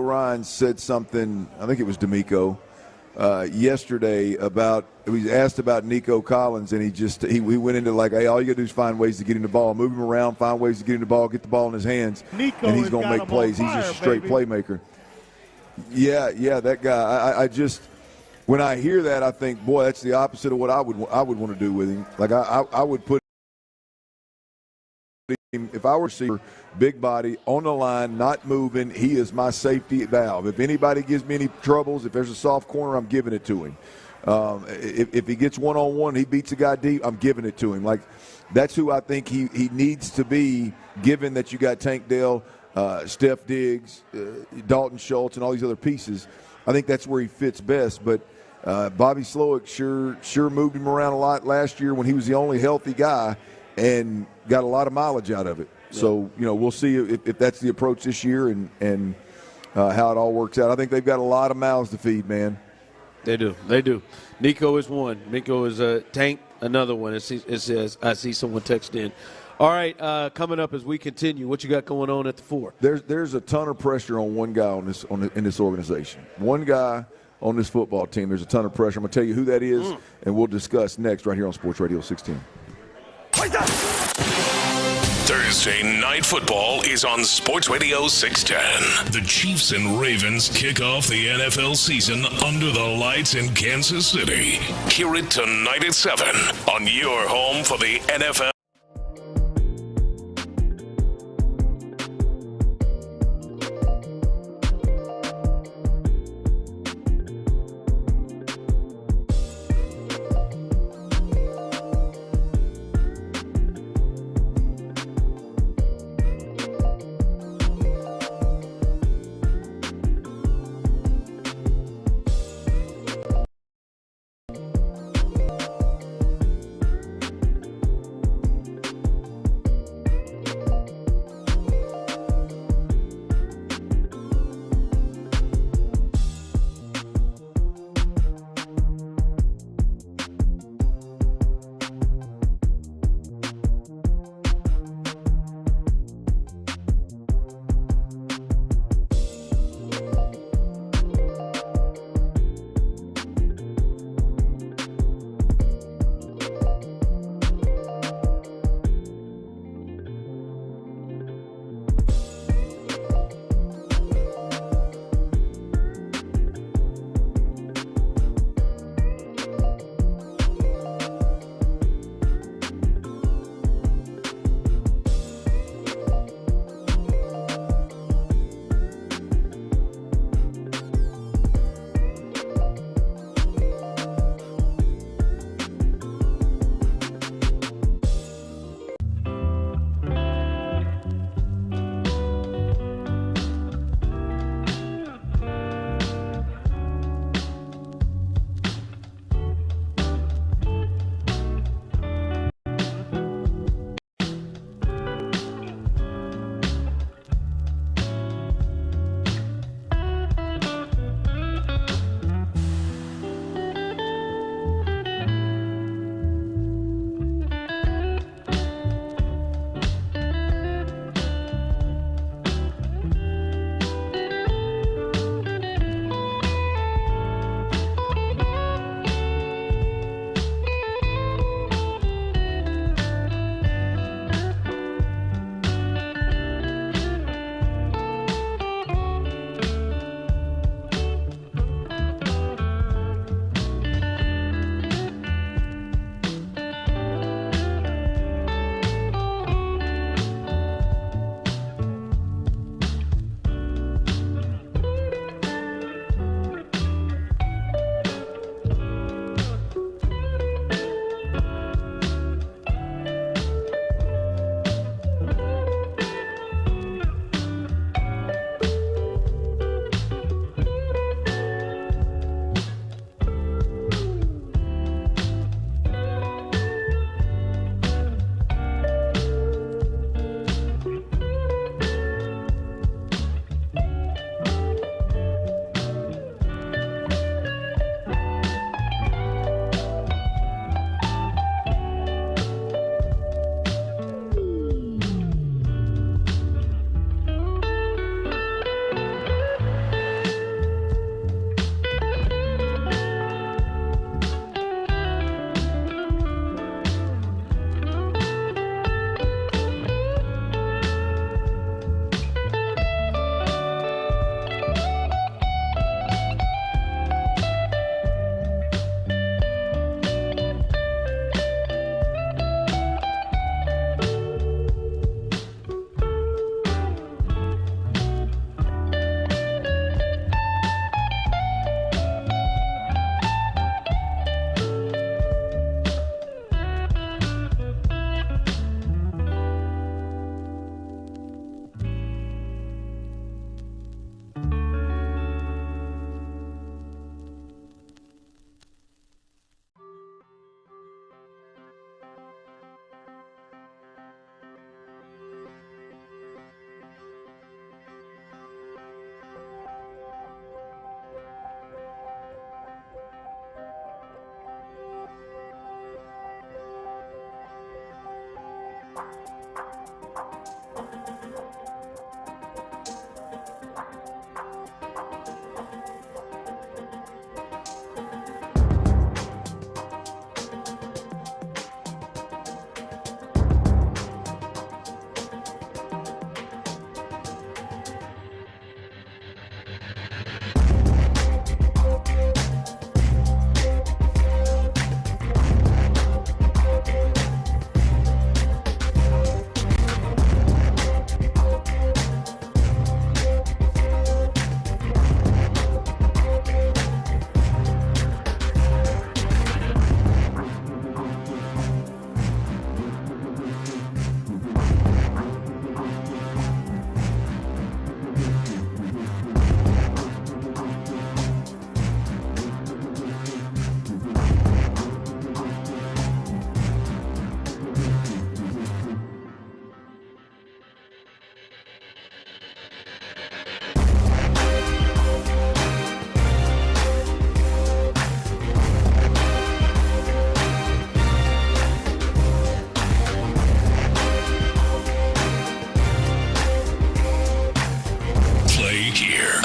Ryan said something, I think it was D'Amico, yesterday about – he was asked about Nico Collins, and he went into like, hey, all you got to do is find ways to get him the ball, move him around, find ways to get him the ball, get the ball in his hands, Nico and he's going to make plays. He's just a straight playmaker. Yeah, that guy. I just – when I hear that, I think, boy, that's the opposite of what I would want to do with him. Like I would put him, if I were a receiver, big body, on the line, not moving, he is my safety valve. If anybody gives me any troubles, if there's a soft corner, I'm giving it to him. If he gets one-on-one, he beats a guy deep, I'm giving it to him. Like, that's who I think he needs to be, given that you got Tank Dell, Steph Diggs, Dalton Schultz, and all these other pieces. I think that's where he fits best. But Bobby Slowick sure moved him around a lot last year when he was the only healthy guy and got a lot of mileage out of it. Yeah. So, we'll see if that's the approach this year and how it all works out. I think they've got a lot of mouths to feed, man. They do. Nico is one. Nico is a Tank, another one. It says, I see someone text in. All right, coming up as we continue, what you got going on at the 4? There's a ton of pressure on one guy in this organization. One guy on this football team. There's a ton of pressure. I'm going to tell you who that is, and we'll discuss next right here on Sports Radio 16. Thursday Night Football is on Sports Radio 610. The Chiefs and Ravens kick off the NFL season under the lights in Kansas City. Hear it tonight at 7 on your home for the NFL.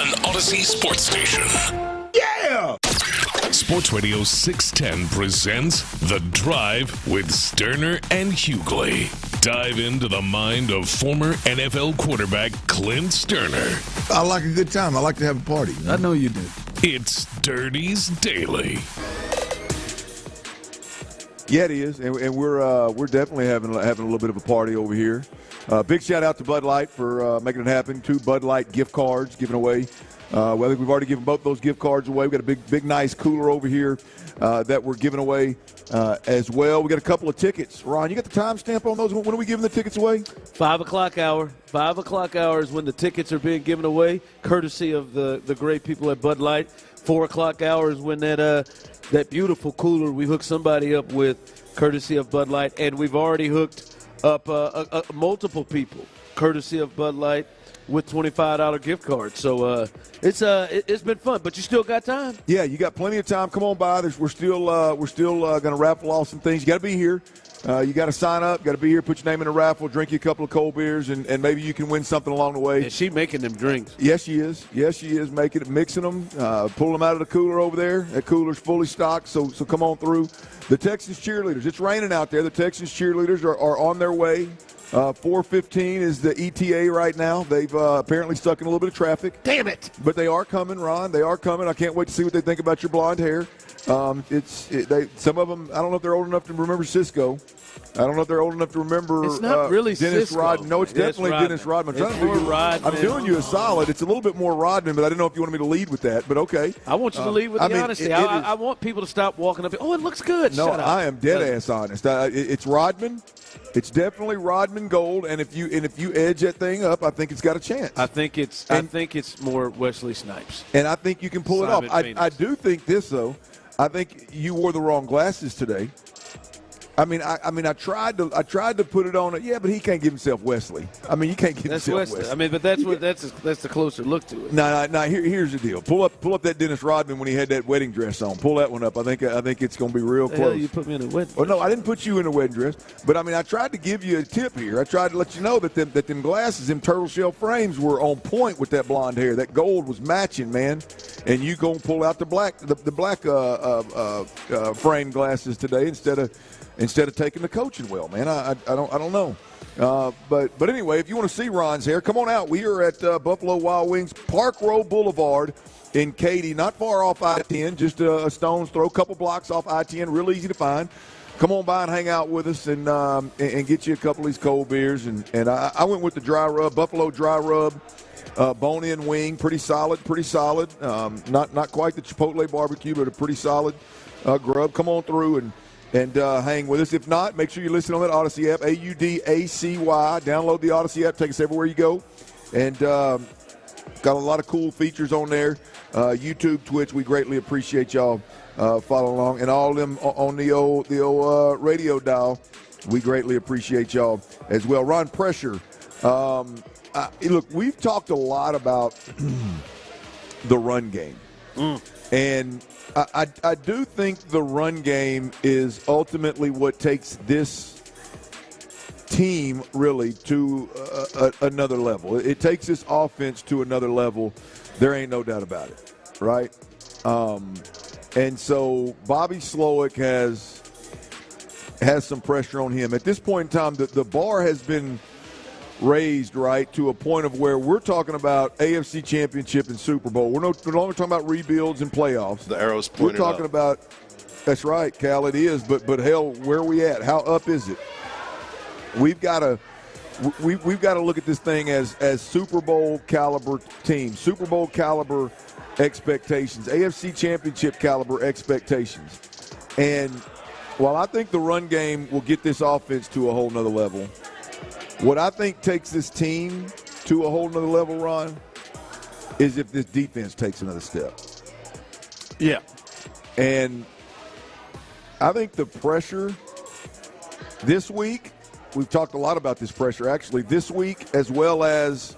an Odyssey sports station. Yeah! Sports Radio 610 presents The Drive with Stoerner and Hughley. Dive into the mind of former NFL quarterback Clint Stoerner. I like a good time. I like to have a party. I know you do. It's Dirty's Daily. Yeah, it is, and we're definitely having a little bit of a party over here. Big shout out to Bud Light for making it happen. 2 Bud Light gift cards given away. I think we've already given both those gift cards away. We've got a big, nice cooler over here that we're giving away as well. We got a couple of tickets. Ron, you got the timestamp on those? When are we giving the tickets away? 5 o'clock hour. 5 o'clock hour is when the tickets are being given away, courtesy of the great people at Bud Light. 4 o'clock hour is when that beautiful cooler we hooked somebody up with, courtesy of Bud Light. And we've already hooked up multiple people, courtesy of Bud Light, with $25 gift cards. So it's been fun, but you still got time. Yeah, you got plenty of time. Come on by. We're still going to raffle off some things. You got to be here. You got to sign up. Got to be here. Put your name in the raffle. Drink you a couple of cold beers, and maybe you can win something along the way. Is she making them drinks? Yes, she is. Yes, she is mixing them, pulling them out of the cooler over there. That cooler's fully stocked. So come on through. The Texas cheerleaders. It's raining out there. The Texas cheerleaders are on their way. 4:15 is the ETA right now. They've apparently stuck in a little bit of traffic. Damn it! But they are coming, Ron. They are coming. I can't wait to see what they think about your blonde hair. Some of them, I don't know if they're old enough to remember Cisco. I don't know if they're old enough to remember. It's not really Dennis Cisco. Rodman. No, it's definitely Dennis Rodman. It's more Rodman. I'm doing you a solid. It's a little bit more Rodman, but I didn't know if you wanted me to lead with that. But okay. I want you to lead with the honesty. I want people to stop walking up. Oh, it looks good. No, Shut up. I am dead ass honest. It's Rodman. It's definitely Rodman Gold, and if you edge that thing up, I think it's got a chance. I think it's more Wesley Snipes. And I think you can pull Simon it off. Phoenix. I do think this though. I think you wore the wrong glasses today. I tried to put it on. Yeah, but he can't give himself Wesley. I mean, you can't give That's himself Wesley. Wesley. But that's the closer look to it. No. Here's the deal. Pull up that Dennis Rodman when he had that wedding dress on. Pull that one up. I think it's going to be real The close. hell you put me in a wedding dress? Oh no, I didn't put you in a wedding dress. But I tried to give you a tip here. I tried to let you know that them glasses, them turtle shell frames, were on point with that blonde hair. That gold was matching, man. And you gonna pull out the black frame glasses today instead of taking the coaching well, man. I don't know. But anyway, if you want to see Ron's hair, come on out. We are at Buffalo Wild Wings, Park Row Boulevard in Katy, not far off I-10, just a stone's throw, couple blocks off I-10, real easy to find. Come on by and hang out with us and get you a couple of these cold beers. And I went with the dry rub, Buffalo dry rub. Bone-in wing, pretty solid. Not quite the Chipotle barbecue, but a pretty solid grub. Come on through and hang with us. If not, make sure you listen on that Odyssey app, AUDACY. Download the Odyssey app. Take us everywhere you go. And got a lot of cool features on there. YouTube, Twitch, we greatly appreciate y'all following along. And all of them on the old radio dial, we greatly appreciate y'all as well. Ron, pressure. Look, we've talked a lot about the run game. And I do think the run game is ultimately what takes this team really to another level. It takes this offense to another level. There ain't no doubt about it, right? And so Bobby Slowick has some pressure on him. At this point in time, the bar has been raised, right, to a point of where we're talking about AFC Championship and Super Bowl. We're no longer talking about rebuilds and playoffs. The arrow's pointed We're talking about – that's right, Cal, it is. But hell, where are we at? How up is it? We've got to look at this thing as Super Bowl caliber team, Super Bowl caliber expectations, AFC Championship caliber expectations. And while I think the run game will get this offense to a whole nother level, what I think takes this team to a whole nother level, Ron, is if this defense takes another step. Yeah. And I think the pressure this week, we've talked a lot about this pressure actually this week as well as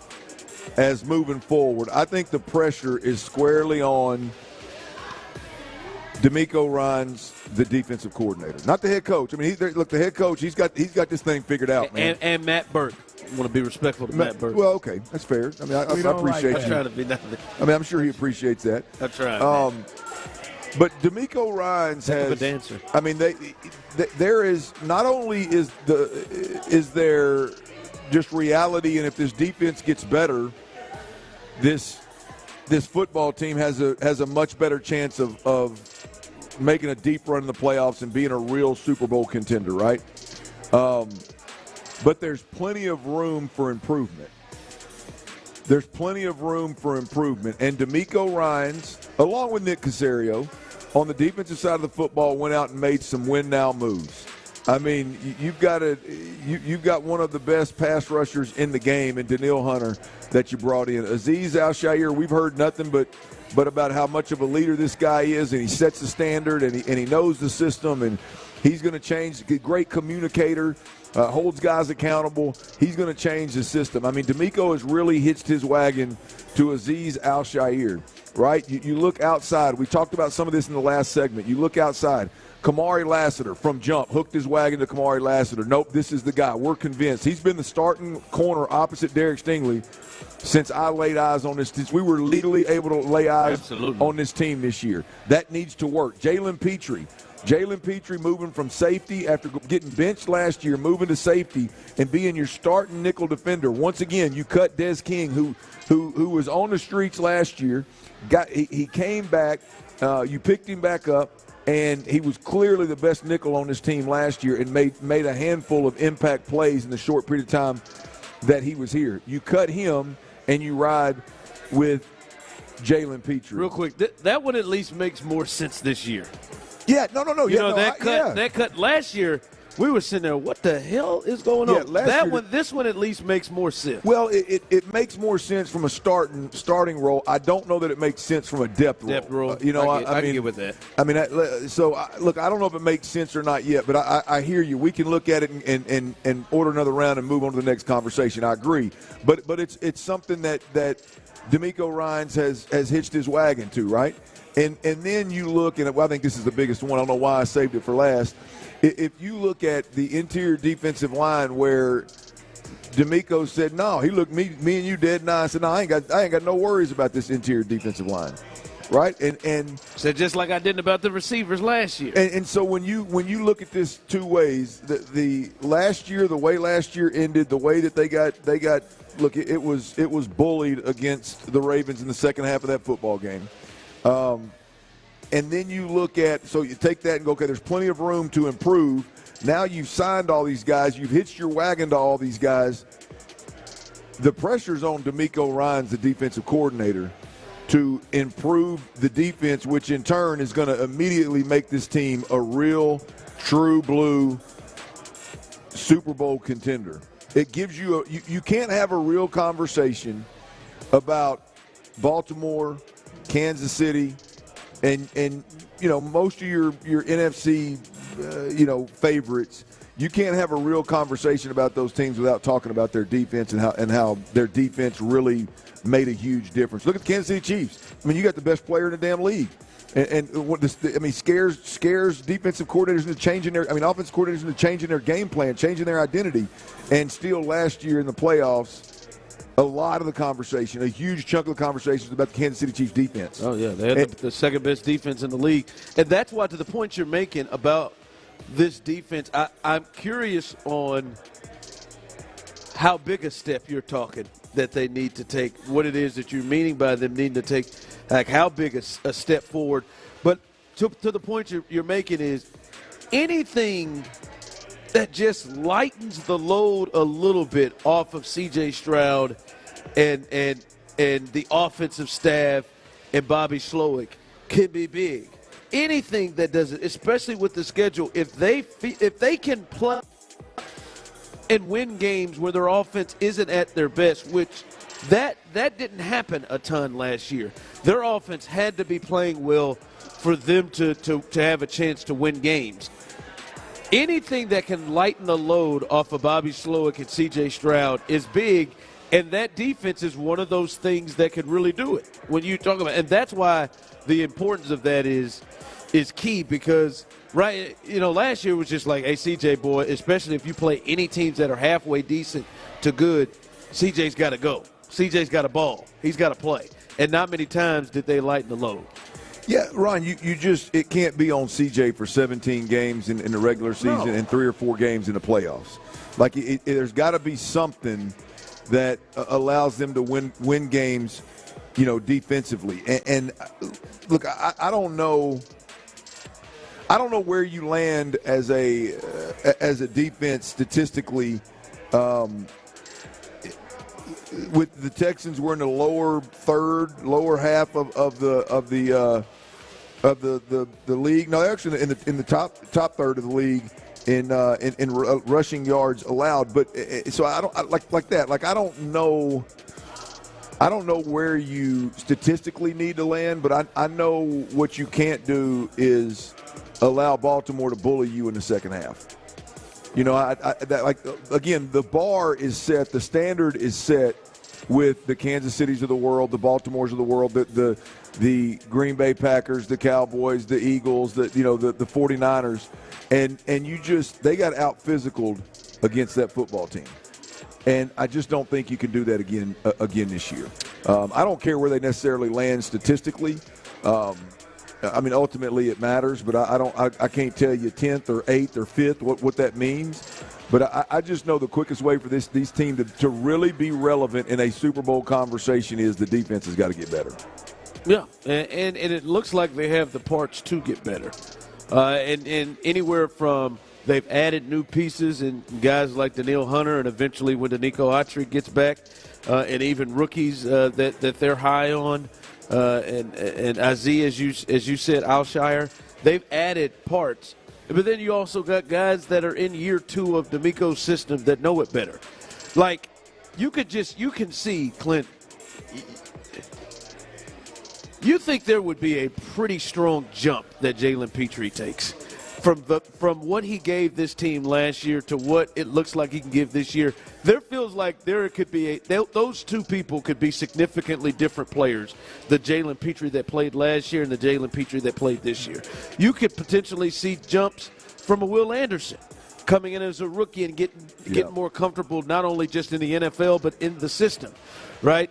moving forward. I think the pressure is squarely on DeMeco Ryans, the defensive coordinator, not the head coach. I mean, look, the head coach, he's got this thing figured out, man. And Matt Burke. want to be respectful to Matt Burke. Well, okay, that's fair. I mean, I appreciate you. I'm trying to be nice. I mean, I'm sure he appreciates that. I try. But D'Amico Ryans has a dancer. I mean, there is not only is there just reality, and if this defense gets better, this football team has a much better chance of making a deep run in the playoffs and being a real Super Bowl contender, right? But there's plenty of room for improvement. There's plenty of room for improvement. And D'Amico Ryans, along with Nick Caserio, on the defensive side of the football, went out and made some win-now moves. I mean, you've got one of the best pass rushers in the game in Daniil Hunter that you brought in. Azeez Al-Shaair, we've heard nothing but about how much of a leader this guy is, and he sets the standard, and he knows the system, and he's going to change. Great communicator, holds guys accountable. He's going to change the system. I mean, D'Amico has really hitched his wagon to Azeez Al-Shaair, right? You look outside. We talked about some of this in the last segment. You look outside. Kamari Lassiter from jump hooked his wagon to Kamari Lassiter. Nope, this is the guy. We're convinced. He's been the starting corner opposite Derek Stingley since I laid eyes on this. Since we were legally able to lay eyes on this team this year. That needs to work. Jalen Petrie moving from safety after getting benched last year, moving to safety and being your starting nickel defender. Once again, you cut Des King, who was on the streets last year. He came back. You picked him back up. And he was clearly the best nickel on this team last year and made a handful of impact plays in the short period of time that he was here. You cut him and you ride with Jalen Petrie. Real quick, that one at least makes more sense this year. Yeah, no. That cut last year, we were sitting there, what the hell is going on? This one at least makes more sense. Well, it makes more sense from a starting role. I don't know that it makes sense from a depth role. I can get with that. I mean, look, I don't know if it makes sense or not yet, but I hear you. We can look at it and order another round and move on to the next conversation. I agree. But it's something that D'Amico Ryans has hitched his wagon to, right? And then you look, and I think this is the biggest one. I don't know why I saved it for last. If you look at the interior defensive line where D'Amico said, no, he looked me and you dead in the eye and said, no, I ain't got no worries about this interior defensive line, right? And said just like I didn't about the receivers last year. And so when you look at this two ways, the way last year ended, the way that they got look, it was bullied against the Ravens in the second half of that football game. And then you look at, so you take that and go, okay, there's plenty of room to improve. Now you've signed all these guys. You've hitched your wagon to all these guys. The pressure's on D'Amico Ryans, the defensive coordinator, to improve the defense, which in turn is going to immediately make this team a real, true blue Super Bowl contender. It gives you you can't have a real conversation about Baltimore, Kansas City, and most of your NFC favorites. You can't have a real conversation about those teams without talking about their defense and how their defense really made a huge difference. Look at the Kansas City Chiefs. I mean, you got the best player in the damn league, and scares defensive coordinators into changing offensive coordinators into changing their game plan, changing their identity, and still last year in the playoffs. A lot of the conversation, a huge chunk of the conversation is about the Kansas City Chiefs defense. Oh, yeah. They had the second-best defense in the league. And that's why, to the point you're making about this defense, I'm curious on how big a step you're talking that they need to take, what it is that you're meaning by them needing to take, like how big a step forward. But to the point you're making is anything that just lightens the load a little bit off of C.J. Stroud and the offensive staff and Bobby Slowick can be big. Anything that does it, especially with the schedule, if they can play and win games where their offense isn't at their best, which that didn't happen a ton last year. Their offense had to be playing well for them to have a chance to win games. Anything that can lighten the load off of Bobby Slowick and C.J. Stroud is big, and that defense is one of those things that could really do it when you talk about it. And that's why the importance of that is is key because, right, last year was just like, hey, CJ, boy, especially if you play any teams that are halfway decent to good, CJ's got to go. CJ's got a ball. He's got to play. And not many times did they lighten the load. Yeah, Ron, it can't be on CJ for 17 games in the regular season and 3 or 4 games in the playoffs. Like, there's got to be something that allows them to win games, defensively. And look, I don't know. I don't know where you land as a defense statistically. With the Texans, we're in the lower half of the league. No, actually in the top third of the league in rushing yards allowed. But so I don't like that. Like, I don't know where you statistically need to land, but I know what you can't do is allow Baltimore to bully you in the second half. Again, the bar is set, the standard is set with the Kansas Cities of the world, the Baltimores of the world, the Green Bay Packers, the Cowboys, the Eagles, the 49ers, and they got out-physicaled against that football team. And I just don't think you can do that again this year. I don't care where they necessarily land statistically. Ultimately it matters, but I can't tell you 10th or 8th or 5th what that means. But I just know the quickest way for these teams to really be relevant in a Super Bowl conversation is the defense has got to get better. Yeah, and it looks like they have the parts to get better. And anywhere from they've added new pieces and guys like Danielle Hunter, and eventually when Danico Autry gets back, and even rookies that they're high on. And Isaiah, as you said, Alshire, they've added parts. But then you also got guys that are in year 2 of D'Amico's system that know it better. Like, you can see, Clint, you think there would be a pretty strong jump that Jalen Petrie takes from what he gave this team last year to what it looks like he can give this year. There feels like there could be those two people could be significantly different players. The Jalen Petrie that played last year and the Jalen Petrie that played this year. You could potentially see jumps from a Will Anderson coming in as a rookie and getting more comfortable, not only just in the NFL but in the system, right?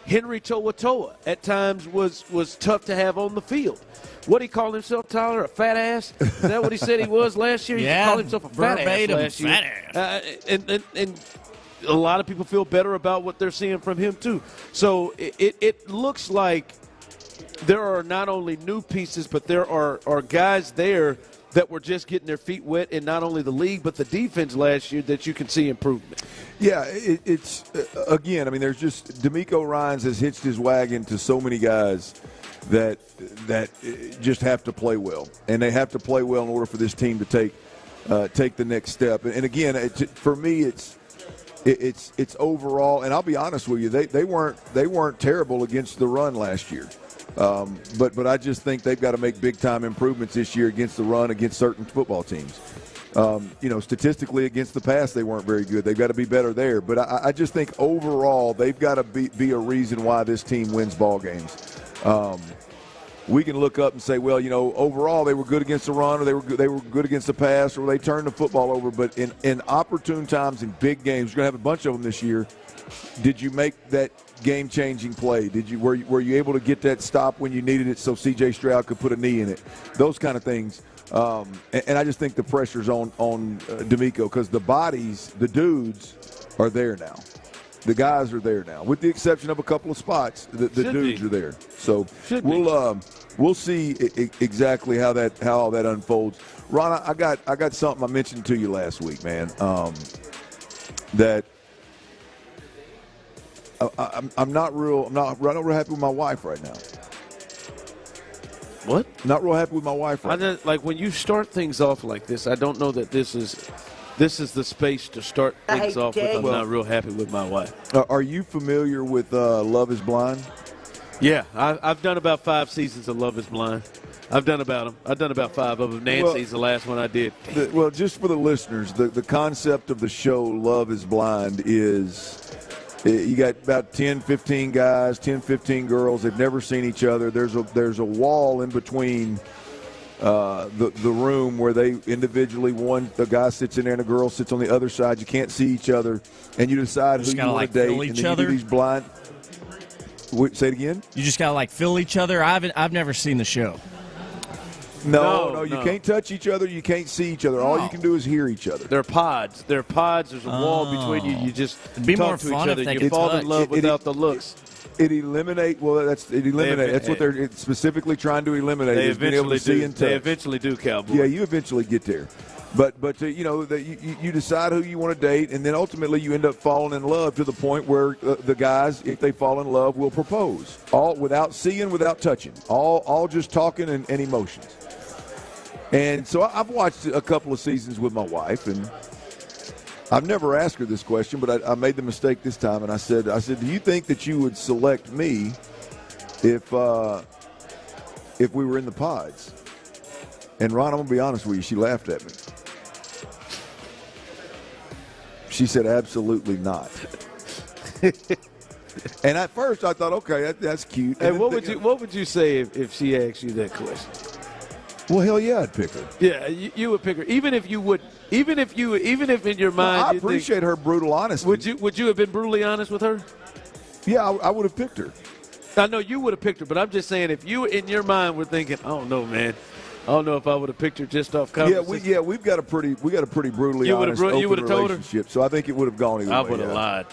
Henry To'oTo'o at times was tough to have on the field. What did he call himself, Tyler? A fat ass? Is that what he said he was last year? He called himself a fat ass last year. Fat ass. And a lot of people feel better about what they're seeing from him too. So it looks like there are not only new pieces, but there are guys there that were just getting their feet wet in not only the league but the defense last year that you can see improvement. Yeah, it's again, there's just D'Amico Ryans has hitched his wagon to so many guys that just have to play well, and they have to play well in order for this team to take the next step. And again, for me, it's overall. And I'll be honest with you, they weren't terrible against the run last year. But I just think they've got to make big time improvements this year against the run against certain football teams. Statistically against the pass they weren't very good. They've got to be better there. But I just think overall they've got to be a reason why this team wins ball games. We can look up and say, well, overall they were good against the run, or they were good against the pass, or they turned the football over. But in opportune times in big games, you're going to have a bunch of them this year. Did you make that game-changing play? Were you able to get that stop when you needed it so C.J. Stroud could put a knee in it? Those kind of things. And I just think the pressure's on D'Amico because the bodies, the dudes, are there now. The guys are there now, with the exception of a couple of spots. The dudes are there. So we'll see exactly how all that unfolds. Ron, I got something I mentioned to you last week, man. That I'm not real happy with my wife right now. What? Not real happy with my wife right now. Like when you start things off like this, I don't know that this is the space to start things off with. I'm not real happy with my wife. Are you familiar with Love is Blind? Yeah, I've done about 5 seasons of Love is Blind. I've done about 5 of them. Nancy's the last one I did. Just for the listeners, the concept of the show Love is Blind is you got about 10, 15 guys, 10, 15 girls. They've never seen each other. There's a wall in between the room where they individually, the guy sits in there and a girl sits on the other side. You can't see each other, and you decide who you want to date. And then you do these blind. Say it again. You just gotta feel each other. I've never seen the show. No, you can't touch each other. You can't see each other. All you can do is hear each other. They're pods. There's a wall between you. You just It'd be talk more to fun each other. if they You could fall touch. in love without the looks. It eliminates. That's what they're specifically trying to eliminate. They is being able to see and touch. They eventually do, Cowboy. Yeah, you eventually get there. But you decide who you want to date, and then ultimately you end up falling in love to the point where the guys, if they fall in love, will propose. All without seeing, without touching. All just talking and emotions. And so I've watched a couple of seasons with my wife, and I've never asked her this question, but I made the mistake this time, and I said, do you think that you would select me if we were in the pods? And Ron, I'm going to be honest with you, she laughed at me. She said, absolutely not. And at first I thought, okay, that's cute. And what would you say if she asked you that question? Well, hell yeah, I'd pick her. Yeah, you would pick her, even if in your mind. I appreciate her brutal honesty. Would you have been brutally honest with her? Yeah, I would have picked her. I know you would have picked her, but I'm just saying, if you in your mind were thinking, I don't know, man, I don't know if I would have picked her just off conversation. We've got a pretty brutally honest open relationship. So I think it would have gone either way. I would have lied.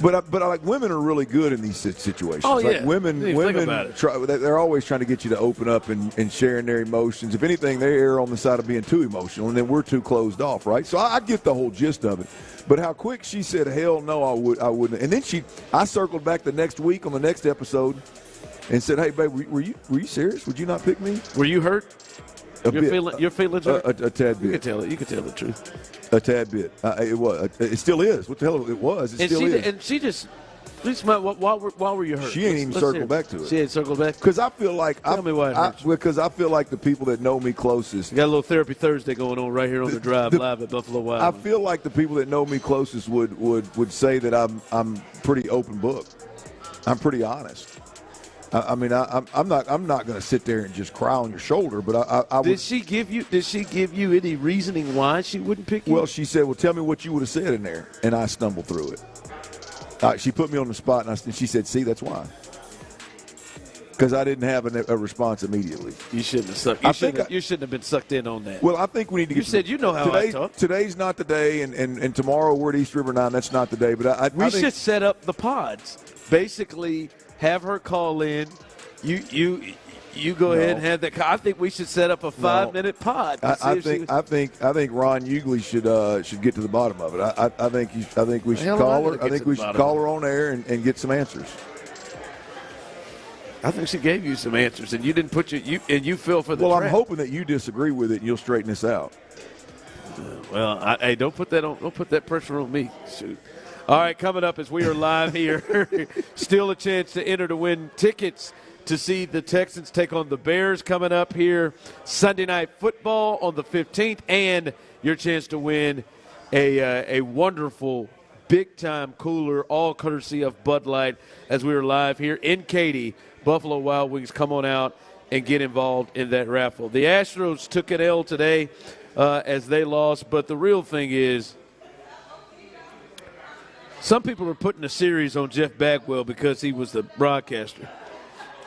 But I like women are really good in these situations. Oh, yeah. Like women they're always trying to get you to open up and sharing their emotions. If anything, they err on the side of being too emotional, and then we're too closed off, right? So I get the whole gist of it. But how quick she said, hell no, I wouldn't. And then I circled back the next week on the next episode and said, hey, babe, were you serious? Would you not pick me? Were you hurt? Your feelings hurt? A tad bit. You can tell the truth. A tad bit. It was. It still is. What the hell it was? It still is. And she just. Why were you hurt? She ain't even circled back to it. She ain't circled back? Because I feel like. Tell me why it hurts. Because I feel like the people that know me closest. You got a little Therapy Thursday going on right here on the drive live at Buffalo Wild. I feel like the people that know me closest would say that I'm pretty open book. I'm pretty honest. I mean, I'm not going to sit there and just cry on your shoulder, but I would. Did she give you any reasoning why she wouldn't pick you? Well, she said, "Well, tell me what you would have said in there," and I stumbled through it. She put me on the spot, and she said, "See, that's why." Because I didn't have a response immediately. You shouldn't have sucked. You shouldn't have been sucked in on that. Well, I think we need to get. You said you know how I talk. Today's not the day, and tomorrow we're at East River 9. That's not the day. But I think should set up the pods. Basically, have her call in. You go ahead and have that. I think we should set up a 5-minute pod. I think Ron Hughley should get to the bottom of it. I think we should call her. I think we should call her on air and get some answers. I think she gave you some answers, and you didn't put you fell for the trap. I'm hoping that you disagree with it and you'll straighten this out. Well, hey, don't put that pressure on me. Shoot. All right, coming up as we are live here, still a chance to enter to win tickets to see the Texans take on the Bears coming up here Sunday Night Football on the 15th, and your chance to win a wonderful big-time cooler, all courtesy of Bud Light, as we are live here in Katy. Buffalo Wild Wings, come on out and get involved in that raffle. The Astros took an L today as they lost, but the real thing is some people are putting a series on Jeff Bagwell because he was the broadcaster.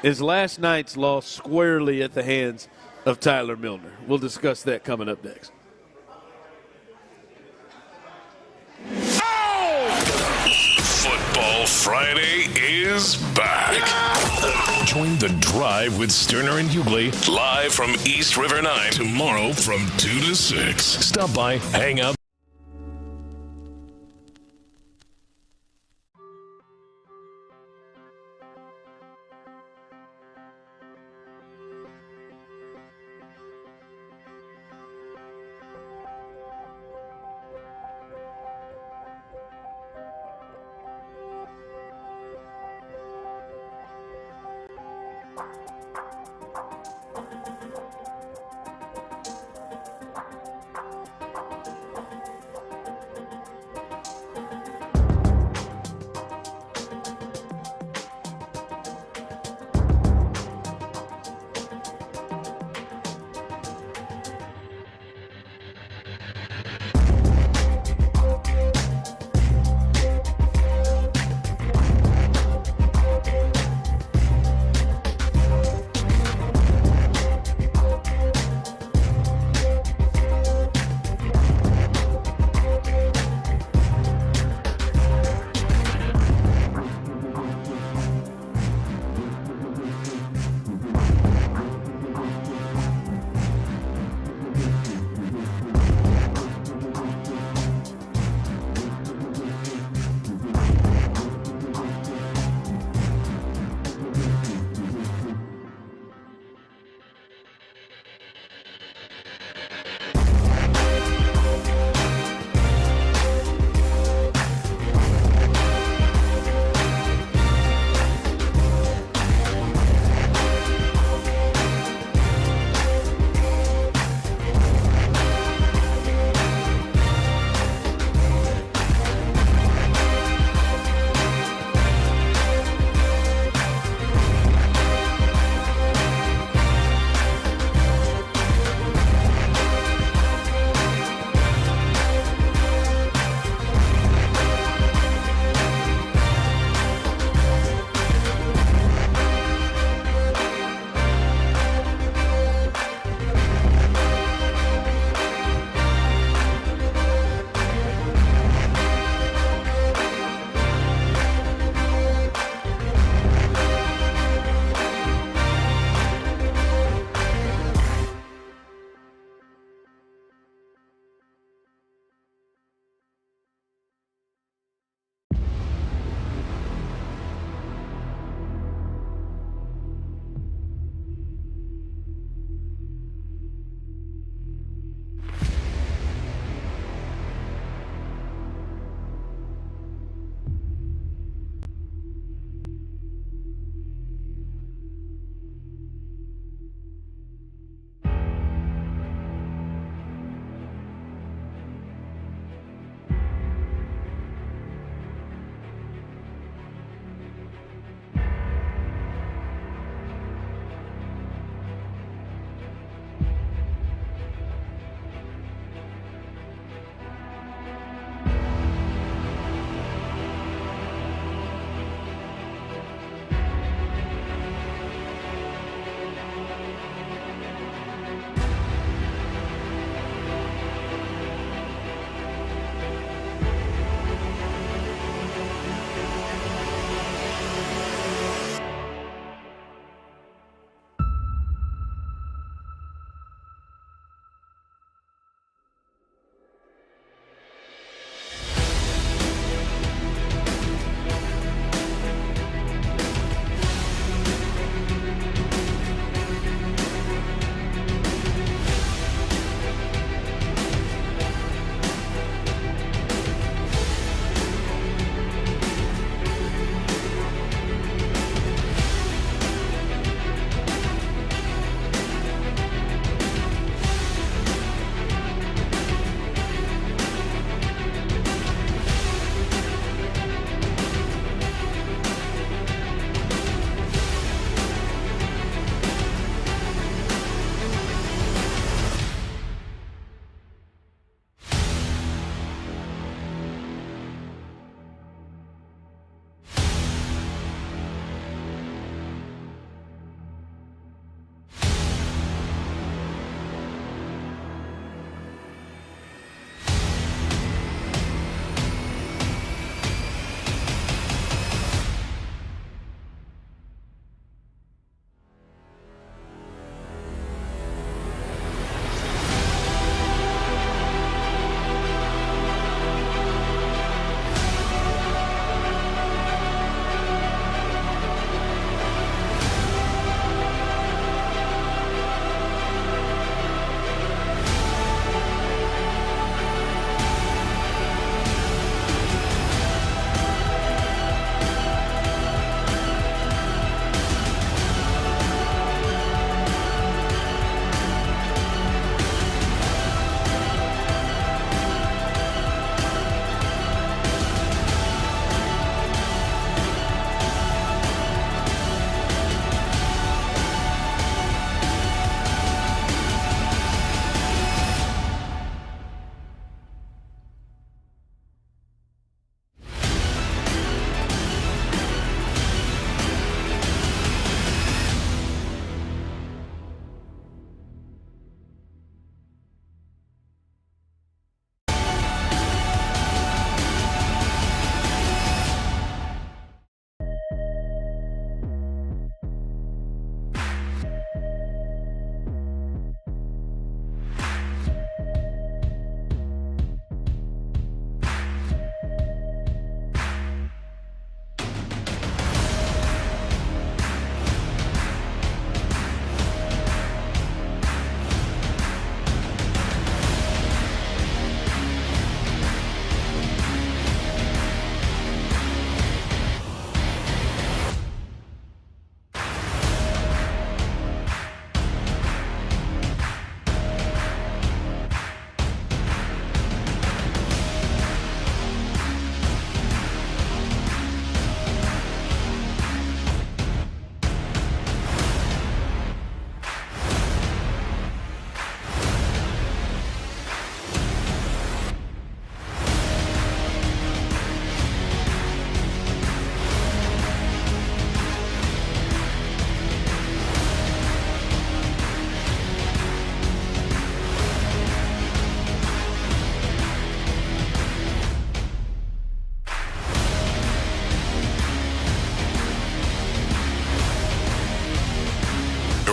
His last night's loss squarely at the hands of Tyler Milner. We'll discuss that coming up next. Football Friday is back. Join the drive with Stoerner and Hughley live from East River 9 tomorrow from 2 to 6. Stop by, hang out.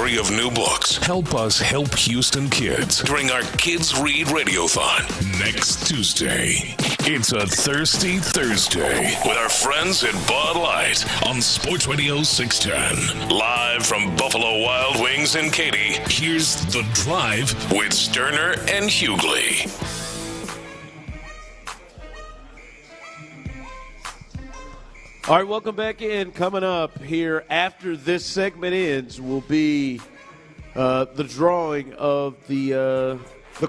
library of new books. Help us help Houston kids during our Kids Read Radiothon next Tuesday. It's a Thirsty Thursday with our friends at Bud Light on Sports Radio 610. Live from Buffalo Wild Wings in Katy, here's The Drive with Stoerner and Hughley. All right, welcome back in. Coming up here after this segment ends will be the drawing of the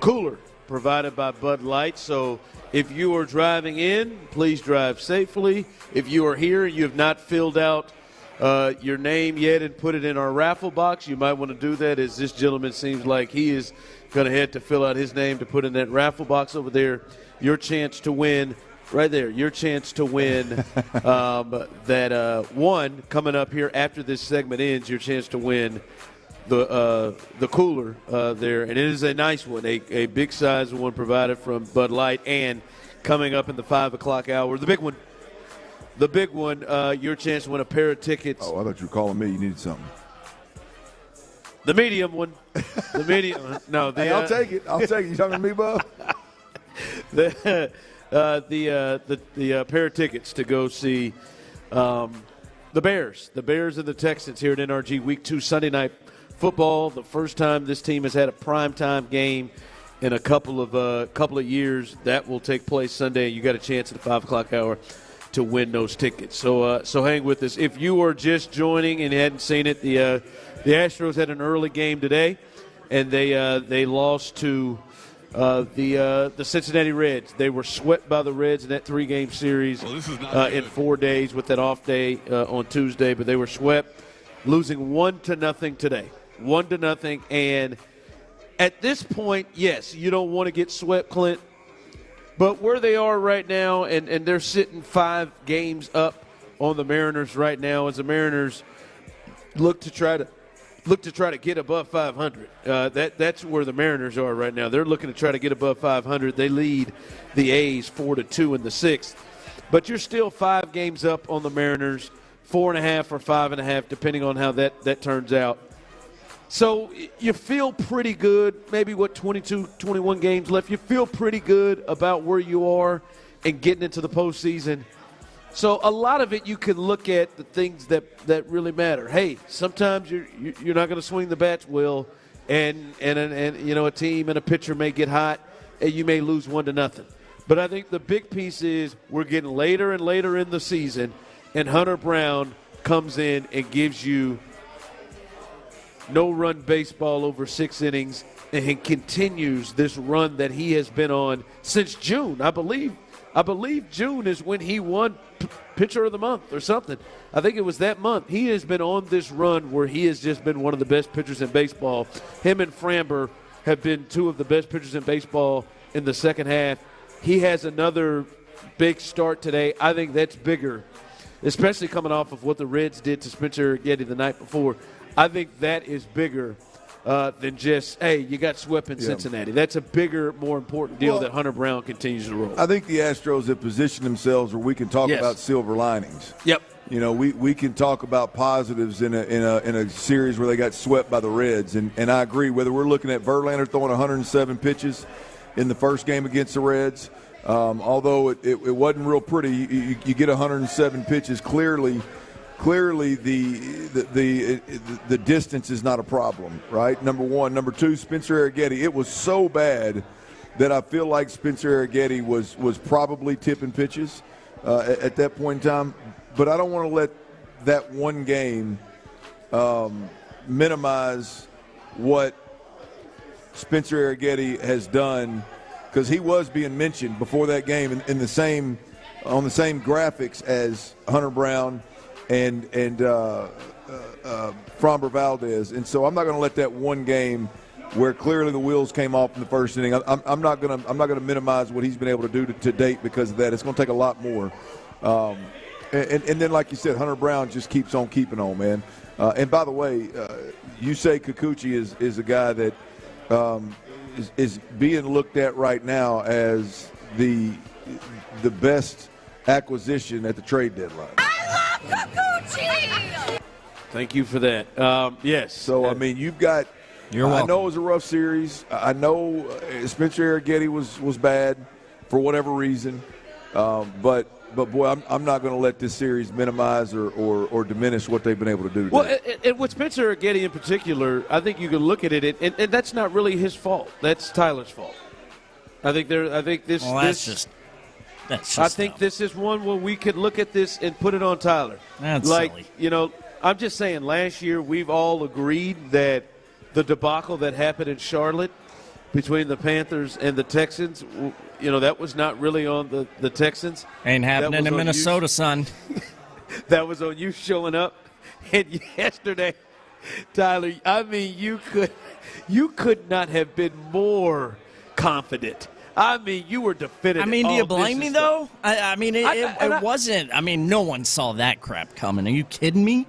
cooler provided by Bud Light. So if you are driving in, please drive safely. If you are here and you have not filled out your name yet and put it in our raffle box, you might want to do that, as this gentleman seems like he is going to head to fill out his name to put in that raffle box over there. Your chance to win. Right there, your chance to win that one coming up here after this segment ends. Your chance to win the cooler there, and it is a nice one, a big size one provided from Bud Light. And coming up in the 5 o'clock hour, the big one, your chance to win a pair of tickets. Oh, I thought you were calling me. You needed something. The medium one, the medium. No, hey, I'll take it. You talking to me, Bub? The pair of tickets to go see the Bears and the Texans here at NRG Week 2 Sunday Night Football. The first time this team has had a primetime game in a couple of years. That will take place Sunday. You got a chance at the 5 o'clock hour to win those tickets. So hang with us. If you are just joining and hadn't seen it, the Astros had an early game today, and they lost to the Cincinnati Reds. They were swept by the Reds in that 3-game series in 4 days with that off day on Tuesday, but they were swept, losing 1-0 today. 1-0, and at this point, yes, you don't want to get swept, Clint, but where they are right now, and they're sitting 5 games up on the Mariners right now, as the Mariners look to try to get above 500. That's where the Mariners are right now. They're looking to try to get above 500. They lead the A's 4-2 in the 6th. But you're still 5 games up on the Mariners, 4.5 or 5.5, depending on how that turns out. So you feel pretty good, maybe 22, 21 games left. You feel pretty good about where you are and getting into the postseason. So a lot of it you can look at the things that really matter. Hey, sometimes you're not going to swing the bats well, and you know, a team and a pitcher may get hot and you may lose 1-0. But I think the big piece is we're getting later and later in the season, and Hunter Brown comes in and gives you no-run baseball over 6 innings and continues this run that he has been on since June. I believe June is when he won Pitcher of the Month or something. I think it was that month. He has been on this run where he has just been one of the best pitchers in baseball. Him and Framber have been 2 of the best pitchers in baseball in the second half. He has another big start today. I think that's bigger, especially coming off of what the Reds did to Spencer Arrighetti the night before. I think that is bigger than just, hey, you got swept in Cincinnati. That's a bigger, more important deal that Hunter Brown continues to roll. I think the Astros have positioned themselves where we can talk about silver linings. Yep. You know, we can talk about positives in a series where they got swept by the Reds, and I agree. Whether we're looking at Verlander throwing 107 pitches in the first game against the Reds, although it wasn't real pretty, you get 107 pitches. Clearly the distance is not a problem, right? Number one. Number two, Spencer Arrighetti. It was so bad that I feel like Spencer Arrighetti was probably tipping pitches at that point in time. But I don't want to let that one game minimize what Spencer Arrighetti has done, because he was being mentioned before that game on the same graphics as Hunter Brown and Framber Valdez. And so I'm not going to let that one game where clearly the wheels came off in the first inning. I'm not going to minimize what he's been able to do to date because of that. It's going to take a lot more. And then, like you said, Hunter Brown just keeps on keeping on, man. And by the way, Yusei Kikuchi is a guy that is being looked at right now as the best acquisition at the trade deadline. I love Kikuchi! Thank you for that. Yes. So, I mean, you've got – You're welcome. I know it was a rough series. I know Spencer Arrighetti was bad for whatever reason. But boy, I'm not going to let this series minimize or diminish what they've been able to do today. Well, and with Spencer Arrighetti in particular, I think you can look at it, and that's not really his fault. That's Tyler's fault. I think this. I think this is one where we could look at this and put it on Tyler. That's silly. silly. I'm just saying. Last year, we've all agreed that the debacle that happened in Charlotte between the Panthers and the Texans, that was not really on the Texans. Ain't happening in Minnesota, son. That was on you showing up. And yesterday, Tyler, I mean, you could not have been more confident. I mean, you were definitive. I mean, do you blame me, though? I mean, it wasn't. I mean, no one saw that crap coming. Are you kidding me?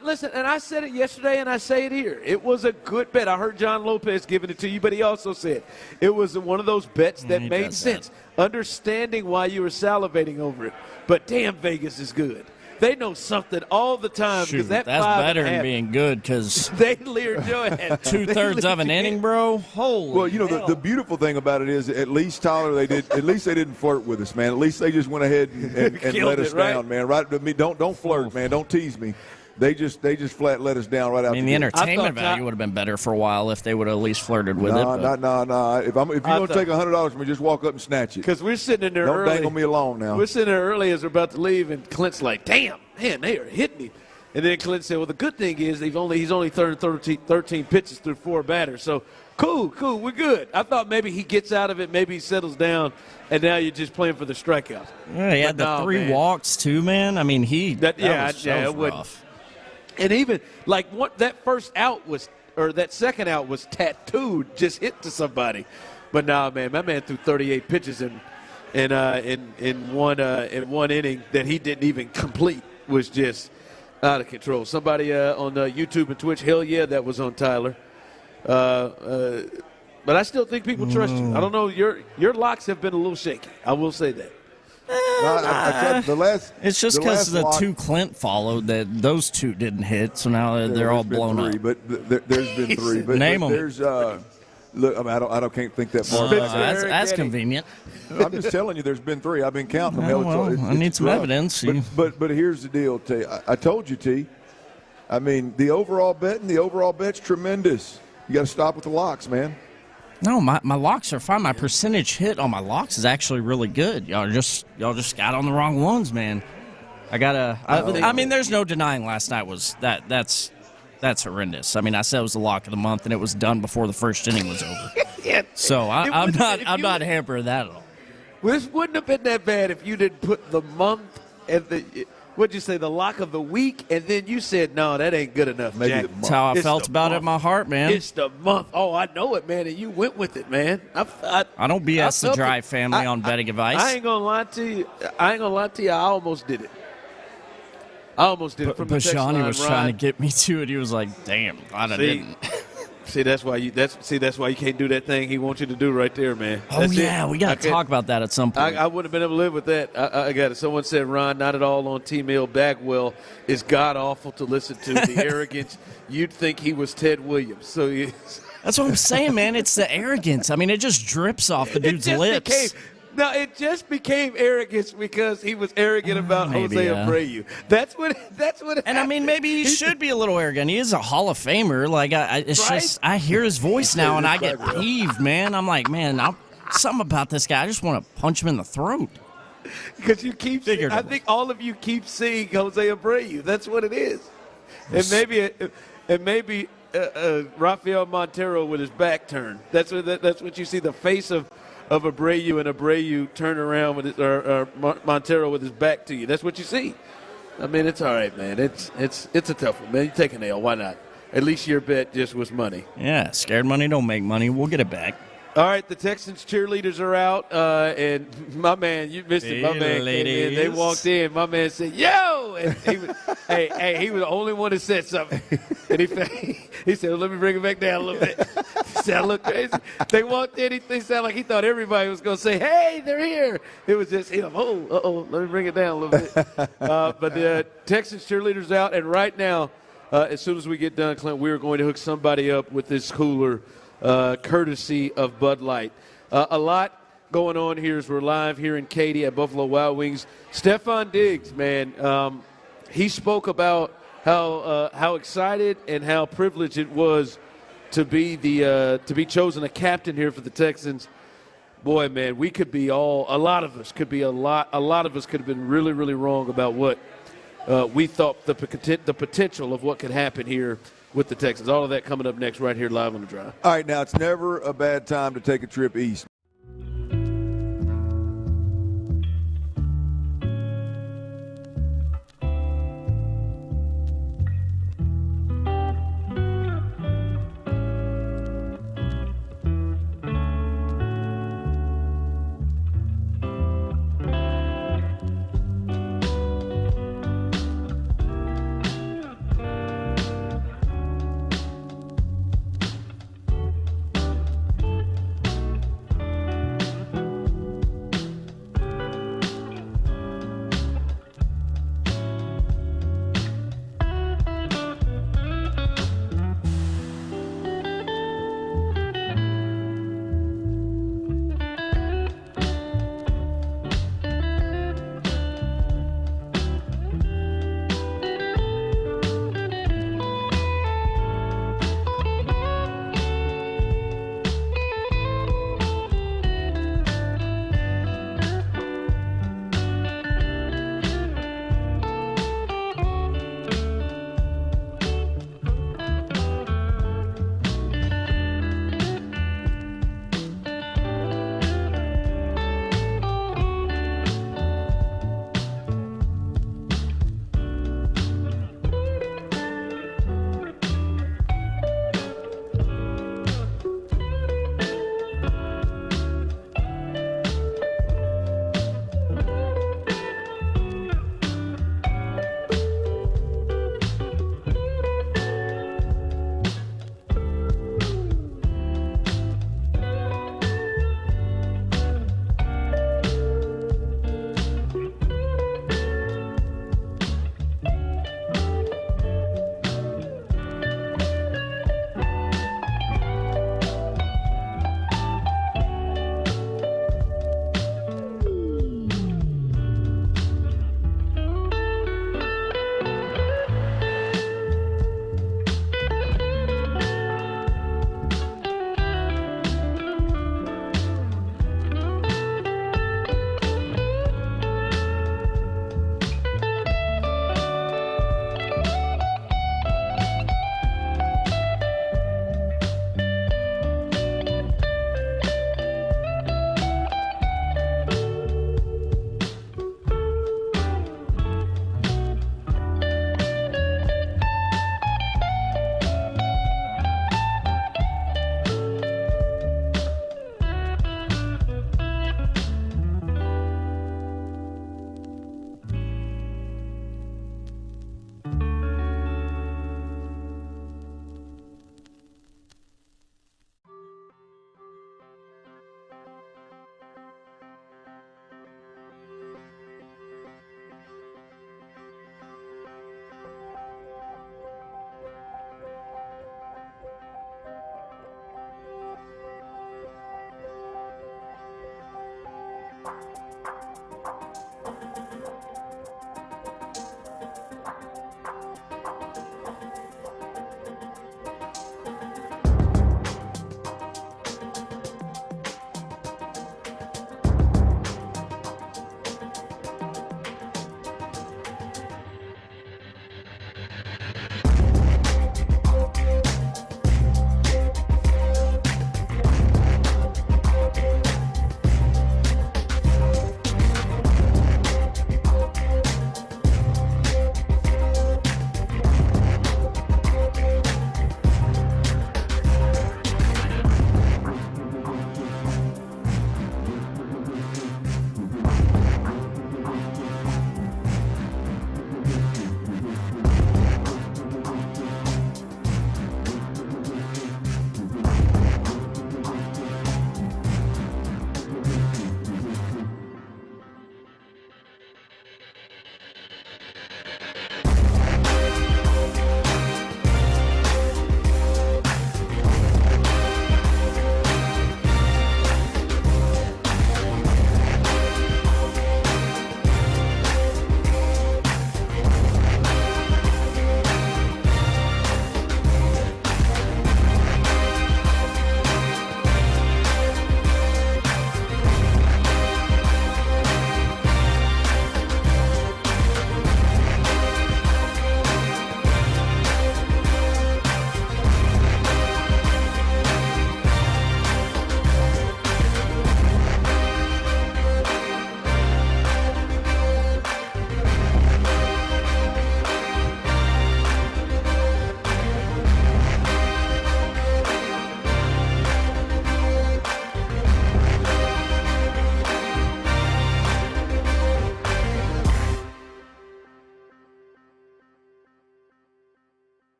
Listen, and I said it yesterday, and I say it here. It was a good bet. I heard John Lopez giving it to you, but he also said it was one of those bets that made sense, understanding why you were salivating over it. But damn, Vegas is good. They know something all the time. Shoot, that's better than being good because they leered your head. 2/3 of an inning, bro. Holy well, hell. the beautiful thing about it is at least, Tyler, at least they didn't flirt with us, man. At least they just went ahead and let us down, man. Right to me, don't flirt, man. Don't tease me. They just flat let us down right out. I mean, the entertainment value would have been better for a while if they would have at least flirted with it. No. If you're going to take $100 from me, just walk up and snatch it. Because we're sitting in there early. Don't dangle me along now. We're sitting there early as we're about to leave, and Clint's like, damn, man, they are hitting him. And then Clint said, well, the good thing is he's only thrown 13 pitches through 4 batters. So, cool, we're good. I thought maybe he gets out of it, maybe he settles down, and now you're just playing for the strikeouts. Yeah, he had the 3 walks, too, man. I mean, that was rough. And even like that first out was, or that second out was tattooed, just hit to somebody. But nah, man, my man threw 38 pitches in one inning that he didn't even complete. Was just out of control. Somebody on YouTube and Twitch, hell yeah, that was on Tyler. But I still think people trust you. I don't know, your locks have been a little shaky. I will say that. It's just because the 2 Clint followed that those 2 didn't hit, so now they're all blown up. But there's been 3. But name them. There's look, I don't can't think that far. That's convenient. I'm just telling you, there's been 3. I've been counting them. I need some evidence. But here's the deal, T. I told you, T. I mean, the overall bet's tremendous. You got to stop with the locks, man. No, my locks are fine. My percentage hit on my locks is actually really good. Y'all just got on the wrong ones, man. I mean, there's no denying last night was that's horrendous. I mean, I said it was the lock of the month, and it was done before the first inning was over. So I'm not hampering that at all. This wouldn't have been that bad if you didn't put the month and what'd you say, the lock of the week, and then you said, no, that ain't good enough, Jack. That's how I felt about it in my heart, man. It's the month. Oh, I know it, man, and you went with it, man. I don't BS the Drive family on betting advice. I ain't going to lie to you. I almost did it. From the text line, Bijani was trying to get me to it. He was like, damn, glad I didn't. See, that's why you can't do that thing he wants you to do right there, man. We got to talk about that at some point. I wouldn't have been able to live with that. I got it. Someone said, Ron, not at all on T-Mail Bagwell is god-awful to listen to. The arrogance, you'd think he was Ted Williams. So that's what I'm saying, man. It's the arrogance. I mean, it just drips off the dude's lips. It just became arrogance because he was arrogant about Jose Abreu. That's what. And I mean, maybe he should be a little arrogant. He is a Hall of Famer. Like just I hear his voice now and I get peeved, man. I'm like, man, something about this guy. I just want to punch him in the throat. Because you keep. I think all of you keep seeing Jose Abreu. That's what it is. And maybe Rafael Montero with his back turned. That's what you see. The face of Abreu, and Abreu turn around with Montero with his back to you. That's what you see. I mean, it's all right, man. It's a tough one, man. You take an L. Why not? At least your bet just was money. Yeah, scared money don't make money. We'll get it back. All right, the Texans cheerleaders are out, and my man, you missed it. My man came in. They walked in. My man said, "Yo!" And he was, he was the only one that said something. And he said, well, "Let me bring it back down a little bit." He said, "I look crazy." They walked in. He sounded like he thought everybody was going to say, "Hey, they're here." It was just him. Oh, let me bring it down a little bit. But the Texans cheerleaders out, and right now, as soon as we get done, Clint, we are going to hook somebody up with this cooler, courtesy of Bud Light. A lot going on here as we're live here in Katy at Buffalo Wild Wings. Stefon Diggs, man, he spoke about how excited and how privileged it was to be chosen a captain here for the Texans. Boy, man, we could be a lot of us could have been really, really wrong about what we thought the potential of what could happen here with the Texans. All of that coming up next right here live on The Drive. All right, now it's never a bad time to take a trip east.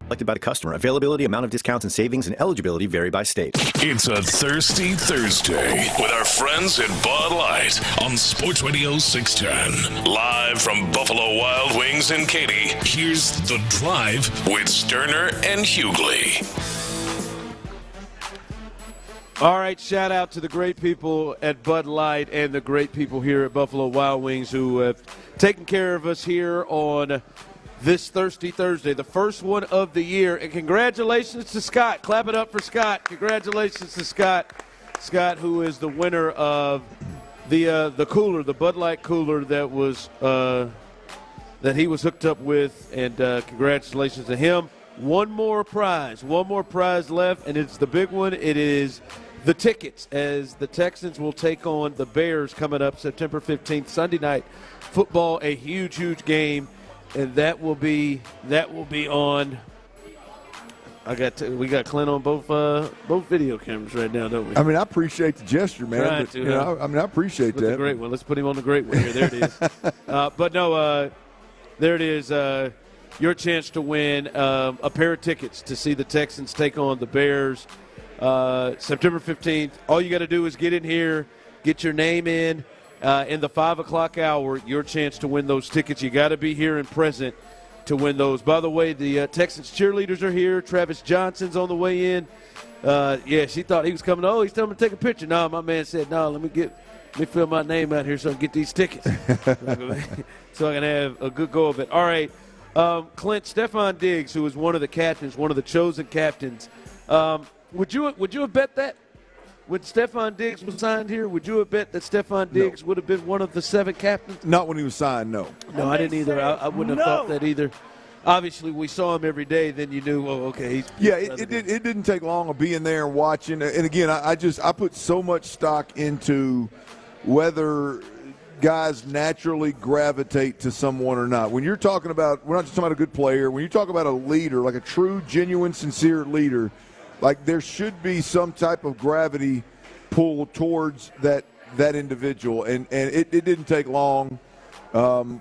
Selected by the customer. Availability, amount of discounts and savings, and eligibility vary by state. It's a Thirsty Thursday with our friends at Bud Light on Sports Radio 610. Live from Buffalo Wild Wings in Katy, here's The Drive with Stoerner and Hughley. All right, shout out to the great people at Bud Light and the great people here at Buffalo Wild Wings who have taken care of us here on this Thirsty Thursday, the first one of the year. And congratulations to Scott. Clap it up for Scott. Congratulations to Scott. Scott, who is the winner of the cooler, the Bud Light cooler that was that he was hooked up with. And congratulations to him. One more prize left, and it's the big one. It is the tickets, as the Texans will take on the Bears coming up September 15th, Sunday night football, a huge game. And that will be on. We got Clint on both video cameras right now, don't we? I mean, I appreciate the gesture, man. Right, But, I appreciate that. The great one. Let's put him on the great one here. There it is. But no, there it is. Your chance to win a pair of tickets to see the Texans take on the Bears September 15th. All you got to do is get in here, get your name in the 5 o'clock hour, your chance to win those tickets. You got to be here and present to win those. By the way, the Texans cheerleaders are here. Travis Johnson's on the way in. She thought he was coming. Oh, he's telling me to take a picture. No, my man said, no, let me fill my name out here so I can get these tickets. So I can have a good go of it. All right, Clint, Stephon Diggs, who was one of the captains, one of the chosen captains. Would you have bet that? When Stephon Diggs was signed here, would you have bet that Stephon Diggs would have been one of the 7 captains? Not when he was signed, no. No, I didn't either. I wouldn't have thought that either. Obviously, we saw him every day. Then you knew, okay. It didn't take long of being there and watching. And, again, I put so much stock into whether guys naturally gravitate to someone or not. When you're talking about – we're not just talking about a good player. When you talk about a leader, like a true, genuine, sincere leader – like there should be some type of gravity pull towards that individual, and it didn't take long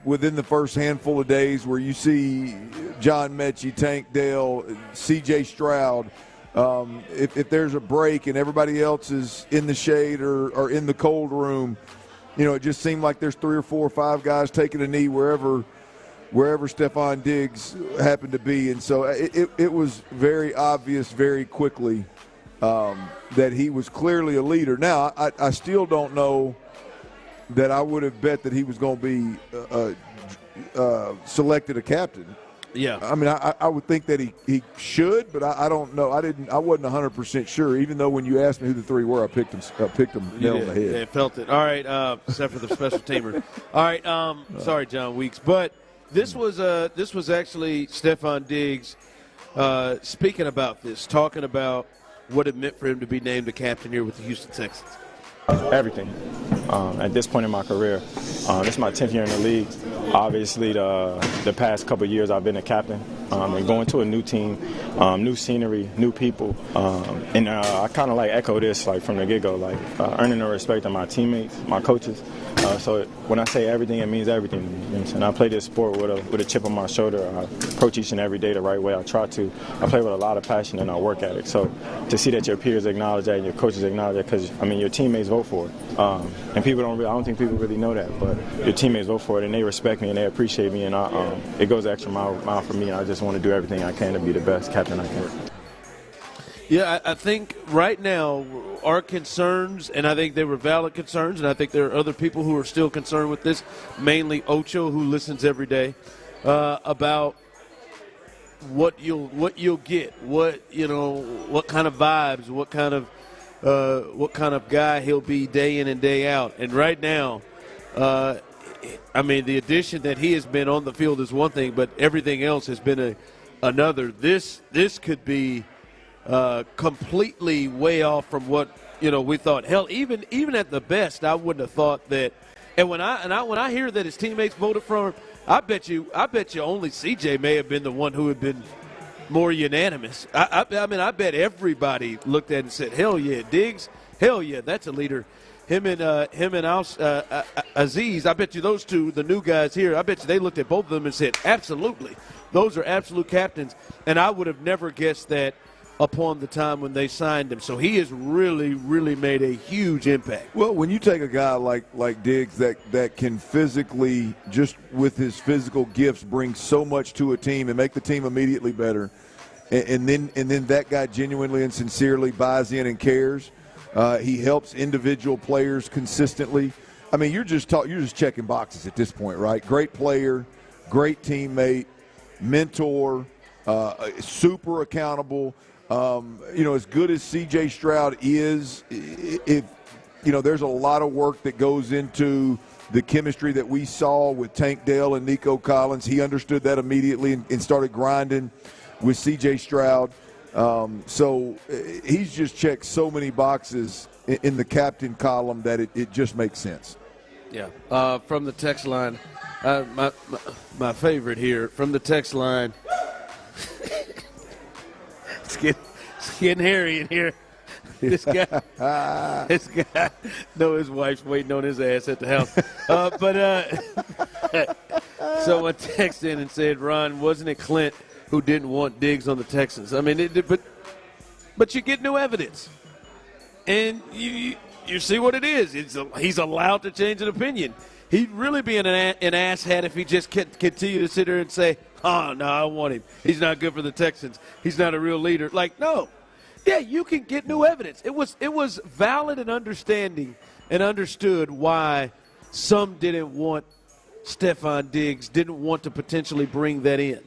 within the first handful of days where you see John Mechie, Tank Dell, C.J. Stroud. If there's a break and everybody else is in the shade or in the cold room, it just seemed like there's 3 or 4 or 5 guys taking a knee wherever Stephon Diggs happened to be. And so it was very obvious very quickly that he was clearly a leader. Now, I still don't know that I would have bet that he was going to be selected a captain. Yeah. I mean, I would think that he should, but I don't know. I wasn't 100% sure, even though when you asked me who the 3 were, I picked them nail on the head. Yeah, felt it. All right, except for the special teamer. All right, sorry, John Weeks. But this was actually Stephon Diggs speaking about this, talking about what it meant for him to be named the captain here with the Houston Texans. Everything. At this point in my career, this is my 10th year in the league. Obviously, the past couple of years I've been a captain, and going to a new team, new scenery, new people, and I kind of echo this from the get-go, earning the respect of my teammates, my coaches. So when I say everything, it means everything. You know what I'm saying? I play this sport with a chip on my shoulder. I approach each and every day the right way. I try to. I play with a lot of passion and I work at it. So to see that your peers acknowledge that and your coaches acknowledge that, because your teammates vote for it, and people I don't think people really know that, but your teammates vote for it and they respect me and they appreciate me, and it goes the extra mile for me. And I just want to do everything I can to be the best captain I can. Yeah, I think right now our concerns, and I think they were valid concerns, and I think there are other people who are still concerned with this, mainly Ocho, who listens every day, about what you'll get, what kind of vibes, what kind of guy he'll be day in and day out. And right now, the addition that he has been on the field is one thing, but everything else has been another. This could be completely way off from what we thought. Hell, even at the best, I wouldn't have thought that. And when I hear that his teammates voted for him, I bet you only CJ may have been the one who had been more unanimous. I bet everybody looked at it and said, "Hell yeah, Diggs! Hell yeah, that's a leader." Him and Aziz, I bet you those two, the new guys here, I bet you they looked at both of them and said, "Absolutely, Those are absolute captains, and I would have never guessed that upon the time when they signed him. So he has really, really made a huge impact. Well, when you take a guy like Diggs that can physically, just with his physical gifts, bring so much to a team and make the team immediately better, and then that guy genuinely and sincerely buys in and cares. He helps individual players consistently. I mean, you're just checking boxes at this point, right? Great player, great teammate, mentor, super accountable. As good as C.J. Stroud is, there's a lot of work that goes into the chemistry that we saw with Tank Dell and Nico Collins. He understood that immediately and started grinding with C.J. Stroud. So he's just checked so many boxes in the captain column that it just makes sense. Yeah. From the text line, my favorite here, from the text line, it's getting hairy in here. This guy, his wife's waiting on his ass at the house. Someone texted in and said, Ron, wasn't it Clint who didn't want Diggs on the Texans? I mean, but you get new evidence, and you see what it is. He's allowed to change an opinion. He'd really be an asshat if he just continue to sit there and say, oh, no, I don't want him. He's not good for the Texans. He's not a real leader. Like, no. Yeah, you can get new evidence. It was valid and understood why some didn't want Stephon Diggs, didn't want to potentially bring that in.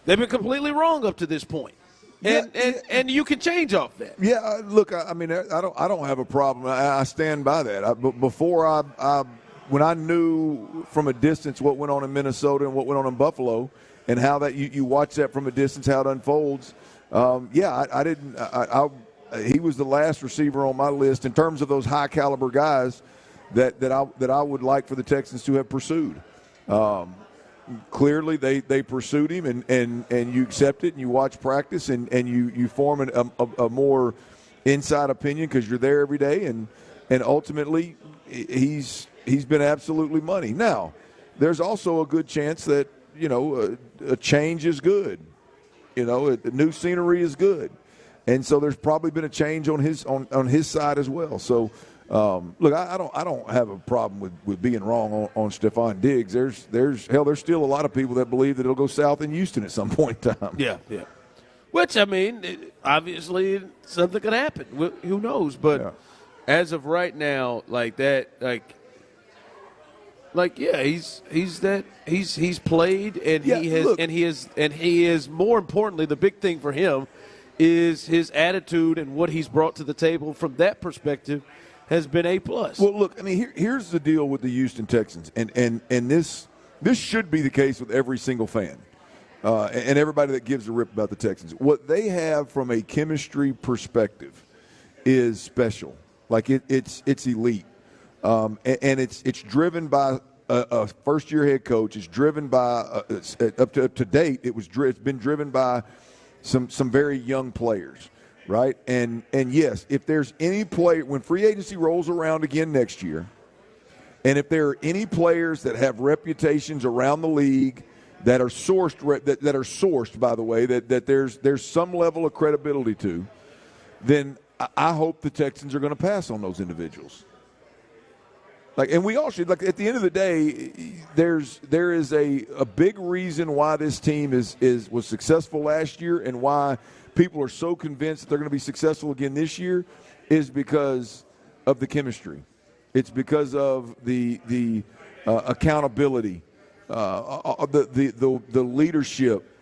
They've been completely wrong up to this point. And you can change off that. Yeah, look, I mean, I don't have a problem. I stand by that. Before when I knew from a distance what went on in Minnesota and what went on in Buffalo, and how that you watch that from a distance, how it unfolds. I didn't. He was the last receiver on my list in terms of those high caliber guys that I would like for the Texans to have pursued. Clearly, they pursued him, and you accept it, and you watch practice, and you form a more inside opinion because you're there every day, and ultimately he's been absolutely money. Now, there's also a good chance that a change is good. New scenery is good, and so there's probably been a change on his side as well. So. Look, I don't have a problem with being wrong on Stephon Diggs. There's still a lot of people that believe that it'll go south in Houston at some point in time. Yeah. Which, I mean, obviously something could happen. Who knows? But as of right now, like that, he's played and he is more importantly, the big thing for him is his attitude and what he's brought to the table from that perspective. Has been A+. Well, look, I mean, here's the deal with the Houston Texans, and this should be the case with every single fan and everybody that gives a rip about the Texans. What they have from a chemistry perspective is special. Like it's elite, and it's driven by a first-year head coach. It's driven by up to date. It's been driven by some very young players. Right, and yes, if there's any player when free agency rolls around again next year, and if there are any players that have reputations around the league that are sourced, by the way, that there's some level of credibility to, then I hope the Texans are going to pass on those individuals. And we all should. At the end of the day, there is a big reason why this team was successful last year and why people are so convinced that they're going to be successful again this year is because of the chemistry. It's because of the accountability, the leadership,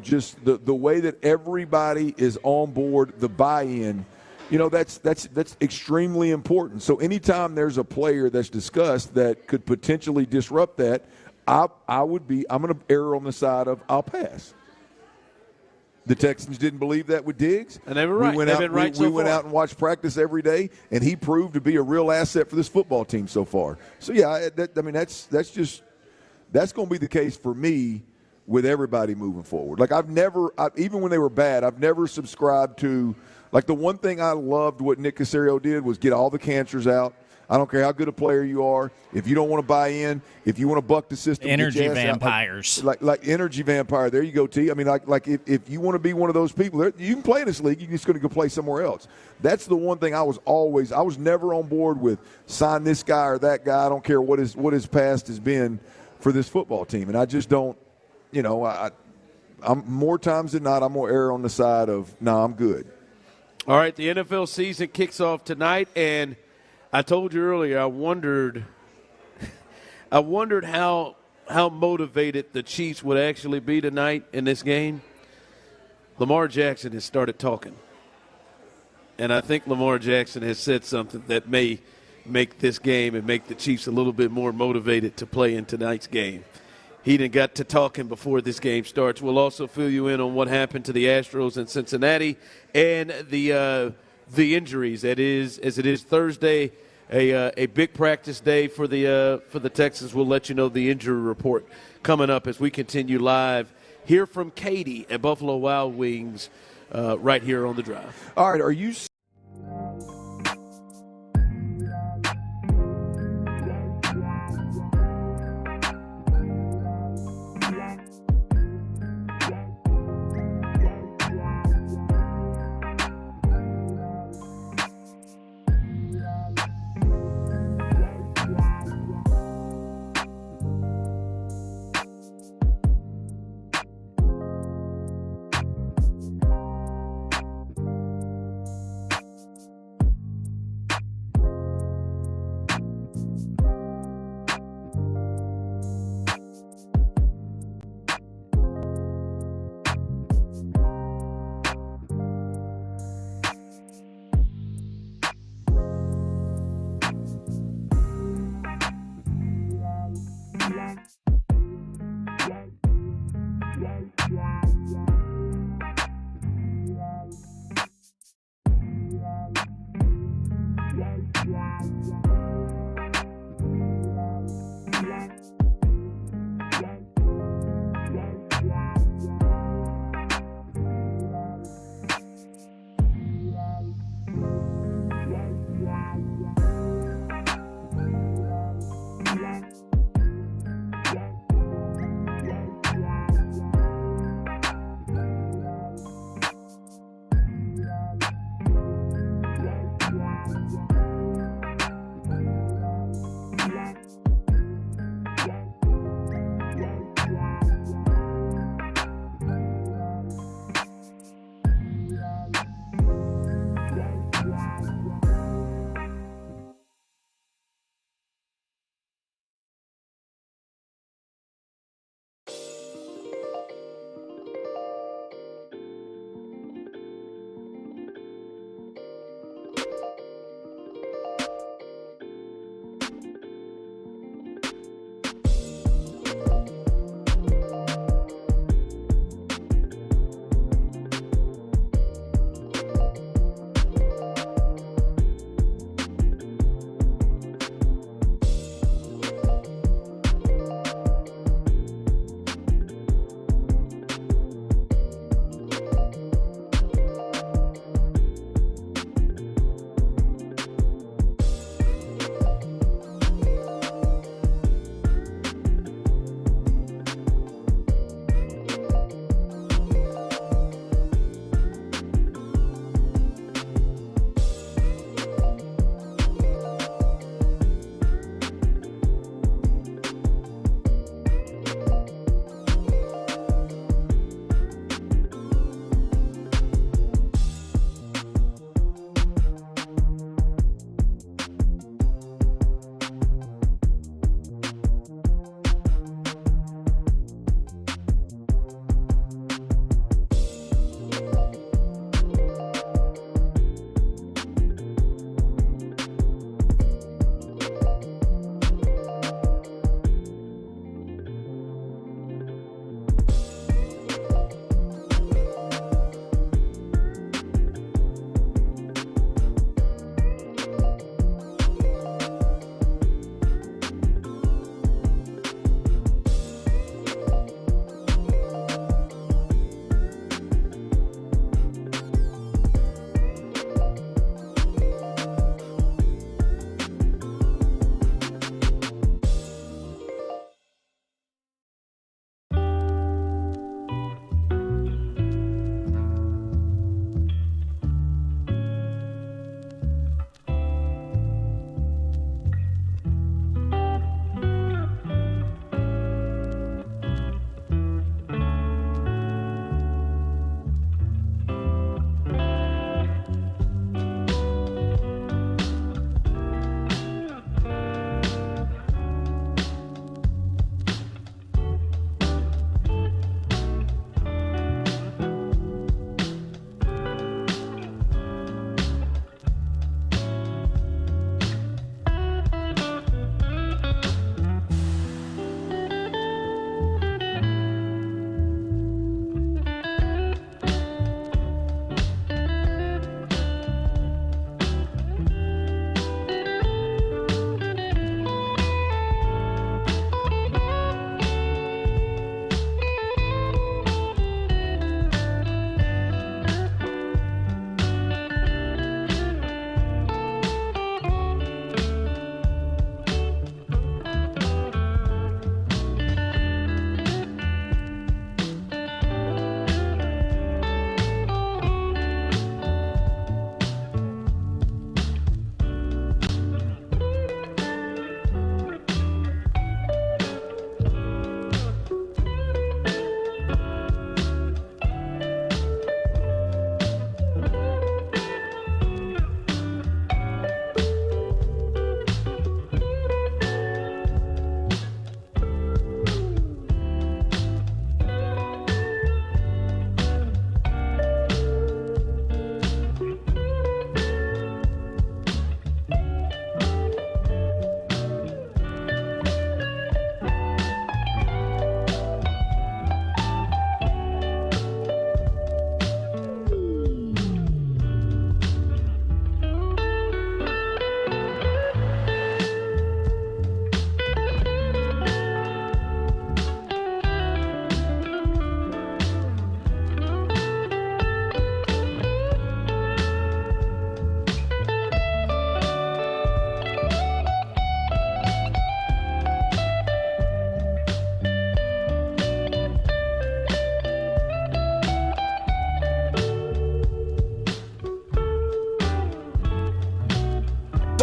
just the way that everybody is on board, the buy-in. That's extremely important. So anytime there's a player that's discussed that could potentially disrupt that, I'm going to err on the side of I'll pass. The Texans didn't believe that with Diggs. And they were right. We went out and watched practice every day, and he proved to be a real asset for this football team so far. So, yeah, that's going to be the case for me with everybody moving forward. Even when they were bad, I've never subscribed to – the one thing I loved what Nick Caserio did was get all the cancers out. I don't care how good a player you are. If you don't want to buy in, if you want to buck the system, energy vampires. Like energy vampire. There you go, T. I mean, like if you want to be one of those people, you can play in this league. You're just going to go play somewhere else. That's the one thing I was never on board with. Sign this guy or that guy. I don't care what his past has been for this football team. And I just don't, I'm more times than not, I'm going to err on the side of, I'm good. All right, the NFL season kicks off tonight, and I told you earlier, I wondered how motivated the Chiefs would actually be tonight in this game. Lamar Jackson has started talking, and I think Lamar Jackson has said something that may make this game and make the Chiefs a little bit more motivated to play in tonight's game. He done got to talking before this game starts. We'll also fill you in on what happened to the Astros in Cincinnati and the injuries. As it is Thursday, a big practice day for the Texans. We'll let you know the injury report coming up as we continue live. Hear from Katie at Buffalo Wild Wings right here on The Drive. All right, are you –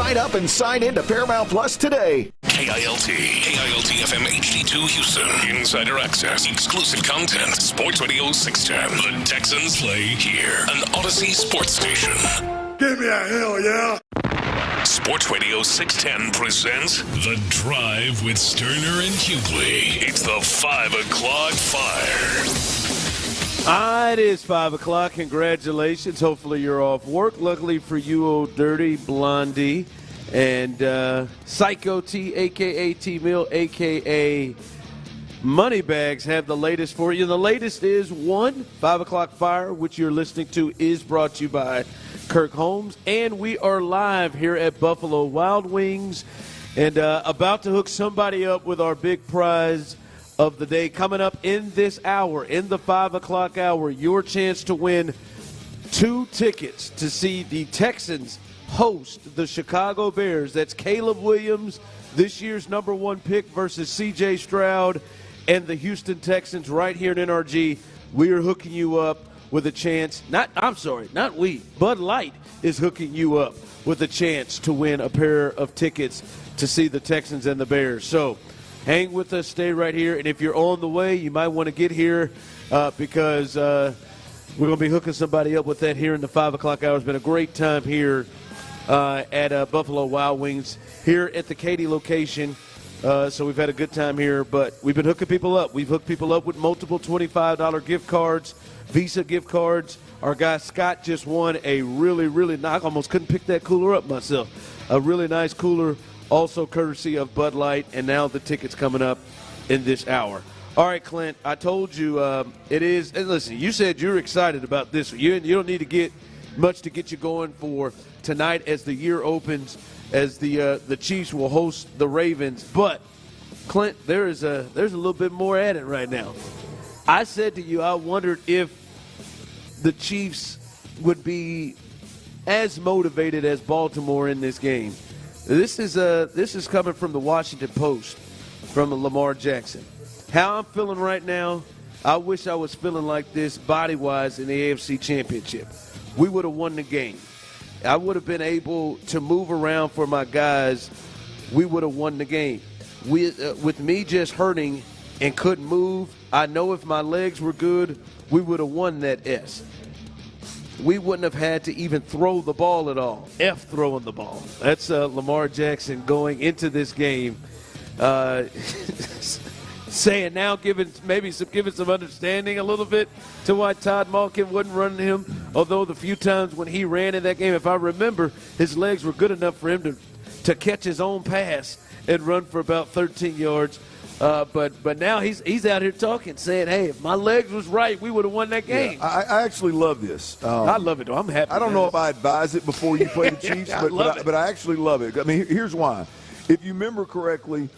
Sign up and sign in to Paramount Plus today. KILT FM HD2 Houston. Insider access, exclusive content. Sports Radio 610. The Texans play here. An Odyssey sports station. Give me a hell yeah. Sports Radio 610 presents The Drive with Stoerner and Hughley. It's the 5 o'clock fire. It is 5 o'clock. Congratulations. Hopefully you're off work. Luckily for you, old dirty blondie. And Psycho T, a.k.a. T-Mill, a.k.a. Moneybags, have the latest for you. The latest is 5 o'clock fire, which you're listening to, is brought to you by Kirk Holmes. And we are live here at Buffalo Wild Wings and about to hook somebody up with our big prize of the day. Coming up in this hour, in the 5 o'clock hour, your chance to win 2 tickets to see the Texans host the Chicago Bears. That's Caleb Williams, this year's number 1 pick, versus C.J. Stroud and the Houston Texans right here in NRG. We are hooking you up with a chance. Not we. Bud Light is hooking you up with a chance to win a pair of tickets to see the Texans and the Bears. So hang with us, stay right here, and if you're on the way, you might want to get here because we're going to be hooking somebody up with that here in the 5 o'clock hour. It's been a great time here at Buffalo Wild Wings here at the Katy location. So we've had a good time here, but we've been hooking people up. We've hooked people up with multiple $25 gift cards, Visa gift cards. Our guy Scott just won a really, really nice, I almost couldn't pick that cooler up myself, a really nice cooler, also courtesy of Bud Light, and now the tickets coming up in this hour. All right, Clint, I told you it is, and listen, you said you're excited about this. You don't need to get much to get you going for tonight as the year opens, as the Chiefs will host the Ravens. But, Clint, there's a little bit more at it right now. I said to you, I wondered if the Chiefs would be as motivated as Baltimore in this game. This is coming from the Washington Post, from Lamar Jackson. How I'm feeling right now, I wish I was feeling like this body-wise in the AFC Championship. We would have won the game. I would have been able to move around for my guys. We would have won the game. With me just hurting and couldn't move, I know if my legs were good, we would have won that S. We wouldn't have had to even throw the ball at all. F throwing the ball. That's Lamar Jackson going into this game, saying now, giving some understanding a little bit to why Todd Monken wasn't running him. Although the few times when he ran in that game, if I remember, his legs were good enough for him to catch his own pass and run for about 13 yards. But now he's out here talking, saying, hey, if my legs was right, we would have won that game. Yeah, I actually love this. I love it, though. I'm happy. I don't know if I advise it before you play the Chiefs, but I actually love it. I mean, here's why. If you remember correctly,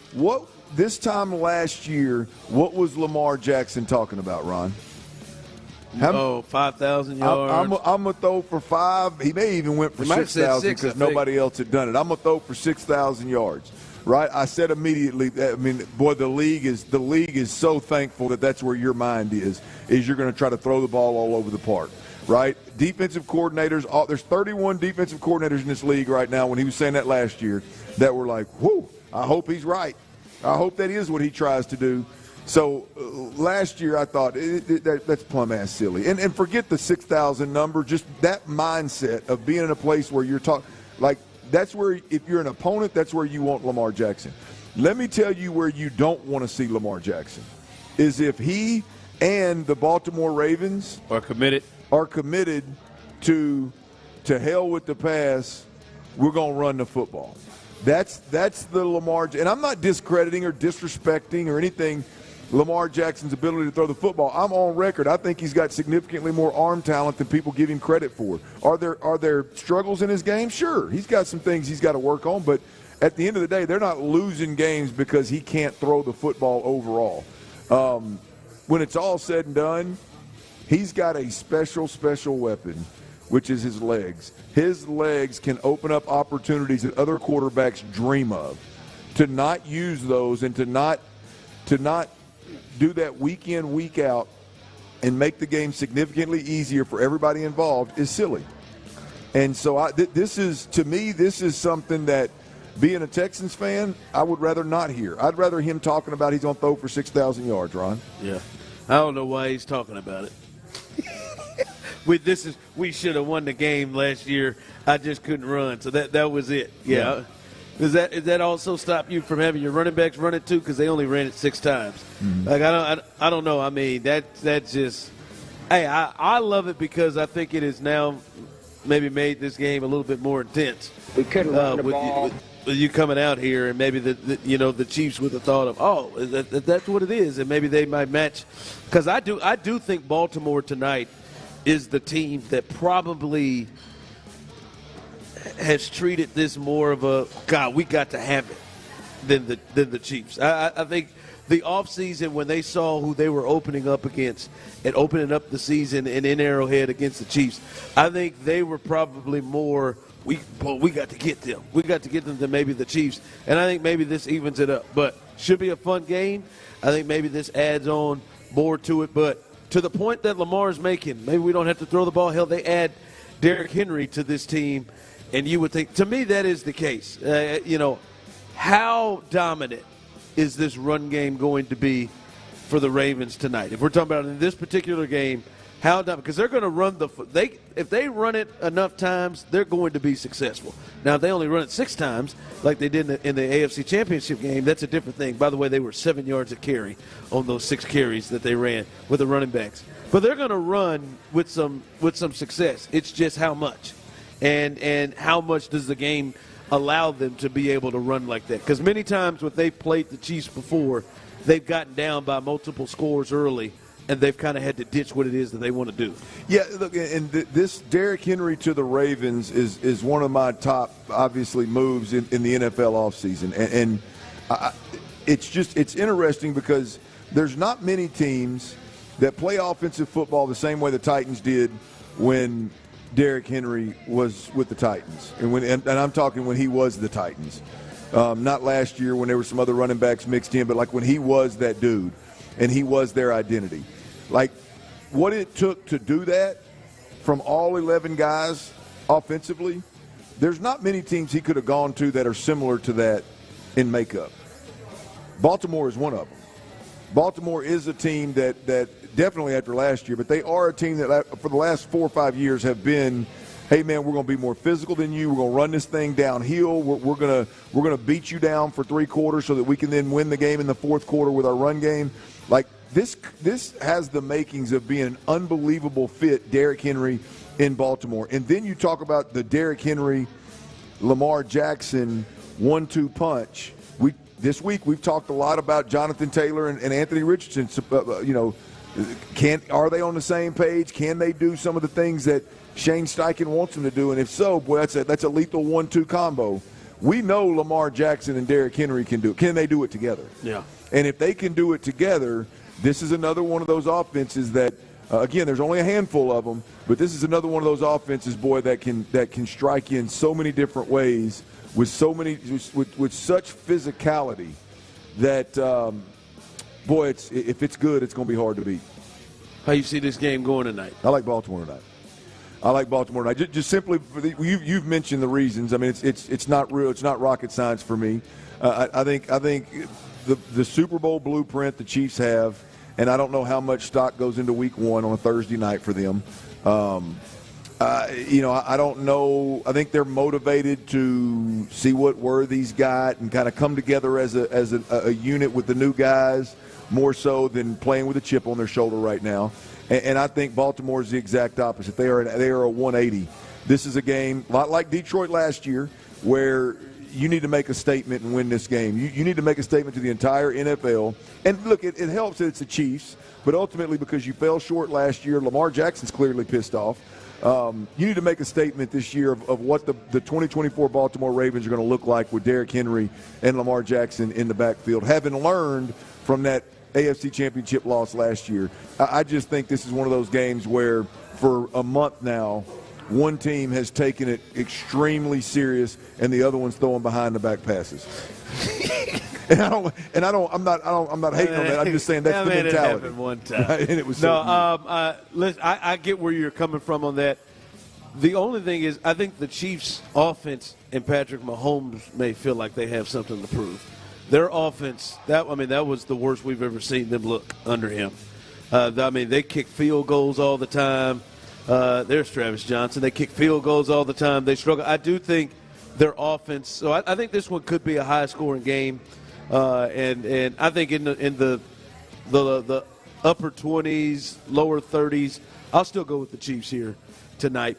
this time last year, what was Lamar Jackson talking about, Ron? 5,000 yards. I'm going to throw for 5. He may even went for 6,000 because nobody else had done it. I'm going to throw for 6,000 yards. Right? I said immediately, I mean, boy, the league is so thankful that that's where your mind is you're going to try to throw the ball all over the park. Right? Defensive coordinators, there's 31 defensive coordinators in this league right now when he was saying that last year that were like, whoo, I hope he's right. I hope that is what he tries to do. So last year I thought that's plumb-ass silly. And forget the 6,000 number, just that mindset of being in a place where you're talking, like, that's where, if you're an opponent, that's where you want Lamar Jackson. Let me tell you where you don't want to see Lamar Jackson, is if he and the Baltimore Ravens are committed to hell with the pass, we're going to run the football. That's the Lamar, and I'm not discrediting or disrespecting or anything Lamar Jackson's ability to throw the football. I'm on record. I think he's got significantly more arm talent than people give him credit for. Are there struggles in his game? Sure. He's got some things he's got to work on, but at the end of the day, they're not losing games because he can't throw the football overall. When it's all said and done, he's got a special weapon, which is his legs. His legs can open up opportunities that other quarterbacks dream of. To not use those and to not do that week in, week out and make the game significantly easier for everybody involved is silly. And so this is something that, being a Texans fan, I would rather not hear. I'd rather him talking about he's going to throw for 6,000 yards, Ron. Yeah. I don't know why he's talking about it. We should have won the game last year. I just couldn't run. So that was it. Yeah. Does that also stop you from having your running backs run it too? Because they only ran it 6 times. Mm-hmm. Like I don't know. I mean that's just. Hey, I love it because I think it has now maybe made this game a little bit more intense. We couldn't run the ball. With you coming out here, and maybe the Chiefs with the thought of, that's what it is, and maybe they might match. Because I do think Baltimore tonight is the team that probably has treated this more of a God, we got to have it than the Chiefs. I think the offseason when they saw who they were opening up against and opening up the season and in Arrowhead against the Chiefs, I think they were probably more. We got to get them. We got to get them than maybe the Chiefs. And I think maybe this evens it up. But should be a fun game. I think maybe this adds on more to it. But to the point that Lamar's making, maybe we don't have to throw the ball. Hell, they add Derrick Henry to this team. And you would think, to me, that is the case. How dominant is this run game going to be for the Ravens tonight? If we're talking about in this particular game, how dominant? Because they're going to run if they run it enough times, they're going to be successful. Now, if they only run it 6 times, like they did in the AFC Championship game, that's a different thing. By the way, they were 7 yards a carry on those 6 carries that they ran with the running backs. But they're going to run with some success. It's just how much, and how much does the game allow them to be able to run like that? Because many times when they've played the Chiefs before, they've gotten down by multiple scores early, and they've kind of had to ditch what it is that they want to do. Yeah, look, and this Derrick Henry to the Ravens is one of my top, obviously, moves in the NFL offseason. And it's interesting because there's not many teams that play offensive football the same way the Titans did when Derrick Henry was with the Titans. And I'm talking when he was the Titans. Not last year when there were some other running backs mixed in, but like when he was that dude. And he was their identity. Like, what it took to do that from all 11 guys offensively, there's not many teams he could have gone to that are similar to that in makeup. Baltimore is one of them. Baltimore is a team that definitely after last year, but they are a team that for the last 4 or 5 years have been, hey, man, we're going to be more physical than you. We're going to run this thing downhill. We're going to beat you down for 3 quarters so that we can then win the game in the 4th quarter with our run game. Like, this has the makings of being an unbelievable fit, Derrick Henry in Baltimore. And then you talk about the Derrick Henry, Lamar Jackson 1-2 punch. This week we've talked a lot about Jonathan Taylor and Anthony Richardson. Are they on the same page? Can they do some of the things that Shane Steichen wants them to do? And if so, boy, that's a lethal 1-2 combo. We know Lamar Jackson and Derrick Henry can do it. Can they do it together? Yeah. And if they can do it together, this is another one of those offenses that, again, there's only a handful of them, but this is another one of those offenses, boy, that can strike in so many different ways with such physicality that, boy, if it's good, it's going to be hard to beat. How you see this game going tonight? I like Baltimore tonight. Just simply, you've mentioned the reasons. I mean, it's not real. It's not rocket science for me. I think the Super Bowl blueprint the Chiefs have, and I don't know how much stock goes into Week 1 on a Thursday night for them. I don't know. I think they're motivated to see what Worthy's got and kind of come together as a unit with the new guys more so than playing with a chip on their shoulder right now. And I think Baltimore is the exact opposite. They are a 180. This is a game, a lot like Detroit last year, where you need to make a statement and win this game. You need to make a statement to the entire NFL. And, look, it helps that it's the Chiefs, but ultimately because you fell short last year, Lamar Jackson's clearly pissed off. You need to make a statement this year of what the 2024 Baltimore Ravens are going to look like with Derrick Henry and Lamar Jackson in the backfield, having learned from that AFC Championship loss last year. I just think this is one of those games where for a month now, one team has taken it extremely serious, and the other one's throwing behind the back passes. I'm not hating on that. I'm just saying that's the mentality. It happened one time, and it was listen, I get where you're coming from on that. The only thing is, I think the Chiefs' offense and Patrick Mahomes may feel like they have something to prove. Their offense, that was the worst we've ever seen them look under him. They kick field goals all the time. There's Travis Johnson. They kick field goals all the time. They struggle. I do think their offense. So I think this one could be a high-scoring game, and I think in the upper 20s, lower 30s, I'll still go with the Chiefs here tonight.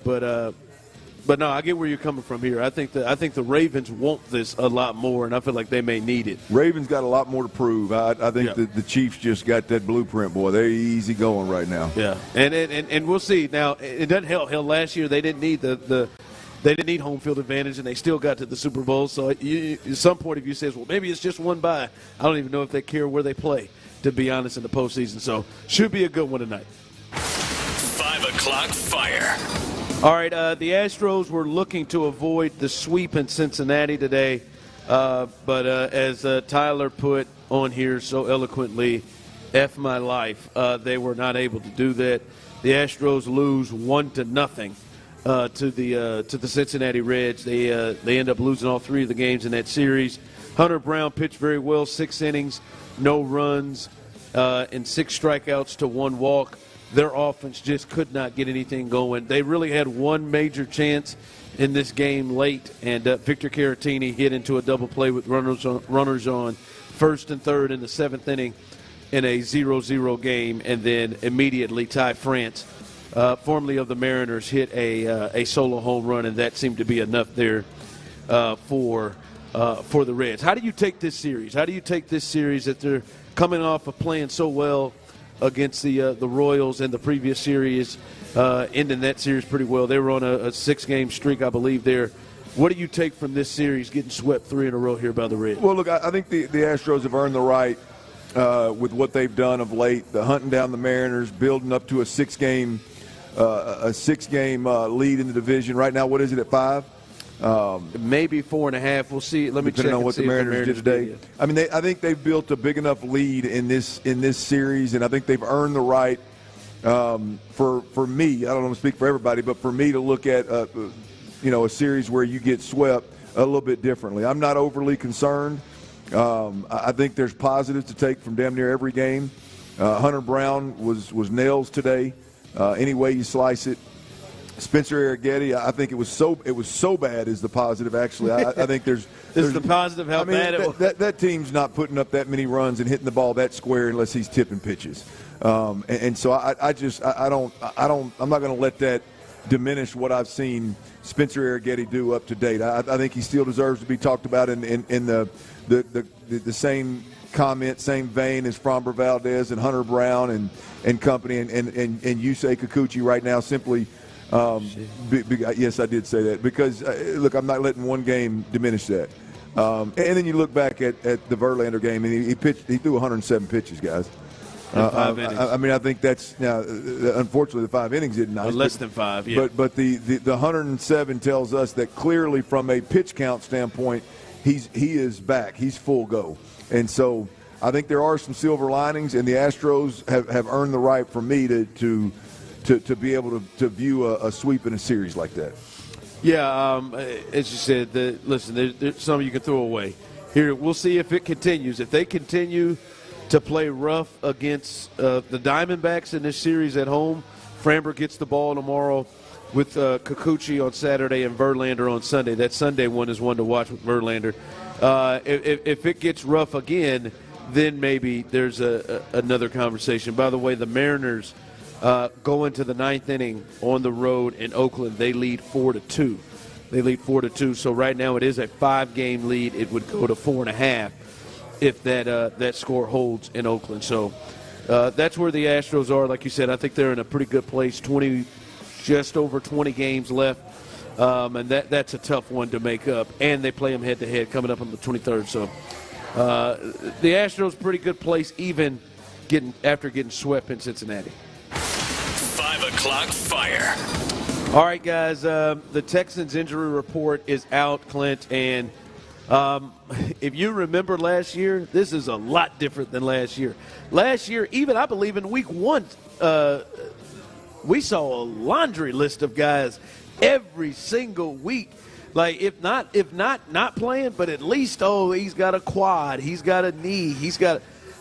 But no, I get where you're coming from here. I think the Ravens want this a lot more, and I feel like they may need it. Ravens got a lot more to prove. I think the Chiefs just got that blueprint, boy. They're easy going right now. Yeah, and we'll see. Now it doesn't help. Hell, last year they didn't need they didn't need home field advantage, and they still got to the Super Bowl. So at some point, if you say, well, maybe it's just one bye, I don't even know if they care where they play, to be honest, in the postseason. So should be a good one tonight. 5 o'clock fire. All right, the Astros were looking to avoid the sweep in Cincinnati today, but as Tyler put on here so eloquently, F my life, they were not able to do that. The Astros lose 1-0 to the Cincinnati Reds. They end up losing all three of the games in that series. Hunter Brown pitched very well, 6 innings, no runs, and 6 strikeouts to 1 walk. Their offense just could not get anything going. They really had one major chance in this game late, and Victor Caratini hit into a double play with runners on first and third in the 7th inning in a 0-0 game, and then immediately Ty France, formerly of the Mariners, hit a solo home run, and that seemed to be enough there for the Reds. How do you take this series? How do you take this series that they're coming off of playing so well against the Royals in the previous series, ending that series pretty well? They were on a 6-game streak, I believe, there. What do you take from this series, getting swept 3 in a row here by the Reds? Well, look, I think the Astros have earned the right with what they've done of late, the hunting down the Mariners, building up to a 6-game lead in the division. Right now, what is it, at 5? Maybe 4.5. We'll see. Let me check on what the Mariners did today. I think they've built a big enough lead in this series, and I think they've earned the right for me. I don't want to speak for everybody, but for me to look at a series where you get swept a little bit differently. I'm not overly concerned. I think there's positives to take from damn near every game. Hunter Brown was nails today. Any way you slice it. Spencer Arrighetti, I think it was so bad is the positive. Actually, I think there's the positive. How bad it was. That team's not putting up that many runs and hitting the ball that square unless he's tipping pitches. And so I'm not going to let that diminish what I've seen Spencer Arrighetti do up to date. I think he still deserves to be talked about in the same comment, same vein as Framber Valdez and Hunter Brown and company and Yusei Kikuchi right now. Simply. Yes, I did say that because, look, I'm not letting one game diminish that. And then you look back at the Verlander game, and he threw 107 pitches, guys. 5 innings. I think that's now. Unfortunately, the 5 innings didn't nice. Less than 5, yeah. But the 107 tells us that clearly, from a pitch count standpoint, he is back. He's full go, and so I think there are some silver linings, and the Astros have earned the right for me to be able to view a sweep in a series like that. Yeah, as you said, listen, there's some you can throw away. Here, we'll see if it continues. If they continue to play rough against the Diamondbacks in this series at home, Framber gets the ball tomorrow with Kikuchi on Saturday and Verlander on Sunday. That Sunday one is one to watch with Verlander. If it gets rough again, then maybe there's another conversation. By the way, the Mariners – going to the 9th inning on the road in Oakland, they lead 4-2. So right now it is a 5-game lead. It would go to 4.5 if that score holds in Oakland. So that's where the Astros are. Like you said, I think they're in a pretty good place. Just over 20 games left, and that's a tough one to make up. And they play them head-to-head coming up on the 23rd. So the Astros pretty good place, even after getting swept in Cincinnati. 5 o'clock fire. All right, guys, the Texans injury report is out, Clint, and if you remember last year, this is a lot different than last year. Last year, even I believe in week 1, we saw a laundry list of guys every single week. Like, if not playing, but at least, he's got a quad, he's got a knee,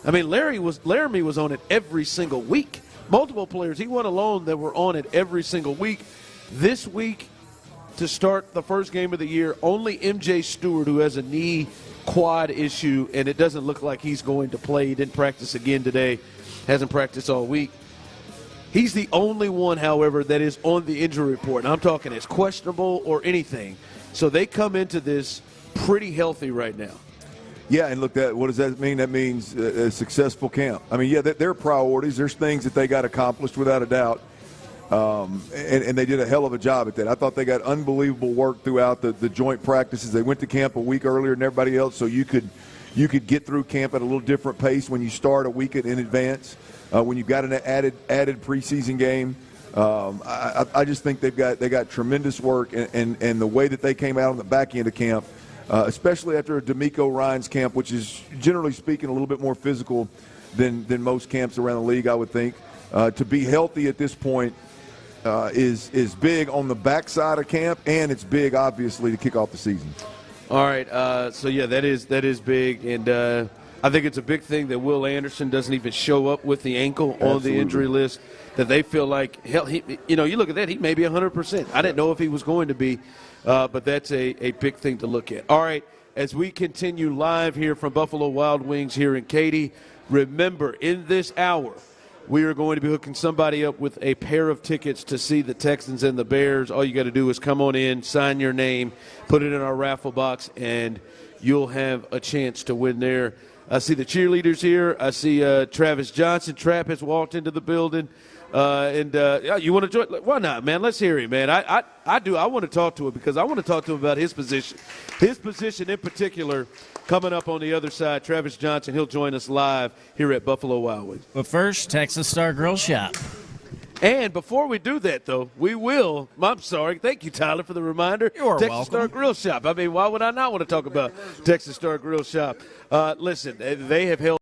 Laramie was on it every single week. Multiple players, he won alone, that were on it every single week. This week, to start the first game of the year, only MJ Stewart, who has a knee quad issue, and it doesn't look like he's going to play. He didn't practice again today, hasn't practiced all week. He's the only one, however, that is on the injury report. And I'm talking as questionable or anything. So they come into this pretty healthy right now. Yeah, and look, what does that mean? That means a successful camp. I mean, yeah, their priorities. There's things that they got accomplished without a doubt, and they did a hell of a job at that. I thought they got unbelievable work throughout the joint practices. They went to camp a week earlier than everybody else, so you could get through camp at a little different pace when you start a week in advance. When you've got an added preseason game. I just think they got tremendous work, and the way that they came out on the back end of camp, especially after a D'Amico Ryans camp, which is generally speaking a little bit more physical than most camps around the league, I would think. To be healthy at this point is big on the backside of camp, and it's big, obviously, to kick off the season. All right, that is big, and I think it's a big thing that Will Anderson doesn't even show up with the ankle on the injury list, that they feel like, hell, you look at that, he may be 100%. I didn't know if he was going to be, but that's a big thing to look at. All right, as we continue live here from Buffalo Wild Wings here in Katy, remember, in this hour, we are going to be hooking somebody up with a pair of tickets to see the Texans and the Bears. All you got to do is come on in, sign your name, put it in our raffle box, and you'll have a chance to win there. I see the cheerleaders here. I see Travis Johnson. Trap has walked into the building. You want to join? Why not, man? Let's hear him, man. I do. I want to talk to him because I want to talk to him about his position. His position in particular, coming up on the other side, Travis Johnson. He'll join us live here at Buffalo Wild Wings. But first, Texas Star Grill Shop. And before we do that, though, I'm sorry. Thank you, Tyler, for the reminder. You're Texas welcome. Star Grill Shop. I mean, why would I not want to talk about Texas Star Grill Shop? Listen, they have held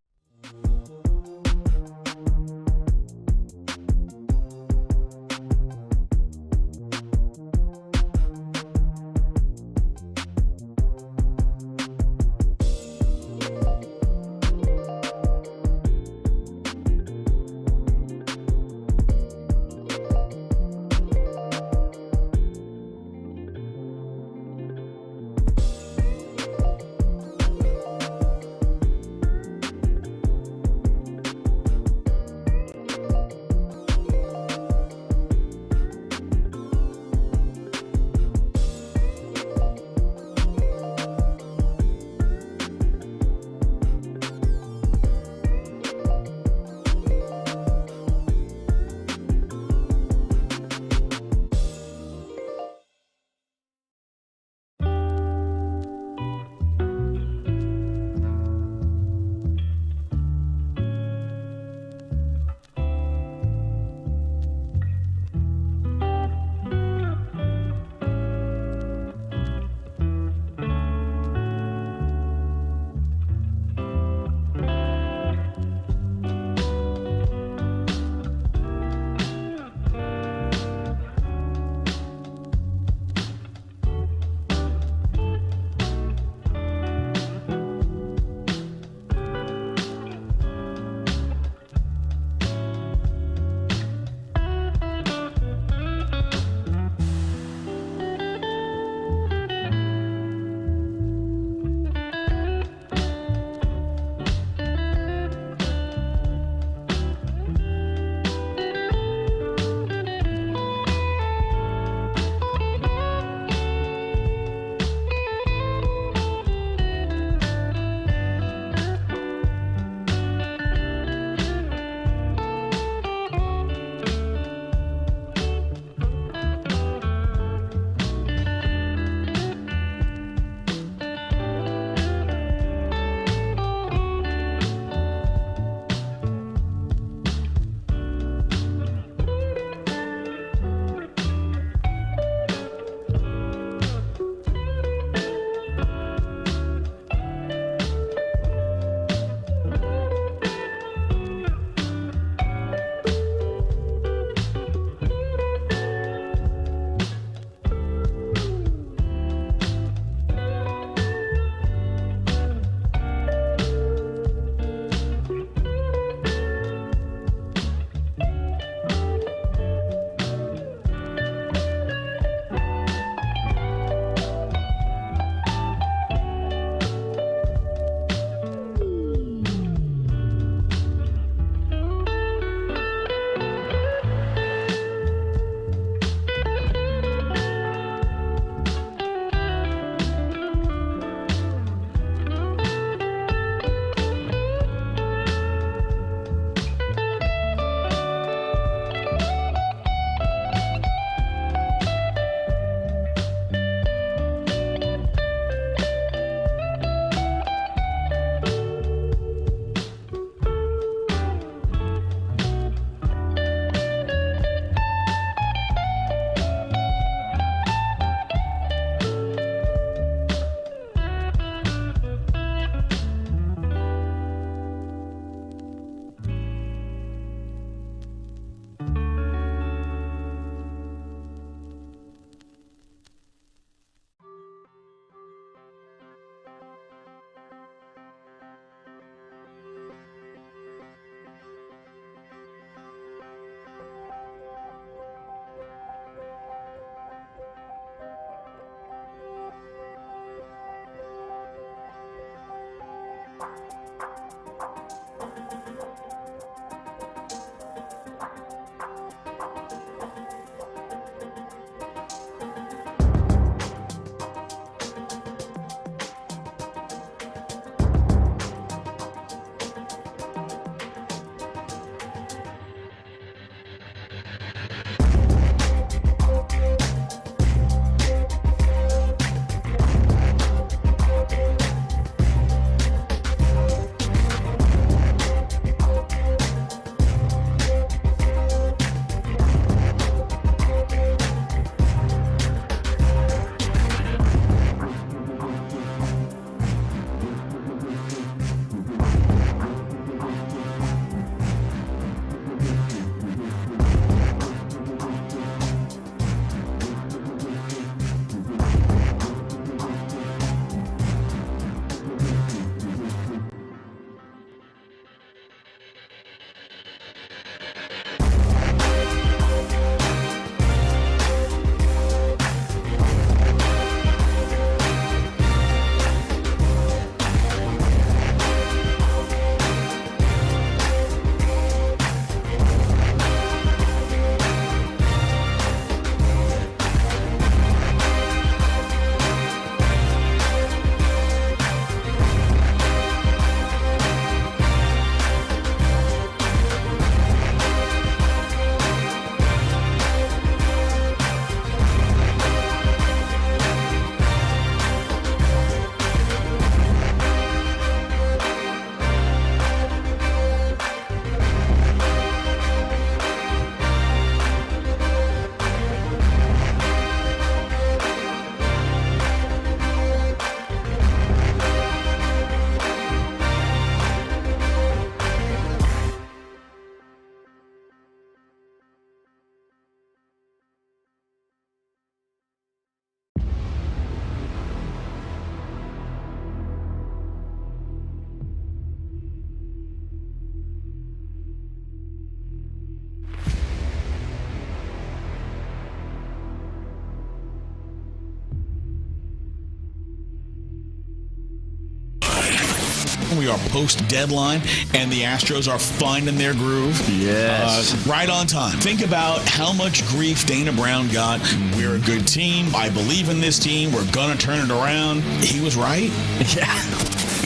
We are post-deadline, and the Astros are finding their groove. Yes. Right on time. Think about how much grief Dana Brown got. We're a good team. I believe in this team. We're going to turn it around. He was right. Yeah.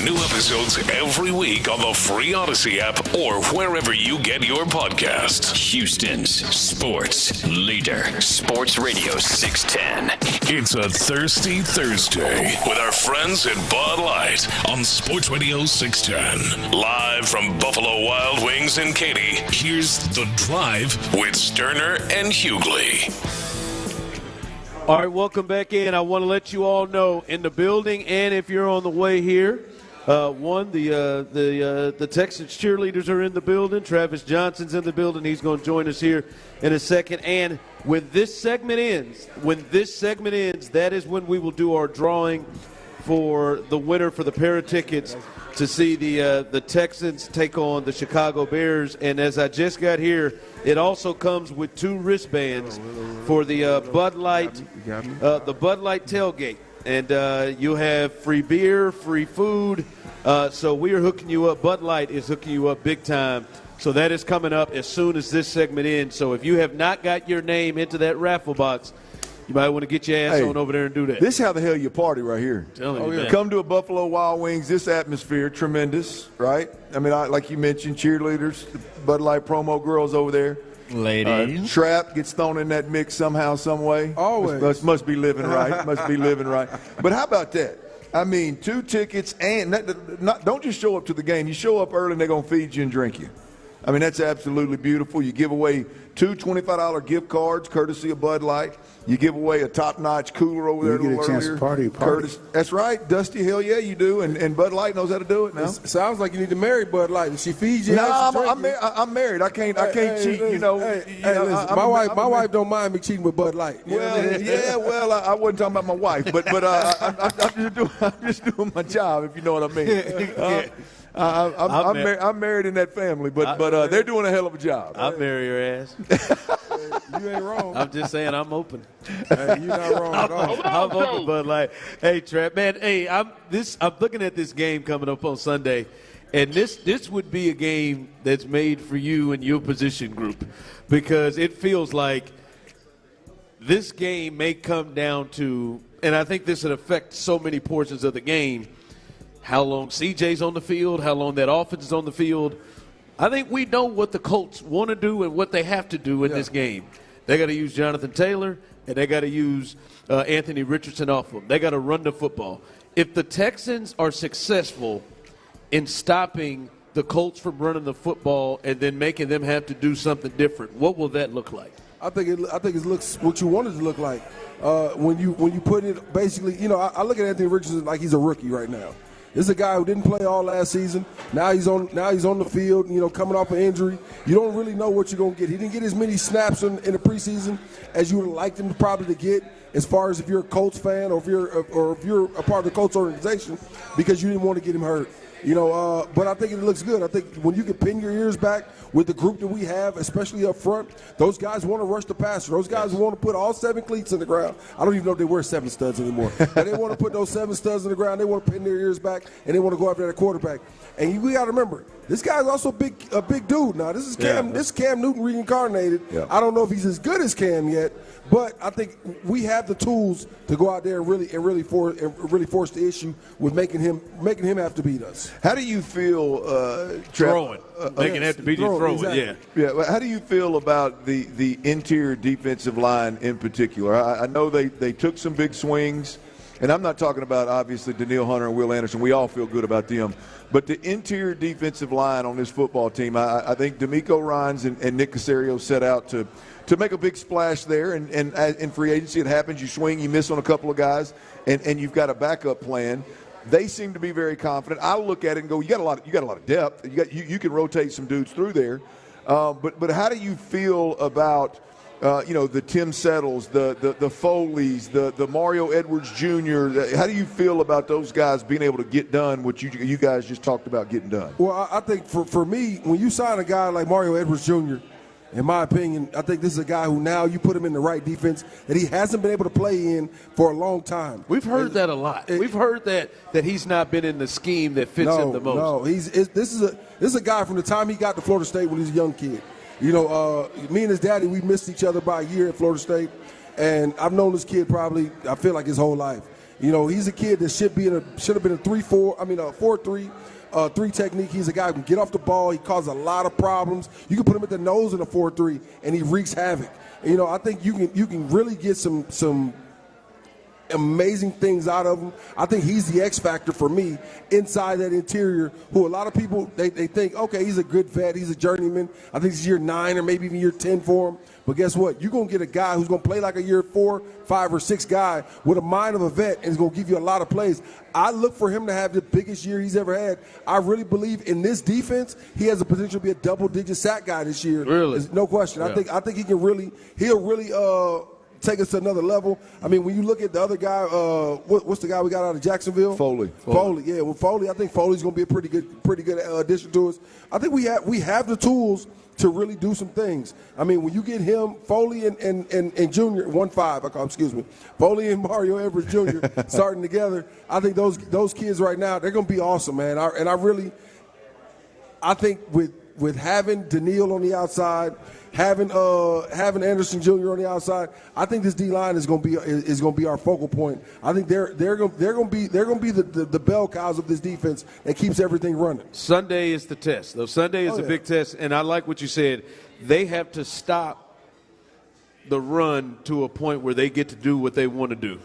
New episodes every week on the free Odyssey app or wherever you get your podcasts. Houston's sports leader, Sports Radio 610. It's a Thirsty Thursday with our friends at Bud Light on Sports Radio 610. Live from Buffalo Wild Wings in Katy, here's The Drive with Stoerner and Hughley. All right, welcome back in. I want to let you all know in the building, and if you're on the way here, the Texans cheerleaders are in the building. Travis Johnson's in the building. He's going to join us here in a second. And when this segment ends, that is when we will do our drawing for the winner for the pair of tickets to see the Texans take on the Chicago Bears. And as I just got here, it also comes with 2 wristbands for the Bud Light tailgate. And you have free beer, free food. So we are hooking you up. Bud Light is hooking you up big time. So that is coming up as soon as this segment ends. So if you have not got your name into that raffle box, you might want to get your ass on over there and do that. This is how the hell you party right here. Yeah. Come to a Buffalo Wild Wings. This atmosphere, tremendous, right? I mean, like you mentioned, cheerleaders, the Bud Light promo girls over there. Ladies. Trap gets thrown in that mix somehow, some way. Always. Must be living right. Must be living right. But how about that? I mean, 2 tickets, and don't just show up to the game. You show up early and they're going to feed you and drink you. I mean, that's absolutely beautiful. You give away 2 $25 gift cards, courtesy of Bud Light. You give away a top-notch cooler over there. You get a chance to party. That's right. Dusty, hell yeah, you do. And Bud Light knows how to do it now. It sounds like you need to marry Bud Light. If she feeds you, no, I'm married. I can't cheat. My wife don't mind me cheating with Bud Light. Well, I wasn't talking about my wife, but I'm just doing my job, if you know what I mean. I'm married in that family, but they're doing a hell of a job. I'll marry your ass. You ain't wrong. I'm just saying I'm open. Hey, you're not wrong at all. I'm open, but like, hey, Trap, man, hey, I'm looking at this game coming up on Sunday, and this would be a game that's made for you and your position group, because it feels like this game may come down to, and I think this would affect so many portions of the game, how long CJ's on the field, how long that offense is on the field. I think we know what the Colts want to do and what they have to do in this game. They got to use Jonathan Taylor, and they got to use Anthony Richardson off them. They got to run the football. If the Texans are successful in stopping the Colts from running the football and then making them have to do something different, what will that look like? I think it looks what you want it to look like. When you put it basically, I look at Anthony Richardson like he's a rookie right now. This is a guy who didn't play all last season. Now he's on the field, coming off an injury. You don't really know what you're going to get. He didn't get as many snaps in the preseason as you would have liked him probably to get, as far as if you're a Colts fan or if you're a part of the Colts organization, because you didn't want to get him hurt. But I think it looks good. I think when you can pin your ears back with the group that we have, especially up front, those guys want to rush the passer. Those guys want to put all 7 cleats in the ground. I don't even know if they wear 7 studs anymore. But they want to put those 7 studs in the ground. They want to pin their ears back, and they want to go after that quarterback. And we got to remember, this guy's also a big dude. Now, this is Cam Newton reincarnated. Yeah. I don't know if he's as good as Cam yet, but I think we have the tools to go out there and really force the issue with making him have to beat us. How do you feel throwing? Making him have to beat you throwing, exactly. Yeah. How do you feel about the interior defensive line in particular? I know they took some big swings, and I'm not talking about obviously Danielle Hunter and Will Anderson. We all feel good about them. But the interior defensive line on this football team, I think D'Amico Ryans and Nick Caserio set out to make a big splash there. And in free agency, it happens. You swing, you miss on a couple of guys, and you've got a backup plan. They seem to be very confident. I look at it and go, you got a lot of depth. You can rotate some dudes through there. But how do you feel about the Tim Settles, the Foleys, the Mario Edwards Jr.? How do you feel about those guys being able to get done what you guys just talked about getting done? Well, I think for me, when you sign a guy like Mario Edwards Jr., in my opinion, I think this is a guy who now you put him in the right defense that he hasn't been able to play in for a long time. We've heard that a lot. We've heard that he's not been in the scheme that fits him the most. No, this is a guy from the time he got to Florida State when he was a young kid. Me and his daddy, we missed each other by a year at Florida State, and I've known this kid probably, I feel like, his whole life. He's a kid that should have been a 4-3. 3 technique. He's a guy who can get off the ball. He causes a lot of problems. You can put him at the nose in a 4-3, and he wreaks havoc. I think you can really get some amazing things out of him. I think he's the X factor for me inside that interior, who a lot of people, they think, okay, he's a good vet, he's a journeyman. I think it's year 9 or maybe even year 10 for him. But guess what? You're going to get a guy who's going to play like a year 4, 5, or 6 guy with a mind of a vet, and is going to give you a lot of plays. I look for him to have the biggest year he's ever had. I really believe in this defense, he has the potential to be a double-digit sack guy this year. Really? There's no question. Yeah. I think he'll really take us to another level. I mean, when you look at the other guy, what's the guy we got out of Jacksonville? Foley. Yeah. Well, Foley, I think Foley's going to be a pretty good addition to us. I think we have the tools to really do some things. I mean, when you get him, Foley and Junior, 1-5, I call him, excuse me, Foley and Mario Edwards Jr. starting together, I think those kids right now, they're going to be awesome, man. I think with having Daniil on the outside, having Anderson Jr. on the outside, I think this D line is going to be our focal point. I think they're going to be the bell cows of this defense that keeps everything running. Sunday is the test. Though Sunday is a big test, and I like what you said. They have to stop the run to a point where they get to do what they want to do.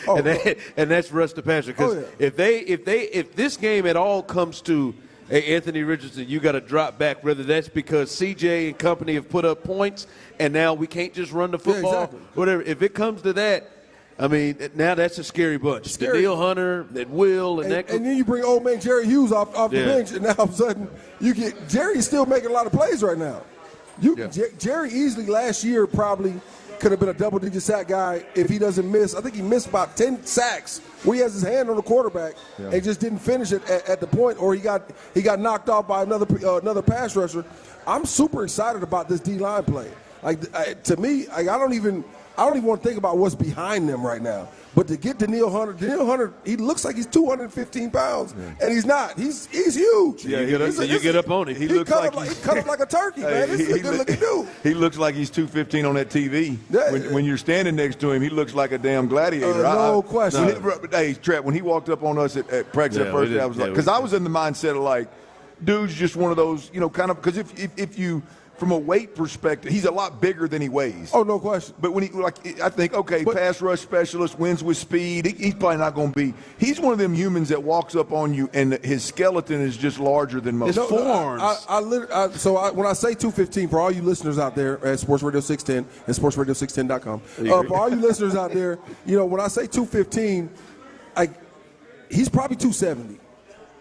And that's rush the passer. Because if this game at all comes to, hey, Anthony Richardson, you got to drop back, whether that's because CJ and company have put up points and now we can't just run the football, exactly. Whatever. If it comes to that, I mean, now that's a scary bunch. Danielle Hunter, that Will, and then you bring old man Jerry Hughes off the bench, and now all of a sudden you get – Jerry's still making a lot of plays right now. Jerry easily last year probably could have been a double-digit sack guy if he doesn't miss. I think he missed about 10 sacks where he has his hand on the quarterback and just didn't finish it at the point, or he got knocked off by another pass rusher. I'm super excited about this D-line play. To me, I don't even want to think about what's behind them right now. But to get Danielle Hunter, he looks like he's 215 pounds, and he's not. He's huge. Yeah, you get up on it. He cut up like a turkey, man. This is a good-looking dude. He looks like he's 215 on that TV. When you're standing next to him, he looks like a damn gladiator. No question. Hey, Trap, when he walked up on us at practice at first, I was like, because I was in the mindset of like, dude's just one of those, kind of, because if you – from a weight perspective, he's a lot bigger than he weighs. Oh, no question. But when I think, pass rush specialist, wins with speed. He's probably not going to be. He's one of them humans that walks up on you, and his skeleton is just larger than most. His forearms. When I say 215, for all you listeners out there at Sports Radio 610 and SportsRadio610.com, for all you listeners out there, when I say 215, he's probably 270.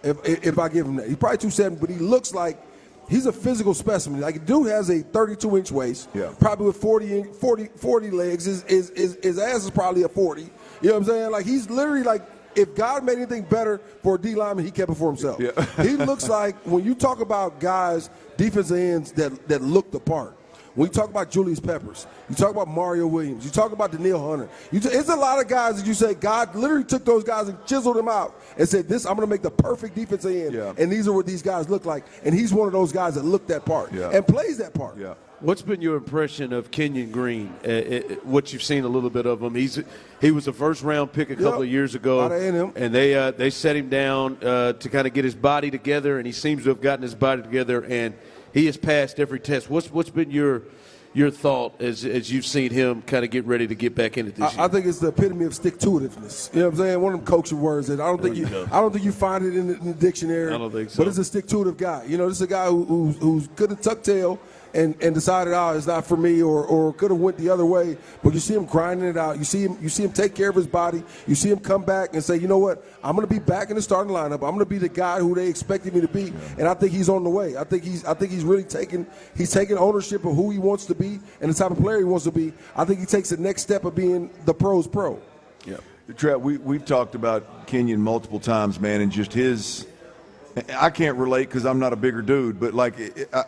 If I give him that, he's probably 270, but he looks like. He's a physical specimen. Like, dude has a 32-inch waist, probably with 40 legs. His ass is probably a 40. You know what I'm saying? Like, he's literally like, if God made anything better for a D lineman, he kept it for himself. Yeah. He looks like, when you talk about guys, defensive ends that look the part, when you talk about Julius Peppers, you talk about Mario Williams, you talk about Danielle Hunter, it's a lot of guys that you say God literally took those guys and chiseled them out and said, I'm going to make the perfect defensive end, and these are what these guys look like. And he's one of those guys that look that part and plays that part. Yeah. What's been your impression of Kenyon Green? What you've seen a little bit of him? He was a first-round pick a couple of years ago, and they set him down to kind of get his body together, and he seems to have gotten his body together, and he has passed every test. What's been your thought as you've seen him kind of get ready to get back into this year? I think it's the epitome of stick-to-itiveness. You know what I'm saying? One of them coaching words that I don't think you find it in the dictionary. I don't think so. But it's a stick-to-itive guy. This is a guy who's good at tuck tail and decided, it's not for me, or could have went the other way. But you see him grinding it out. You see him take care of his body. You see him come back and say, you know what? I'm going to be back in the starting lineup. I'm going to be the guy who they expected me to be. And I think he's on the way. I think he's really taking ownership of who he wants to be and the type of player he wants to be. I think he takes the next step of being the pro's pro. Yeah. Trap, we've talked about Kenyon multiple times, man, and just his – I can't relate because I'm not a bigger dude, but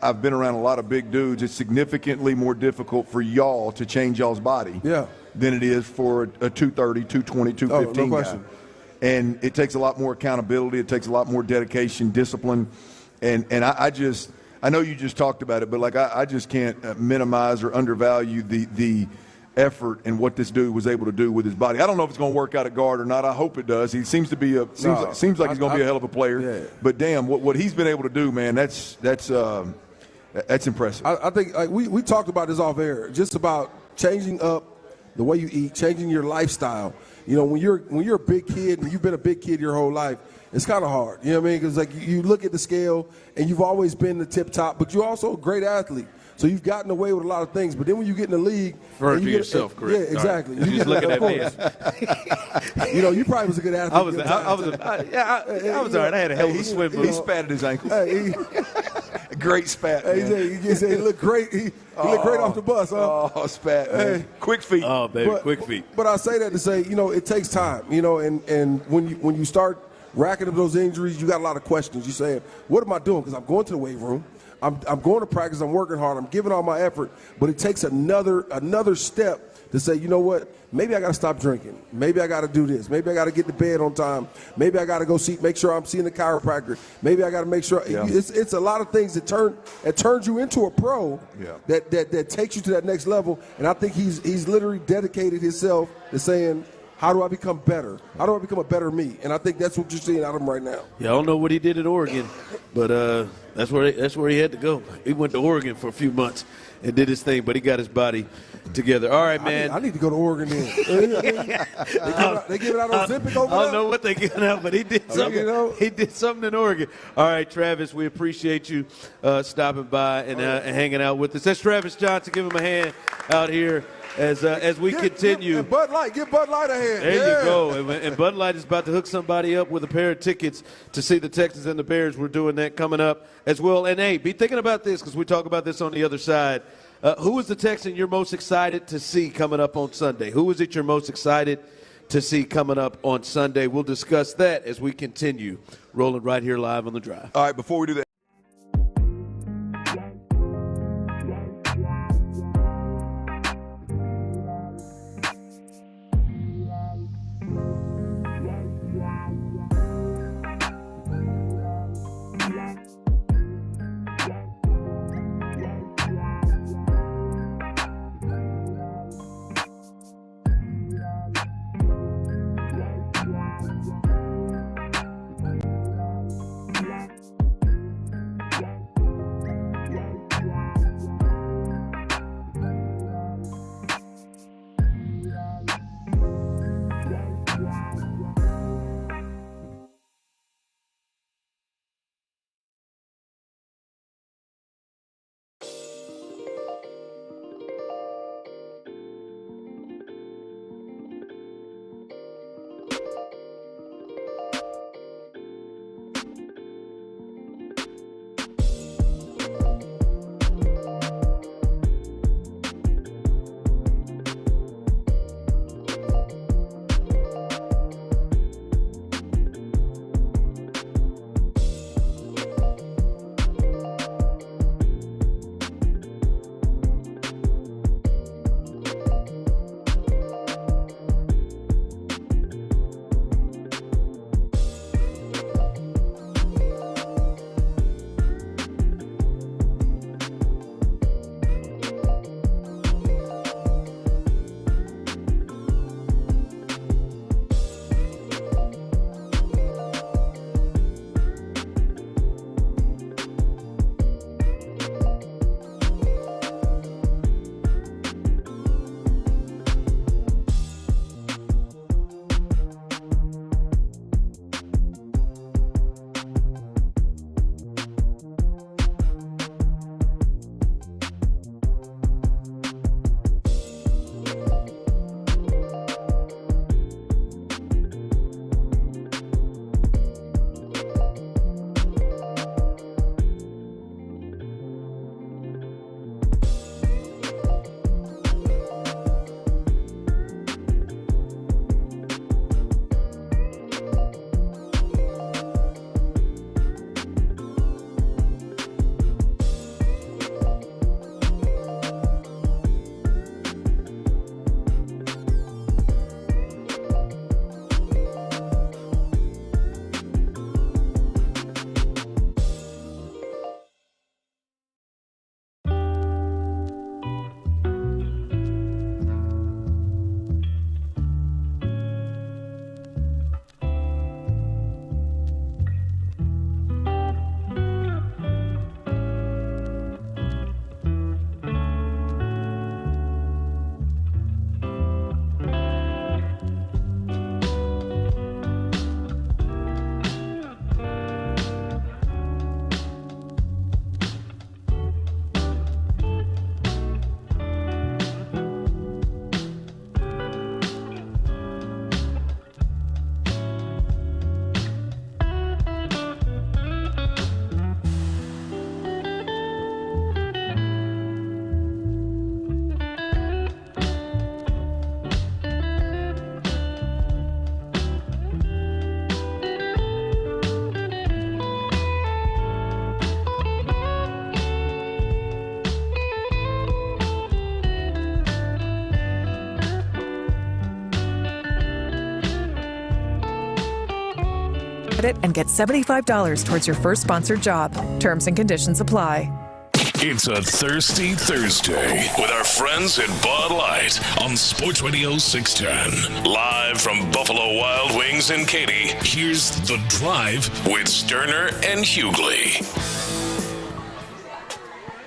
I've been around a lot of big dudes. It's significantly more difficult for y'all to change y'all's body than it is for a 230, 220, 215 no guy. question. And it takes a lot more accountability. It takes a lot more dedication, discipline. And I know you just talked about it, but I just can't minimize or undervalue the effort and what this dude was able to do with his body. I don't know if it's going to work out at guard or not. I hope it does. He seems to be seems like he's going to be a hell of a player. Yeah. But damn, what he's been able to do, man, that's impressive. I think we talked about this off air, just about changing up the way you eat, changing your lifestyle. When you're a big kid and you've been a big kid your whole life, it's kind of hard. You know what I mean? Because you look at the scale and you've always been the tip top, but you're also a great athlete. So you've gotten away with a lot of things, but then when you get in the league, refer to yourself, correct? Yeah, exactly. Right. You're just looking at me. You probably was a good athlete. I was all right. I had a hell of a swim move. He spatted his ankle. Great spat. He said he looked great. He looked great off the bus, huh? Oh, spat, man. Quick feet. Oh, baby, quick feet. But I say that to say, it takes time, and when you start racking up those injuries, you got a lot of questions. You're saying, what am I doing? Because I'm going to the weight room. I'm going to practice. I'm working hard. I'm giving all my effort. But it takes another step to say, you know what? Maybe I got to stop drinking. Maybe I got to do this. Maybe I got to get to bed on time. Maybe I got to go make sure I'm seeing the chiropractor. Maybe I got to make sure. Yeah. It's a lot of things that turns you into a pro. Yeah. That takes you to that next level. And I think he's literally dedicated himself to saying, how do I become better? How do I become a better me? And I think that's what you're seeing out of him right now. Yeah, I don't know what he did at Oregon, but that's where he had to go. He went to Oregon for a few months and did his thing, but he got his body together. All right, man. I need to go to Oregon then. They give it out on Ozempic over there? I don't know what they're giving out, but he did something. He did something in Oregon. All right, Travis, we appreciate you stopping by and hanging out with us. That's Travis Johnson. Give him a hand out here. As we continue. Give Bud Light a hand. There you go. And Bud Light is about to hook somebody up with a pair of tickets to see the Texans and the Bears. We're doing that coming up as well. And, hey, be thinking about this because we talk about this on the other side. Who is the Texan you're most excited to see coming up on Sunday? Who is it you're most excited to see coming up on Sunday? We'll discuss that as we continue rolling right here live on The Drive. All right, before we do that. candidate and get $75 towards your first sponsored job. Terms and conditions apply. It's a Thirsty Thursday with our friends at Bud Light on Sports Radio 610. Live from Buffalo Wild Wings in Katy, here's The Drive with Stoerner and Hughley.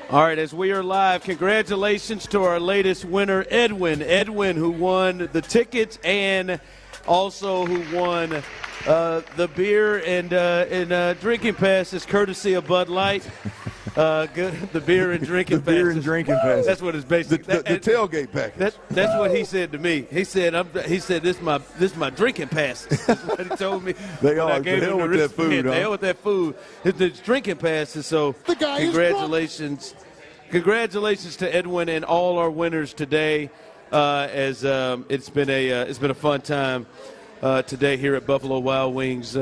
All right, as we are live, congratulations to our latest winner, Edwin. Edwin, who won the tickets and also who won the beer and drinking passes courtesy of Bud Light. The beer and drinking passes. Beer and drinking passes. That's what it's basically. The tailgate package. That's what he said to me. He said, "This my drinking passes." That's what he told me. They are. The hell with that food. The hell with that food. It's drinking passes. So congratulations to Edwin and all our winners today. As it's been a fun time today here at Buffalo Wild Wings.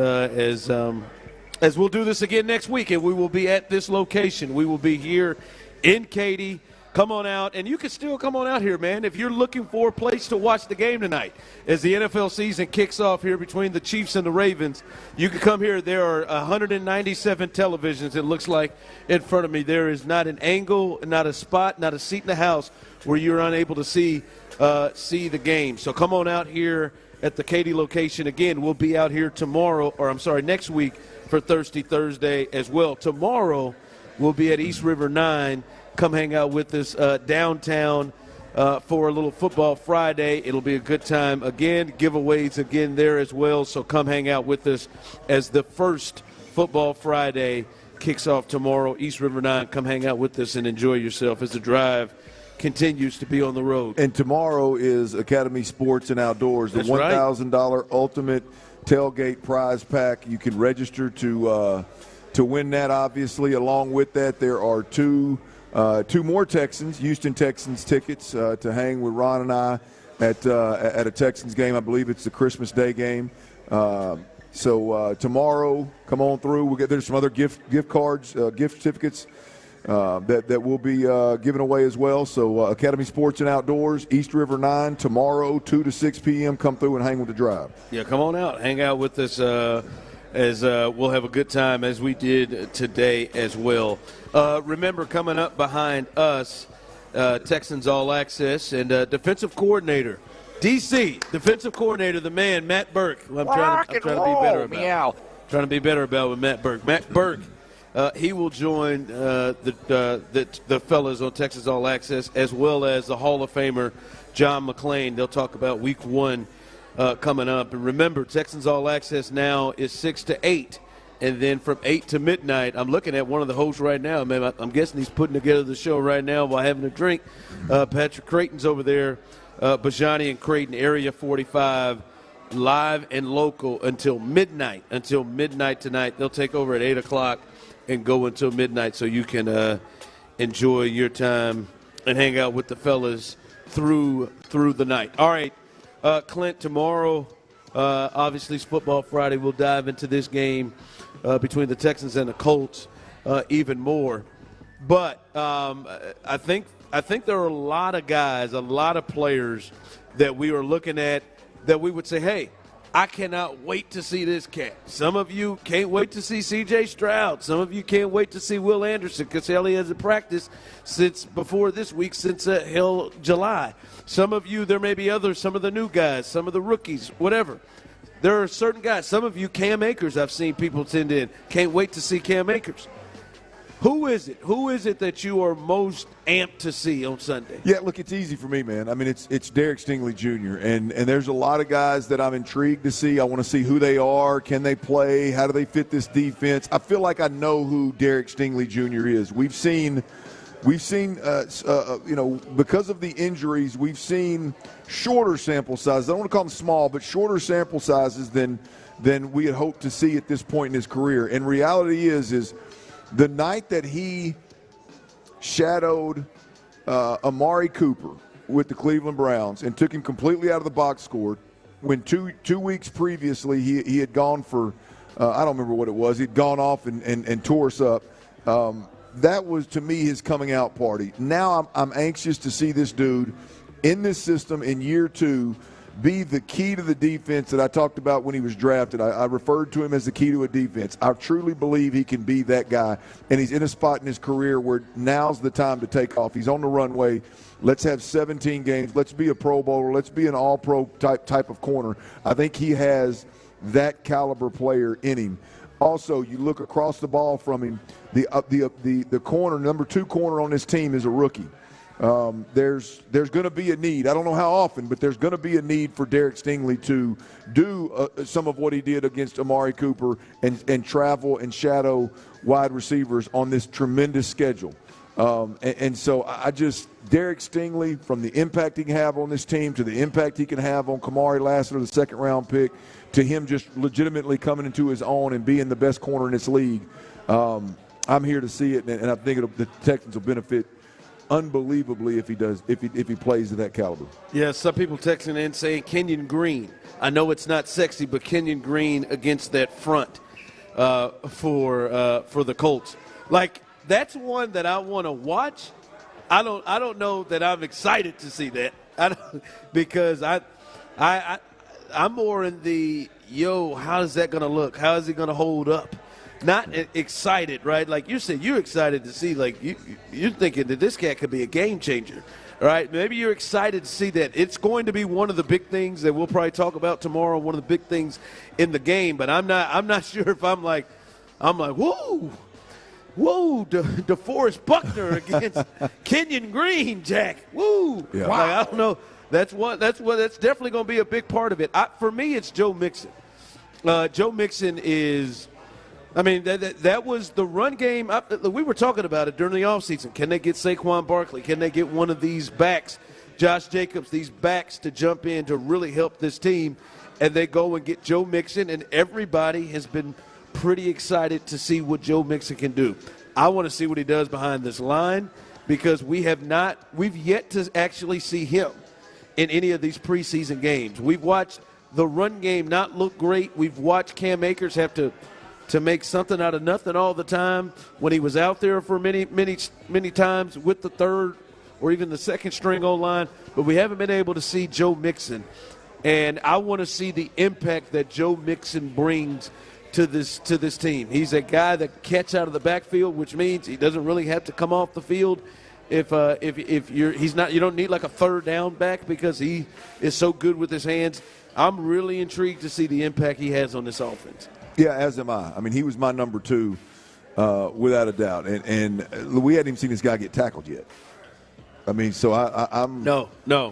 As we'll do this again next week, and we will be at this location. We will be here in Katy. Come on out, and you can still come on out here, man, if you're looking for a place to watch the game tonight. As the NFL season kicks off here between the Chiefs and the Ravens, you can come here. There are 197 televisions, it looks like, in front of me. There is not an angle, not a spot, not a seat in the house where you're unable to see the game. So come on out here at the Katy location. Again, we'll be out here next week for Thirsty Thursday as well. Tomorrow, we'll be at East River 9. Come hang out with us downtown for a little Football Friday. It'll be a good time. Again, giveaways again there as well. So come hang out with us as the first Football Friday kicks off tomorrow. East River 9. Come hang out with us and enjoy yourself as the drive continues to be on the road. And tomorrow is Academy Sports and Outdoors, the $1,000 ultimate tailgate prize pack. You can register to win that, obviously. Along with that, there are two more Houston Texans tickets to hang with Ron and I at a Texans game. I believe it's the Christmas Day game. So tomorrow, come on through. There's some other gift cards, gift certificates that will be given away as well. So Academy Sports and Outdoors, East River 9, tomorrow, 2 to 6 p.m. Come through and hang with the drive. Yeah, come on out. Hang out with us as we'll have a good time as we did today as well. Remember, coming up behind us, Texans All Access and defensive coordinator, DC, defensive coordinator, the man, Matt Burke. I'm trying to be better about. Meow. Trying to be better about with Matt Burke. Matt Burke. He will join the fellas on Texas All Access, as well as the Hall of Famer John McClain. They'll talk about Week 1 coming up. And remember, Texans All Access now is 6 to 8, and then from 8 to midnight. I'm looking at one of the hosts right now. Man, I'm guessing he's putting together the show right now while having a drink. Patrick Creighton's over there. Bijani and Creighton, Area 45. Live and local until midnight. Until midnight tonight. They'll take over at 8 o'clock. And go until midnight so you can enjoy your time and hang out with the fellas through the night. All right, Clint, tomorrow, obviously it's Football Friday. We'll dive into this game between the Texans and the Colts even more. But I think there are a lot of guys, a lot of players that we are looking at that we would say, hey, I cannot wait to see this cat. Some of you can't wait to see C.J. Stroud. Some of you can't wait to see Will Anderson because he hasn't practiced since before this week, since July. Some of you, there may be others, some of the new guys, some of the rookies, whatever. There are certain guys. Some of you, Cam Akers, I've seen people send in. Can't wait to see Cam Akers. Who is it? Who is it that you are most amped to see on Sunday? Yeah, look, it's easy for me, man. I mean, it's Derek Stingley Jr., and there's a lot of guys that I'm intrigued to see. I want to see who they are. Can they play? How do they fit this defense? I feel like I know who Derek Stingley Jr. is. We've seen, because of the injuries, we've seen shorter sample sizes. I don't want to call them small, but shorter sample sizes than we had hoped to see at this point in his career. And reality is the night that he shadowed Amari Cooper with the Cleveland Browns and took him completely out of the box score, when two weeks previously he had gone for I don't remember what it was. He'd gone off and tore us up. That was, to me, his coming out party. Now I'm anxious to see this dude in this system in year 2 be the key to the defense that I talked about when he was drafted. I referred to him as the key to a defense. I truly believe he can be that guy, and he's in a spot in his career where now's the time to take off. He's on the runway. Let's have 17 games. Let's be a Pro Bowler. Let's be an all-pro type of corner. I think he has that caliber player in him. Also, you look across the ball from him, the corner, number 2 corner on this team is a rookie. There's going to be a need. I don't know how often, but there's going to be a need for Derek Stingley to do some of what he did against Amari Cooper and travel and shadow wide receivers on this tremendous schedule. And so Derek Stingley, from the impact he can have on this team to the impact he can have on Kamari Lassiter, the second-round pick, to him just legitimately coming into his own and being the best corner in this league, I'm here to see it, and I think the Texans will benefit unbelievably if he plays at that caliber. Yeah, some people texting in saying Kenyon Green. I know it's not sexy, but Kenyon Green against that front for the Colts. Like, that's one that I want to watch. I don't know that I'm excited to see that. Because I'm more in the how is that going to look? How is he going to hold up? Not excited, right? Like you said, you're excited to see, like, you're thinking that this cat could be a game changer, right? Maybe you're excited to see that. It's going to be one of the big things that we'll probably talk about tomorrow, one of the big things in the game, but I'm not sure if I'm like, whoa, DeForest Buckner against Kenyon Green, Jack. Woo. Yeah. Wow. Like, I don't know. That's definitely going to be a big part of it. For me, it's Joe Mixon. Joe Mixon is – I mean, that was the run game. We were talking about it during the offseason. Can they get Saquon Barkley? Can they get one of these backs, Josh Jacobs, these backs to jump in to really help this team? And they go and get Joe Mixon, and everybody has been pretty excited to see what Joe Mixon can do. I want to see what he does behind this line because we've yet to actually see him in any of these preseason games. We've watched the run game not look great. We've watched Cam Akers have to make something out of nothing all the time when he was out there for many times with the third or even the second string O-line, but we haven't been able to see Joe Mixon. And I want to see the impact that Joe Mixon brings to this team. He's a guy that catch out of the backfield, which means he doesn't really have to come off the field if you don't need like a third down back because he is so good with his hands. I'm really intrigued to see the impact he has on this offense. Yeah, as am I. I mean, he was my number 2, without a doubt. And we hadn't even seen this guy get tackled yet. I mean, so I'm no,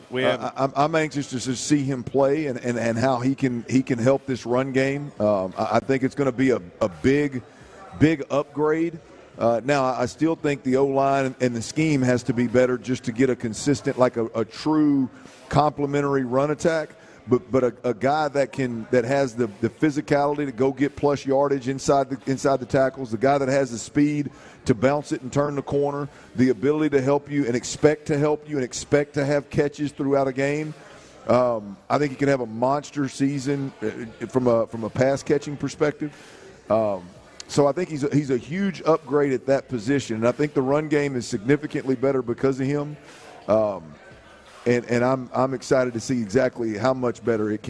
we haven't. I'm anxious to just see him play and how he can help this run game. I think it's going to be a big upgrade. Now, I still think the O-line and the scheme has to be better just to get a consistent, like a true complementary run attack. But a guy that has the physicality to go get plus yardage inside the tackles, the guy that has the speed to bounce it and turn the corner, the ability to help you and expect to help you and expect to have catches throughout a game. I think he can have a monster season from a pass catching perspective. So I think he's a huge upgrade at that position, and I think the run game is significantly better because of him. And I'm excited to see exactly how much better it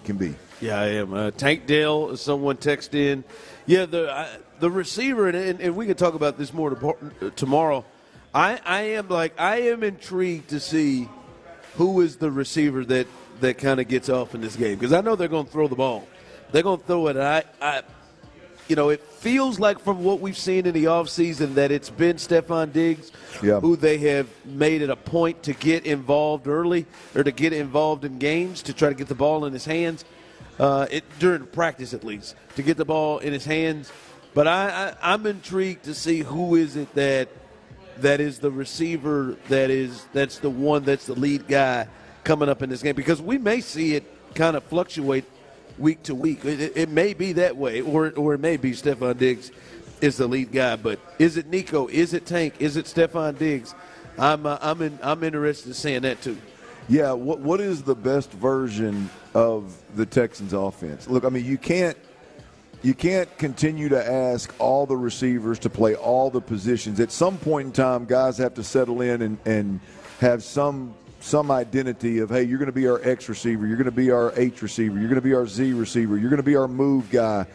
can be. Yeah, I am. Tank Dale, someone texted in. Yeah, the receiver, and we can talk about this more tomorrow. I am intrigued to see who is the receiver that kind of gets off in this game because I know they're going to throw the ball. They're going to throw it. It feels like from what we've seen in the offseason that it's been Stephon Diggs who they have made it a point to get involved early or to get involved in games to try to get the ball in his hands, during practice at least, to get the ball in his hands. But I'm intrigued to see who is it that is the receiver that's the one that's the lead guy coming up in this game because we may see it kind of fluctuate week to week. It may be that way, or it may be Stephon Diggs is the lead guy. But is it Nico? Is it Tank? Is it Stephon Diggs? I'm interested in seeing that too. Yeah, what is the best version of the Texans offense? Look, I mean, you can't continue to ask all the receivers to play all the positions. At some point in time, guys have to settle in and have some some identity of, hey, you're going to be our X receiver, you're going to be our H receiver, you're going to be our Z receiver, you're going to be our move guy.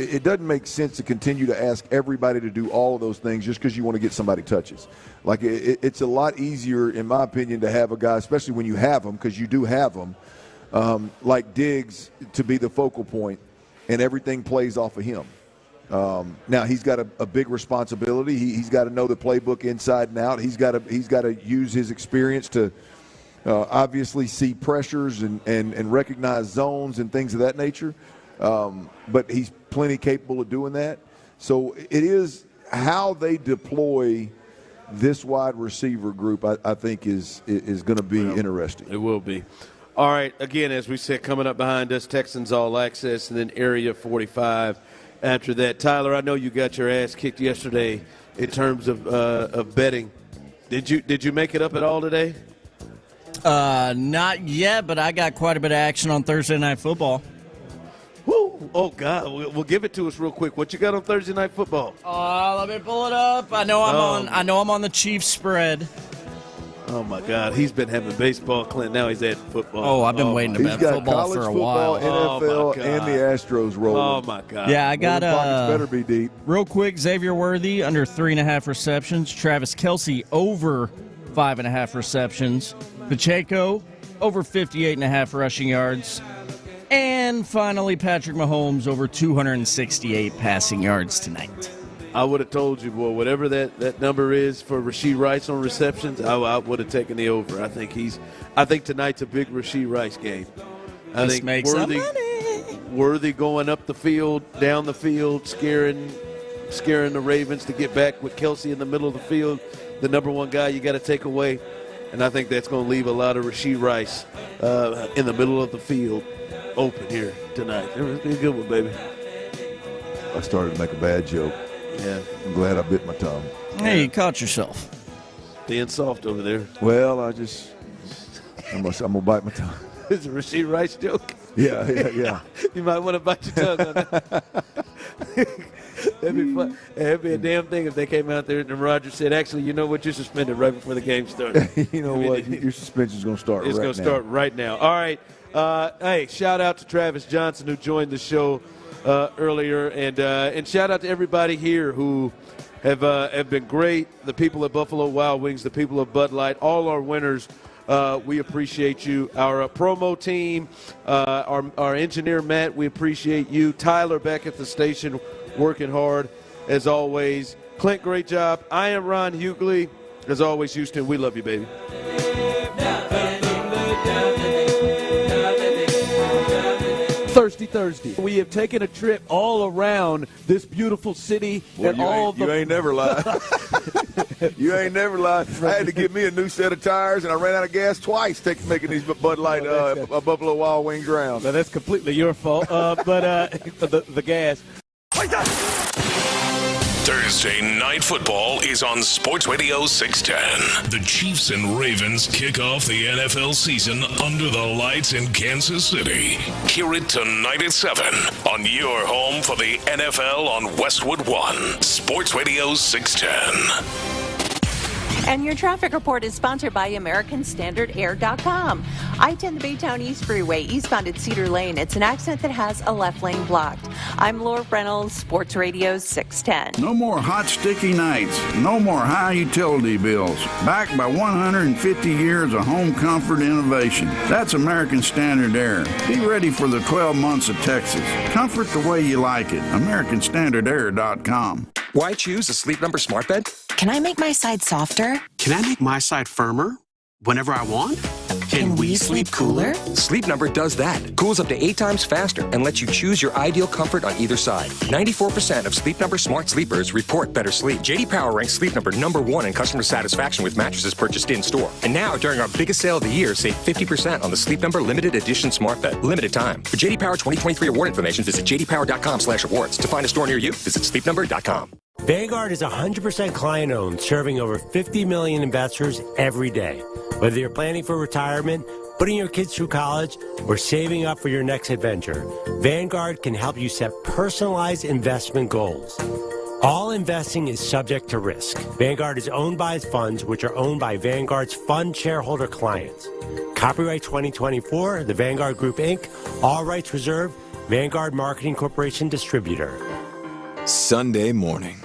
It doesn't make sense to continue to ask everybody to do all of those things just because you want to get somebody touches. Like it's a lot easier, in my opinion, to have a guy, especially when you have them, because you do have them, like Diggs, to be the focal point, and everything plays off of him. Now he's got a big responsibility. He's got to know the playbook inside and out. He's got to use his experience to obviously see pressures and recognize zones and things of that nature. But he's plenty capable of doing that. So it is how they deploy this wide receiver group, I think, is going to be interesting. It will be. All right, again, as we said, coming up behind us, Texans All Access, and then Area 45 after that. Tyler, I know you got your ass kicked yesterday in terms of betting. Did you make it up at all today? Not yet, but I got quite a bit of action on Thursday Night Football. Woo! Oh, God. We'll give it to us real quick. What you got on Thursday Night Football? Let me pull it up. I know I'm on the Chiefs spread. Oh, my God. He's been having baseball, Clint. Now he's adding football. Oh, I've been waiting to bet football for a while. He's got college football, NFL, and the Astros rolling. Oh, my God. Yeah, I got better be deep. Real quick, Xavier Worthy under 3.5 receptions. Travis Kelce over 5.5 receptions. Pacheco over 58.5 rushing yards. And finally, Patrick Mahomes over 268 passing yards tonight. I would have told you, boy, whatever that number is for Rashee Rice on receptions, I would have taken the over. I think tonight's a big Rashee Rice game. I think Worthy going up the field, down the field, scaring the Ravens to get back with Kelce in the middle of the field, the number one guy you got to take away. And I think that's going to leave a lot of Rashee Rice in the middle of the field open here tonight. It's been a good one, baby. I started to make a bad joke. Yeah. I'm glad I bit my tongue. Hey, you caught yourself. Being soft over there. Well, I'm going to bite my tongue. It's a Rashee Rice joke. Yeah. You might want to bite your tongue on that. That'd be fun. That'd be a damn thing if they came out there and Roger said, actually, you know what, you're suspended right before the game started. You know what, your suspension's going to start right now. It's going to start right now. All right. Hey, shout out to Travis Johnson who joined the show earlier, and shout out to everybody here who have been great. The people at Buffalo Wild Wings, the people of Bud Light, all our winners. We appreciate you. Our promo team, our engineer Matt, we appreciate you. Tyler back at the station working hard as always. Clint, great job. I am Ron Hughley. As always, Houston, we love you, baby. Thirsty Thursday. We have taken a trip all around this beautiful city. Well, you ain't never lied. You ain't never lied. I had to get me a new set of tires, and I ran out of gas twice making these Bud Light Buffalo Wild Wings rounds. Now, that's completely your fault, but the gas. Thursday Night Football is on Sports Radio 610. The Chiefs and Ravens kick off the NFL season under the lights in Kansas City. Hear it tonight at 7 on your home for the NFL on Westwood One. Sports Radio 610. And your traffic report is sponsored by AmericanStandardAir.com. I-10 the Baytown East Freeway, eastbound at Cedar Lane. It's an accident that has a left lane blocked. I'm Laura Reynolds, Sports Radio 610. No more hot, sticky nights. No more high utility bills. Backed by 150 years of home comfort innovation. That's American Standard Air. Be ready for the 12 months of Texas. Comfort the way you like it. AmericanStandardAir.com. Why choose a Sleep Number smart bed? Can I make my side softer? Can I make my side firmer whenever I want? Can we sleep cooler? Sleep Number does that. Cools up to 8 times faster and lets you choose your ideal comfort on either side. 94% of Sleep Number smart sleepers report better sleep. J.D. Power ranks Sleep Number #1 in customer satisfaction with mattresses purchased in-store. And now, during our biggest sale of the year, save 50% on the Sleep Number Limited Edition smart bed. Limited time. For J.D. Power 2023 award information, visit jdpower.com/awards. To find a store near you, visit sleepnumber.com. Vanguard is 100% client-owned, serving over 50 million investors every day. Whether you're planning for retirement, putting your kids through college, or saving up for your next adventure, Vanguard can help you set personalized investment goals. All investing is subject to risk. Vanguard is owned by its funds, which are owned by Vanguard's fund shareholder clients. Copyright 2024, The Vanguard Group, Inc., all rights reserved, Vanguard Marketing Corporation Distributor. Sunday morning.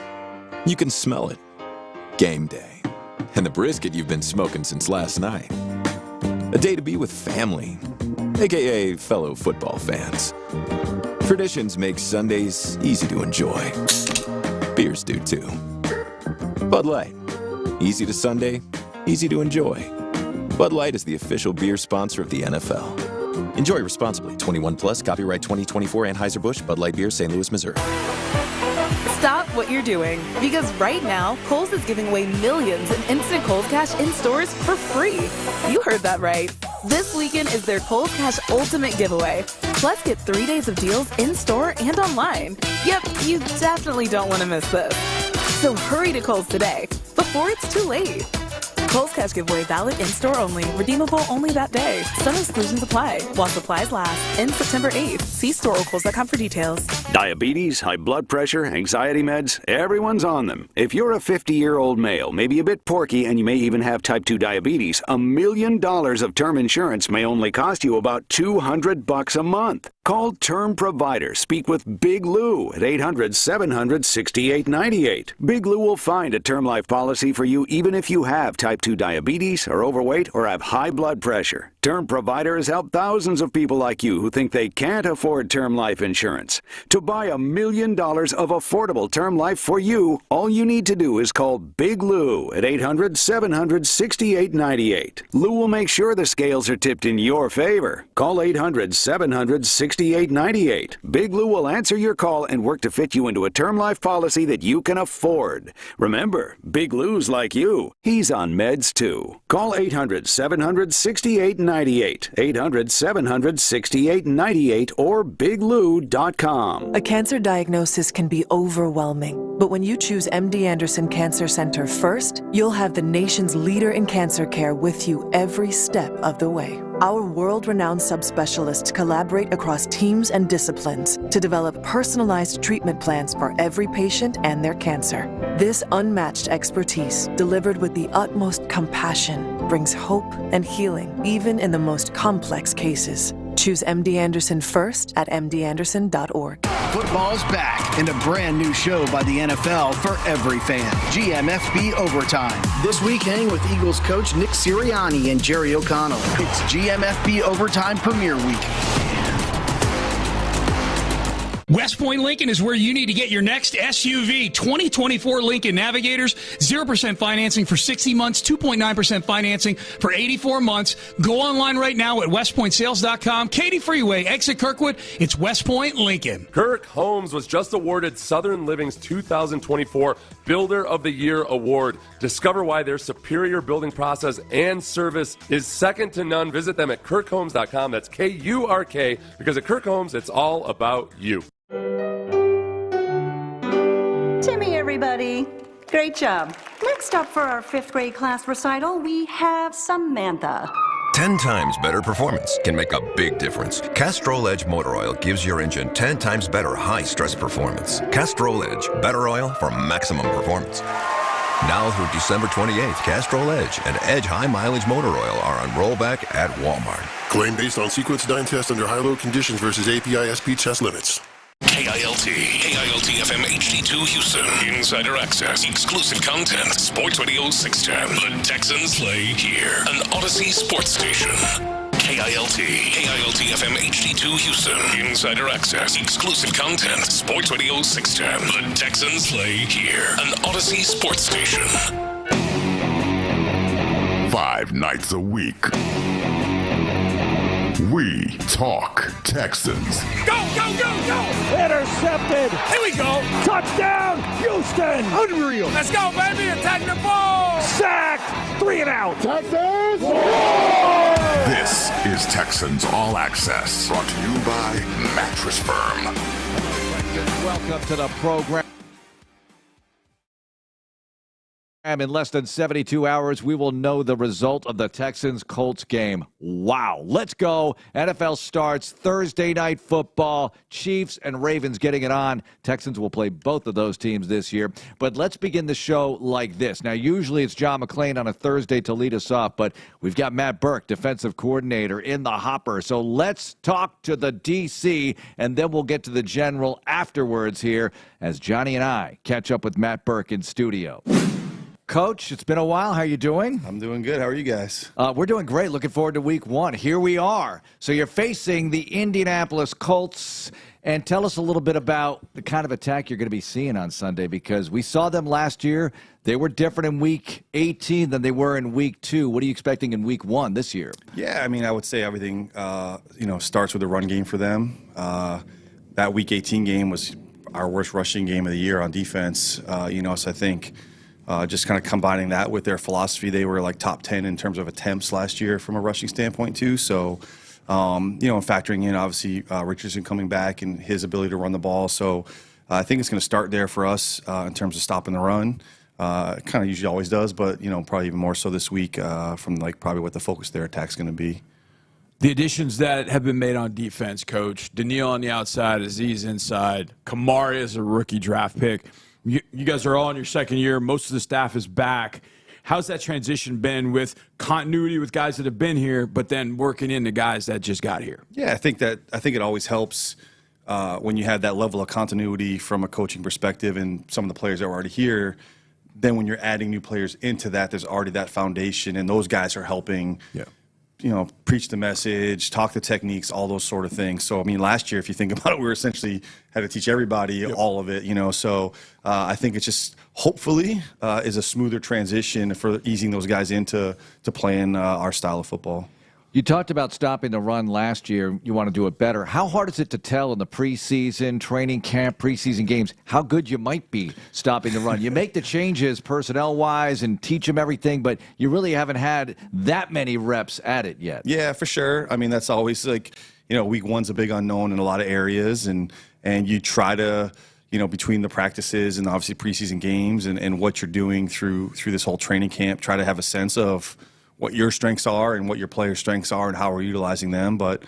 You can smell it. Game day. And the brisket you've been smoking since last night. A day to be with family, a.k.a. fellow football fans. Traditions make Sundays easy to enjoy. Beers do too. Bud Light. Easy to Sunday, easy to enjoy. Bud Light is the official beer sponsor of the NFL. Enjoy responsibly. 21 plus. Copyright 2024 Anheuser-Busch. Bud Light Beer, St. Louis, Missouri. Stop what you're doing, because right now, Kohl's is giving away millions in instant Kohl's Cash in stores for free. You heard that right. This weekend is their Kohl's Cash Ultimate Giveaway. Plus, get 3 days of deals in store and online. Yep, you definitely don't want to miss this. So hurry to Kohl's today, before it's too late. Kohl's Cash Giveaway valid in-store only. Redeemable only that day. Some exclusions apply while supplies last. Ends September 8th. See store or Kohls.com for details. Diabetes, high blood pressure, anxiety meds, everyone's on them. If you're a 50-year-old male, maybe a bit porky, and you may even have type 2 diabetes, $1 million of term insurance may only cost you about $200 a month. Call Term Provider. Speak with Big Lou at 800-700-6898. Big Lou will find a term life policy for you even if you have type 2 diabetes, are overweight, or have high blood pressure. Term Provider has helped thousands of people like you who think they can't afford term life insurance. To buy $1 million of affordable term life for you, all you need to do is call Big Lou at 800-700-6898. Lou will make sure the scales are tipped in your favor. Call 800-700-6898. Big Lou will answer your call and work to fit you into a term life policy that you can afford. Remember, Big Lou's like you. He's on meds too. Call 800-700-6898. 800-700-6898 or biglou.com. A cancer diagnosis can be overwhelming, but when you choose MD Anderson Cancer Center first, you'll have the nation's leader in cancer care with you every step of the way. Our world-renowned subspecialists collaborate across teams and disciplines to develop personalized treatment plans for every patient and their cancer. This unmatched expertise, delivered with the utmost compassion, brings hope and healing even in the most complex cases. Choose MD Anderson first at mdanderson.org. Football's back and a brand new show by the NFL for every fan. GMFB Overtime. This week, hang with Eagles coach Nick Sirianni and Jerry O'Connell. It's GMFB Overtime Premiere Week. West Point Lincoln is where you need to get your next SUV. 2024 Lincoln Navigators, 0% financing for 60 months, 2.9% financing for 84 months. Go online right now at westpointsales.com. Katy Freeway, exit Kirkwood. It's West Point Lincoln. Kirk Holmes was just awarded Southern Living's 2024 Builder of the Year Award. Discover why their superior building process and service is second to none. Visit them at kirkhomes.com. That's K-U-R-K, because at Kirk Holmes, it's all about you. Timmy, everybody. Great job. Next up for our 5th grade class recital, we have Samantha. 10 times better performance can make a big difference. Castrol Edge Motor Oil gives your engine 10 times better high-stress performance. Castrol Edge, better oil for maximum performance. Now through December 28th, Castrol Edge and Edge High Mileage Motor Oil are on rollback at Walmart. Claim based on sequence dyne test under high-load conditions versus API-SP test limits. KILT FM HD2 Houston. Insider access, exclusive content. Sports Radio 610. The Texans play here. An Odyssey sports station. KILT FM HD2 Houston. Insider access, exclusive content. Sports Radio 610. The Texans play here. An Odyssey sports station. 5 nights a week. We talk Texans. Go, go, go, go! Intercepted! Here we go! Touchdown, Houston! Unreal! Let's go, baby! Attack the ball! Sacked! 3 and out! Texans! This is Texans All Access, brought to you by Mattress Firm. Welcome to the program. In less than 72 hours, we will know the result of the Texans-Colts game. Wow. Let's go. NFL starts Thursday Night Football. Chiefs and Ravens getting it on. Texans will play both of those teams this year. But let's begin the show like this. Now, usually it's John McClain on a Thursday to lead us off, but we've got Matt Burke, defensive coordinator, in the hopper. So let's talk to the DC, and then we'll get to the general afterwards here as Johnny and I catch up with Matt Burke in studio. Coach, it's been a while. How are you doing? I'm doing good. How are you guys? We're doing great. Looking forward to week one. Here we are. So you're facing the Indianapolis Colts. And tell us a little bit about the kind of attack you're going to be seeing on Sunday, because we saw them last year. They were different in week 18 than they were in week 2. What are you expecting in week 1 this year? Yeah, I mean, I would say everything, starts with the run game for them. That week 18 game was our worst rushing game of the year on defense. So I think just kind of combining that with their philosophy, they were like top 10 in terms of attempts last year from a rushing standpoint too. So, factoring in obviously Richardson coming back and his ability to run the ball. So I think it's going to start there for us in terms of stopping the run. It kind of usually always does, but probably even more so this week from like probably what the focus of their attack's going to be. The additions that have been made on defense, Coach. Daniil on the outside, Aziz inside. Kamara is a rookie draft pick. You guys are all in your second year. Most of the staff is back. How's that transition been with continuity with guys that have been here, but then working in the guys that just got here? Yeah, I think it always helps when you have that level of continuity from a coaching perspective and some of the players that were already here. Then when you're adding new players into that, there's already that foundation, and those guys are helping. Yeah. Preach the message, talk the techniques, all those sort of things. So, I mean, last year, if you think about it, we were essentially had to teach everybody all of it, So I think it's just hopefully is a smoother transition for easing those guys into playing our style of football. You talked about stopping the run last year. You want to do it better. How hard is it to tell in the preseason, training camp, preseason games, how good you might be stopping the run? You make the changes personnel-wise and teach them everything, but you really haven't had that many reps at it yet. Yeah, for sure. I mean, that's always like, week one's a big unknown in a lot of areas, and you try to, between the practices and obviously preseason games and what you're doing through this whole training camp, try to have a sense of what your strengths are and what your players' strengths are and how we're utilizing them. But,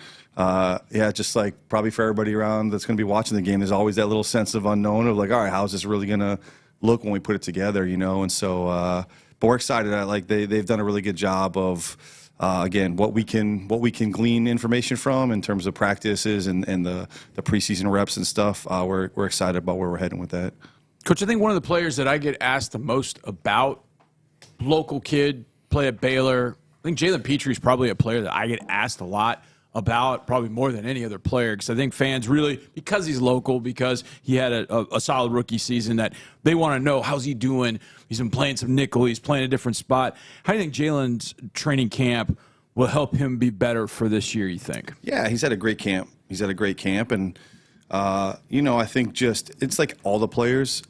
just like probably for everybody around that's going to be watching the game, there's always that little sense of unknown of like, all right, how's this really going to look when we put it together, And so, but we're excited. They've done a really good job of, again, what we can glean information from in terms of practices and the preseason reps and stuff. We're excited about where we're heading with that. Coach, I think one of the players that I get asked the most about, local kid, play at Baylor. I think Jalen Petrie is probably a player that I get asked a lot about, probably more than any other player, because I think fans really, because he's local, because he had a solid rookie season, that they want to know, how's he doing? He's been playing some nickel. He's playing a different spot. How do you think Jalen's training camp will help him be better for this year, you think? Yeah, he's had a great camp. And, I think just it's like all the players,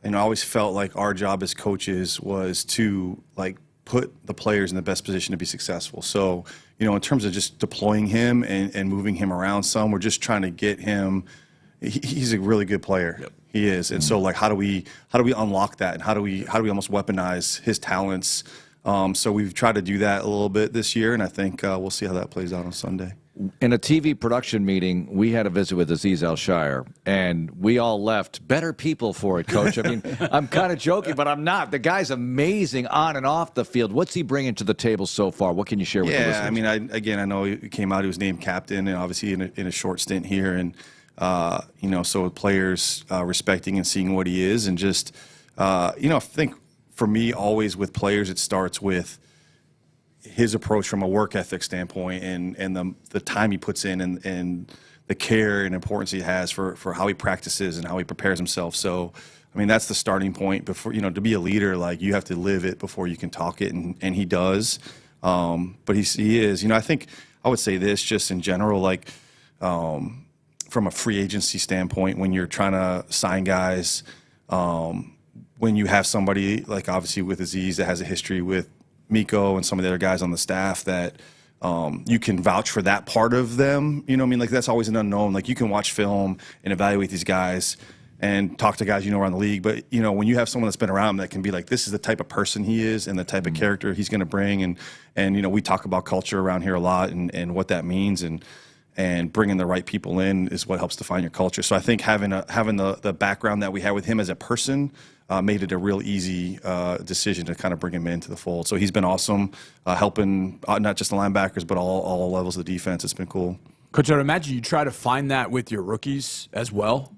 and I always felt like our job as coaches was to, put the players in the best position to be successful. So, in terms of just deploying him and moving him around some, we're just trying to get him. He's a really good player. Yep. He is. And so, how do we unlock that, and how do we almost weaponize his talents? So we've tried to do that a little bit this year, and I think we'll see how that plays out on Sunday. In a TV production meeting, we had a visit with Aziz Al-Shire, and we all left better people for it, Coach. I mean, I'm kind of joking, but I'm not. The guy's amazing on and off the field. What's he bringing to the table so far? What can you share with the listeners? Yeah, I mean, I know he came out, he was named captain, and obviously in a short stint here, and, so players respecting and seeing what he is, and just, I think for me, always with players, it starts with his approach from a work ethic standpoint and the time he puts in and the care and importance he has for how he practices and how he prepares himself. So, I mean, that's the starting point. Before, to be a leader, you have to live it before you can talk it, and he does. But he is. I think I would say this just in general, from a free agency standpoint, when you're trying to sign guys, when you have somebody obviously with Aziz that has a history with Miko and some of the other guys on the staff that you can vouch for that part of them. That's always an unknown. You can watch film and evaluate these guys and talk to guys around the league. But when you have someone that's been around that can be like, this is the type of person he is and the type of character he's going to bring, and we talk about culture around here a lot and what that means, and bringing the right people in is what helps define your culture. So I think having the background that we had with him as a person made it a real easy decision to kind of bring him into the fold. So he's been awesome, helping not just the linebackers but all levels of the defense. It's been cool. Coach, I'd imagine you try to find that with your rookies as well.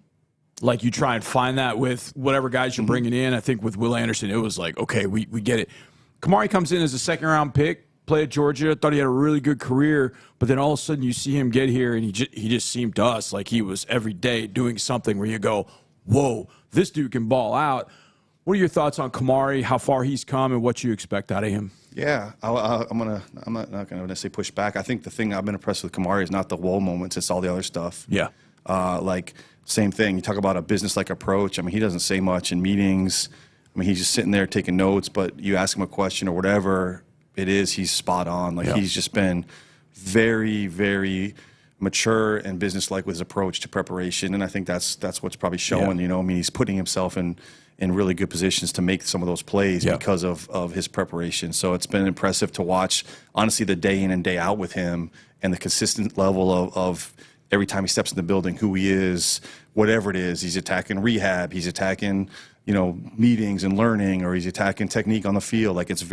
Like you try and find that with whatever guys you're bringing in. I think with Will Anderson, it was like, okay, we get it. Kamari comes in as a second-round pick, played at Georgia, thought he had a really good career, but then all of a sudden you see him get here, and he just seemed to us like he was every day doing something where you go, whoa, this dude can ball out. What are your thoughts on Kamari, how far he's come, and what you expect out of him? Yeah, I'm not going to necessarily push back. I think the thing I've been impressed with Kamari is not the whoa moments, it's all the other stuff. Yeah. Same thing. You talk about a business-like approach. I mean, he doesn't say much in meetings. I mean, he's just sitting there taking notes, but you ask him a question or whatever it is, he's spot on. He's just been very, very mature and business-like with his approach to preparation, and I think that's what's probably showing. I mean, he's putting himself in really good positions to make some of those plays because of his preparation. So it's been impressive to watch, honestly, the day in and day out with him and the consistent level of every time he steps in the building, who he is, whatever it is. He's attacking rehab, he's attacking meetings and learning, or he's attacking technique on the field. Like it's a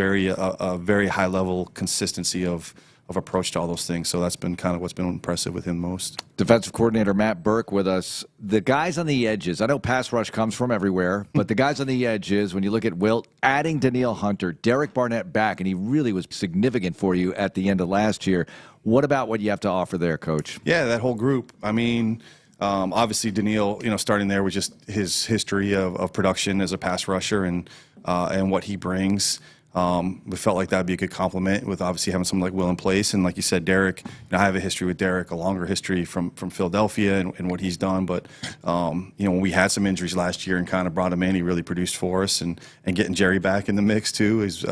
very high level consistency of approach to all those things. So that's been kind of what's been impressive with him most. Defensive coordinator Matt Burke with us. The guys on the edges, I know pass rush comes from everywhere, but the guys on the edges, when you look at Wilt, adding Danielle Hunter, Derek Barnett back, and he really was significant for you at the end of last year. What about what you have to offer there, Coach? Yeah, that whole group. I mean, obviously Danielle, starting there with just his history of production as a pass rusher and what he brings. We felt like that would be a good compliment with obviously having someone like Will in place. And like you said, Derek, I have a history with Derek, a longer history from Philadelphia and what he's done. But, when we had some injuries last year and kind of brought him in, he really produced for us. And getting Jerry back in the mix, too, is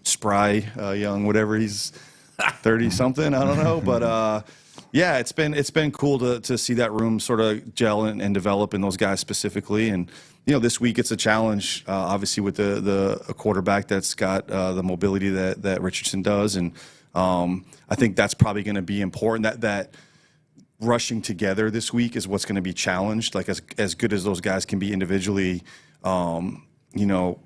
spry, young, whatever, he's 30-something, I don't know. But, yeah, it's been cool to see that room sort of gel and develop, and those guys specifically. And this week it's a challenge, obviously, with a quarterback that's got the mobility that Richardson does, and I think that's probably going to be important. That rushing together this week is what's going to be challenged. Like as good as those guys can be individually, a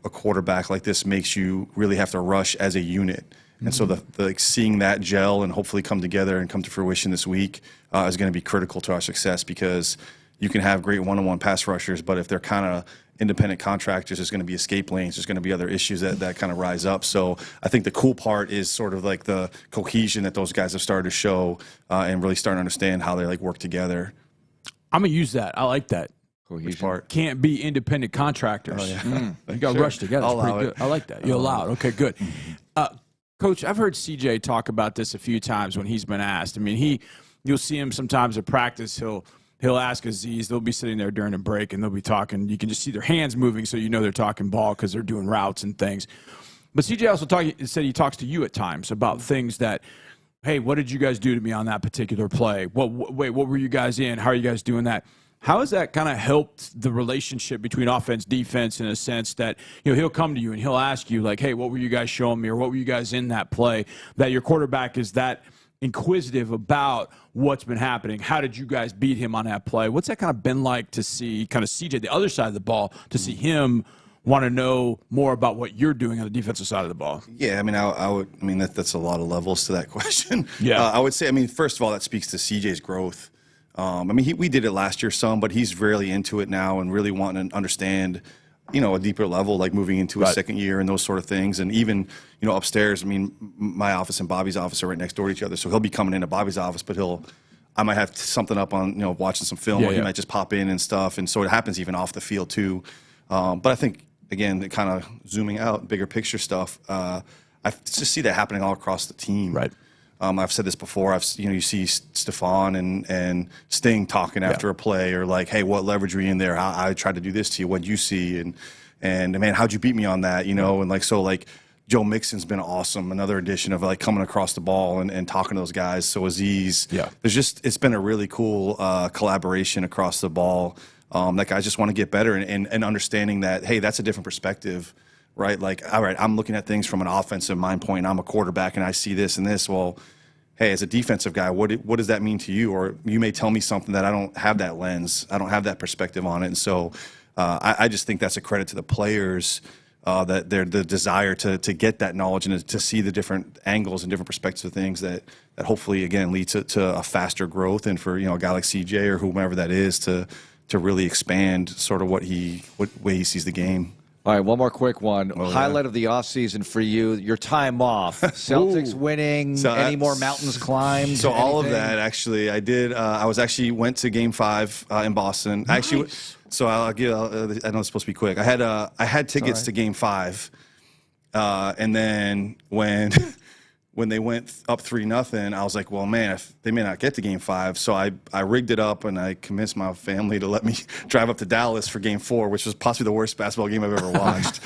quarterback like this makes you really have to rush as a unit. And so the seeing that gel and hopefully come together and come to fruition this week is going to be critical to our success, because you can have great one-on-one pass rushers, but if they're kind of independent contractors, there's going to be escape lanes. There's going to be other issues that kind of rise up. So I think the cool part is sort of like the cohesion that those guys have started to show and really starting to understand how they work together. I'm going to use that. I like that. Cohesion part. Can't be independent contractors. Oh, yeah. You got to rush together. It's pretty good. I like that. You allow it. Okay, good. Coach, I've heard CJ talk about this a few times when he's been asked. I mean, you'll see him sometimes at practice. He'll ask Aziz. They'll be sitting there during a break, and they'll be talking. You can just see their hands moving, so they're talking ball because they're doing routes and things. But CJ also said he talks to you at times about things that, hey, what did you guys do to me on that particular play? What were you guys in? How are you guys doing that? How has that kind of helped the relationship between offense, defense, in a sense that, he'll come to you and he'll ask you, like, hey, what were you guys showing me, or what were you guys in that play, that your quarterback is that inquisitive about what's been happening? How did you guys beat him on that play? What's that kind of been like to see kind of CJ, the other side of the ball, to see him want to know more about what you're doing on the defensive side of the ball? Yeah, I mean, that's a lot of levels to that question. Yeah. I would say, first of all, that speaks to CJ's growth. We did it last year some, but he's really into it now and really wanting to understand, a deeper level, like moving into his second year and those sort of things. And even, upstairs, my office and Bobby's office are right next door to each other. So he'll be coming into Bobby's office, but I might have something up on, watching some film, or he might just pop in and stuff. And so it happens even off the field too. But I think, again, kind of zooming out, bigger picture stuff, I just see that happening all across the team. Right. I've said this before. You see Stephon and Sting talking after a play, or like, hey, what leverage were you in there? I tried to do this to you. What'd you see? And man, how'd you beat me on that? And Joe Mixon's been awesome. Another addition of coming across the ball and talking to those guys. So Aziz, it's been a really cool collaboration across the ball. that guys just want to get better and understanding that, hey, that's a different perspective, right? Like, all right, I'm looking at things from an offensive mind point. I'm a quarterback and I see this and this. Well, hey, as a defensive guy, what does that mean to you? Or you may tell me something that I don't have that lens. I don't have that perspective on it. And so I just think that's a credit to the players, that the desire to get that knowledge and to see the different angles and different perspectives of things that hopefully, again, lead to a faster growth, and for, a guy like CJ or whomever that is to really expand sort of what way he sees the game. All right, one more quick one. Highlight of the offseason for you, your time off. Celtics winning, any more mountains climbed? So all of that, actually, I did. I went to Game 5 in Boston. Nice. Actually, so I know it's supposed to be quick. I had tickets to Game 5, and then when they went up 3-0, I was like, well, man, they may not get to Game 5. So I rigged it up, and I convinced my family to let me drive up to Dallas for Game 4, which was possibly the worst basketball game I've ever watched.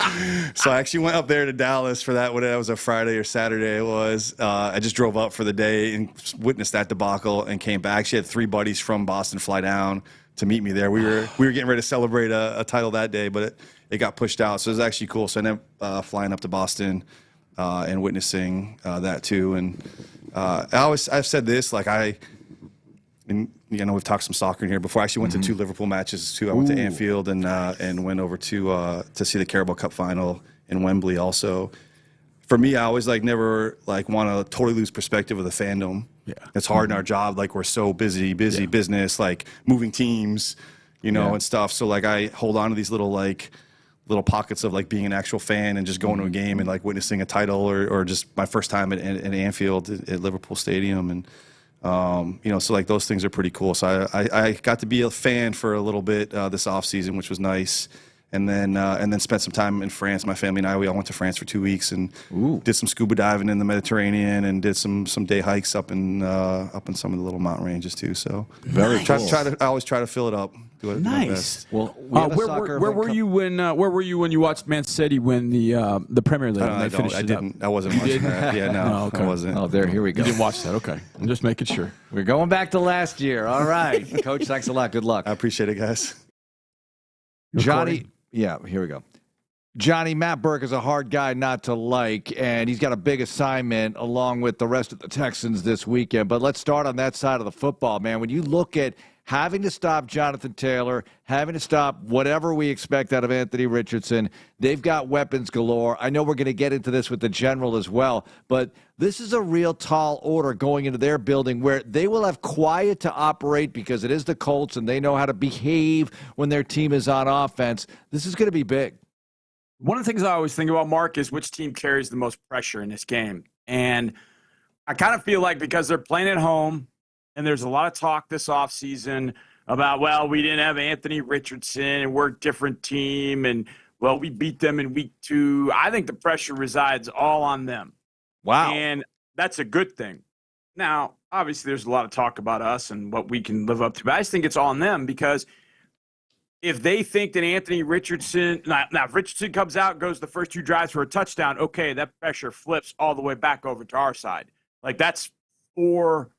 So I actually went up there to Dallas for that, whether that was a Friday or Saturday it was. I just drove up for the day and witnessed that debacle and came back. I actually had 3 buddies from Boston fly down to meet me there. We were getting ready to celebrate a title that day, but it got pushed out. So it was actually cool. So I ended up flying up to Boston and witnessing that too. And I've said this, like we've talked some soccer in here before. I actually went to 2 Liverpool matches too. I went to Anfield and went over to see the Carabao Cup final in Wembley also. For me, I always never want to totally lose perspective of the fandom. Yeah, it's hard in our job. We're so busy business, moving teams, and stuff. So I hold on to these little pockets of being an actual fan and just going to a game and witnessing a title or just my first time at Anfield at Liverpool Stadium. And, so those things are pretty cool. So I got to be a fan for a little bit this off season, which was nice. And then spent some time in France. My family and we all went to France for 2 weeks and did some scuba diving in the Mediterranean and did some day hikes up in some of the little mountain ranges too. So very cool. I always try to fill it up. Do it my best. Well, where were you when you watched Man City win the Premier League? I wasn't watching that. Yeah, no, okay. I wasn't. Oh, here we go. You didn't watch that? Okay, I'm just making sure. We're going back to last year. All right, Coach. Thanks a lot. Good luck. I appreciate it, guys. Johnny. Yeah, here we go. Johnny, Matt Burke is a hard guy not to like, and he's got a big assignment along with the rest of the Texans this weekend. But let's start on that side of the football, man. When you look at having to stop Jonathan Taylor, having to stop whatever we expect out of Anthony Richardson, they've got weapons galore. I know we're going to get into this with the general as well, but this is a real tall order going into their building where they will have quiet to operate because it is the Colts and they know how to behave when their team is on offense. This is going to be big. One of the things I always think about, Mark, is which team carries the most pressure in this game. And I kind of feel like because they're playing at home, and there's a lot of talk this offseason about, well, we didn't have Anthony Richardson, and we're a different team, and, well, we beat them in week 2. I think the pressure resides all on them. Wow. And that's a good thing. Now, obviously, there's a lot of talk about us and what we can live up to, but I just think it's on them because if they think that Anthony Richardson – now, if Richardson comes out, goes the first 2 drives for a touchdown, okay, that pressure flips all the way back over to our side. That's 4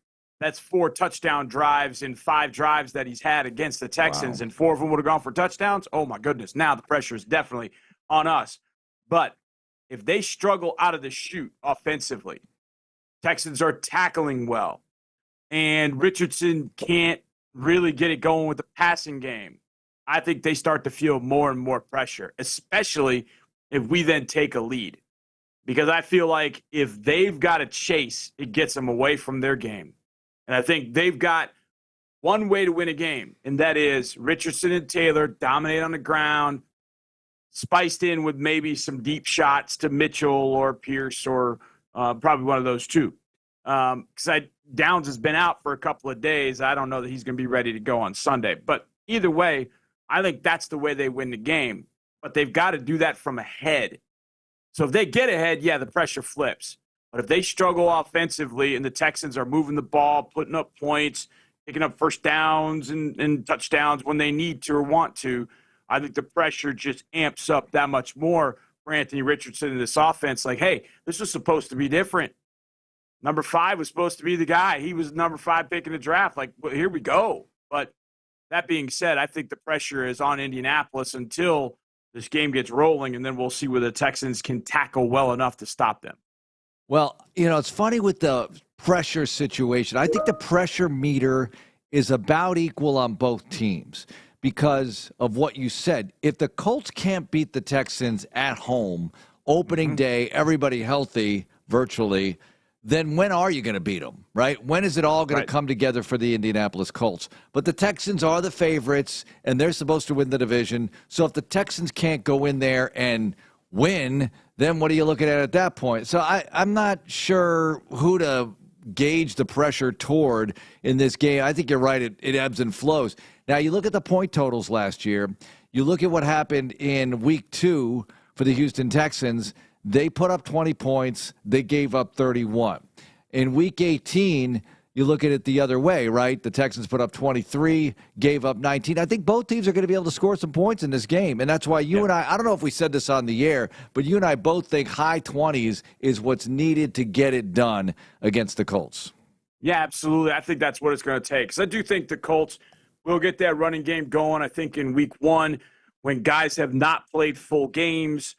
touchdown drives in 5 drives that he's had against the Texans, and 4 of them would have gone for touchdowns. Oh, my goodness. Now the pressure is definitely on us. But if they struggle out of the chute offensively, Texans are tackling well, and Richardson can't really get it going with the passing game, I think they start to feel more and more pressure, especially if we then take a lead. Because I feel like if they've got to chase, it gets them away from their game. And I think they've got one way to win a game, and that is Richardson and Taylor dominate on the ground, spiced in with maybe some deep shots to Mitchell or Pierce or probably one of those two. Because Downs has been out for a couple of days. I don't know that he's going to be ready to go on Sunday. But either way, I think that's the way they win the game. But they've got to do that from ahead. So if they get ahead, yeah, the pressure flips. But if they struggle offensively and the Texans are moving the ball, putting up points, picking up first downs and touchdowns when they need to or want to, I think the pressure just amps up that much more for Anthony Richardson in this offense. Like, hey, this was supposed to be different. Number 5 was supposed to be the guy. He was number 5 pick in the draft. Like, well, here we go. But that being said, I think the pressure is on Indianapolis until this game gets rolling, and then we'll see whether the Texans can tackle well enough to stop them. Well, it's funny with the pressure situation. I think the pressure meter is about equal on both teams because of what you said. If the Colts can't beat the Texans at home, opening day, everybody healthy virtually, then when are you going to beat them, right? When is it all going to come together for the Indianapolis Colts? But the Texans are the favorites, and they're supposed to win the division. So if the Texans can't go in there and win, then what are you looking at that point? So I'm not sure who to gauge the pressure toward in this game. I think you're right. It ebbs and flows. Now, you look at the point totals last year. You look at what happened in Week 2 for the Houston Texans. They put up 20 points. They gave up 31. In Week 18, you look at it the other way, right? The Texans put up 23, gave up 19. I think both teams are going to be able to score some points in this game, and that's why you and I don't know if we said this on the air, but you and I both think high 20s is what's needed to get it done against the Colts. Yeah, absolutely. I think that's what it's going to take. Because I do think the Colts will get that running game going. I think in Week 1, when guys have not played full games,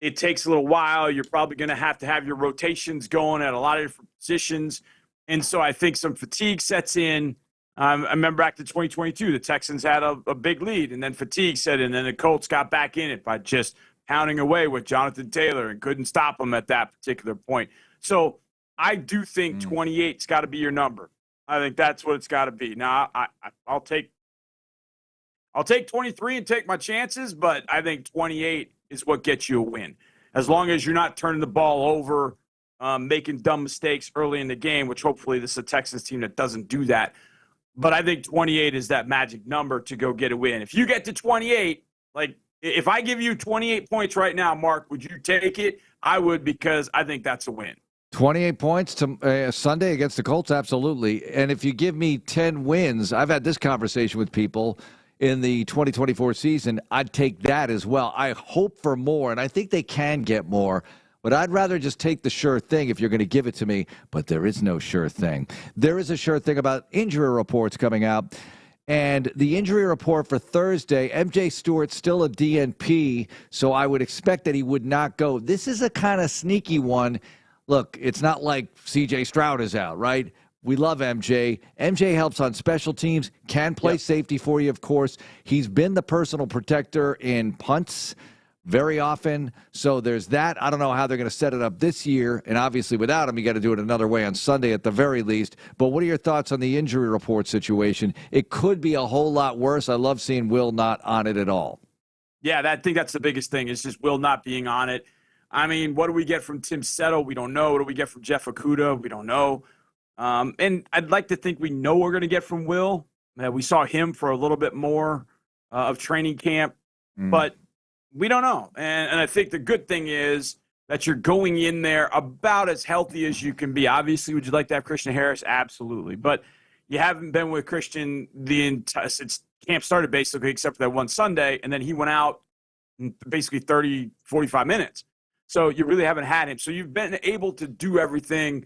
it takes a little while. You're probably going to have your rotations going at a lot of different positions. And so I think some fatigue sets in. I remember back to 2022, the Texans had a big lead, and then fatigue set in, and then the Colts got back in it by just pounding away with Jonathan Taylor and couldn't stop them at that particular point. So I do think 28's got to be your number. I think that's what it's got to be. Now, I'll take 23 and take my chances, but I think 28 is what gets you a win. As long as you're not turning the ball over, making dumb mistakes early in the game, which hopefully this is a Texans team that doesn't do that. But I think 28 is that magic number to go get a win. If you get to 28, like if I give you 28 points right now, Mark, would you take it? I would, because I think that's a win. 28 points to Sunday against the Colts, absolutely. And if you give me 10 wins, I've had this conversation with people in the 2024 season, I'd take that as well. I hope for more, and I think they can get more, but I'd rather just take the sure thing if you're going to give it to me, but there is no sure thing. There is a sure thing about injury reports coming out, and the injury report for Thursday, MJ Stewart's still a DNP, so I would expect that he would not go. This is a kind of sneaky one. Look, it's not like C.J. Stroud is out, right? We love MJ. MJ helps on special teams, can play safety for you, of course. He's been the personal protector in punts very often. So there's that. I don't know how they're going to set it up this year. And obviously without him, you got to do it another way on Sunday at the very least. But what are your thoughts on the injury report situation? It could be a whole lot worse. I love seeing Will not on it at all. Yeah, I think that's the biggest thing is just Will not being on it. I mean, what do we get from Tim Settle? We don't know. What do we get from Jeff Okudah? We don't know. And I'd like to think we know what we're going to get from Will. We saw him for a little bit more of training camp, but we don't know. And I think the good thing is that you're going in there about as healthy as you can be. Obviously, would you like to have Christian Harris? Absolutely. But you haven't been with Christian since camp started, basically, except for that one Sunday, and then he went out in basically 30, 45 minutes. So you really haven't had him. So you've been able to do everything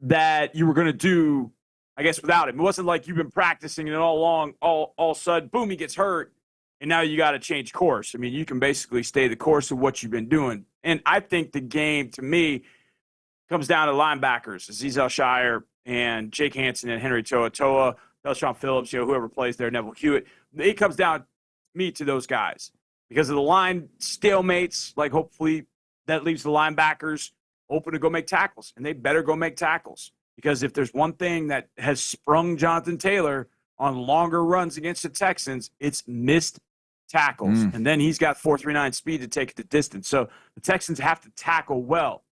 that you were going to do, I guess, without him. It wasn't like you've been practicing and all of a sudden, boom, he gets hurt, and now you got to change course. I mean, you can basically stay the course of what you've been doing. And I think the game, to me, comes down to linebackers, Azeez Al-Shire and Jake Hansen and Henry Toa, Delshon Phillips, whoever plays there, Neville Hewitt. It comes down to me to those guys. Because of the line stalemates, like hopefully that leaves the linebackers open to go make tackles, and they better go make tackles. Because if there's one thing that has sprung Jonathan Taylor on longer runs against the Texans, it's missed tackles. And then he's got 4.39 speed to take it the distance. So the Texans have to tackle well.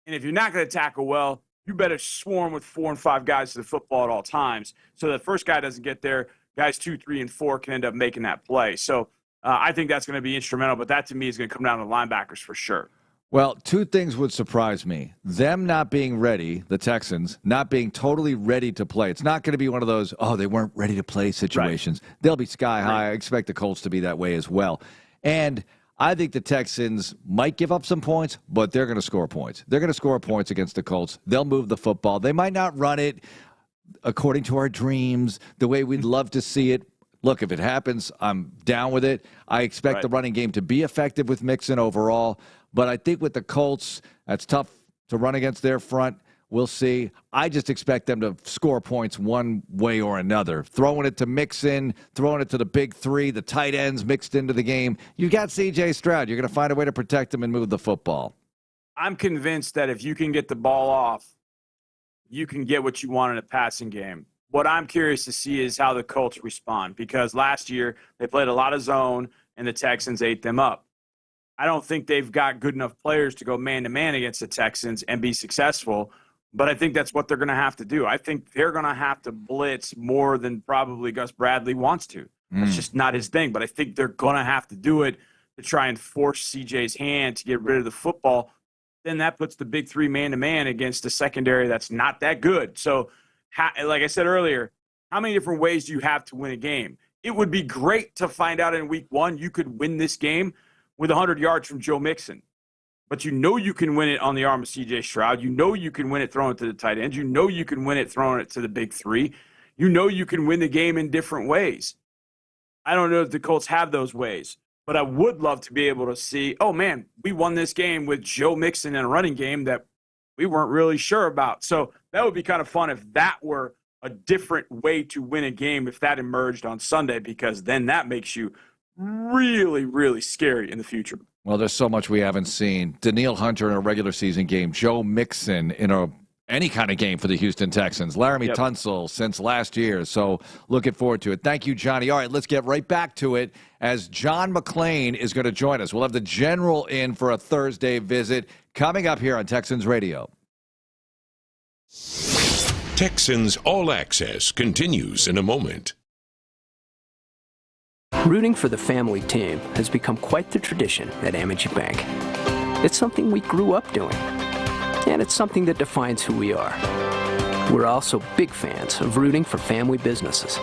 And if you're not going to tackle well, you better swarm with 4 and 5 guys to the football at all times. So the first guy doesn't get there. Guys 2, 3, and 4 can end up making that play. So I think that's going to be instrumental. But that, to me, is going to come down to linebackers for sure. Well, 2 things would surprise me. Them not being ready, the Texans, not being totally ready to play. It's not going to be one of those, they weren't ready to play situations. Right. They'll be sky high. I expect the Colts to be that way as well. And I think the Texans might give up some points, but they're going to score points. They're going to score points against the Colts. They'll move the football. They might not run it according to our dreams, the way we'd love to see it. look, if it happens, I'm down with it. I expect the running game to be effective with Mixon overall. But I think with the Colts, that's tough to run against their front. We'll see. I just expect them to score points one way or another. Throwing it to Mixon, throwing it to the big three, the tight ends mixed into the game. You got C.J. Stroud. You're going to find a way to protect him and move the football. I'm convinced that if you can get the ball off, you can get what you want in a passing game. What I'm curious to see is how the Colts respond, because last year they played a lot of zone and the Texans ate them up. I don't think they've got good enough players to go man-to-man against the Texans and be successful. But I think that's what they're going to have to do. I think they're going to have to blitz more than probably Gus Bradley wants to. That's just not his thing. But I think they're going to have to do it to try and force CJ's hand to get rid of the football. Then that puts the big three man-to-man against a secondary that's not that good. So, like I said earlier, how many different ways do you have to win a game? It would be great to find out in week one you could win this game with 100 yards from Joe Mixon. But you know you can win it on the arm of C.J. Stroud. You know you can win it throwing it to the tight ends. You know you can win it throwing it to the big three. You know you can win the game in different ways. I don't know if the Colts have those ways, but I would love to be able to see, oh, man, we won this game with Joe Mixon in a running game that we weren't really sure about. So that would be kind of fun if that were a different way to win a game, if that emerged on Sunday, because then that makes you really, really scary in the future. Well, there's so much we haven't seen. Danielle Hunter in a regular season game. Joe Mixon in any kind of game for the Houston Texans. Laramie Tunsil since last year. So looking forward to it. Thank you, Johnny. All right, let's get right back to it as John McClain is going to join us. We'll have the general in for a Thursday visit coming up here on Texans Radio. Texans All Access continues in a moment. Rooting for the family team has become quite the tradition at Amity Bank. It's something we grew up doing, and it's something that defines who we are. We're also big fans of rooting for family businesses,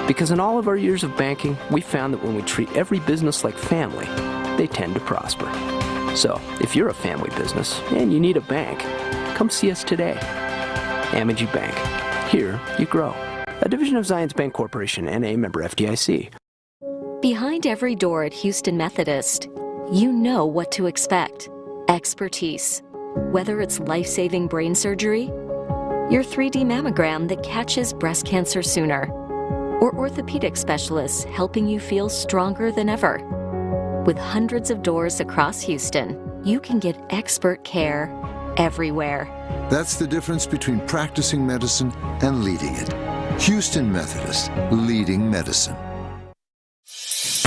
because in all of our years of banking, we found that when we treat every business like family, they tend to prosper. So, if you're a family business and you need a bank, come see us today. Amity Bank. Here you grow. A division of Zions Bank Corporation and a member FDIC. Behind every door at Houston Methodist, you know what to expect. Expertise. Whether it's life-saving brain surgery, your 3D mammogram that catches breast cancer sooner, or orthopedic specialists helping you feel stronger than ever. With hundreds of doors across Houston, you can get expert care everywhere. That's the difference between practicing medicine and leading it. Houston Methodist, leading medicine.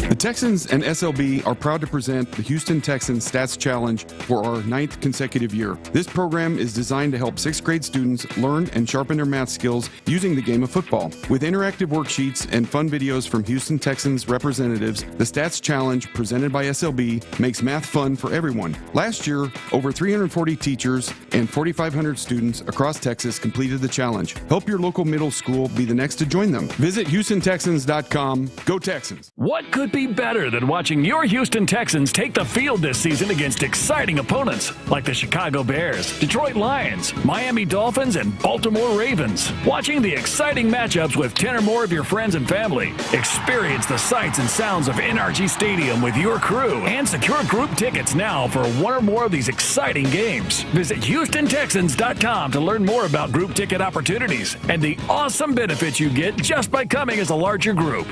The Texans and SLB are proud to present the Houston Texans Stats Challenge for our 9th consecutive year. This program is designed to help 6th grade students learn and sharpen their math skills using the game of football. With interactive worksheets and fun videos from Houston Texans representatives, the Stats Challenge presented by SLB makes math fun for everyone. Last year, over 340 teachers and 4,500 students across Texas completed the challenge. Help your local middle school be the next to join them. Visit HoustonTexans.com. Go Texans! What could be better than watching your Houston Texans take the field this season against exciting opponents like the Chicago Bears, Detroit Lions, Miami Dolphins, and Baltimore Ravens? Watching the exciting matchups with 10 or more of your friends and family. Experience the sights and sounds of NRG Stadium with your crew and secure group tickets now for one or more of these exciting games. Visit HoustonTexans.com to learn more about group ticket opportunities and the awesome benefits you get just by coming as a larger group.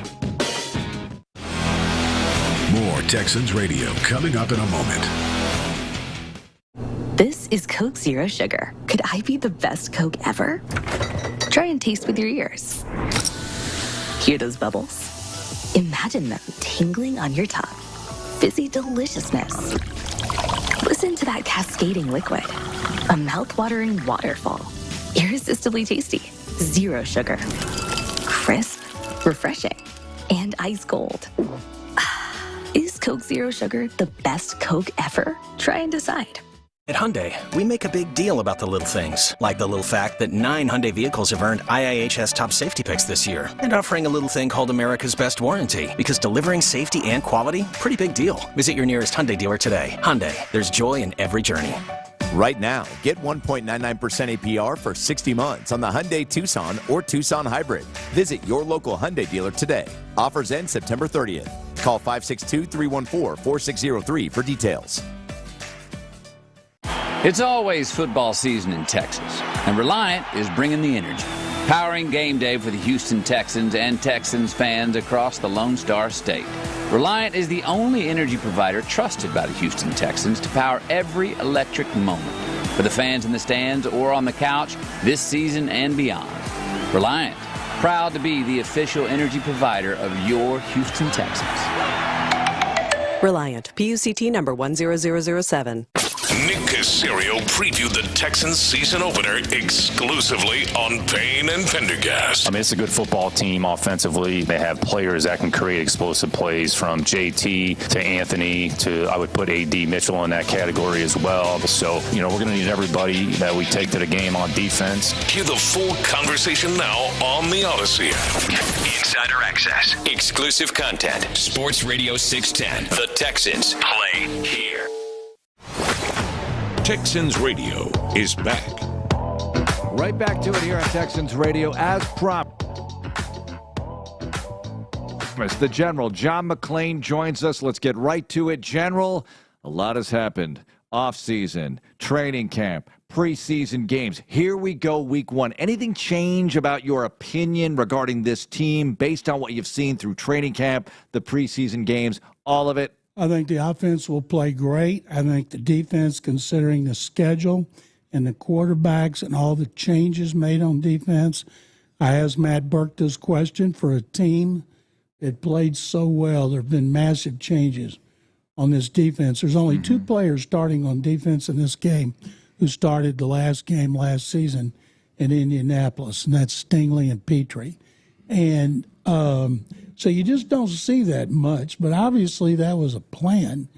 More Texans Radio coming up in a moment. This is Coke Zero Sugar. Could I be the best Coke ever? Try and taste with your ears. Hear those bubbles? Imagine them tingling on your tongue. Fizzy deliciousness. Listen to that cascading liquid. A mouth-watering waterfall. Irresistibly tasty. Zero sugar. Crisp, refreshing, and ice cold. Is Coke Zero Sugar the best Coke ever? Try and decide. At Hyundai, we make a big deal about the little things, like the little fact that 9 Hyundai vehicles have earned IIHS top safety picks this year, and offering a little thing called America's Best Warranty, because delivering safety and quality, pretty big deal. Visit your nearest Hyundai dealer today. Hyundai, there's joy in every journey. Right now, get 1.99% APR for 60 months on the Hyundai Tucson or Tucson Hybrid. Visit your local Hyundai dealer today. Offers end September 30th. Call 562-314-4603 for details. It's always football season in Texas, and Reliant is bringing the energy. Powering game day for the Houston Texans and Texans fans across the Lone Star State. Reliant is the only energy provider trusted by the Houston Texans to power every electric moment for the fans in the stands or on the couch this season and beyond. Reliant, proud to be the official energy provider of your Houston Texans. Reliant, PUCT number 10007. Nick Caserio previewed the Texans season opener exclusively on Payne and Pendergast. I mean, it's a good football team offensively. They have players that can create explosive plays, from JT to Anthony to, I would put AD Mitchell in that category as well. So, we're going to need everybody that we take to the game on defense. Hear the full conversation now on the Odyssey app. Insider access. Exclusive content. Sports Radio 610. The Texans play here. Texans Radio is back. Right back to it here on Texans Radio as promised. The General, John McClain, joins us. Let's get right to it. General, a lot has happened. Off-season, training camp, preseason games. Here we go, week one. Anything change about your opinion regarding this team based on what you've seen through training camp, the preseason games, all of it? I think the offense will play great. I think the defense, considering the schedule and the quarterbacks and all the changes made on defense, I asked Matt Burke this question. For a team that played so well, there have been massive changes on this defense. There's only two players starting on defense in this game who started the last game last season in Indianapolis, and that's Stingley and Petrie. And so you just don't see that much, but obviously that was a plan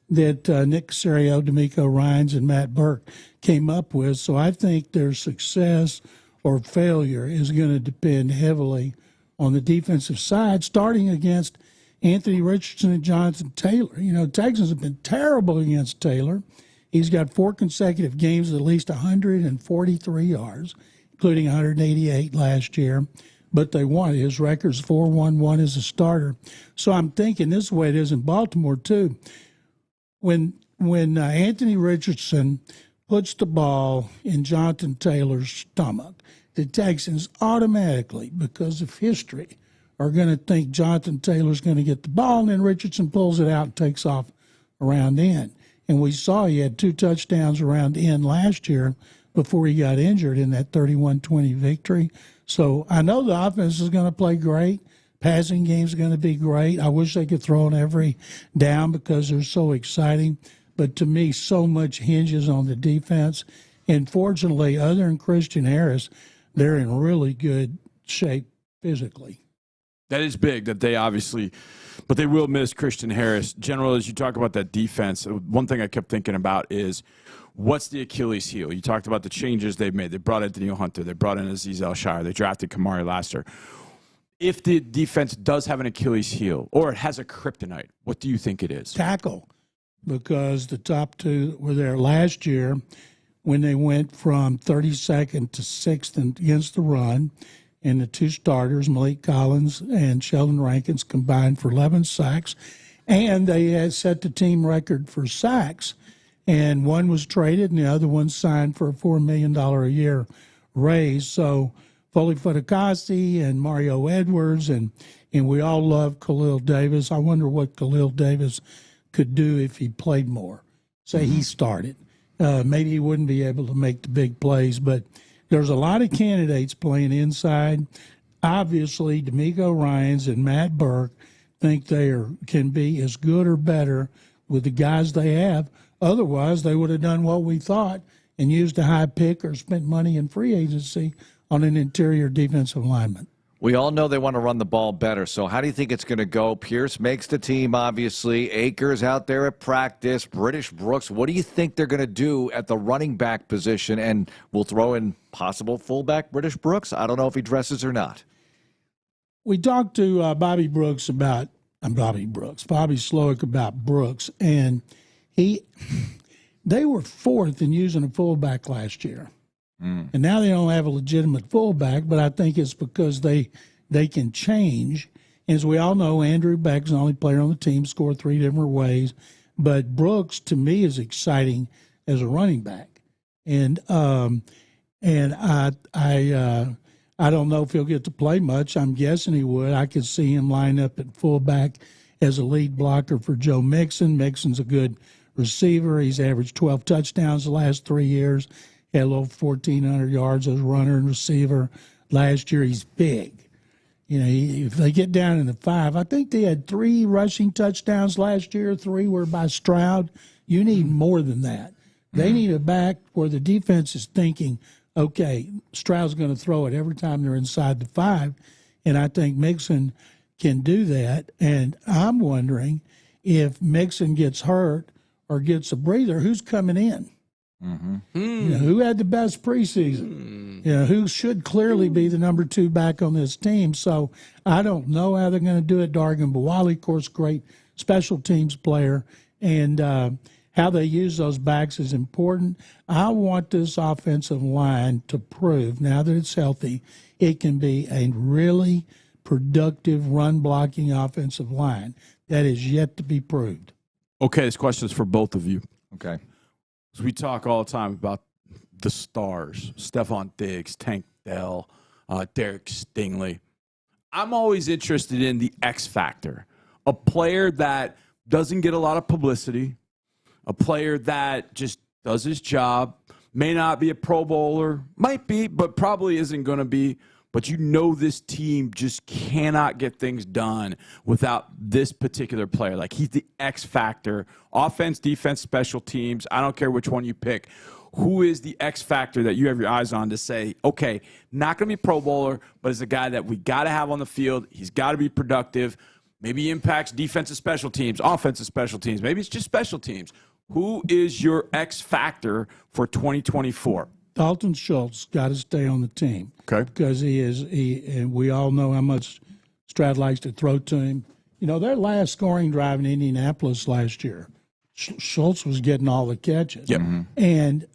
that Nick Caserio, D'Amico Ryans, and Matt Burke came up with. So I think their success or failure is going to depend heavily on the defensive side, starting against Anthony Richardson and Jonathan Taylor. Texans have been terrible against Taylor. He's got 4 consecutive games at least 143 yards, including 188 last year. But they won. His record's 4-1-1 as a starter. So I'm thinking this is the way it is in Baltimore, too. When Anthony Richardson puts the ball in Jonathan Taylor's stomach, the Texans automatically, because of history, are going to think Jonathan Taylor's going to get the ball, and then Richardson pulls it out and takes off around in. And we saw he had 2 touchdowns around in last year before he got injured in that 31-20 victory. So I know the offense is going to play great. Passing game's going to be great. I wish they could throw on every down because they're so exciting. But to me, so much hinges on the defense. And fortunately, other than Christian Harris, they're in really good shape physically. That is big that they obviously, but they will miss Christian Harris. General, as you talk about that defense, one thing I kept thinking about is what's the Achilles heel? You talked about the changes they've made. They brought in Daniel Hunter. They brought in Azeez Al-Shire. They drafted Kamari Lassiter. If the defense does have an Achilles heel or it has a kryptonite, what do you think it is? Tackle, because the top 2 were there last year when they went from 32nd to 6th against the run. And the 2 starters, Malik Collins and Sheldon Rankins, combined for 11 sacks. And they had set the team record for sacks. And one was traded and the other one signed for a $4 million a year raise. So Foley Fatukasi and Mario Edwards, and we all love Khalil Davis. I wonder what Khalil Davis could do if he played more. Say he started. Maybe he wouldn't be able to make the big plays, but there's a lot of candidates playing inside. Obviously, D'Amico Ryans and Matt Burke think they can be as good or better with the guys they have. Otherwise, they would have done what we thought and used a high pick or spent money in free agency on an interior defensive lineman. We all know they want to run the ball better, so how do you think it's going to go? Pierce makes the team, obviously. Akers out there at practice. British Brooks, what do you think they're going to do at the running back position? And we'll throw in possible fullback British Brooks. I don't know if he dresses or not. We talked to Bobby Slowick about Brooks, and They were fourth in using a fullback last year. And now they don't have a legitimate fullback, but I think it's because they can change. As we all know, Andrew Beck's the only player on the team, scored 3 different ways. But Brooks, to me, is exciting as a running back. And I don't know if he'll get to play much. I'm guessing he would. I could see him line up at fullback as a lead blocker for Joe Mixon. Mixon's a good receiver. He's averaged 12 touchdowns the last 3 years. Had a little 1,400 yards as a runner and receiver. Last year, he's big. You know, if they get down in the 5, I think they had 3 rushing touchdowns last year. 3 were by Stroud. You need more than that. They need a back where the defense is thinking, okay, Stroud's going to throw it every time they're inside the 5, and I think Mixon can do that. And I'm wondering if Mixon gets hurt or gets a breather, who's coming in? You know, who had the best preseason? You know, who should clearly be the number 2 back on this team? So I don't know how they're going to do it. Dargan Bawali, of course, great special teams player, and how they use those backs is important. I want this offensive line to prove, now that it's healthy, it can be a really productive run-blocking offensive line. That is yet to be proved. Okay, this question is for both of you. Okay. So we talk all the time about the stars, Stephon Diggs, Tank Dell, Derek Stingley. I'm always interested in the X factor, a player that doesn't get a lot of publicity, a player that just does his job, may not be a Pro Bowler, might be, but probably isn't going to be. But you know this team just cannot get things done without this particular player. Like, he's the X factor, offense, defense, special teams. I don't care which one you pick. Who is the X factor that you have your eyes on to say, okay, not going to be Pro Bowler, but is a guy that we got to have on the field. He's got to be productive. Maybe he impacts defensive special teams, offensive special teams. Maybe it's just special teams. Who is your X factor for 2024? Dalton Schultz got to stay on the team. Okay. Because and we all know how much Stroud likes to throw to him. You know, their last scoring drive in Indianapolis last year, Schultz was getting all the catches. Yep. And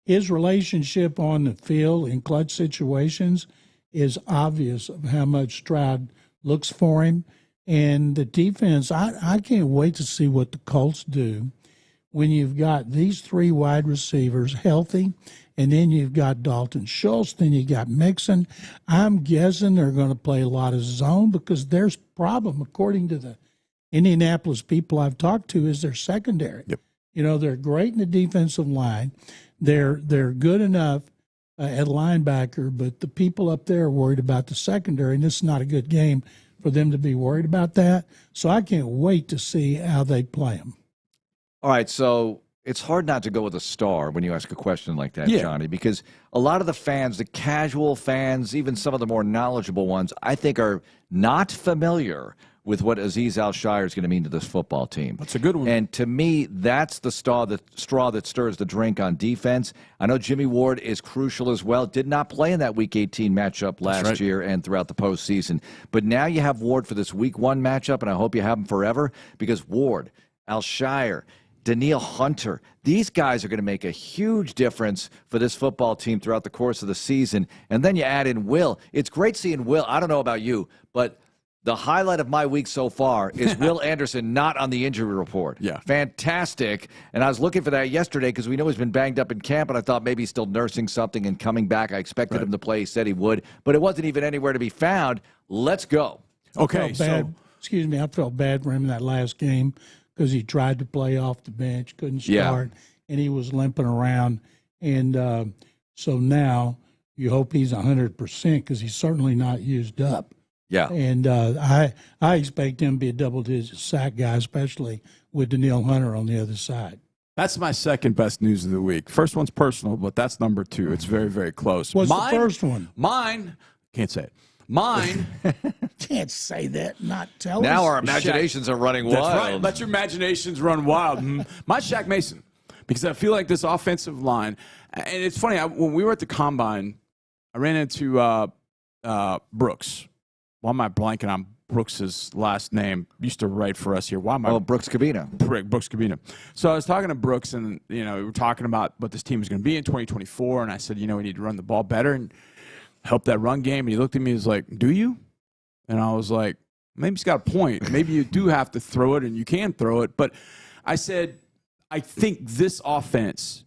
his relationship on the field in clutch situations is obvious of how much Stroud looks for him. And the defense, I can't wait to see what the Colts do when you've got these 3 wide receivers healthy, and then you've got Dalton Schultz, then you got Mixon. I'm guessing they're going to play a lot of zone because their problem, according to the Indianapolis people I've talked to, is their secondary. Yep. You know, they're great in the defensive line. They're good enough at linebacker, but the people up there are worried about the secondary, and this is not a good game for them to be worried about that. So I can't wait to see how they play them. All right, so it's hard not to go with a star when you ask a question like that, Yeah. Johnny, because a lot of the fans, the casual fans, even some of the more knowledgeable ones, I think are not familiar with what Azeez Al-Shaair is going to mean to this football team. That's a good one. And to me, that's the straw that stirs the drink on defense. I know Jimmy Ward is crucial as well. Did not play in that Week 18 matchup last year and throughout the postseason. But now you have Ward for this Week 1 matchup, and I hope you have him forever, because Ward, Al-Shaair, Danielle Hunter, these guys are going to make a huge difference for this football team throughout the course of the season. And then you add in Will. It's great seeing Will. I don't know about you, but the highlight of my week so far is Will Anderson not on the injury report. Yeah. Fantastic. And I was looking for that yesterday because we know he's been banged up in camp, and I thought maybe he's still nursing something and coming back. I expected him to play. He said he would, but it wasn't even anywhere to be found. Let's go. Okay, I felt bad for him in that last game because he tried to play off the bench, couldn't start, and he was limping around. And so now you hope he's 100% because he's certainly not used up. Yeah. And I expect him to be a double-digit sack guy, especially with Danielle Hunter on the other side. That's my second best news of the week. First one's personal, but that's number 2. It's very, very close. What's the first one? Mine, can't say it. Mine. Can't say that, not tell us. Now our imaginations are running wild. That's right. Let your imaginations run wild. My Shaq Mason, because I feel like this offensive line, and it's funny, when we were at the Combine, I ran into Brooks. Why am I blanking on Brooks's last name. Used to write for us here. Why am I? Oh, Brooks Cabina. Brooks Cabina. So I was talking to Brooks, and we were talking about what this team is going to be in 2024. And I said, we need to run the ball better and help that run game. And he looked at me and was like, "Do you?" And I was like, "Maybe he's got a point. Maybe you do have to throw it, and you can throw it." But I said, I think this offense,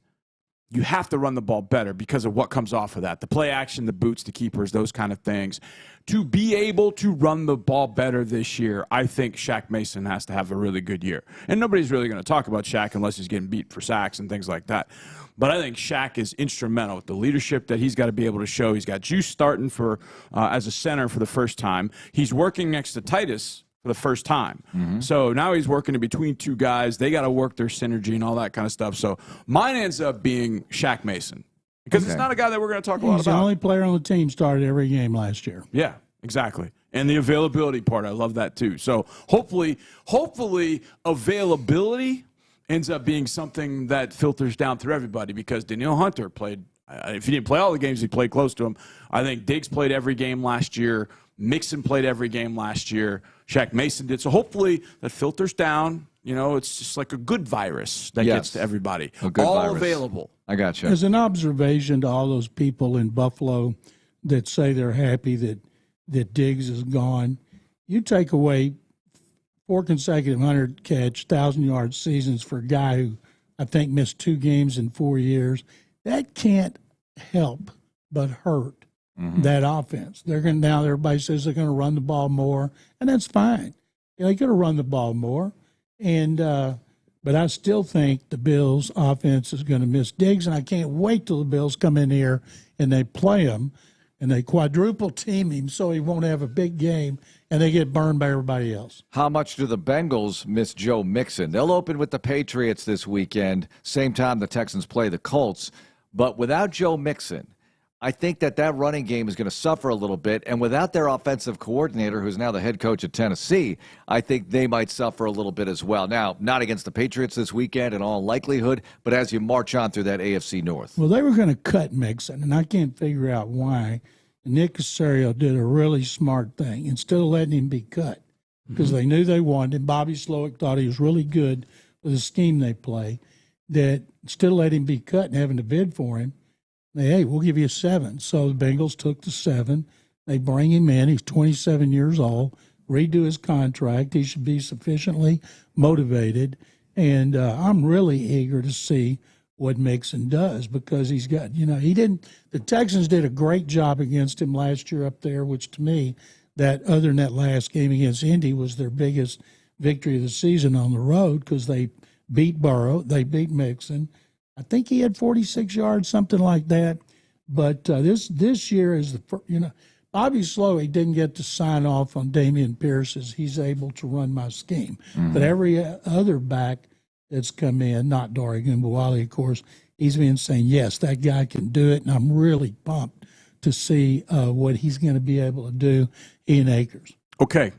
you have to run the ball better because of what comes off of that. The play action, the boots, the keepers, those kind of things. To be able to run the ball better this year, I think Shaq Mason has to have a really good year. And nobody's really going to talk about Shaq unless he's getting beat for sacks and things like that. But I think Shaq is instrumental with the leadership that he's got to be able to show. He's got Juice starting for as a center for the first time. He's working next to Titus for the first time. Mm-hmm. So now he's working in between two guys. They got to work their synergy and all that kind of stuff. So mine ends up being Shaq Mason because it's not a guy that we're going to talk a lot about. He's the only player on the team started every game last year. Yeah, exactly. And the availability part, I love that too. So hopefully availability ends up being something that filters down through everybody because Danielle Hunter played, if he didn't play all the games, he played close to him. I think Diggs played every game last year. Mixon played every game last year. Shaq Mason did. So hopefully that filters down. It's just like a good virus that gets to everybody. A good all virus. Available. I got you. As an observation to all those people in Buffalo that say they're happy that Diggs is gone, you take away 4 consecutive 100-catch, 1,000-yard seasons for a guy who I think missed 2 games in 4 years. That can't help but hurt that offense. They're going now. Everybody says they're going to run the ball more, and that's fine. They could have run the ball more, and but I still think the Bills' offense is going to miss Diggs, and I can't wait till the Bills come in here and they play him, and they quadruple team him so he won't have a big game, and they get burned by everybody else. How much do the Bengals miss Joe Mixon? They'll open with the Patriots this weekend, same time the Texans play the Colts. But without Joe Mixon, I think that running game is going to suffer a little bit. And without their offensive coordinator, who's now the head coach at Tennessee, I think they might suffer a little bit as well. Now, not against the Patriots this weekend in all likelihood, but as you march on through that AFC North. Well, they were going to cut Mixon, and I can't figure out why. Nick Caserio did a really smart thing. Instead of letting him be cut, because they knew they wanted him, Bobby Slowick thought he was really good with the scheme they play, that instead of letting him be cut and having to bid for him, hey, we'll give you 7. So the Bengals took the 7. They bring him in. He's 27 years old. Redo his contract. He should be sufficiently motivated. And I'm really eager to see what Mixon does because he's got, the Texans did a great job against him last year up there, which to me, that other than that last game against Indy was their biggest victory of the season on the road because they beat Burrow, they beat Mixon. I think he had 46 yards, something like that. But this year is Bobby Slowick didn't get to sign off on Dameon Pierce as he's able to run my scheme. But every other back that's come in, not Dare Ogunbowale, of course, he's been saying, yes, that guy can do it. And I'm really pumped to see what he's going to be able to do in Akers. Okay.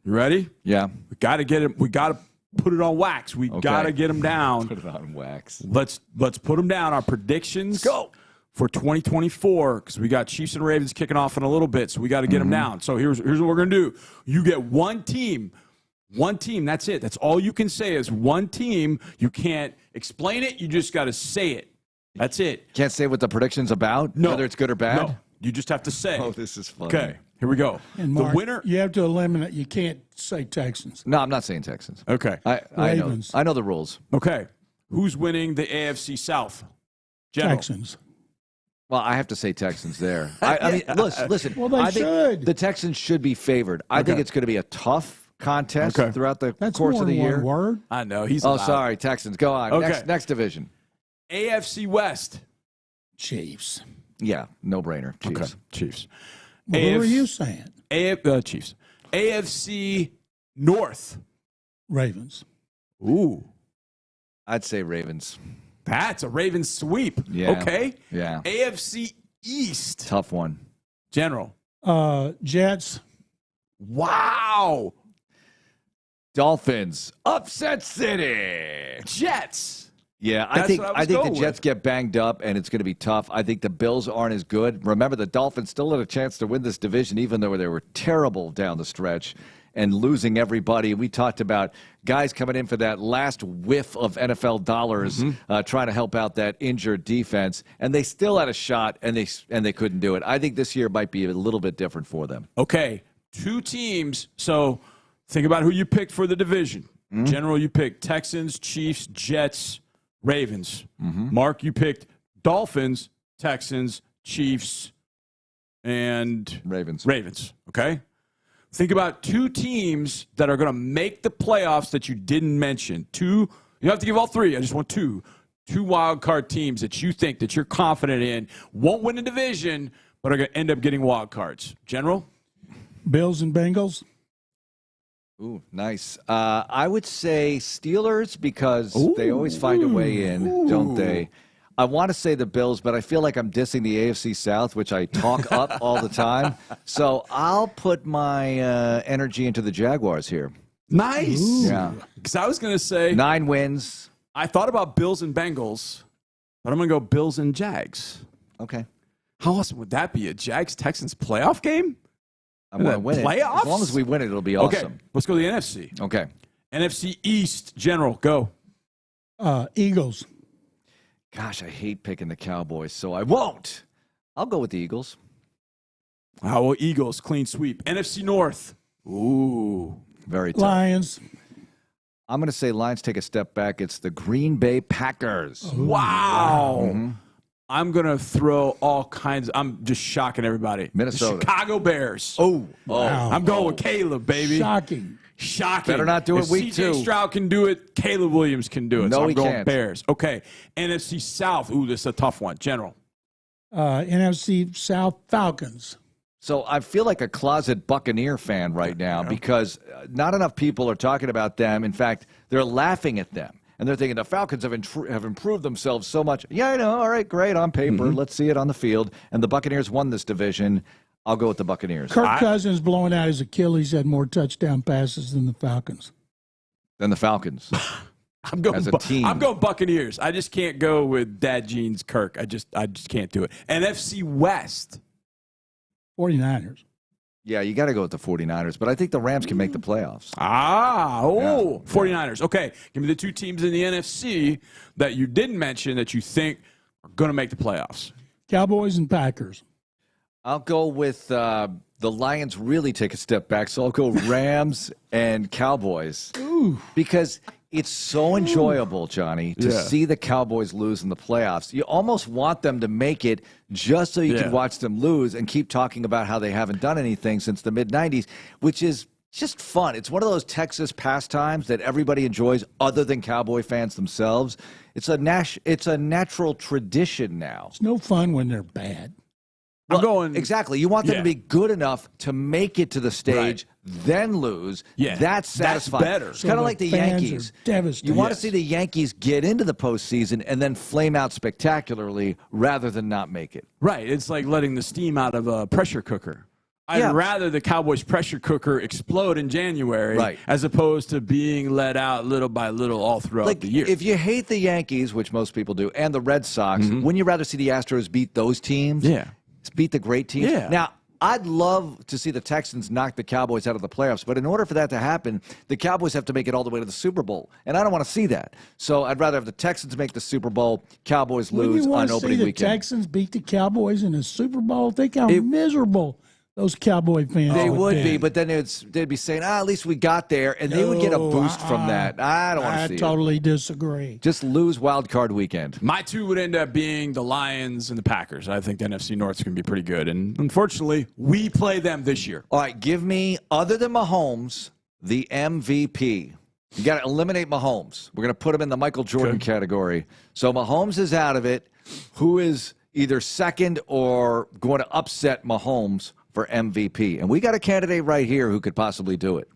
You ready? Yeah. We got to get him. We got to put it on wax. We got to get him down. Put it on wax. Let's put them down. Our predictions for 2024 because we got Chiefs and Ravens kicking off in a little bit, so we got to get them down. So here's what we're going to do. You get one team. That's it. That's all you can say is one team. You can't explain it. You just got to say it. That's it. Can't say what the prediction's about? No. Whether it's good or bad? No. You just have to say. Oh, this is fun. Okay. Here we go. And Mark, the winner. You have to eliminate. You can't say Texans. No, I'm not saying Texans. Okay. Ravens. I know the rules. Okay. Who's winning the AFC South? General. Texans. Well, I have to say Texans there. I mean, listen. Well, they should. The Texans should be favored. I think it's going to be a tough contest throughout the course of the year. One word. I know. He's sorry, Texans. Go on. Okay. Next division. AFC West. Chiefs. Yeah, no-brainer. Chiefs. Okay. Chiefs. Well, who are you saying? Chiefs. AFC North. Ravens. Ooh. I'd say Ravens. That's a Ravens sweep. Yeah. Okay. Yeah. AFC East. Tough one. General. Jets. Wow. Dolphins. Upset City. Jets. Yeah, I think the Jets get banged up, and it's going to be tough. I think the Bills aren't as good. Remember, the Dolphins still had a chance to win this division, even though they were terrible down the stretch. and losing everybody. We talked about guys coming in for that last whiff of NFL dollars, trying to help out that injured defense, and they still had a shot, and they couldn't do it. I think this year might be a little bit different for them. Okay, 2 teams. So think about who you picked for the division. General, you picked Texans, Chiefs, Jets, Ravens. Mark, you picked Dolphins, Texans, Chiefs, and Ravens. Okay? Think about 2 teams that are going to make the playoffs that you didn't mention. 2, you don't have to give all 3. I just want 2. 2 wild card teams that you think that you're confident in won't win the division, but are going to end up getting wild cards. General? Bills and Bengals. Ooh, nice. I would say Steelers because they always find a way in, don't they? I want to say the Bills, but I feel like I'm dissing the AFC South, which I talk up all the time. So I'll put my energy into the Jaguars here. Nice. Yeah. Because I was going to say 9 wins. I thought about Bills and Bengals, but I'm going to go Bills and Jags. Okay. How awesome would that be? A Jags-Texans playoff game? I want to win playoffs? it. As long as we win it, it'll be awesome. Okay, let's go to the NFC. Okay. NFC East, General, go. Eagles. Gosh, I hate picking the Cowboys, so I won't. I'll go with the Eagles. Well, Eagles, clean sweep. NFC North. Ooh. Very tough. Lions. I'm going to say Lions take a step back. It's the Green Bay Packers. Wow. I'm going to throw all kinds. I'm just shocking everybody. Minnesota. The Chicago Bears. Wow. I'm going with Caleb, baby. Shocking. Shocking. Better not do it if week CJ 2. Stroud can do it, Caleb Williams can do it. No, so I'm he going can't. Bears. Okay. NFC South. Ooh, this is a tough one. General. NFC South Falcons. So I feel like a closet Buccaneer fan right now because not enough people are talking about them. In fact, they're laughing at them. And they're thinking the Falcons have improved themselves so much. Yeah, I know. All right, great on paper. Let's see it on the field. And the Buccaneers won this division. I'll go with the Buccaneers. Kirk Cousins blowing out his Achilles had more touchdown passes than the Falcons. I'm going as a team. I'm going Buccaneers. I just can't go with Dad Jeans Kirk. I just can't do it. NFC West. 49ers. Yeah, you got to go with the 49ers, but I think the Rams can make the playoffs. 49ers. Okay, give me the 2 teams in the NFC that you didn't mention that you think are going to make the playoffs. Cowboys and Packers. I'll go with the Lions really take a step back, so I'll go Rams and Cowboys. Because it's so enjoyable, Johnny, to see the Cowboys lose in the playoffs. You almost want them to make it just so you can watch them lose and keep talking about how they haven't done anything since the mid-'90s, which is just fun. It's one of those Texas pastimes that everybody enjoys other than Cowboy fans themselves. It's a natural tradition now. It's no fun when they're bad. Exactly. You want them to be good enough to make it to the stage, then lose. Yeah. That's satisfying. That's better. It's kind of like the Yankees. Devastated. You want to see the Yankees get into the postseason and then flame out spectacularly rather than not make it. Right. It's like letting the steam out of a pressure cooker. I'd rather the Cowboys pressure cooker explode in January as opposed to being let out little by little all throughout the year. If you hate the Yankees, which most people do, and the Red Sox, wouldn't you rather see the Astros beat those teams? Yeah. Beat the great teams? Yeah. Now, I'd love to see the Texans knock the Cowboys out of the playoffs, but in order for that to happen, the Cowboys have to make it all the way to the Super Bowl, and I don't want to see that. So I'd rather have the Texans make the Super Bowl, Cowboys lose on opening weekend. You want to see the Texans beat the Cowboys in the Super Bowl? Think how miserable those Cowboy fans They would be, but then they'd be saying, at least we got there, and they would get a boost from that. I don't want to see it. I totally disagree. Just lose wild card weekend. My 2 would end up being the Lions and the Packers. I think the NFC North is going to be pretty good, and unfortunately, we play them this year. All right, give me, other than Mahomes, the MVP. You got to eliminate Mahomes. We're going to put him in the Michael Jordan category. So Mahomes is out of it. Who is either second or going to upset Mahomes for MVP? And we got a candidate right here who could possibly do it.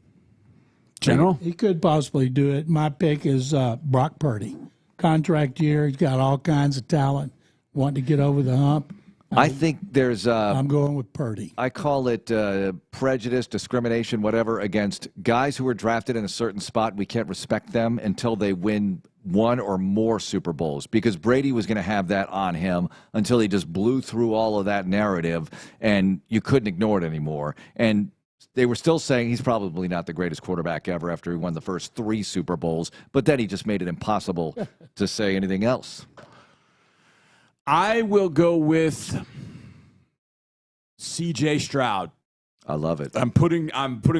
General? He could possibly do it. My pick is Brock Purdy. Contract year. He's got all kinds of talent. Wanting to get over the hump. I think there's I'm going with Purdy. I call it prejudice, discrimination, whatever, against guys who are drafted in a certain spot. We can't respect them until they win 1 or more Super Bowls, because Brady was going to have that on him until he just blew through all of that narrative, and you couldn't ignore it anymore. And they were still saying he's probably not the greatest quarterback ever after he won the first 3 Super Bowls, but then he just made it impossible to say anything else. I will go with C.J. Stroud. I love it. I'm putting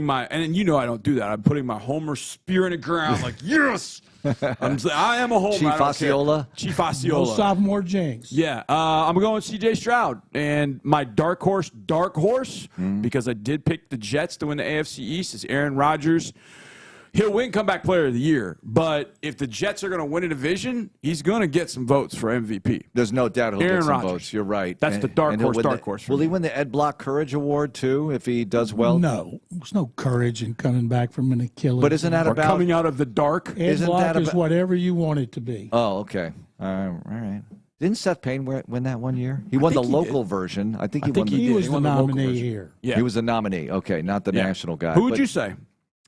my, and you know I don't do that. I'm putting my Homer spear in the ground like, yes! I am a Homer. Chief Osceola? Chief Osceola. No sophomore jinx. Yeah. I'm going with C.J. Stroud. And my dark horse, because I did pick the Jets to win the AFC East, is Aaron Rodgers. He'll win comeback player of the year, but if the Jets are going to win a division, he's going to get some votes for MVP. There's no doubt he'll Aaron get some Rodgers. votes. You're right. That's the dark horse. Will he win the Ed Block Courage Award, too, if he does well? No. There's no courage in coming back from an Achilles. But isn't that Or about coming out of the dark? Ed Block is whatever you want it to be. Oh, okay. All right. Didn't Seth Payne win that one year? He won the local version. I think he was the nominee here. Yeah. He was the nominee. Okay, not the national guy. Who would you say?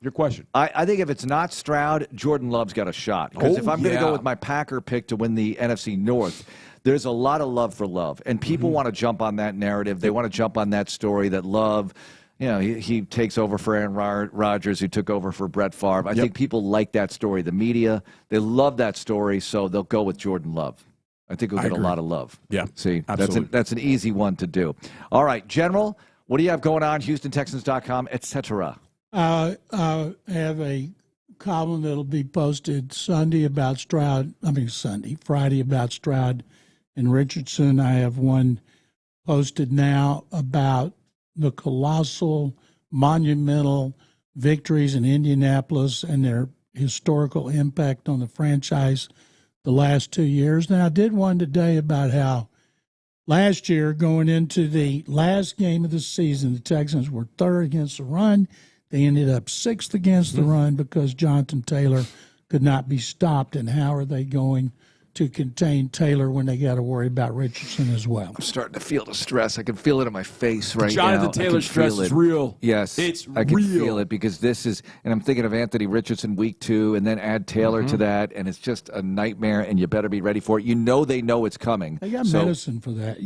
Your question. I think if it's not Stroud, Jordan Love's got a shot. Because if I'm going to go with my Packer pick to win the NFC North, there's a lot of love for Love. And people want to jump on that narrative. They want to jump on that story that Love, he takes over for Aaron Rodgers, who took over for Brett Favre. I think people like that story. The media, they love that story, so they'll go with Jordan Love. I think he'll get a lot of love. Yeah, see, absolutely. that's an easy one to do. All right, General, what do you have going on? HoustonTexans.com, etc. I have a column that'll be posted Friday about Stroud and Richardson. I have one posted now about the colossal, monumental victories in Indianapolis and their historical impact on the franchise the last 2 years. And I did one today about how last year, going into the last game of the season, the Texans were third against the run. They ended up 6th against the run because Jonathan Taylor could not be stopped. And how are they going to contain Taylor when they got to worry about Richardson as well? I'm starting to feel the stress. I can feel it in my face right now. Jonathan Taylor's stress is real. Yes, I can feel it because this is, and I'm thinking of Anthony Richardson week 2, and then add Taylor to that, and it's just a nightmare. And you better be ready for it. They know it's coming. They got medicine for that,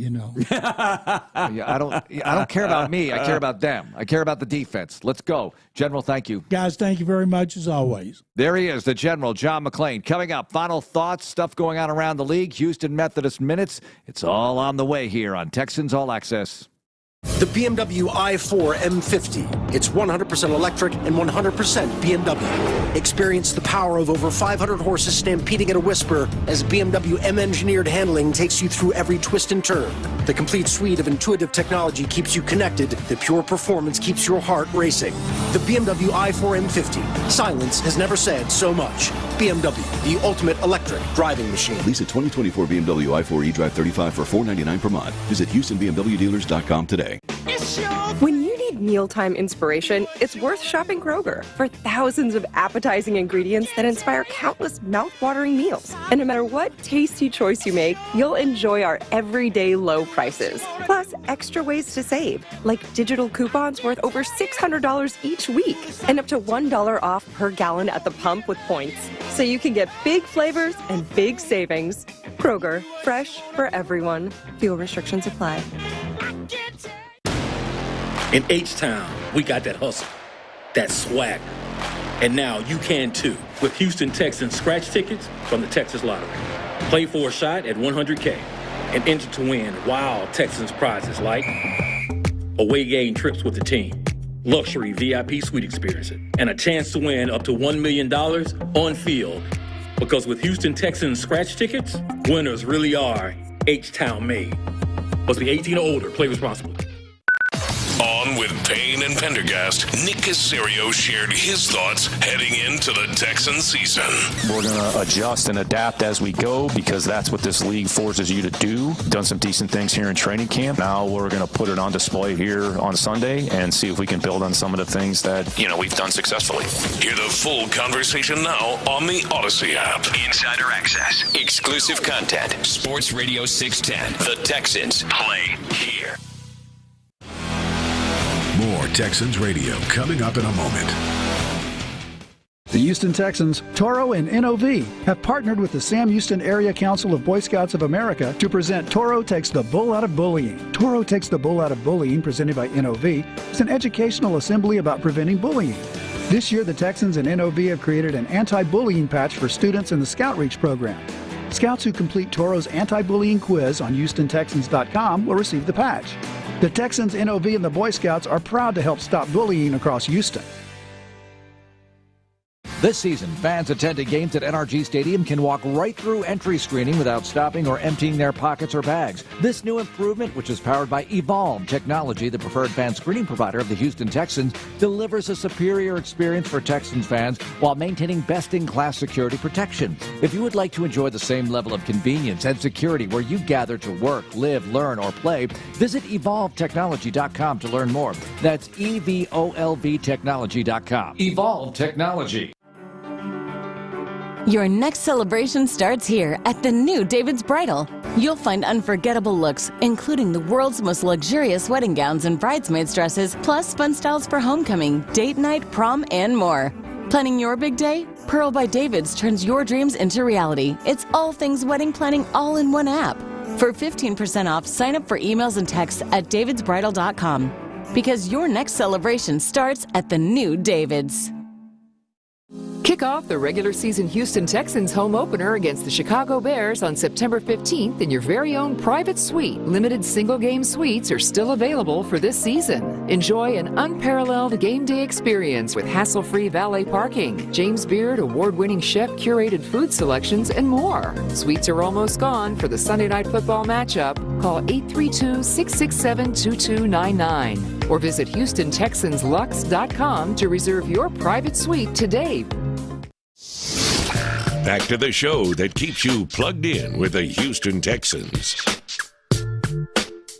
I don't care about me. I care about them. I care about the defense. Let's go, General. Thank you, guys. Thank you very much as always. There he is, the General, John McClain. Coming up, final thoughts, stuff going on around the league, Houston Methodist Minutes. It's all on the way here on Texans All Access. The BMW i4 M50. It's 100% electric and 100% BMW. Experience the power of over 500 horses stampeding at a whisper as BMW M-engineered handling takes you through every twist and turn. The complete suite of intuitive technology keeps you connected. The pure performance keeps your heart racing. The BMW i4 M50. Silence has never said so much. BMW, the ultimate electric driving machine. Lease a 2024 BMW i4 eDrive 35 for $499 per month. Visit HoustonBMWdealers.com today. When you need mealtime inspiration, it's worth shopping Kroger for thousands of appetizing ingredients that inspire countless mouth-watering meals. And no matter what tasty choice you make, you'll enjoy our everyday low prices. Plus, extra ways to save, like digital coupons worth over $600 each week and up to $1 off per gallon at the pump with points. So you can get big flavors and big savings. Kroger, fresh for everyone. Fuel restrictions apply. In H-Town, we got that hustle, that swag. And now you can too with Houston Texans scratch tickets from the Texas Lottery. Play for a shot at $100K and enter to win wild Texans prizes like away game trips with the team, luxury VIP suite experiences, and a chance to win up to $1 million on field. Because with Houston Texans scratch tickets, winners really are H-Town made. Must be 18 or older. Play responsibly. On with Payne and Pendergast, Nick Caserio shared his thoughts heading into the Texans season. We're going to adjust and adapt as we go because that's what this league forces you to do. Done some decent things here in training camp. Now we're going to put it on display here on Sunday and see if we can build on some of the things that, we've done successfully. Hear the full conversation now on the Odyssey app. Insider access. Exclusive content. Sports Radio 610. The Texans play here. More Texans Radio coming up in a moment. The Houston Texans, Toro, and NOV have partnered with the Sam Houston Area Council of Boy Scouts of America to present Toro Takes the Bull Out of Bullying. Toro Takes the Bull Out of Bullying, presented by NOV, is an educational assembly about preventing bullying. This year, the Texans and NOV have created an anti-bullying patch for students in the Scout Reach program. Scouts who complete Toro's anti-bullying quiz on HoustonTexans.com will receive the patch. The Texans, NOV, and the Boy Scouts are proud to help stop bullying across Houston. This season, fans attending games at NRG Stadium can walk right through entry screening without stopping or emptying their pockets or bags. This new improvement, which is powered by Evolve Technology, the preferred fan screening provider of the Houston Texans, delivers a superior experience for Texans fans while maintaining best-in-class security protection. If you would like to enjoy the same level of convenience and security where you gather to work, live, learn, or play, visit evolvetechnology.com to learn more. That's EVOLVtechnology.com. Evolve Technology. Your next celebration starts here at the new David's Bridal. You'll find unforgettable looks, including the world's most luxurious wedding gowns and bridesmaids dresses, plus fun styles for homecoming, date night, prom, and more. Planning your big day? Pearl by David's turns your dreams into reality. It's all things wedding planning all in one app. For 15% off, sign up for emails and texts at davidsbridal.com. Because your next celebration starts at the new David's. Kick off the regular season Houston Texans home opener against the Chicago Bears on September 15th in your very own private suite. Limited single-game suites are still available for this season. Enjoy an unparalleled game day experience with hassle-free valet parking, James Beard award-winning chef curated food selections, and more. Suites are almost gone for the Sunday Night Football matchup. Call 832-667-2299 or visit HoustonTexansLux.com to reserve your private suite today. Back to the show that keeps you plugged in with the Houston Texans.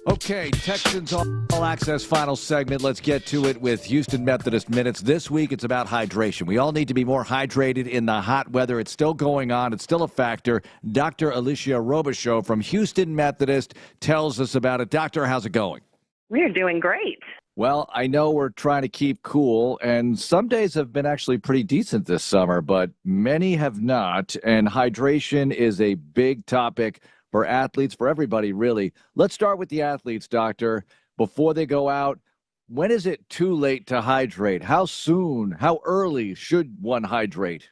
Okay, Texans All Access final segment. Let's get to it with Houston Methodist Minutes. This week, it's about hydration. We all need to be more hydrated in the hot weather. It's still going on. It's still a factor. Dr. Alicia Robichaud from Houston Methodist tells us about it. Doctor, how's it going? We're doing great. Well, I know we're trying to keep cool, and some days have been actually pretty decent this summer, but many have not, and hydration is a big topic for athletes, for everybody, really. Let's start with the athletes, Doctor. Before they go out, when is it too late to hydrate? How soon, how early should one hydrate?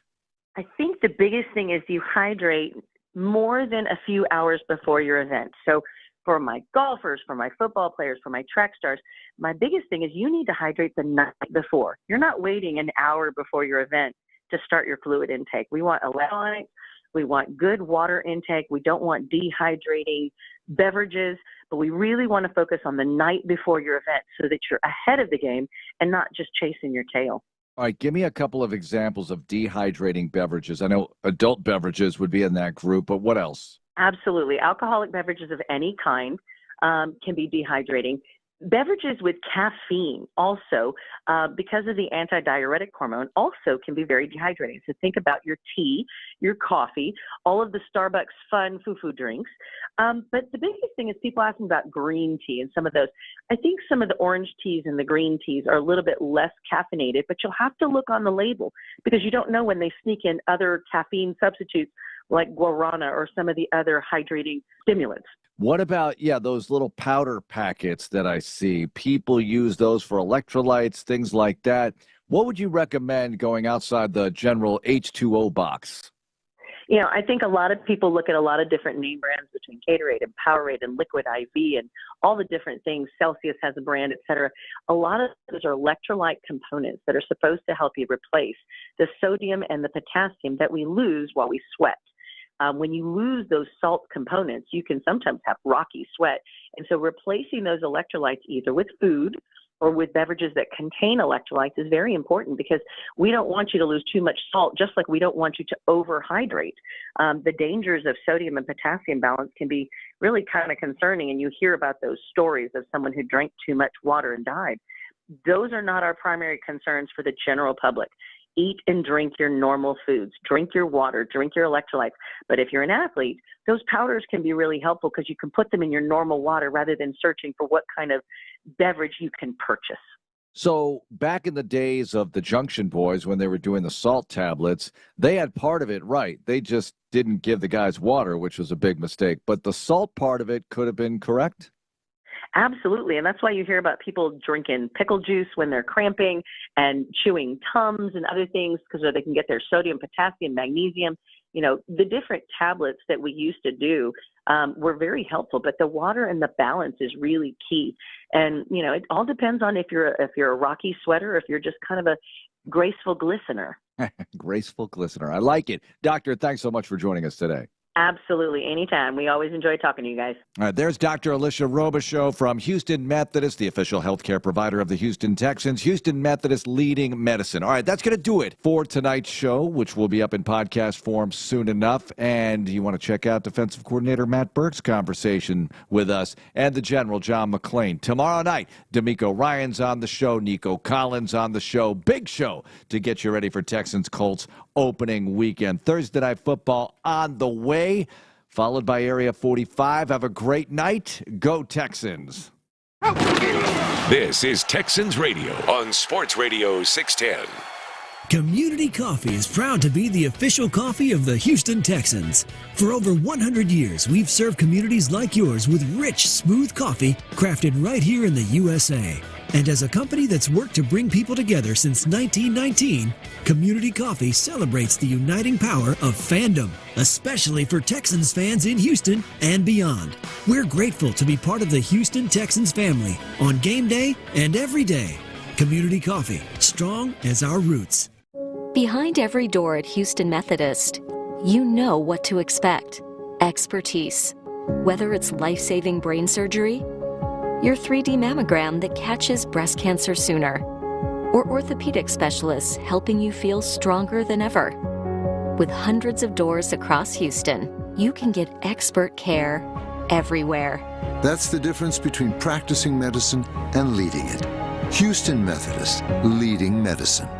I think the biggest thing is you hydrate more than a few hours before your event. So for my golfers, for my football players, for my track stars, my biggest thing is you need to hydrate the night before. You're not waiting an hour before your event to start your fluid intake. We want electrolytes. We want good water intake. We don't want dehydrating beverages, but we really want to focus on the night before your event so that you're ahead of the game and not just chasing your tail. All right, give me a couple of examples of dehydrating beverages. I know adult beverages would be in that group, but what else? Absolutely. Alcoholic beverages of any kind can be dehydrating. Beverages with caffeine also, because of the antidiuretic hormone, also can be very dehydrating. So think about your tea, your coffee, all of the Starbucks fun foo-foo drinks. But the biggest thing is people asking about green tea and some of those. I think some of the orange teas and the green teas are a little bit less caffeinated, but you'll have to look on the label because you don't know when they sneak in other caffeine substitutes like guarana or some of the other hydrating stimulants. What about, those little powder packets that I see? People use those for electrolytes, things like that. What would you recommend going outside the general H2O box? You know, I think a lot of people look at a lot of different name brands between Gatorade and Powerade and Liquid IV and all the different things. Celsius has a brand, et cetera. A lot of those are electrolyte components that are supposed to help you replace the sodium and the potassium that we lose while we sweat. When you lose those salt components, you can sometimes have rocky sweat. And so replacing those electrolytes either with food or with beverages that contain electrolytes is very important because we don't want you to lose too much salt, just like we don't want you to overhydrate. The dangers of sodium and potassium balance can be really kind of concerning, and you hear about those stories of someone who drank too much water and died. Those are not our primary concerns for the general public. Eat and drink your normal foods. Drink your water. Drink your electrolytes. But if you're an athlete, those powders can be really helpful because you can put them in your normal water rather than searching for what kind of beverage you can purchase. So back in the days of the Junction Boys, when they were doing the salt tablets, they had part of it right. They just didn't give the guys water, which was a big mistake. But the salt part of it could have been correct? Absolutely, and that's why you hear about people drinking pickle juice when they're cramping and chewing Tums and other things because they can get their sodium, potassium, magnesium. You know, the different tablets that we used to do were very helpful, but the water and the balance is really key. And, you know, it all depends on if you're a rocky sweater or if you're just kind of a graceful glistener. Graceful glistener. I like it. Doctor, thanks so much for joining us today. Absolutely. Anytime. We always enjoy talking to you guys. All right, there's Dr. Alicia Robichaux from Houston Methodist, the official healthcare provider of the Houston Texans. Houston Methodist leading medicine. All right, that's going to do it for tonight's show, which will be up in podcast form soon enough. And you want to check out defensive coordinator Matt Burke's conversation with us and the general, John McClain. Tomorrow night, D'Amico Ryan's on the show, Nico Collins on the show. Big show to get you ready for Texans-Colts opening weekend. Thursday Night Football on the way, followed by Area 45. Have a great night. Go Texans. This is Texans Radio on Sports Radio 610. Community Coffee is proud to be the official coffee of the Houston Texans. For over 100 years, we've served communities like yours with rich, smooth coffee crafted right here in the USA. And as a company that's worked to bring people together since 1919, Community Coffee celebrates the uniting power of fandom, especially for Texans fans in Houston and beyond. We're grateful to be part of the Houston Texans family on game day and every day. Community Coffee, strong as our roots. Behind every door at Houston Methodist, you know what to expect. Expertise. Whether it's life-saving brain surgery, your 3D mammogram that catches breast cancer sooner, or orthopedic specialists helping you feel stronger than ever. With hundreds of doors across Houston, you can get expert care everywhere. That's the difference between practicing medicine and leading it. Houston Methodist, leading medicine.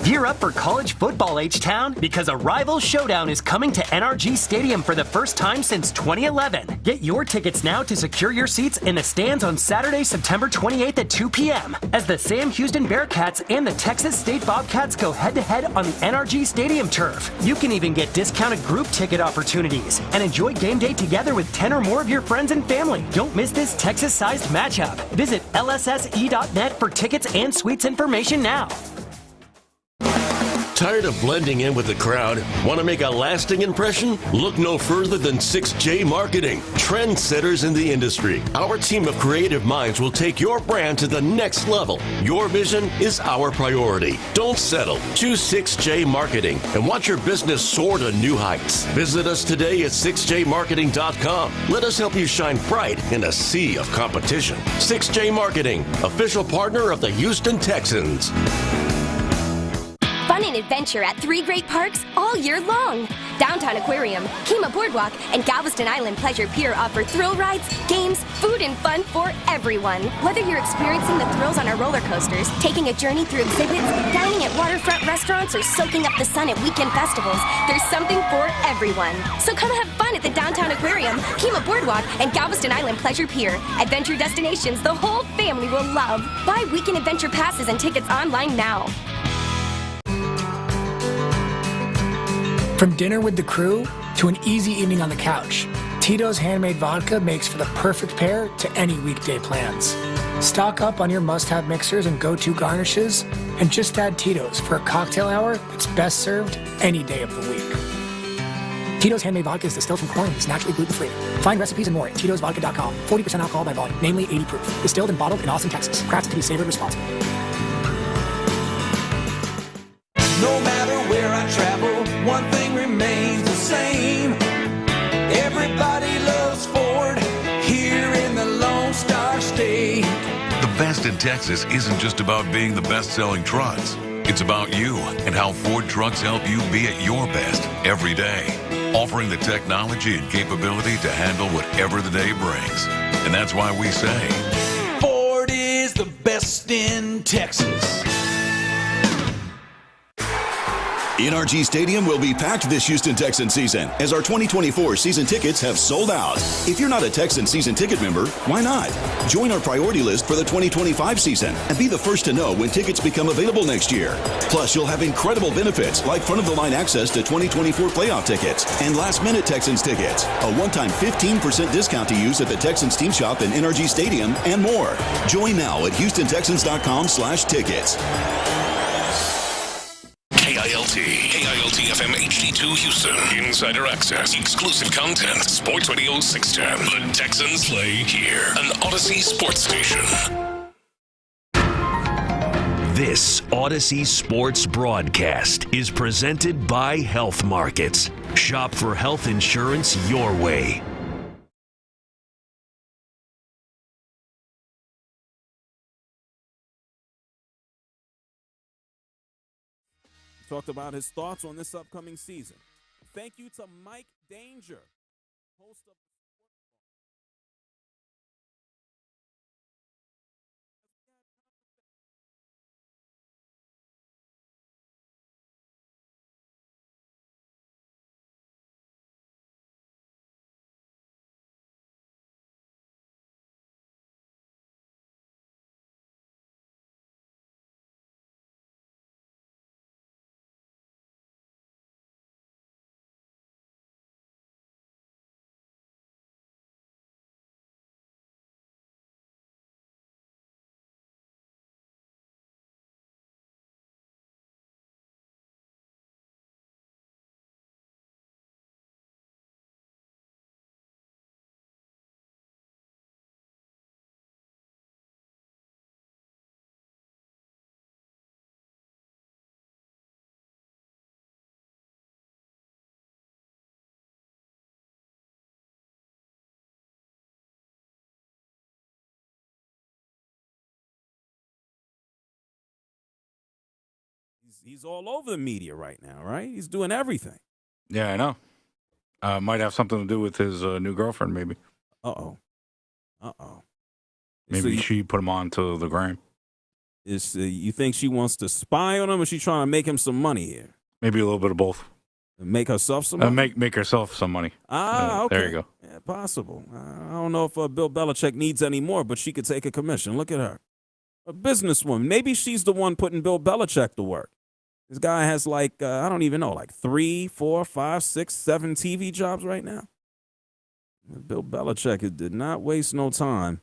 Gear up for college football, H-Town, because a rival showdown is coming to NRG Stadium for the first time since 2011. Get your tickets now to secure your seats in the stands on Saturday, September 28th at 2 p.m. as the Sam Houston Bearcats and the Texas State Bobcats go head-to-head on the NRG Stadium turf. You can even get discounted group ticket opportunities and enjoy game day together with 10 or more of your friends and family. Don't miss this Texas-sized matchup. Visit lsse.net for tickets and suites information now. Tired of blending in with the crowd? Want to make a lasting impression? Look no further than 6J Marketing, trendsetters in the industry. Our team of creative minds will take your brand to the next level. Your vision is our priority. Don't settle. Choose 6J Marketing and watch your business soar to new heights. Visit us today at 6jmarketing.com. Let us help you shine bright in a sea of competition. 6J Marketing, official partner of the Houston Texans. Fun and adventure at 3 great parks all year long. Downtown Aquarium, Kemah Boardwalk, and Galveston Island Pleasure Pier offer thrill rides, games, food, and fun for everyone. Whether you're experiencing the thrills on our roller coasters, taking a journey through exhibits, dining at waterfront restaurants, or soaking up the sun at weekend festivals, there's something for everyone. So come have fun at the Downtown Aquarium, Kemah Boardwalk, and Galveston Island Pleasure Pier. Adventure destinations the whole family will love. Buy weekend adventure passes and tickets online now. From dinner with the crew to an easy evening on the couch, Tito's handmade vodka makes for the perfect pair to any weekday plans. Stock up on your must-have mixers and go-to garnishes, and just add Tito's for a cocktail hour that's best served any day of the week. Tito's handmade vodka is distilled from corn and is naturally gluten-free. Find recipes and more at Tito'sVodka.com. 40% alcohol by volume, namely 80 proof. Distilled and bottled in Austin, Texas. Crafted to be savored responsibly. No matter where I travel, one thing remains the same. Everybody loves Ford here in the Lone Star State. The best in Texas isn't just about being the best-selling trucks. It's about you and how Ford trucks help you be at your best every day, offering the technology and capability to handle whatever the day brings. And that's why we say, Ford is the best in Texas. NRG Stadium will be packed this Houston Texans season as our 2024 season tickets have sold out. If you're not a Texans season ticket member, why not? Join our priority list for the 2025 season and be the first to know when tickets become available next year. Plus, you'll have incredible benefits like front-of-the-line access to 2024 playoff tickets and last-minute Texans tickets, a one-time 15% discount to use at the Texans team shop in NRG Stadium, and more. Join now at HoustonTexans.com/tickets. KILT FM HD2 Houston. Insider access, exclusive content. Sports Radio 610. The Texans play here. An Odyssey sports station. This Odyssey Sports broadcast is presented by Health Markets. Shop for health insurance your way. Talked about his thoughts on this upcoming season. Thank you to Mike Danger, host of He's all over the media right now, right? He's doing everything. Yeah, I know. Might have something to do with his new girlfriend, maybe. Uh-oh. Maybe So she put him on to the gram. you think she wants to spy on him, or she trying to make him some money here? Maybe a little bit of both. Make herself some money? Make herself some money. Okay. There you go. Yeah, possible. I don't know if Bill Belichick needs any more, but she could take a commission. Look at her. A businesswoman. Maybe she's the one putting Bill Belichick to work. This guy has I don't even know, 3, 4, 5, 6, 7 TV jobs right now. Bill Belichick did not waste no time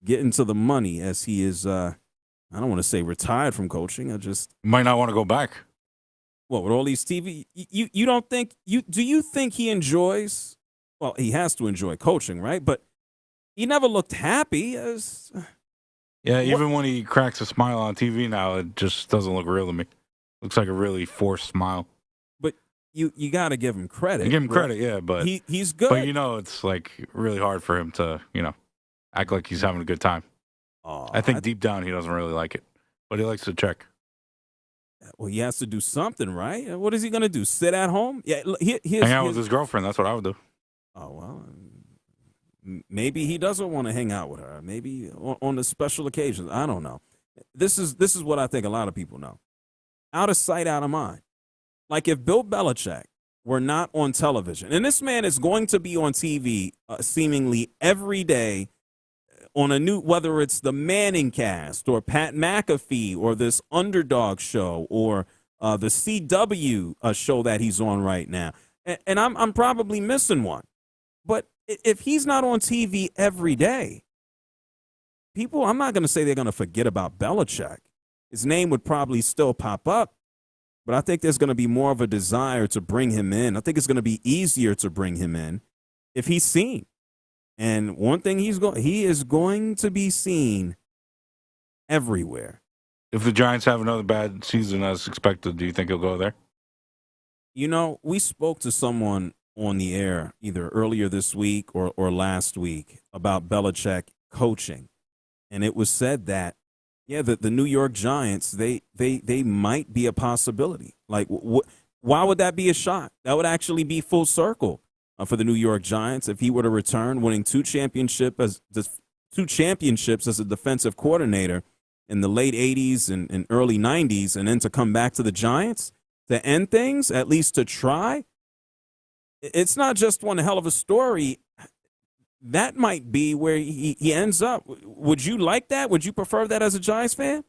getting to the money as he is, I don't want to say retired from coaching. Might not want to go back. What, with all these TV? You don't think, do you think he enjoys, well, he has to enjoy coaching, right? But he never looked happy as. Yeah, even when he cracks a smile on TV now, it just doesn't look real to me. Looks like a really forced smile. But you got to give him credit. Give him credit, yeah, but he's good. But it's really hard for him to act like he's having a good time. I think deep down he doesn't really like it, but he likes to check. Well, he has to do something, right? What is he going to do? Sit at home? Yeah, hang out with his girlfriend. That's what I would do. Oh well, maybe he doesn't want to hang out with her. Maybe on the special occasions. I don't know. This is what I think a lot of people know. Out of sight, out of mind. Like if Bill Belichick were not on television, and this man is going to be on TV seemingly every day on whether it's the Manning Cast or Pat McAfee or this Underdog show or the CW show that he's on right now. And I'm probably missing one. But if he's not on TV every day, people, I'm not going to say they're going to forget about Belichick. His name would probably still pop up, but I think there's going to be more of a desire to bring him in. I think it's going to be easier to bring him in if he's seen. And one thing he is going to be seen everywhere. If the Giants have another bad season as expected, do you think he'll go there? We spoke to someone on the air either earlier this week or last week about Belichick coaching. And it was said that, the New York Giants, they might be a possibility. Why would that be a shot? That would actually be full circle for the New York Giants if he were to return, winning two championships as a defensive coordinator in the late 80s and early 90s, and then to come back to the Giants. to end things, at least to try, it's not just one hell of a story. That might be where he ends up. Would you like that? Would you prefer that as a Giants fan?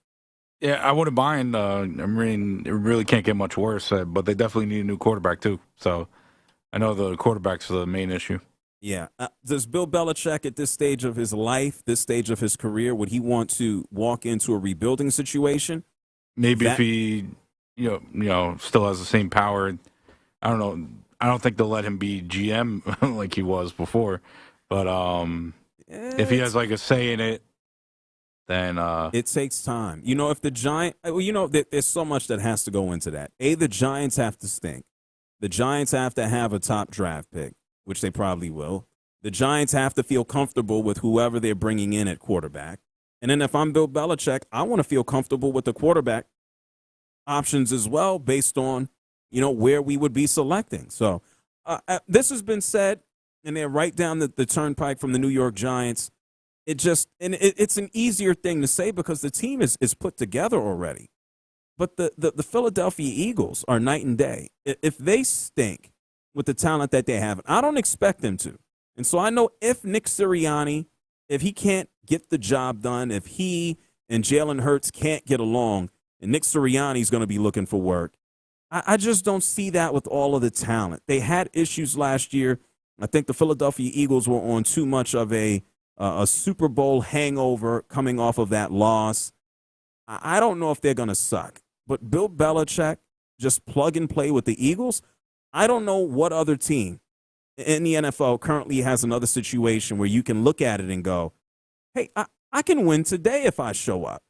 Yeah, I wouldn't mind. I mean, it really can't get much worse, but they definitely need a new quarterback, too. So I know the quarterback's the main issue. Yeah. Does Bill Belichick at this stage of his life, this stage of his career, would he want to walk into a rebuilding situation? Maybe if he, still has the same power. I don't know. I don't think they'll let him be GM like he was before. But if he has like a say in it, then it takes time. If the Giants, there's so much that has to go into that. The Giants have to stink. The Giants have to have a top draft pick, which they probably will. The Giants have to feel comfortable with whoever they're bringing in at quarterback. And then if I'm Bill Belichick, I want to feel comfortable with the quarterback options as well, based on, where we would be selecting. So this has been said, and they're right down the turnpike from the New York Giants. It's an easier thing to say because the team is put together already. But the Philadelphia Eagles are night and day. If they stink with the talent that they have, I don't expect them to. And so I know if Nick Sirianni, if he can't get the job done, if he and Jalen Hurts can't get along, and Nick Sirianni's going to be looking for work, I just don't see that with all of the talent. They had issues last year. I think the Philadelphia Eagles were on too much of a Super Bowl hangover coming off of that loss. I don't know if they're going to suck. But Bill Belichick, just plug and play with the Eagles, I don't know what other team in the NFL currently has another situation where you can look at it and go, hey, I can win today if I show up.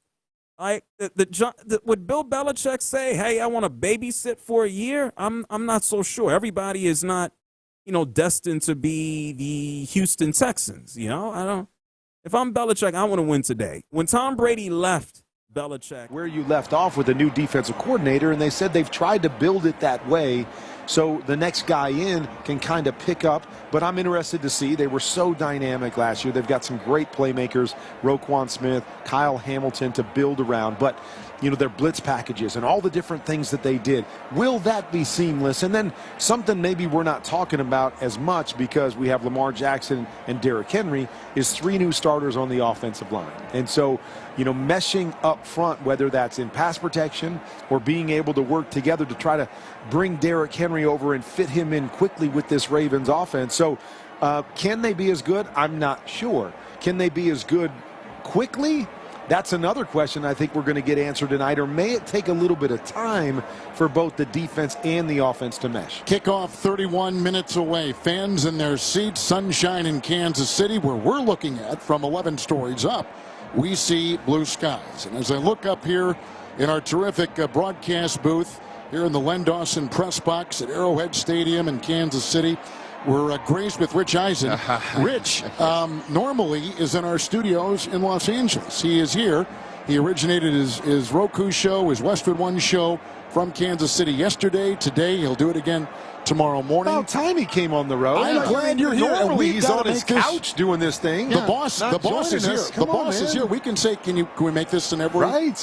Would Bill Belichick say, hey, I want to babysit for a year? I'm not so sure. Everybody is not, destined to be the Houston Texans. I don't. If I'm Belichick, I want to win today. When Tom Brady left Belichick, where you left off with a new defensive coordinator, and they said they've tried to build it that way so the next guy in can kind of pick up. But I'm interested to see. They were so dynamic last year. They've got some great playmakers, Roquan Smith, Kyle Hamilton to build around. But, their blitz packages and all the different things that they did, will that be seamless? And then something maybe we're not talking about as much because we have Lamar Jackson and Derrick Henry is 3 new starters on the offensive line. And so, meshing up front, whether that's in pass protection or being able to work together to try to bring Derrick Henry over and fit him in quickly with this Ravens offense. So can they be as good? I'm not sure. Can they be as good quickly? That's another question I think we're going to get answered tonight, or may it take a little bit of time for both the defense and the offense to mesh? Kickoff 31 minutes away. Fans in their seats, sunshine in Kansas City, where we're looking at from 11 stories up. We see blue skies. And as I look up here in our terrific broadcast booth here in the Len Dawson press box at Arrowhead Stadium in Kansas City, we're graced with Rich Eisen. Rich normally is in our studios in Los Angeles. He is here. He originated his Roku show, his Westwood One show from Kansas City yesterday. Today he'll do it again tomorrow morning. About time he came on the road. I'm glad you're here. Normally he's on his couch doing this thing. The boss is here. The boss is here. We can say, can we make this an every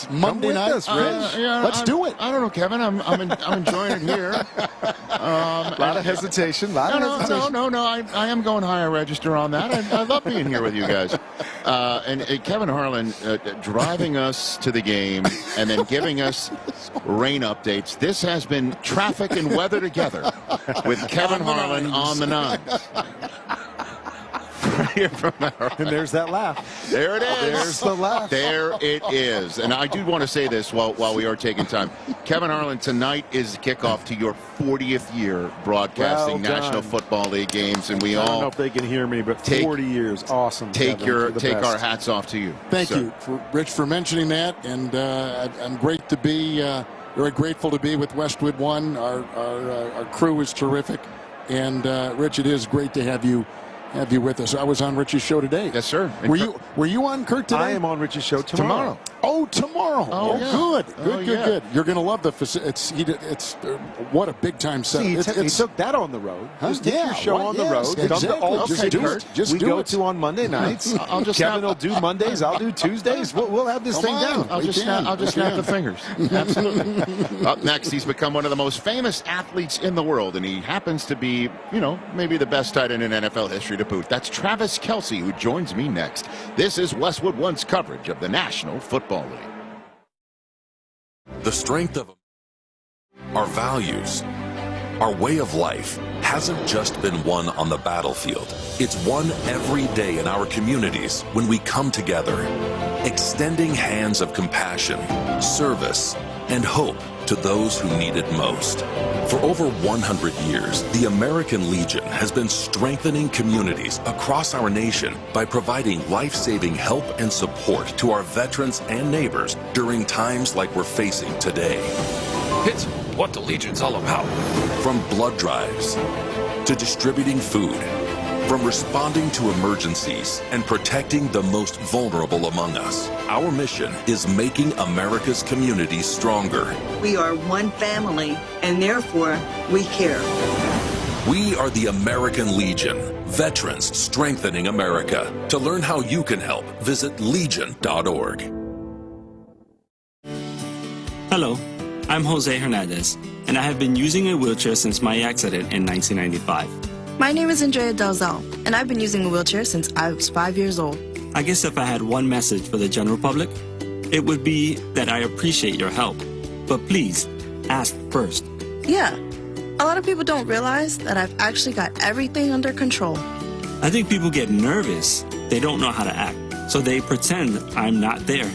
Monday night? Us, Rich. Let's do it. I don't know, Kevin. I'm enjoying it here. A lot of hesitation. No. I am going higher register on that. I love being here with you guys. And Kevin Harlan driving us to the game and then giving us rain updates. This has been traffic and weather together. With Kevin Harlan on the nines. And there's that laugh. There it is. There's the laugh. There it is. And I do want to say this while we are taking time. Kevin Harlan, tonight is kickoff to your 40th year broadcasting National Football League games, and we all. I don't know if they can hear me, but 40 years, awesome. Take our hats off to you. Thank you, Rich, for mentioning that, and I'm great to be. Very grateful to be with Westwood One. Our crew is terrific. And, Rich, it is great to have you have you with us. I was on Rich's show today. Yes, sir. Were you on, Kurt, today? I am on Rich's show tomorrow. Oh, tomorrow. Oh, yeah. Good. You're going to love the facility. It's what a big-time set. See, he took that on the road. Just take your show on the road. Exactly. We go to on Monday nights. Kevin will do Mondays. I'll do Tuesdays. We'll have this thing down. I'll just snap the fingers. Absolutely. Up next, he's become one of the most famous athletes in the world, and he happens to be, maybe the best tight end in NFL history to boot. That's Travis Kelce, who joins me next. This is Westwood One's coverage of the National Football League. The strength of our values, our way of life, hasn't just been won on the battlefield. It's won every day in our communities when we come together, extending hands of compassion, service, and hope to those who need it most. For over 100 years, the American Legion has been strengthening communities across our nation by providing life-saving help and support to our veterans and neighbors during times like we're facing today. It's what the Legion's all about. From blood drives to distributing food, from responding to emergencies and protecting the most vulnerable among us, our mission is making America's communities stronger. We are one family, and therefore, we care. We are the American Legion, veterans strengthening America. To learn how you can help, visit legion.org. Hello, I'm Jose Hernandez, and I have been using a wheelchair since my accident in 1995. My name is Andrea Dalzell, and I've been using a wheelchair since I was 5 years old. I guess if I had one message for the general public, it would be that I appreciate your help. But please, ask first. Yeah, a lot of people don't realize that I've actually got everything under control. I think people get nervous. They don't know how to act, so they pretend I'm not there.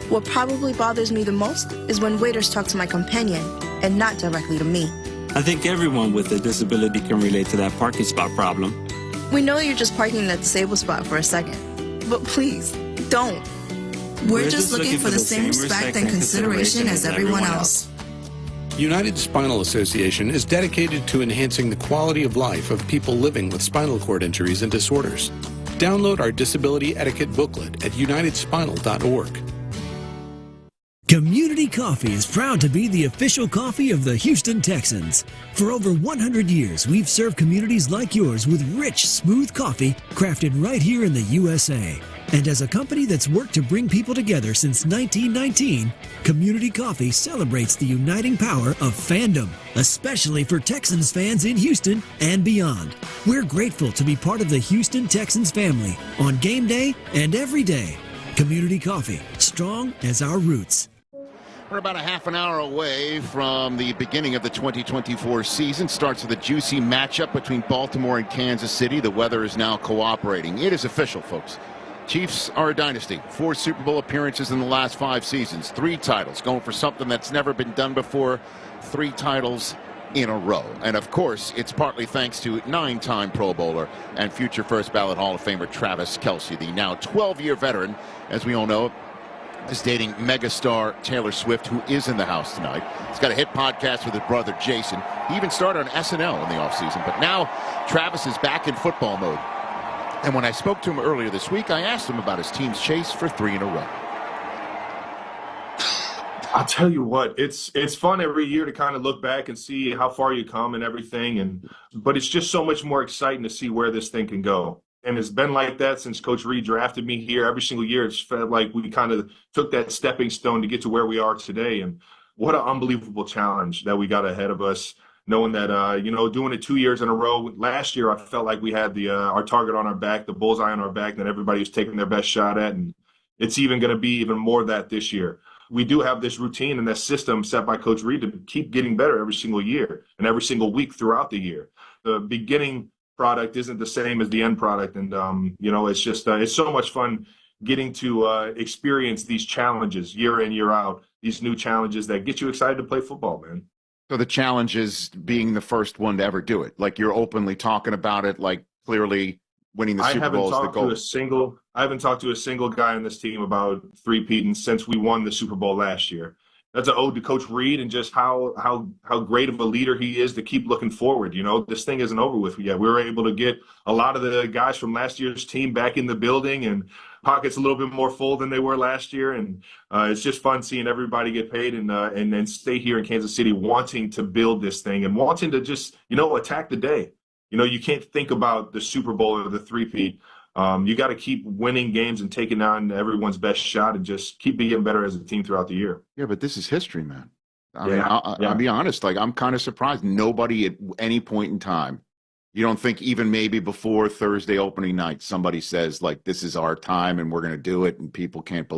What probably bothers me the most is when waiters talk to my companion and not directly to me. I think everyone with a disability can relate to that parking spot problem. We know you're just parking in that disabled spot for a second, but please, don't. We're just looking for the same respect and consideration as everyone else. United Spinal Association is dedicated to enhancing the quality of life of people living with spinal cord injuries and disorders. Download our disability etiquette booklet at unitedspinal.org. Community Coffee is proud to be the official coffee of the Houston Texans. For over 100 years, we've served communities like yours with rich, smooth coffee crafted right here in the USA. And as a company that's worked to bring people together since 1919, Community Coffee celebrates the uniting power of fandom, especially for Texans fans in Houston and beyond. We're grateful to be part of the Houston Texans family on game day and every day. Community Coffee, strong as our roots. We're about a half an hour away from the beginning of the 2024 season. Starts with a juicy matchup between Baltimore and Kansas City. The weather is now cooperating. It is official, folks. Chiefs are a dynasty. 4 Super Bowl appearances in the last 5 seasons. 3 titles. Going for something that's never been done before. 3 titles in a row. And of course, it's partly thanks to 9-time Pro Bowler and future first ballot Hall of Famer Travis Kelce, the now 12-year veteran, as we all know, is dating megastar Taylor Swift, who is in the house tonight. He's got a hit podcast with his brother Jason. He even started on SNL in the offseason. But now Travis is back in football mode. And when I spoke to him earlier this week, I asked him about his team's chase for 3 in a row. I'll tell you what, it's fun every year to kind of look back and see how far you come and everything. But it's just so much more exciting to see where this thing can go. And it's been like that since Coach Reed drafted me here. Every single year, it's felt like we kind of took that stepping stone to get to where we are today. And what an unbelievable challenge that we got ahead of us, knowing that, doing it 2 years in a row. Last year, I felt like we had our target on our back, the bullseye on our back that everybody was taking their best shot at. And it's even going to be even more of that this year. We do have this routine and this system set by Coach Reed to keep getting better every single year and every single week throughout the year. The beginning product isn't the same as the end product. And, it's just it's so much fun getting to experience these challenges year in, year out, these new challenges that get you excited to play football, man. So the challenge is being the first one to ever do it. Like you're openly talking about it, like clearly winning the Super Bowl is the goal. I haven't talked to a single guy on this team about three-peating since we won the Super Bowl last year. that's an ode to Coach Reed and just how great of a leader he is to keep looking forward. You know, this thing isn't over with yet. We were able to get a lot of the guys from last year's team back in the building, and pockets a little bit more full than they were last year. And it's just fun seeing everybody get paid and then stay here in Kansas City wanting to build this thing and wanting to just, you know, attack the day. You know, you can't think about the Super Bowl or the three-peat. You got to keep winning games and taking on everyone's best shot and just keep getting better as a team throughout the year. Yeah, but this is history, man. I mean, I'll be honest. Like, I'm kind of surprised. Nobody at any point in time, you don't think even maybe before Thursday opening night, somebody says, like, this is our time and we're going to do it, and people can't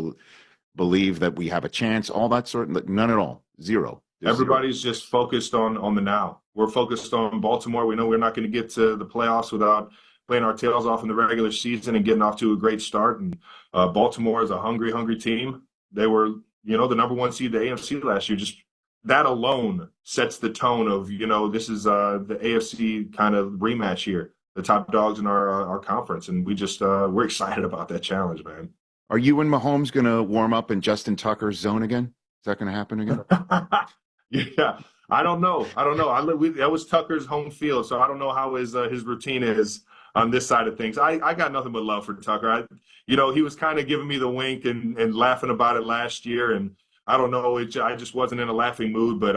believe that we have a chance, all that sort of, none at all. Zero. Everybody's just focused on the now. We're focused on Baltimore. We know we're not going to get to the playoffs without playing our tails off in the regular season and getting off to a great start. And Baltimore is a hungry, hungry team. They were, you know, the number one seed in the AFC last year. Just that alone sets the tone of, you know, this is the AFC kind of rematch here, the top dogs in our conference. And we just, we're excited about that challenge, man. Are you and Mahomes going to warm up in Justin Tucker's zone again? Is that going to happen again? Yeah, I don't know. That was Tucker's home field, so I don't know how his routine is on this side of things. I got nothing but love for Tucker. He was kind of giving me the wink and laughing about it last year, and I don't know, I just wasn't in a laughing mood, but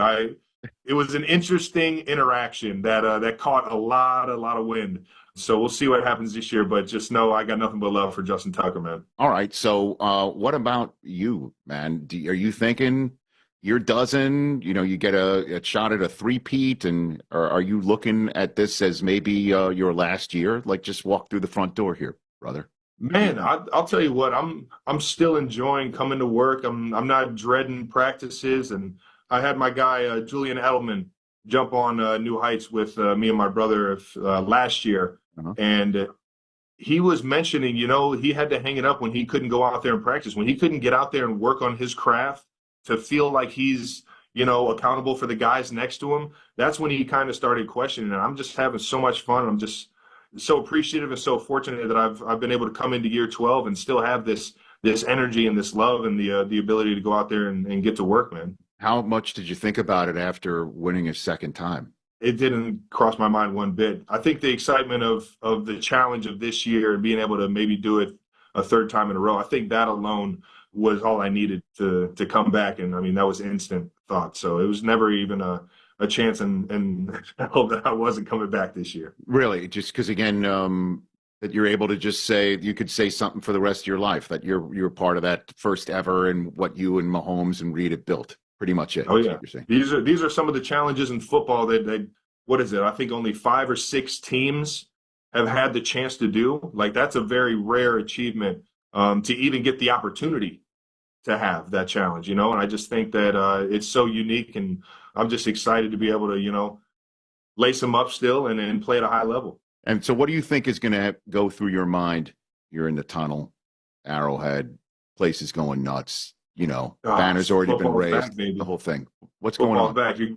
it was an interesting interaction that caught a lot of wind. So we'll see what happens this year, but just know I got nothing but love for Justin Tucker, man. All right, so what about you, man? Are you thinking your dozen, you know, you get a shot at a three-peat, and are you looking at this as maybe your last year? Like, just walk through the front door here, brother. Man, I'll tell you what, I'm still enjoying coming to work. I'm not dreading practices, and I had my guy Julian Edelman jump on New Heights with me and my brother last year, and he was mentioning, you know, he had to hang it up when he couldn't go out there and practice, when he couldn't get out there and work on his craft to feel like he's, you know, accountable for the guys next to him. That's when he kind of started questioning, and I'm just having so much fun. I'm just so appreciative and so fortunate that I've been able to come into year 12 and still have this energy and this love and the ability to go out there and get to work, man. How much did you think about it after winning a second time? It didn't cross my mind one bit. I think the excitement of the challenge of this year and being able to maybe do it a third time in a row, I think that alone was all I needed to come back. And I mean, that was instant thought. So it was never even a chance and I hope that I wasn't coming back this year. Really? Just because, again, that you're able to just say, you could say something for the rest of your life, that you're part of that first ever and what you and Mahomes and Reed have built. Pretty much it. Oh, yeah. These are some of the challenges in football that what is it? I think only 5 or 6 teams have had the chance to do. Like, that's a very rare achievement to even get the opportunity to have that challenge, you know? And I just think that it's so unique, and I'm just excited to be able to, you know, lace them up still and play at a high level. And so what do you think is going to go through your mind? You're in the tunnel, Arrowhead, place is going nuts. You know, banner's already been raised, the whole thing. What's going on? Back. You're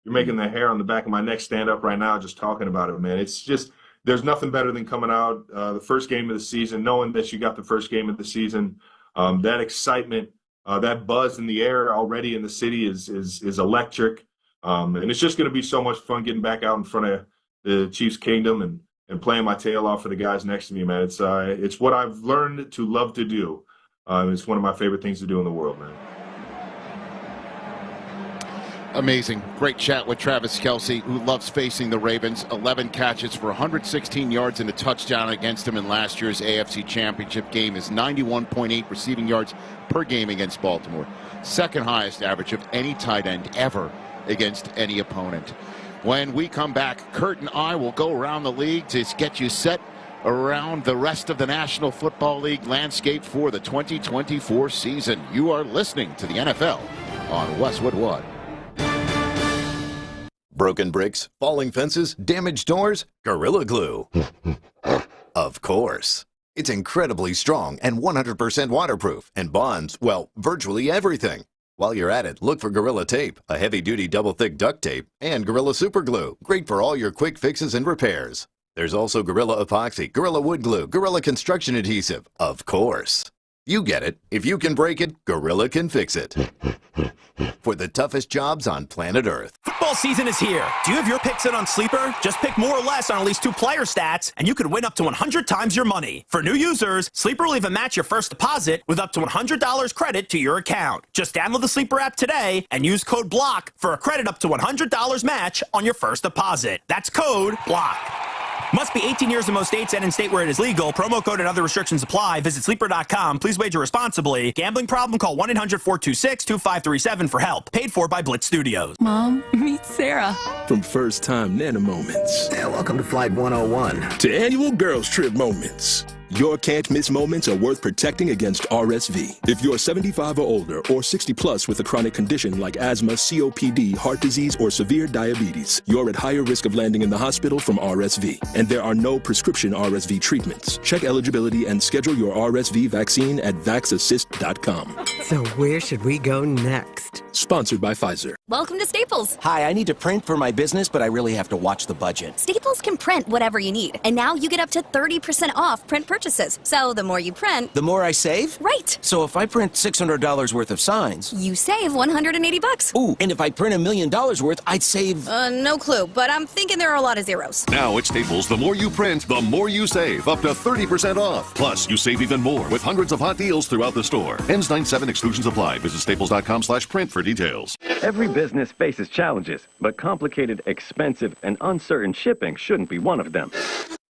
making the hair on the back of my neck stand up right now just talking about it, man. It's just, there's nothing better than coming out the first game of the season, knowing that you got the first game of the season. That excitement, that buzz in the air already in the city is electric. And it's just going to be so much fun getting back out in front of the Chiefs Kingdom and playing my tail off for the guys next to me, man. It's what I've learned to love to do. It's one of my favorite things to do in the world, man. Amazing. Great chat with Travis Kelce, who loves facing the Ravens. 11 catches for 116 yards and a touchdown against him in last year's AFC Championship game. His 91.8 receiving yards per game against Baltimore. Second highest average of any tight end ever against any opponent. When we come back, Kurt and I will go around the league to get you set around the rest of the National Football League landscape for the 2024 season. You are listening to the NFL on Westwood One. Broken bricks, falling fences, damaged doors, Gorilla Glue. Of course. It's incredibly strong and 100% waterproof and bonds, well, virtually everything. While you're at it, look for Gorilla Tape, a heavy-duty double-thick duct tape, and Gorilla Super Glue, great for all your quick fixes and repairs. There's also Gorilla Epoxy, Gorilla Wood Glue, Gorilla Construction Adhesive, of course. You get it. If you can break it, Gorilla can fix it. For the toughest jobs on planet Earth. Football season is here. Do you have your picks in on Sleeper? Just pick more or less on at least 2 player stats, and you could win up to 100 times your money. For new users, Sleeper will even match your first deposit with up to $100 credit to your account. Just download the Sleeper app today and use code BLOCK for a credit up to $100 match on your first deposit. That's code BLOCK. Must be 18 years in most states and in state where it is legal. Promo code and other restrictions apply. Visit sleeper.com. Please wager responsibly. Gambling problem? Call 1-800-426-2537 for help. Paid for by Blitz Studios. Mom, meet Sarah. From first-time Nana moments. Yeah, welcome to Flight 101. To annual girls trip moments. Your can't-miss moments are worth protecting against RSV. If you're 75 or older or 60 plus with a chronic condition like asthma, COPD, heart disease, or severe diabetes, you're at higher risk of landing in the hospital from RSV. And there are no prescription RSV treatments. Check eligibility and schedule your RSV vaccine at vaxassist.com. So where should we go next? Sponsored by Pfizer. Welcome to Staples. Hi, I need to print for my business, but I really have to watch the budget. Staples can print whatever you need. And now you get up to 30% off print purchases. So the more you print, the more I save? Right. So if I print $600 worth of signs, you save $180. Ooh, and if I print $1 million worth, I'd save... No clue, but I'm thinking there are a lot of zeros. Now at Staples, the more you print, the more you save. Up to 30% off. Plus, you save even more with hundreds of hot deals throughout the store. Ends 9/7, exclusions apply. Visit staples.com/print for details. Every business faces challenges, but complicated, expensive, and uncertain shipping shouldn't be one of them.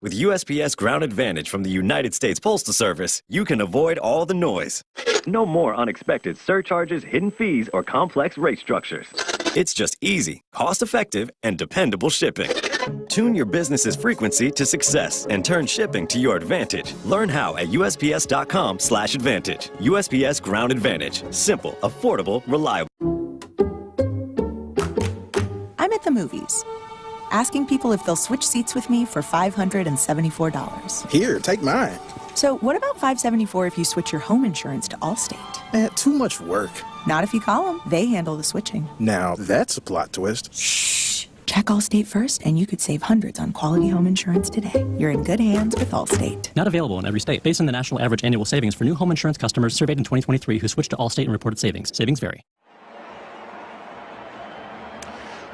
With USPS Ground Advantage from the United States Postal Service, you can avoid all the noise. No more unexpected surcharges, hidden fees, or complex rate structures. It's just easy, cost-effective, and dependable shipping. Tune your business's frequency to success and turn shipping to your advantage. Learn how at USPS.com/advantage. USPS Ground Advantage. Simple, affordable, reliable. I'm at the movies, asking people if they'll switch seats with me for $574. Here, take mine. So what about $574 if you switch your home insurance to Allstate? Too much work. Not if you call them. They handle the switching. Now, that's a plot twist. Shh. Check Allstate first, and you could save hundreds on quality home insurance today. You're in good hands with Allstate. Not available in every state. Based on the national average annual savings for new home insurance customers surveyed in 2023 who switched to Allstate and reported savings. Savings vary.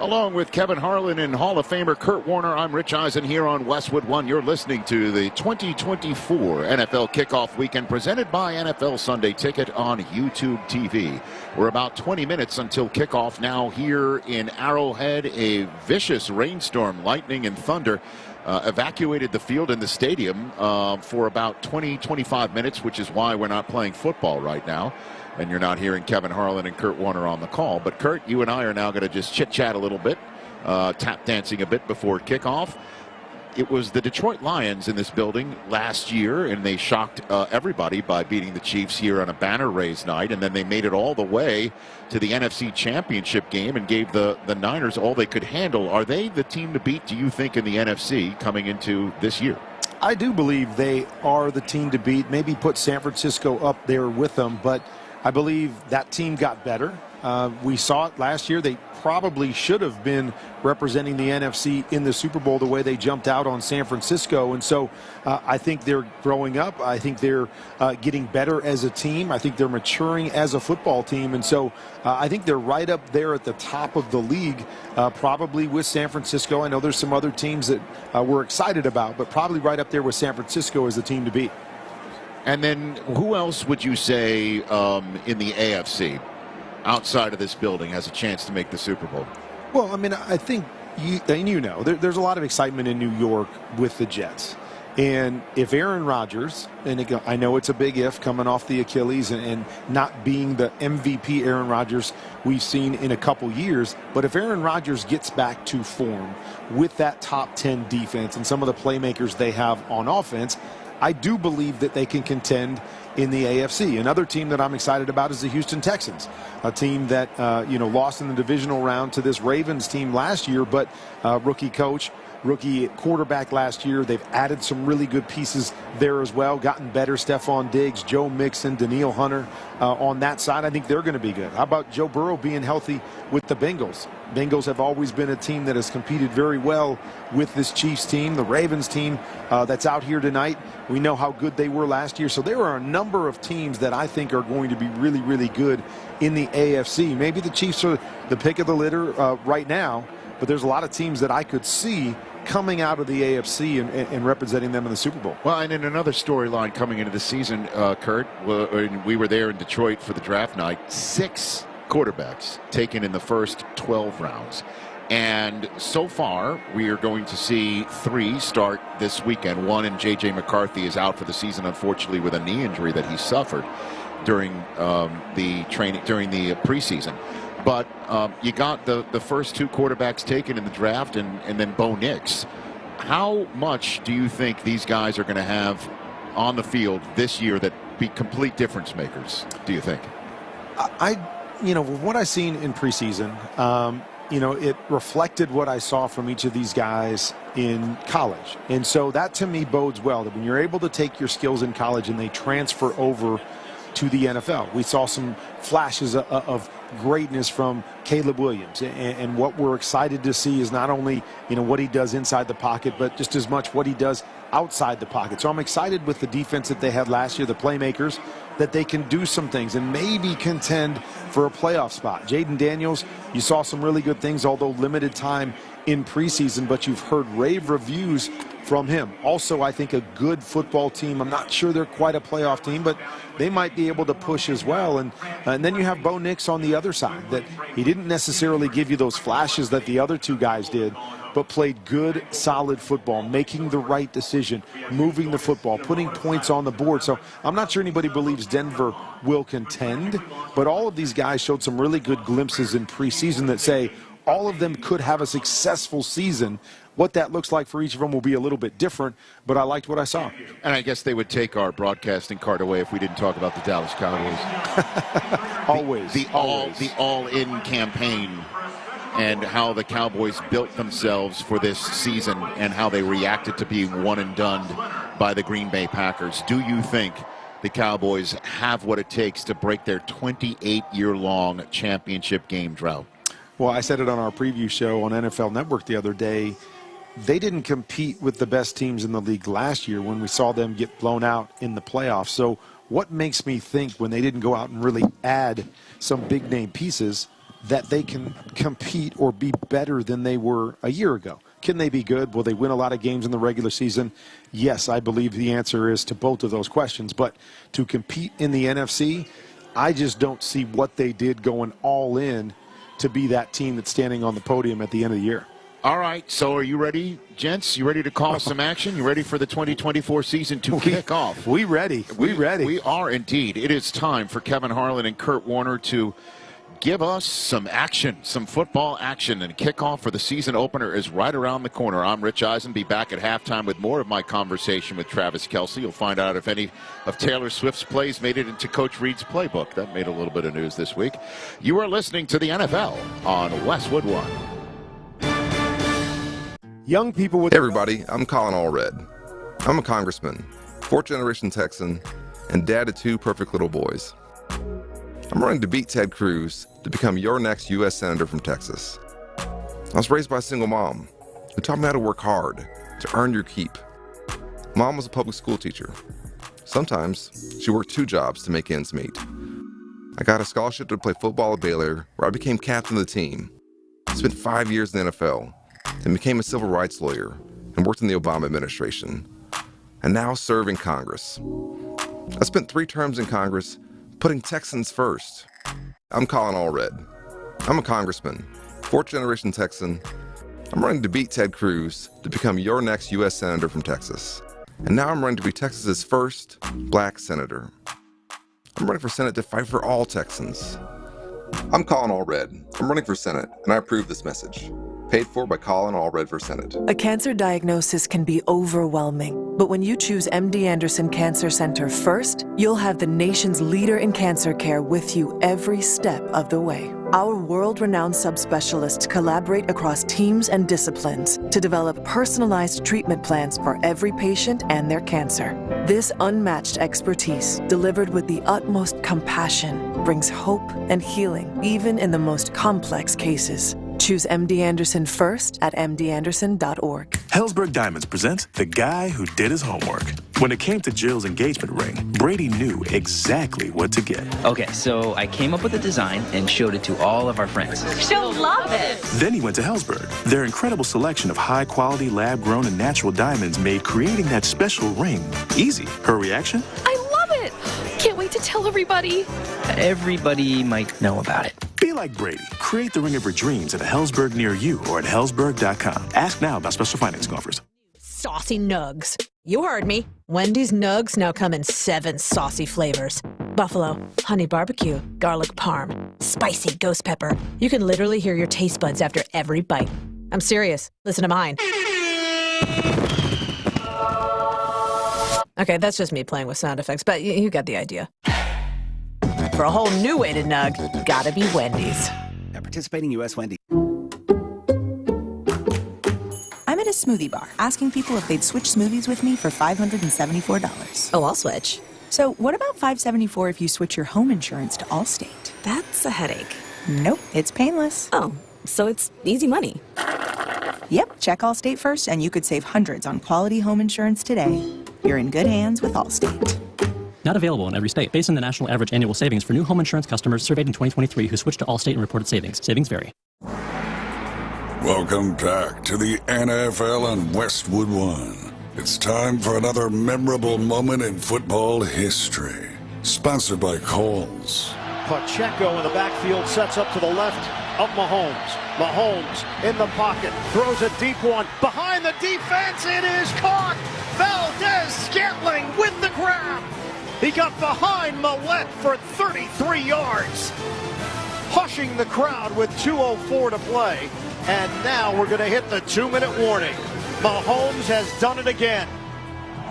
Along with Kevin Harlan and Hall of Famer Kurt Warner, I'm Rich Eisen here on Westwood One. You're listening to the 2024 NFL Kickoff Weekend presented by NFL Sunday Ticket on YouTube TV. We're about 20 minutes until kickoff now here in Arrowhead. A vicious rainstorm, lightning and thunder evacuated the field and the stadium for about 20-25 minutes, which is why we're not playing football right now. And you're not hearing Kevin Harlan and Kurt Warner on the call. But, Kurt, you and I are now going to just chit-chat a little bit, tap dancing a bit before kickoff. It was the Detroit Lions in this building last year, and they shocked everybody by beating the Chiefs here on a banner raise night. And then they made it all the way to the NFC Championship game and gave the Niners all they could handle. Are they the team to beat, do you think, in the NFC coming into this year? I do believe they are the team to beat. Maybe put San Francisco up there with them, but I believe that team got better. We saw it last year. They probably should have been representing the NFC in the Super Bowl the way they jumped out on San Francisco. And so I think they're growing up. I think they're getting better as a team. I think they're maturing as a football team. And so I think they're right up there at the top of the league, probably with San Francisco. I know there's some other teams that we're excited about, but probably right up there with San Francisco as the team to beat. And then who else would you say in the AFC outside of this building has a chance to make the Super Bowl? Well, I mean, I think, there's a lot of excitement in New York with the Jets. And if Aaron Rodgers, and again, I know it's a big if coming off the Achilles and not being the MVP Aaron Rodgers we've seen in a couple years, but if Aaron Rodgers gets back to form with that top 10 defense and some of the playmakers they have on offense, I do believe that they can contend in the AFC. Another team that I'm excited about is the Houston Texans. a team that, lost in the divisional round to this Ravens team last year, but rookie coach, rookie quarterback last year. They've added some really good pieces there as well, gotten better. Stephon Diggs, Joe Mixon, Danielle Hunter on that side. I think they're going to be good. How about Joe Burrow being healthy with the Bengals? Bengals have always been a team that has competed very well with this Chiefs team. The Ravens team that's out here tonight, we know how good they were last year. So there are a number of teams that I think are going to be really, really good in the AFC. Maybe the Chiefs are the pick of the litter right now, but there's a lot of teams that I could see coming out of the AFC and representing them in the Super Bowl. Well, and in another storyline coming into the season, Kurt, we were there in Detroit for the draft night. 6 quarterbacks taken in the first 12 rounds. And so far, we are going to see 3 start this weekend. One, and J.J. McCarthy is out for the season, unfortunately, with a knee injury that he suffered during the preseason. But you got the first 2 quarterbacks taken in the draft, and then Bo Nix. How much do you think these guys are going to have on the field this year that be complete difference makers, do you think? What I've seen in preseason, it reflected what I saw from each of these guys in college. And so that to me bodes well, that when you're able to take your skills in college and they transfer over to the NFL. We saw some flashes of greatness from Caleb Williams, and what we're excited to see is not only what he does inside the pocket, but just as much what he does outside the pocket. So I'm excited with the defense that they had last year, the playmakers, that they can do some things and maybe contend for a playoff spot. Jaden Daniels, you saw some really good things, although limited time in preseason, but you've heard rave reviews from him. Also, I think a good football team. I'm not sure they're quite a playoff team, but they might be able to push as well. And then you have Bo Nix on the other side, that he didn't necessarily give you those flashes that the other 2 guys did, but played good, solid football, making the right decision, moving the football, putting points on the board. So I'm not sure anybody believes Denver will contend, but all of these guys showed some really good glimpses in preseason that say all of them could have a successful season. What that looks like for each of them will be a little bit different, but I liked what I saw. And I guess they would take our broadcasting card away if we didn't talk about the Dallas Cowboys. Always. The all-in campaign, and how the Cowboys built themselves for this season and how they reacted to being one and done by the Green Bay Packers. Do you think the Cowboys have what it takes to break their 28-year-long championship game drought? Well, I said it on our preview show on NFL Network the other day. They didn't compete with the best teams in the league last year when we saw them get blown out in the playoffs. So what makes me think when they didn't go out and really add some big-name pieces that they can compete or be better than they were a year ago? Can they be good? Will they win a lot of games in the regular season? Yes, I believe the answer is to both of those questions. But to compete in the NFC, I just don't see what they did going all in to be that team that's standing on the podium at the end of the year. All right, so are you ready, gents? You ready to call some action? You ready for the 2024 season to kick off? We ready. We ready. We are indeed. It is time for Kevin Harlan and Kurt Warner to give us some action, some football action, and kickoff for the season opener is right around the corner. I'm Rich Eisen. Be back at halftime with more of my conversation with Travis Kelce. You'll find out if any of Taylor Swift's plays made it into Coach Reid's playbook. That made a little bit of news this week. You are listening to the NFL on Westwood One. Young people with... Hey everybody, I'm Colin Allred. I'm a congressman, 4th-generation Texan, and dad to 2 perfect little boys. I'm running to beat Ted Cruz to become your next U.S. Senator from Texas. I was raised by a single mom who taught me how to work hard to earn your keep. Mom was a public school teacher. Sometimes she worked 2 jobs to make ends meet. I got a scholarship to play football at Baylor, where I became captain of the team. I spent 5 years in the NFL, then became a civil rights lawyer and worked in the Obama administration, and now serve in Congress. I spent 3 terms in Congress putting Texans first. I'm Colin Allred. I'm a congressman, 4th-generation Texan. I'm running to beat Ted Cruz to become your next U.S. Senator from Texas. And now I'm running to be Texas's first black senator. I'm running for Senate to fight for all Texans. I'm Colin Allred. I'm running for Senate, and I approve this message. Paid for by Colin Allred for Senate. A cancer diagnosis can be overwhelming, but when you choose MD Anderson Cancer Center first, you'll have the nation's leader in cancer care with you every step of the way. Our world-renowned subspecialists collaborate across teams and disciplines to develop personalized treatment plans for every patient and their cancer. This unmatched expertise, delivered with the utmost compassion, brings hope and healing, even in the most complex cases. Choose MD Anderson first at mdanderson.org. Helzberg Diamonds presents The Guy Who Did His Homework. When it came to Jill's engagement ring, Brady knew exactly what to get. Okay, so I came up with a design and showed it to all of our friends. She'll love it. Then he went to Helzberg. Their incredible selection of high-quality, lab-grown, and natural diamonds made creating that special ring easy. Her reaction? I love it. Can't wait to tell everybody. Everybody might know about it. Be like Brady. Create the ring of your dreams at a Helzberg near you or at helzberg.com. Ask now about special financing offers. Saucy nugs. You heard me. Wendy's nugs now come in 7 saucy flavors. Buffalo, honey barbecue, garlic parm, spicy ghost pepper. You can literally hear your taste buds after every bite. I'm serious. Listen to mine. Okay, that's just me playing with sound effects, but you got the idea. For a whole new way to nug, gotta be Wendy's. At participating U.S. Wendy's. I'm at a smoothie bar asking people if they'd switch smoothies with me for $574. Oh, I'll switch. So what about $574 if you switch your home insurance to Allstate? That's a headache. Nope, it's painless. Oh, so it's easy money. Yep, check Allstate first and you could save hundreds on quality home insurance today. You're in good hands with Allstate. Not available in every state. Based on the national average annual savings for new home insurance customers surveyed in 2023 who switched to Allstate and reported savings. Savings vary. Welcome back to the NFL on Westwood One. It's time for another memorable moment in football history. Sponsored by Kohl's. Pacheco in the backfield sets up to the left of Mahomes. Mahomes in the pocket, throws a deep one. Behind the defense, it is caught. Valdez-Scantling with the grab. He got behind Millette for 33 yards. Hushing the crowd with 2:04 to play. And now we're going to hit the 2-minute warning. Mahomes has done it again.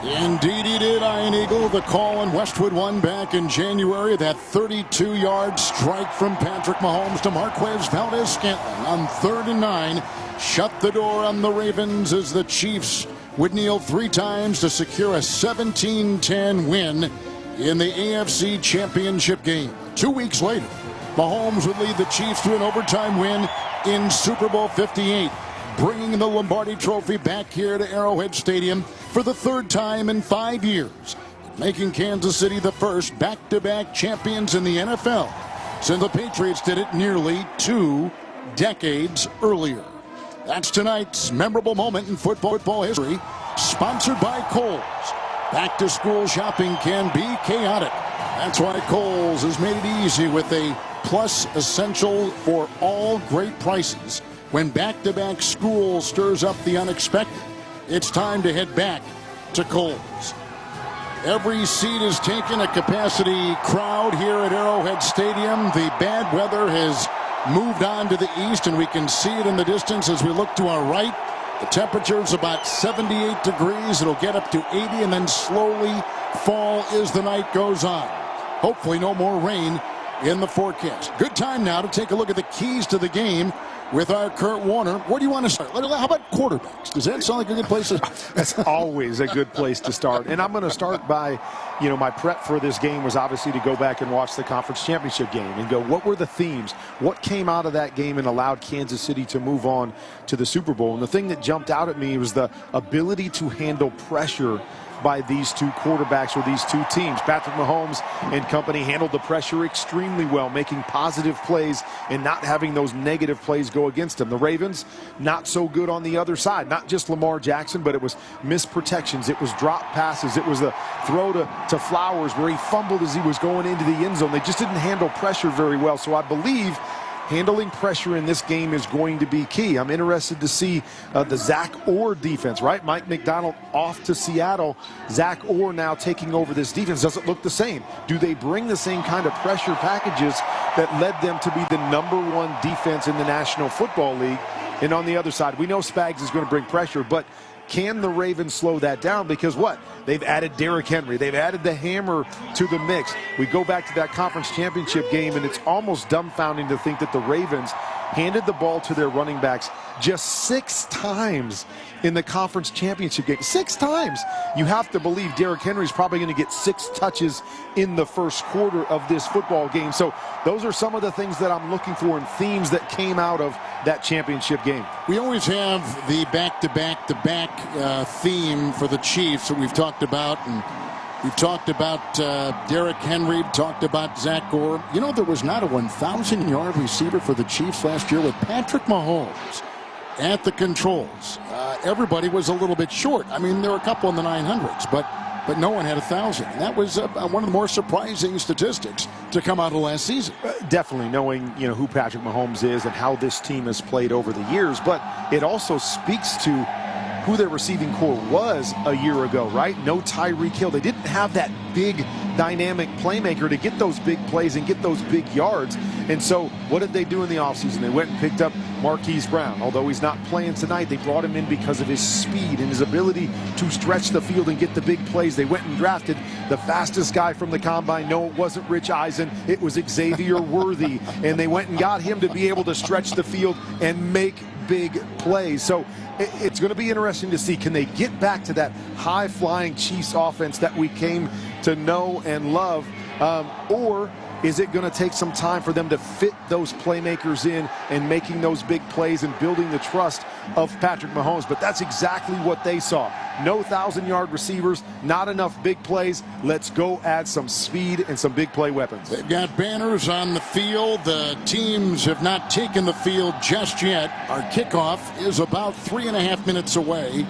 Indeed he did, Iron Eagle. The call in Westwood One back in January. That 32-yard strike from Patrick Mahomes to Marquez Valdez-Scantling on 3rd and 9. Shut the door on the Ravens as the Chiefs would kneel 3 times to secure a 17-10 win in the AFC Championship game. 2 weeks later, Mahomes would lead the Chiefs to an overtime win in Super Bowl 58, bringing the Lombardi Trophy back here to Arrowhead Stadium for the 3rd time in 5 years, making Kansas City the first back-to-back champions in the NFL since the Patriots did it nearly 2 decades earlier. That's tonight's memorable moment in football history, sponsored by Kohl's. Back-to-school shopping can be chaotic. That's why Kohl's has made it easy with a Plus Essential for all great prices. When back-to-back school stirs up the unexpected, it's time to head back to Kohl's. Every seat is taken, a capacity crowd here at Arrowhead Stadium. The bad weather has moved on to the east, and we can see it in the distance as we look to our right. The temperature is about 78 degrees. It'll get up to 80 and then slowly fall as the night goes on. Hopefully no more rain in the forecast. Good time now to take a look at the keys to the game with our Kurt Warner. Where do you want to start? How about quarterbacks? Does that sound like a good place to start? That's always a good place to start. And I'm going to start by, my prep for this game was obviously to go back and watch the conference championship game and go, what were the themes? What came out of that game and allowed Kansas City to move on to the Super Bowl? And the thing that jumped out at me was the ability to handle pressure by these two quarterbacks or these two teams. Patrick Mahomes and company handled the pressure extremely well, making positive plays and not having those negative plays go against them. The Ravens, not so good on the other side. Not just Lamar Jackson, but it was missed protections. It was drop passes. It was the throw to Flowers where he fumbled as he was going into the end zone. They just didn't handle pressure very well. So I believe handling pressure in this game is going to be key. I'm interested to see the Zach Orr defense, right? Mike McDonald off to Seattle. Zach Orr now taking over this defense. Doesn't look the same. Do they bring the same kind of pressure packages that led them to be the #1 defense in the National Football League? And on the other side, we know Spags is going to bring pressure, but can the Ravens slow that down? Because what? They've added Derrick Henry. They've added the hammer to the mix. We go back to that conference championship game, and it's almost dumbfounding to think that the Ravens handed the ball to their running backs just 6 times in the conference championship game. 6 times. You have to believe Derrick Henry's probably going to get 6 touches in the first quarter of this football game. So those are some of the things that I'm looking for and themes that came out of that championship game. We always have the back-to-back-to-back theme for the Chiefs that we've talked about, and we've talked about Derrick Henry, talked about Zach Gore. You know, there was not a 1,000-yard receiver for the Chiefs last year with Patrick Mahomes at the controls. Everybody was a little bit short. I mean, there were a couple in the 900s, but no one had 1,000. And that was one of the more surprising statistics to come out of last season. Definitely knowing, who Patrick Mahomes is and how this team has played over the years, but it also speaks to who their receiving core was a year ago, right? No Tyreek Hill. They didn't have that big dynamic playmaker to get those big plays and get those big yards. And so what did they do in the offseason? They went and picked up Marquise Brown. Although he's not playing tonight, they brought him in because of his speed and his ability to stretch the field and get the big plays. They went and drafted the fastest guy from the combine. No, it wasn't Rich Eisen. It was Xavier Worthy. And they went and got him to be able to stretch the field and make big plays. So it's going to be interesting to see, can they get back to that high-flying Chiefs offense that we came to know and love, or is it going to take some time for them to fit those playmakers in and making those big plays and building the trust of Patrick Mahomes? But that's exactly what they saw. No 1,000-yard receivers, not enough big plays. Let's go add some speed and some big play weapons. They've got banners on the field. The teams have not taken the field just yet. Our kickoff is about 3.5 minutes away,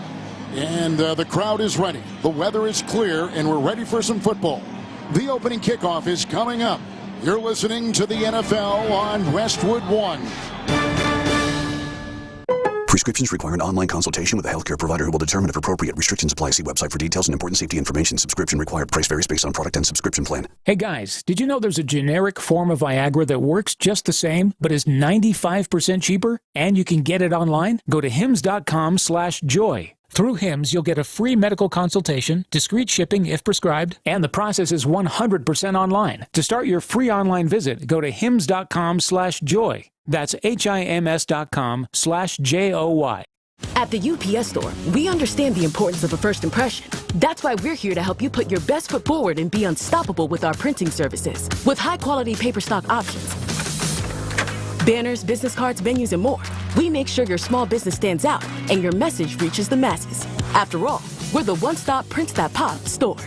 and the crowd is ready. The weather is clear, and we're ready for some football. The opening kickoff is coming up. You're listening to the NFL on Westwood One. Prescriptions require an online consultation with a healthcare provider who will determine if appropriate. Restrictions apply. See website for details and important safety information. Subscription required. Price varies based on product and subscription plan. Hey guys, did you know there's a generic form of Viagra that works just the same, but is 95% cheaper? And you can get it online? Go to hims.com/joy. Through HIMS, you'll get a free medical consultation, discreet shipping if prescribed, and the process is 100% online. To start your free online visit, go to hims.com/joy. That's HIMS.com/JOY. At the UPS Store, we understand the importance of a first impression. That's why we're here to help you put your best foot forward and be unstoppable with our printing services. With high-quality paper stock options, banners, business cards, menus, and more, we make sure your small business stands out and your message reaches the masses. After all, we're the one-stop prints that pop store.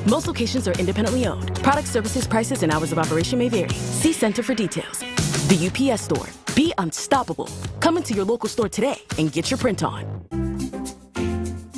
Most locations are independently owned. Product, services, prices, and hours of operation may vary. See Center for details. The UPS Store. Be unstoppable. Come into your local store today and get your print on.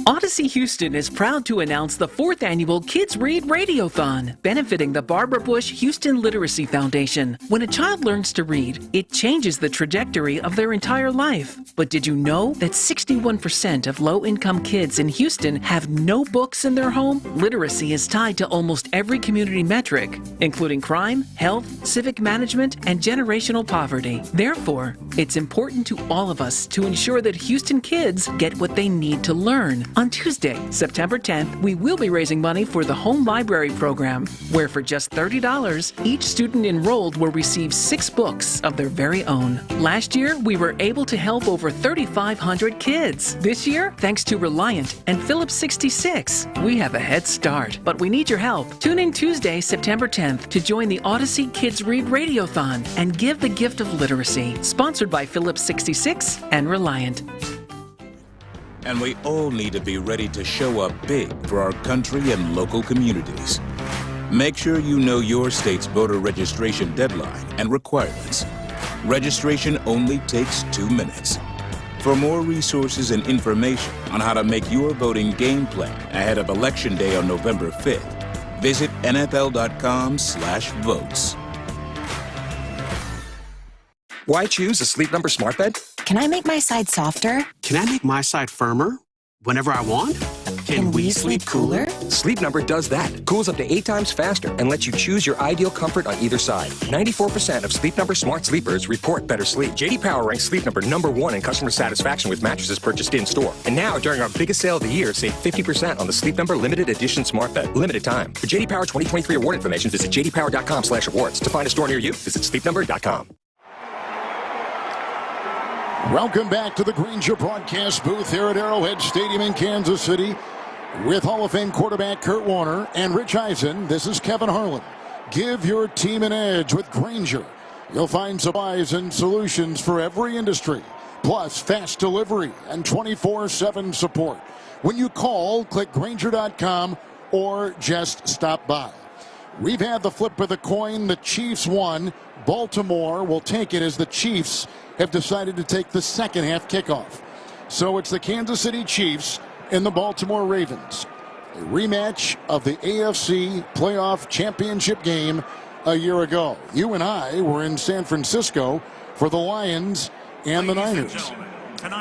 Odyssey Houston is proud to announce the 4th annual Kids Read Radiothon, benefiting the Barbara Bush Houston Literacy Foundation. When a child learns to read, it changes the trajectory of their entire life. But did you know that 61% of low-income kids in Houston have no books in their home? Literacy is tied to almost every community metric, including crime, health, civic management, and generational poverty. Therefore, it's important to all of us to ensure that Houston kids get what they need to learn. On Tuesday, September 10th, we will be raising money for the Home Library Program, where for just $30, each student enrolled will receive 6 books of their very own. Last year, we were able to help over 3,500 kids. This year, thanks to Reliant and Phillips 66, we have a head start, but we need your help. Tune in Tuesday, September 10th to join the Odyssey Kids Read Radiothon and give the gift of literacy, sponsored by Phillips 66 and Reliant. And we all need to be ready to show up big for our country and local communities. Make sure you know your state's voter registration deadline and requirements. Registration only takes 2 minutes. For more resources and information on how to make your voting game plan ahead of Election Day on November 5th, visit NFL.com/votes. Why choose a Sleep Number smart bed? Can I make my side softer? Can I make my side firmer whenever I want? Can we sleep cooler? Sleep Number does that. Cools up to 8 times faster and lets you choose your ideal comfort on either side. 94% of Sleep Number smart sleepers report better sleep. J.D. Power ranks Sleep Number #1 in customer satisfaction with mattresses purchased in-store. And now, during our biggest sale of the year, save 50% on the Sleep Number Limited Edition Smart Bed. Limited time. For J.D. Power 2023 award information, visit jdpower.com/awards. To find a store near you, visit sleepnumber.com. Welcome back to the Grainger broadcast booth here at Arrowhead Stadium in Kansas City with Hall of Fame quarterback Kurt Warner and Rich Eisen. This is Kevin Harlan. Give your team an edge with Grainger. You'll find supplies and solutions for every industry, plus fast delivery and 24/7 support. When you call, click Grainger.com or just stop by. We've had the flip of the coin. The Chiefs won. Baltimore will take it as the Chiefs have decided to take the second half kickoff. So it's the Kansas City Chiefs and the Baltimore Ravens. A rematch of the AFC playoff championship game a year ago. You and I were in San Francisco for the Lions and the Niners.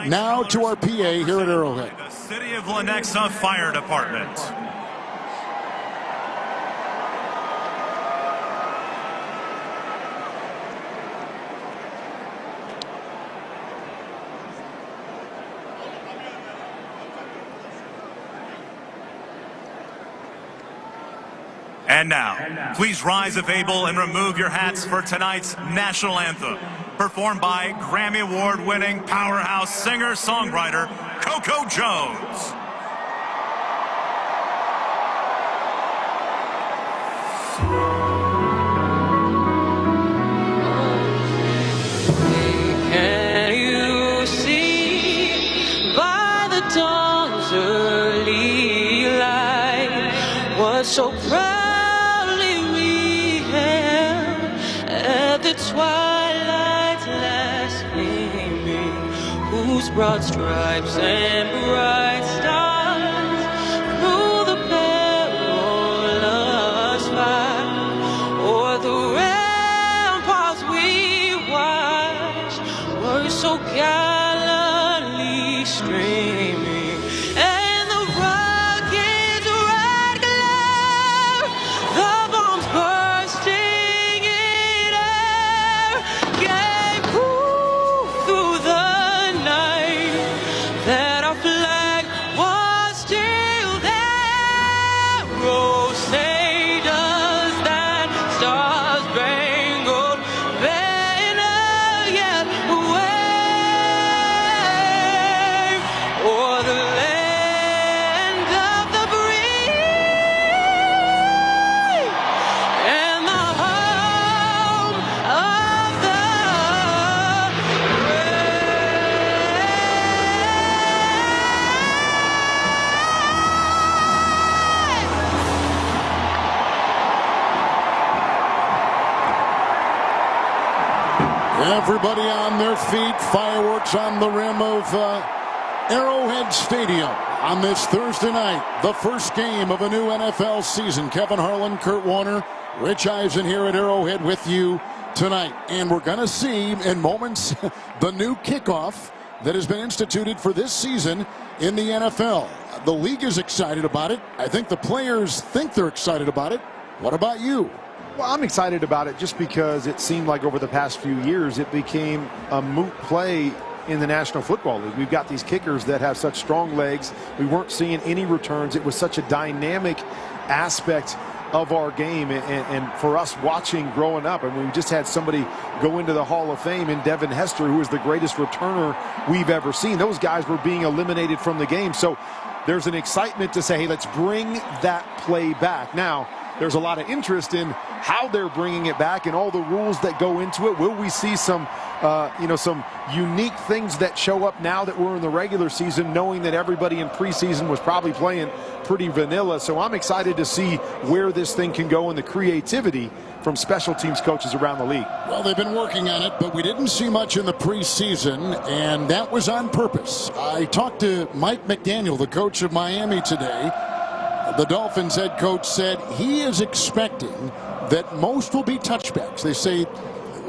Now to our PA here at Arrowhead. The City of Lenexa Fire Department. And now, please rise if able and remove your hats for tonight's national anthem, performed by Grammy Award-winning powerhouse singer-songwriter Coco Jones. Can you see by the dawn's early light what so proud twilight's last gleaming, whose broad stripes and bright stars through the perilous fight, o'er the ramparts we watched were so gallantly streaming, and the rocket's red glare, the bombs bursting Everybody on their feet, fireworks on the rim of Arrowhead Stadium on this Thursday night, the first game of a new NFL season. Kevin Harlan, Kurt Warner, Rich Eisen here at Arrowhead with you tonight. And we're going to see in moments the new kickoff that has been instituted for this season in the NFL. The league is excited about it. I think the players think they're excited about it. What about you? Well, I'm excited about it just because it seemed like over the past few years it became a moot play in the National Football League. We've got these kickers that have such strong legs. We weren't seeing any returns. It was such a dynamic aspect of our game, and for us watching growing up, and we just had somebody go into the Hall of Fame in Devin Hester, who is the greatest returner we've ever seen. Those guys were being eliminated from the game. So there's an excitement to say, hey, let's bring that play back. Now, there's a lot of interest in how they're bringing it back and all the rules that go into it. Will we see some unique things that show up now that we're in the regular season, knowing that everybody in preseason was probably playing pretty vanilla? So I'm excited to see where this thing can go and the creativity from special teams coaches around the league. Well, they've been working on it, but we didn't see much in the preseason, and that was on purpose. I talked to Mike McDaniel, the coach of Miami, today. The Dolphins head coach said he is expecting that most will be touchbacks. They say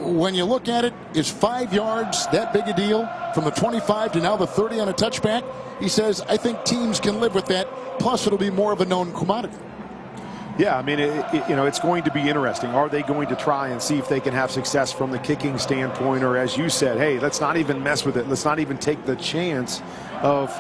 when you look at it, is 5 yards that big a deal from the 25 to now the 30 on a touchback? He says, I think teams can live with that. Plus, it'll be more of a known commodity. Yeah, I mean, it's going to be interesting. Are they going to try and see if they can have success from the kicking standpoint? Or as you said, hey, let's not even mess with it. Let's not even take the chance of,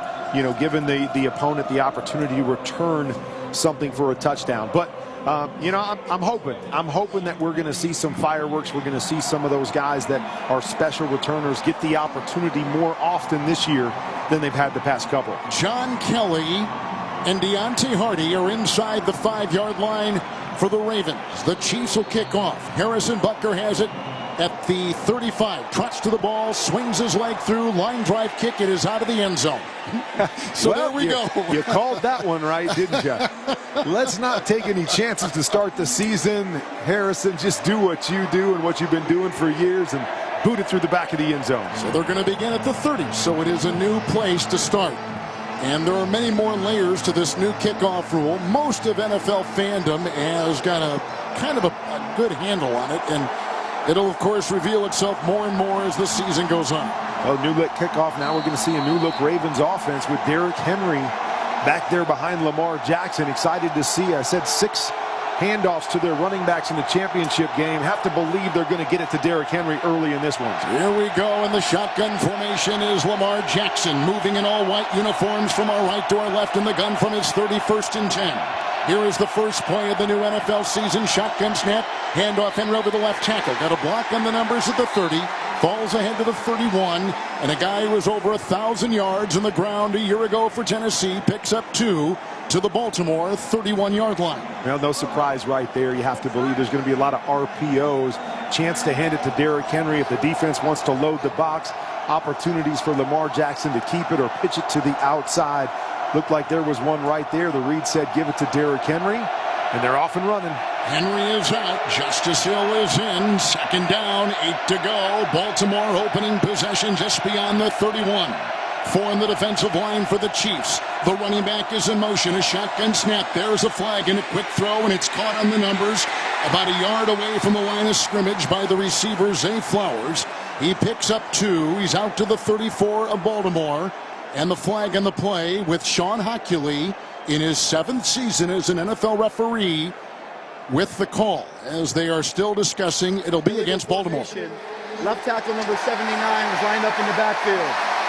giving the opponent the opportunity to return something for a touchdown. But, I'm hoping that we're going to see some fireworks. We're going to see some of those guys that are special returners get the opportunity more often this year than they've had the past couple. John Kelly and Deontay Hardy are inside the 5-yard line for the Ravens. The Chiefs will kick off. Harrison Butker has it at the 35. Trots to the ball, swings his leg through, line drive kick. It is out of the end zone. So well, there we go. You called that one right, didn't you? Let's not take any chances to start the season. Harrison, just do what you do and what you've been doing for years and boot it through the back of the end zone. So they're going to begin at the 30. So it is a new place to start. And there are many more layers to this new kickoff rule. Most of NFL fandom has got a kind of a good handle on it, and it'll, of course, reveal itself more and more as the season goes on. Well, new look kickoff. Now we're going to see a new look Ravens offense with Derrick Henry back there behind Lamar Jackson. Excited to see, I said, 6 handoffs to their running backs in the championship game. Have to believe they're going to get it to Derrick Henry early in this one. Here we go, in the shotgun formation is Lamar Jackson, moving in all white uniforms from our right to our left in the gun from his 31st and 10. Here is the first play of the new NFL season. Shotgun snap, handoff Henry over the left tackle. Got a block on the numbers at the 30. Falls ahead to the 31. And a guy who was over 1,000 yards on the ground a year ago for Tennessee picks up 2 to the Baltimore 31-yard line. Well, no surprise right there. You have to believe there's going to be a lot of RPOs. Chance to hand it to Derrick Henry if the defense wants to load the box. Opportunities for Lamar Jackson to keep it or pitch it to the outside. Looked like there was one right there. The read said give it to Derrick Henry, and they're off and running. Henry is out. Justice Hill is in. Second down, 8 to go. Baltimore opening possession just beyond the 31. 4 in the defensive line for the Chiefs. The running back is in motion. A shotgun snap. There's a flag and a quick throw, and it's caught on the numbers. About a yard away from the line of scrimmage by the receiver, Zay Flowers. He picks up 2. He's out to the 34 of Baltimore. And the flag on the play with Sean Hughley in his 7th season as an NFL referee with the call. As they are still discussing, it'll be against Baltimore. Left tackle number 79 was lined up in the backfield.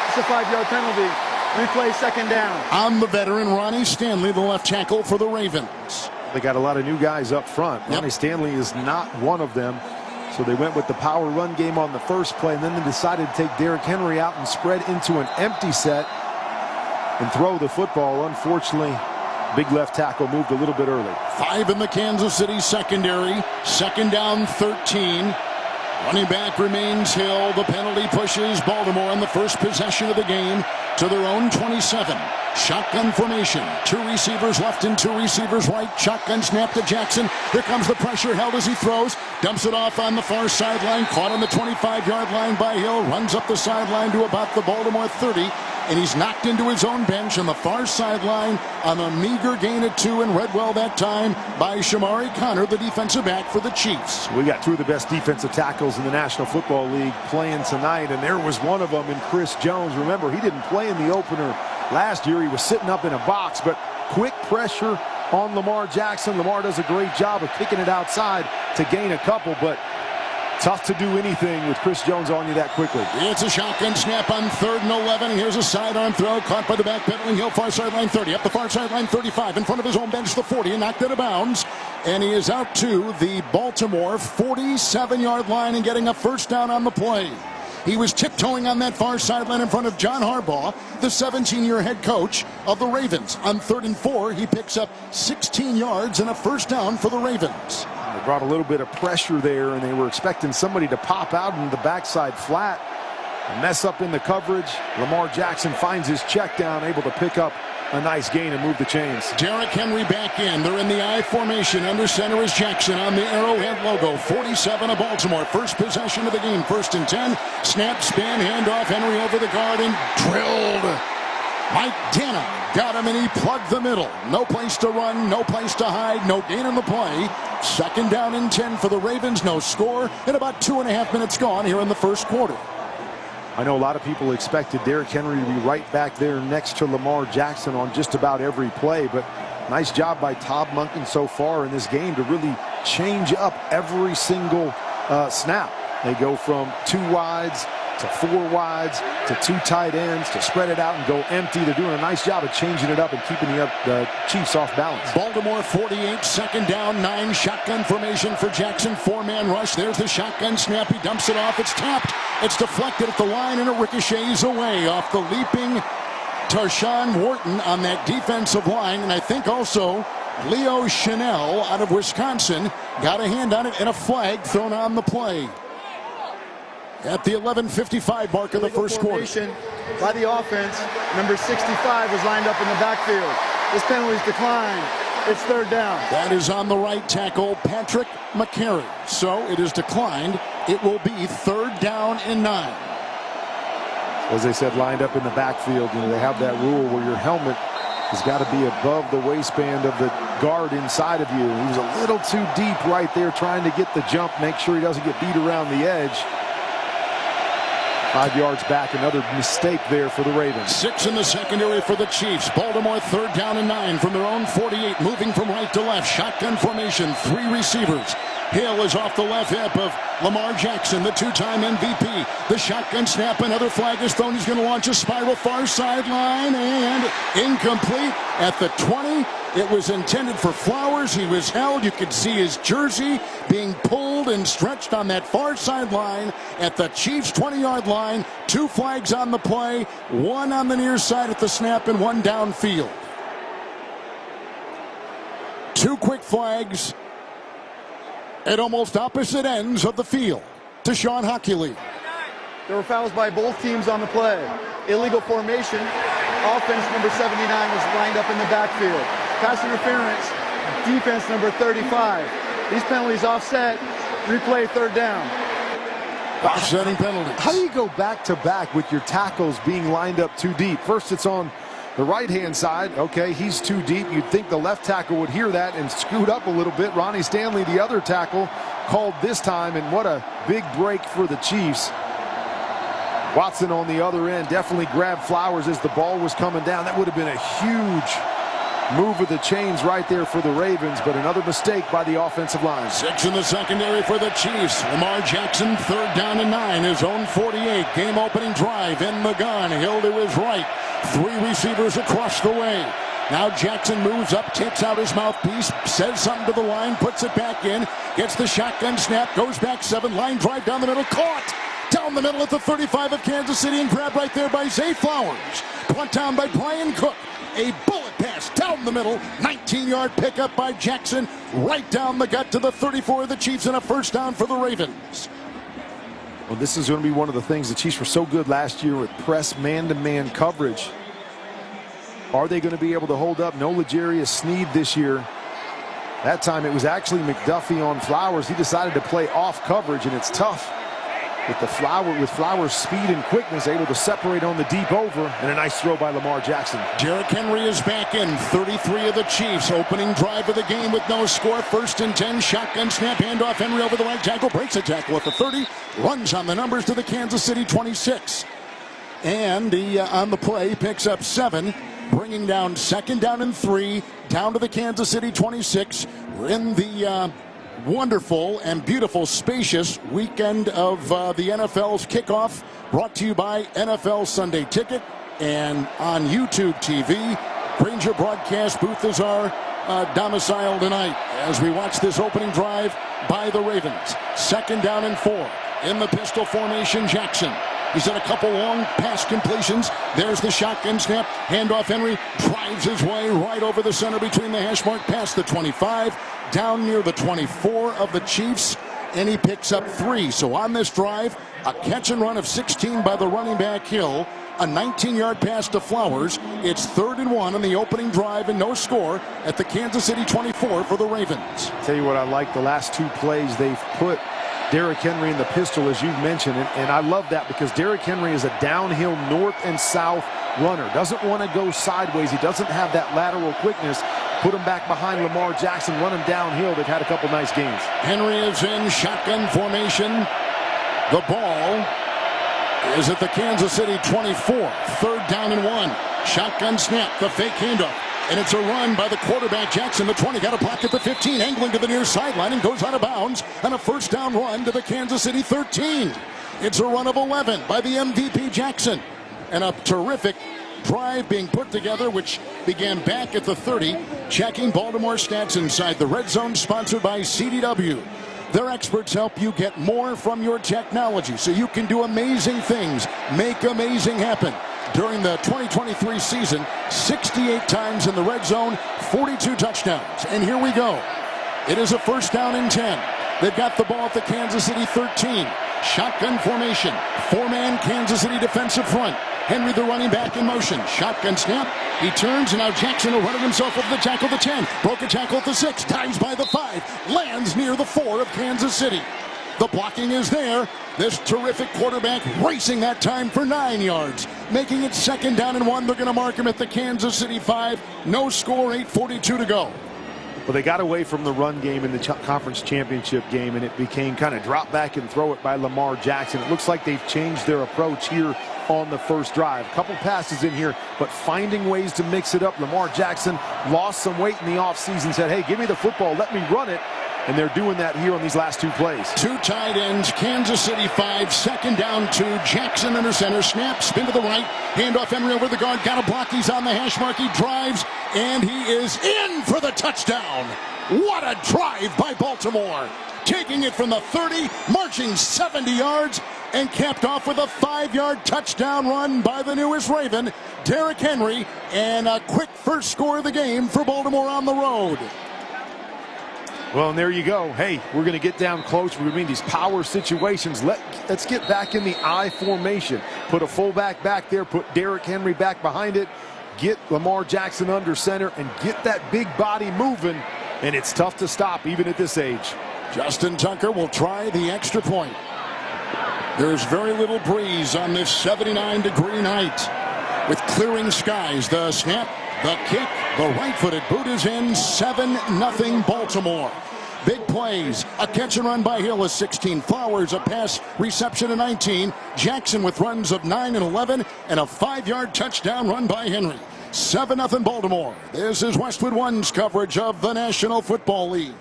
It's a 5-yard penalty. Replay, second down. On the veteran, Ronnie Stanley, the left tackle for the Ravens. They got a lot of new guys up front. Ronnie Stanley is not one of them. So they went with the power run game on the first play, and then they decided to take Derrick Henry out and spread into an empty set and throw the football. Unfortunately, big left tackle moved a little bit early. 5 in the Kansas City secondary. Second down, 13. Running back remains Hill. The penalty pushes Baltimore on the first possession of the game to their own 27. Shotgun formation. 2 receivers left and 2 receivers right. Shotgun snap to Jackson. Here comes the pressure held as he throws. Dumps it off on the far sideline. Caught on the 25-yard line by Hill. Runs up the sideline to about the Baltimore 30. And he's knocked into his own bench on the far sideline on a meager gain of 2 and read well that time by Shamari Connor, the defensive back for the Chiefs. We got 2 of the best defensive tackles in the National Football League playing tonight, and there was one of them in Chris Jones. Remember, he didn't play in the opener last year. He was sitting up in a box, but quick pressure on Lamar Jackson. Lamar does a great job of kicking it outside to gain a couple, but tough to do anything with Chris Jones on you that quickly. It's a shotgun snap on 3rd and 11. Here's a sidearm throw caught by the backpedaling Hill, far sideline 30. Up the far sideline 35. In front of his own bench, the 40, and knocked out of bounds. And he is out to the Baltimore 47-yard line and getting a first down on the play. He was tiptoeing on that far sideline in front of John Harbaugh, the 17-year head coach of the Ravens. On 3rd and 4, he picks up 16 yards and a first down for the Ravens. They brought a little bit of pressure there, and they were expecting somebody to pop out in the backside flat. A mess up in the coverage. Lamar Jackson finds his check down, able to pick up a nice gain and move the chains. Derrick Henry back in. They're in the I formation. Under center is Jackson on the Arrowhead logo. 47 of Baltimore. First possession of the game. 1st and 10. Snap, spin, handoff. Henry over the guard and drilled Mike Dana got him, and he plugged the middle. No place to run, no place to hide, no gain on the play. Second down and 10 for the Ravens, no score, and about 2.5 minutes gone here in the first quarter. I know a lot of people expected Derrick Henry to be right back there next to Lamar Jackson on just about every play, but nice job by Todd Monken so far in this game to really change up every single snap. They go from 2 wides to 4 wides to 2 tight ends to spread it out and go empty. They're doing a nice job of changing it up and keeping the Chiefs off balance. Baltimore 48, second down, 9, shotgun formation for Jackson, 4-man rush. There's the shotgun snap. He dumps it off. It's tapped. It's deflected at the line, and it ricochets away off the leaping Tarshawn Wharton on that defensive line. And I think also Leo Chanel out of Wisconsin got a hand on it, and a flag thrown on the play at the 11:55 mark of the first quarter. By the offense, number 65 was lined up in the backfield. This penalty is declined. It's third down. That is on the right tackle, Patrick McCarry. So it is declined. It will be third down and 9. As they said, lined up in the backfield. You know, they have that rule where your helmet has got to be above the waistband of the guard inside of you. He was a little too deep right there trying to get the jump, make sure he doesn't get beat around the edge. 5 yards back, another mistake there for the Ravens. 6 in the secondary for the Chiefs. Baltimore third down and 9 from their own 48, moving from right to left. Shotgun formation, 3 receivers. Hill is off the left hip of Lamar Jackson, the 2-time MVP. The shotgun snap, another flag is thrown. He's going to launch a spiral far sideline, and incomplete at the 20. It was intended for Flowers. He was held. You could see his jersey being pulled and stretched on that far sideline at the Chiefs' 20-yard line. 2 flags on the play, 1 on the near side at the snap and 1 downfield. 2 quick flags at almost opposite ends of the field. Deshaun Hughley. There were fouls by both teams on the play. Illegal formation. Offense number 79 was lined up in the backfield. Pass interference. Defense number 35. These penalties offset. Replay third down. Offsetting penalties. How do you go back to back with your tackles being lined up too deep? First it's on the right-hand side. Okay, he's too deep. You'd think the left tackle would hear that and scoot up a little bit. Ronnie Stanley, the other tackle, called this time, and what a big break for the Chiefs. Watson on the other end definitely grabbed Flowers as the ball was coming down. That would have been a huge move of the chains right there for the Ravens, but another mistake by the offensive line. 6 in the secondary for the Chiefs. Lamar Jackson, third down and 9, his own 48. Game opening drive in the gun. Hill to his right. 3 receivers across the way. Now Jackson moves up, takes out his mouthpiece, says something to the line, puts it back in, gets the shotgun snap, goes back 7, line drive down the middle, caught down the middle at the 35 of Kansas City, and grabbed right there by Zay Flowers. Punt down by Brian Cook. A bullet pass down the middle, 19-yard pickup by Jackson, right down the gut to the 34 of the Chiefs, and a first down for the Ravens. Well, this is going to be one of the things the Chiefs were so good last year with press man-to-man coverage. Are they going to be able to hold up? No L'Jarius Sneed this year. That time it was actually McDuffie on Flowers. He decided to play off coverage, and it's tough. With Flowers' speed and quickness, able to separate on the deep over, and a nice throw by Lamar Jackson. Derrick Henry is back in. 33 of the Chiefs. Opening drive of the game with no score. First and 10. Shotgun snap. Handoff. Henry over the right tackle. Breaks a tackle at the 30. Runs on the numbers to the Kansas City 26. And he, on the play, picks up 7. Bringing down second down and 3. Down to the Kansas City 26. We're in the wonderful and beautiful, spacious weekend of the NFL's kickoff, brought to you by NFL Sunday Ticket and on YouTube TV. Granger broadcast booth is our domicile tonight as we watch this opening drive by the Ravens. Second down and 4 in the pistol formation. Jackson. He's had a couple long pass completions. There's the shotgun snap. Handoff. Henry drives his way right over the center between the hash mark, past the 25, down near the 24 of the Chiefs, and he picks up 3. So on this drive, a catch and run of 16 by the running back Hill, a 19-yard pass to Flowers. It's 3rd and 1 on the opening drive and no score at the Kansas City 24 for the Ravens. Tell you what I like, the last 2 plays they've put Derrick Henry in the pistol, as you've mentioned, and I love that because Derrick Henry is a downhill north and south runner. Doesn't want to go sideways. He doesn't have that lateral quickness. Put him back behind Lamar Jackson, run him downhill. They've had a couple nice games. Henry is in shotgun formation. The ball is at the Kansas City 24. 3rd down and 1. Shotgun snap, the fake handoff. And it's a run by the quarterback, Jackson. The 20 got a block at the 15, angling to the near sideline and goes out of bounds. And a 1st down run to the Kansas City 13. It's a run of 11 by the MVP, Jackson. And a terrific drive being put together, which began back at the 30. Checking Baltimore stats inside the red zone, sponsored by CDW. Their experts help you get more from your technology so you can do amazing things, make amazing happen. During the 2023 season, 68 times in the red zone, 42 touchdowns. And here we go. It is a 1st down and 10. They've got the ball at the Kansas City 13. Shotgun formation. 4-man Kansas City defensive front. Henry, the running back, in motion. Shotgun snap. He turns, and now Jackson will run it himself over the tackle, the 10. Broke a tackle at the 6. Dives by the 5. Lands near the 4 of Kansas City. The blocking is there. This terrific quarterback racing that time for 9 yards. Making it 2nd down and 1. They're going to mark him at the Kansas City 5. No score, 8:42 to go. Well, they got away from the run game in the conference championship game, and it became kind of drop back and throw it by Lamar Jackson. It looks like they've changed their approach here on the first drive. A couple passes in here, but finding ways to mix it up. Lamar Jackson lost some weight in the offseason, said, hey, give me the football, let me run it. And they're doing that here on these last 2 plays. 2 tight ends, Kansas City 5, 2nd down 2. Jackson under center, snap, spin to the right, handoff Henry over the guard, got a block, he's on the hash mark, he drives, and he is in for the touchdown. What a drive by Baltimore. Taking it from the 30, marching 70 yards, and capped off with a 5-yard touchdown run by the newest Raven, Derrick Henry, and a quick first score of the game for Baltimore on the road. Well, and there you go. Hey, we're going to get down close. We're going to be in these power situations. Let's get back in the I formation. Put a fullback back there. Put Derrick Henry back behind it. Get Lamar Jackson under center and get that big body moving. And it's tough to stop even at this age. Justin Tucker will try the extra point. There's very little breeze on this 79-degree night. With clearing skies, the snap, the kick, the right-footed boot is in. 7-0 Baltimore. Big plays. A catch and run by Hill is 16. Flowers, a pass reception of 19. Jackson with runs of 9 and 11. And a 5-yard touchdown run by Henry. 7-0 Baltimore. This is Westwood One's coverage of the National Football League.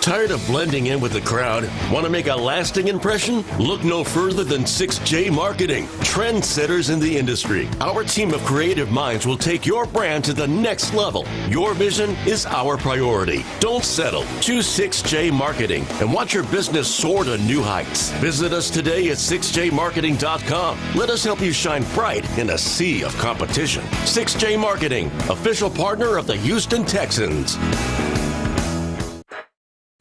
Tired of blending in with the crowd? Want to make a lasting impression? Look no further than 6J Marketing, trendsetters in the industry. Our team of creative minds will take your brand to the next level. Your vision is our priority. Don't settle. Choose 6J Marketing and watch your business soar to new heights. Visit us today at 6jmarketing.com. Let us help you shine bright in a sea of competition. 6J Marketing, official partner of the Houston Texans.